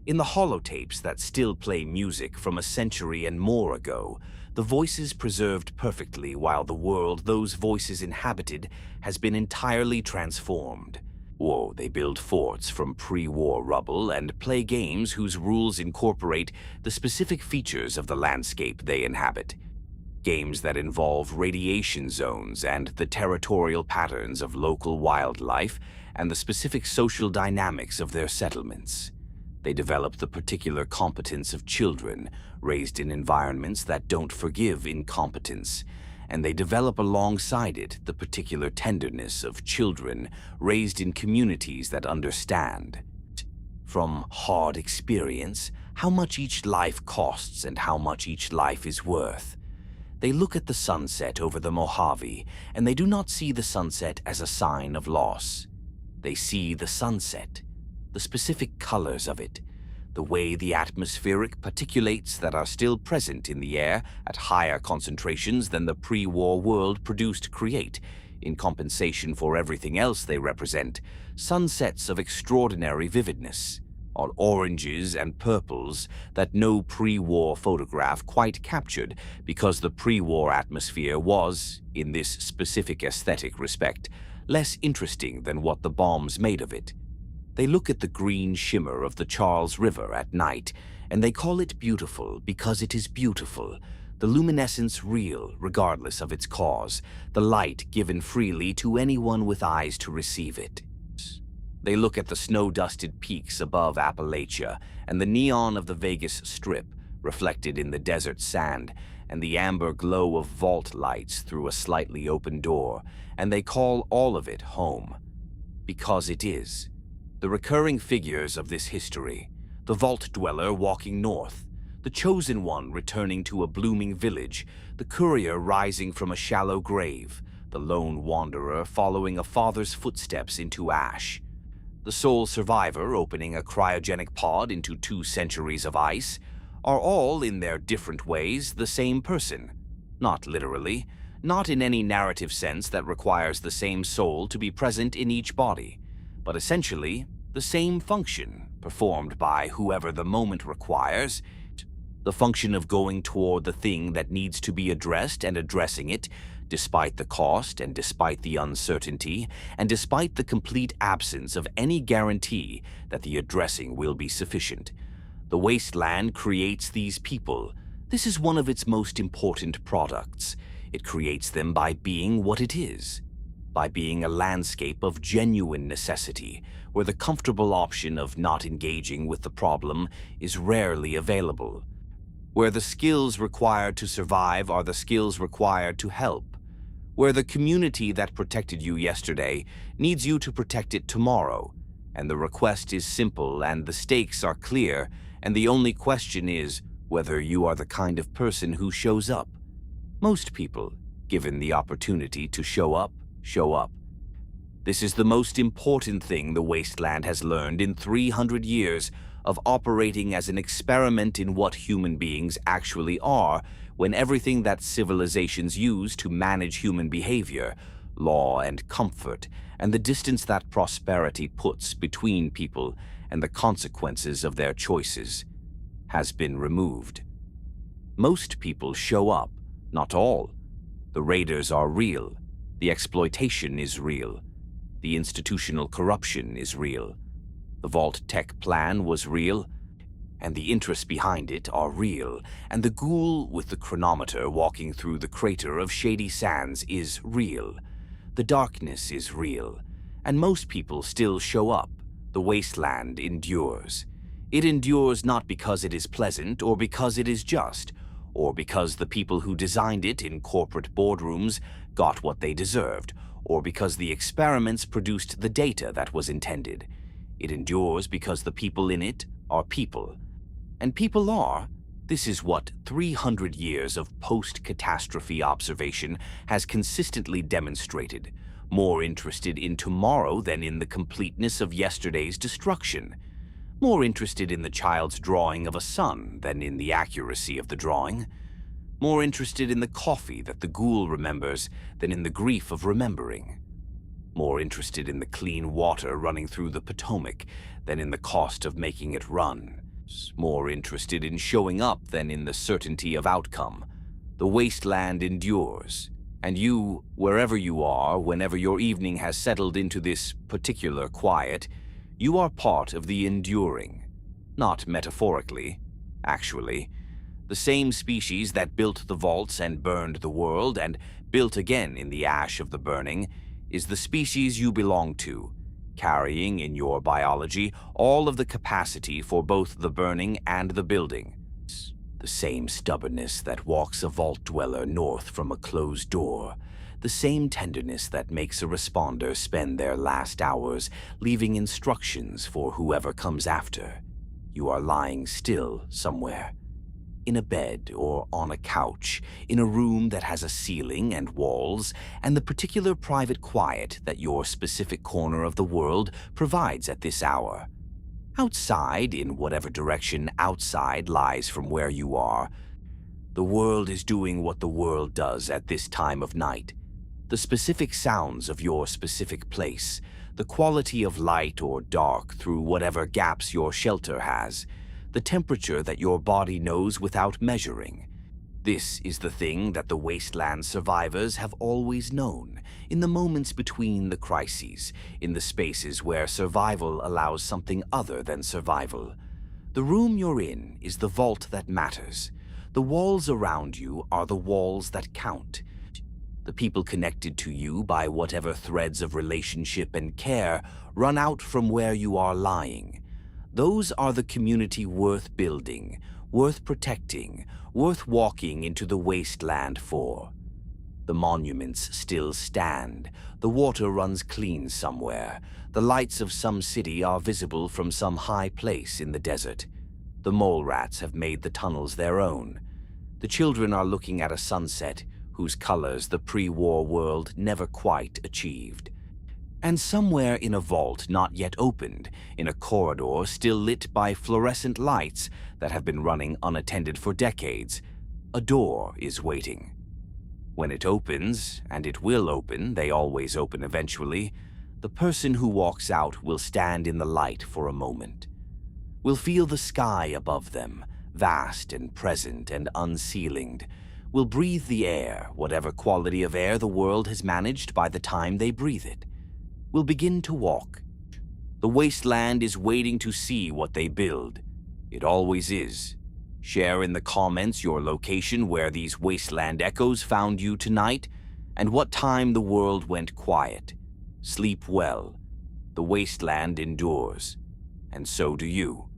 in the holotapes that still play music from a century and more ago, the voices preserved perfectly while the world those voices inhabited has been entirely transformed. Whoa, they build forts from pre-war rubble and play games whose rules incorporate the specific features of the landscape they inhabit. Games that involve radiation zones and the territorial patterns of local wildlife and the specific social dynamics of their settlements. They develop the particular competence of children raised in environments that don't forgive incompetence, and they develop alongside it the particular tenderness of children raised in communities that understand, from hard experience, how much each life costs and how much each life is worth. They look at the sunset over the Mojave, and they do not see the sunset as a sign of loss. They see the sunset, the specific colors of it, the way the atmospheric particulates that are still present in the air at higher concentrations than the pre-war world produced create, in compensation for everything else they represent, sunsets of extraordinary vividness, all oranges and purples that no pre-war photograph quite captured because the pre-war atmosphere was, in this specific aesthetic respect, less interesting than what the bombs made of it. They look at the green shimmer of the Charles River at night, and they call it beautiful because it is beautiful, the luminescence real regardless of its cause, the light given freely to anyone with eyes to receive it. They look at the snow-dusted peaks above Appalachia and the neon of the Vegas Strip reflected in the desert sand and the amber glow of vault lights through a slightly open door, and they call all of it home. Because it is. The recurring figures of this history, the vault dweller walking north, the chosen one returning to a blooming village, the courier rising from a shallow grave, the lone wanderer following a father's footsteps into ash, the sole survivor opening a cryogenic pod into 2 centuries of ice, are all, in their different ways, the same person. Not literally, not in any narrative sense that requires the same soul to be present in each body, but essentially the same function performed by whoever the moment requires, the function of going toward the thing that needs to be addressed and addressing it, despite the cost and despite the uncertainty and despite the complete absence of any guarantee that the addressing will be sufficient. The Wasteland creates these people. This is one of its most important products. It creates them by being what it is, by being a landscape of genuine necessity, where the comfortable option of not engaging with the problem is rarely available, where the skills required to survive are the skills required to help, where the community that protected you yesterday needs you to protect it tomorrow, and the request is simple and the stakes are clear, and the only question is whether you are the kind of person who shows up. Most people, given the opportunity to show up, show up. This is the most important thing the Wasteland has learned in 300 years of operating as an experiment in what human beings actually are, when everything that civilizations use to manage human behavior, law and comfort, and the distance that prosperity puts between people and the consequences of their choices, has been removed. Most people show up, not all. The raiders are real. The exploitation is real. The institutional corruption is real. The Vault-Tec plan was real, and the interests behind it are real, and the ghoul with the chronometer walking through the crater of Shady Sands is real. The darkness is real, and most people still show up. The Wasteland endures. It endures not because it is pleasant or because it is just, or because the people who designed it in corporate boardrooms got what they deserved, or because the experiments produced the data that was intended. It endures because the people in it are people. And people are, this is what 300 years of post-catastrophe observation has consistently demonstrated, more interested in tomorrow than in the completeness of yesterday's destruction, more interested in the child's drawing of a sun than in the accuracy of the drawing, more interested in the coffee that the ghoul remembers than in the grief of remembering, more interested in the clean water running through the Potomac than in the cost of making it run, more interested in showing up than in the certainty of outcome. The Wasteland endures, and you, wherever you are, whenever your evening has settled into this particular quiet, you are part of the enduring. Not metaphorically, actually. The same species that built the vaults and burned the world and built again in the ash of the burning is the species you belong to, carrying in your biology all of the capacity for both the burning and the building. The same stubbornness that walks a vault dweller north from a closed door. The same tenderness that makes a responder spend their last hours leaving instructions for whoever comes after. You are lying still somewhere. In a bed or on a couch, in a room that has a ceiling and walls, and the particular private quiet that your specific corner of the world provides at this hour. Outside, in whatever direction outside lies from where you are, the world is doing what the world does at this time of night. The specific sounds of your specific place, the quality of light or dark through whatever gaps your shelter has, the temperature that your body knows without measuring. This is the thing that the Wasteland survivors have always known, in the moments between the crises, in the spaces where survival allows something other than survival. The room you're in is the vault that matters. The walls around you are the walls that count. The people connected to you by whatever threads of relationship and care run out from where you are lying. Those are the community worth building, worth protecting, worth walking into the wasteland for. The monuments still stand, the water runs clean somewhere, the lights of some city are visible from some high place in the desert. The mole rats have made the tunnels their own. The children are looking at a sunset whose colors the pre-war world never quite achieved. And somewhere in a vault not yet opened, in a corridor still lit by fluorescent lights that have been running unattended for decades, a door is waiting. When it opens, and it will open, they always open eventually, the person who walks out will stand in the light for a moment. Will feel the sky above them, vast and present and unceilinged. Will breathe the air, whatever quality of air the world has managed by the time they breathe it. Will begin to walk. The wasteland is waiting to see what they build. It always is. Share in the comments your location where these wasteland echoes found you tonight, and what time the world went quiet. Sleep well. The wasteland endures, and so do you.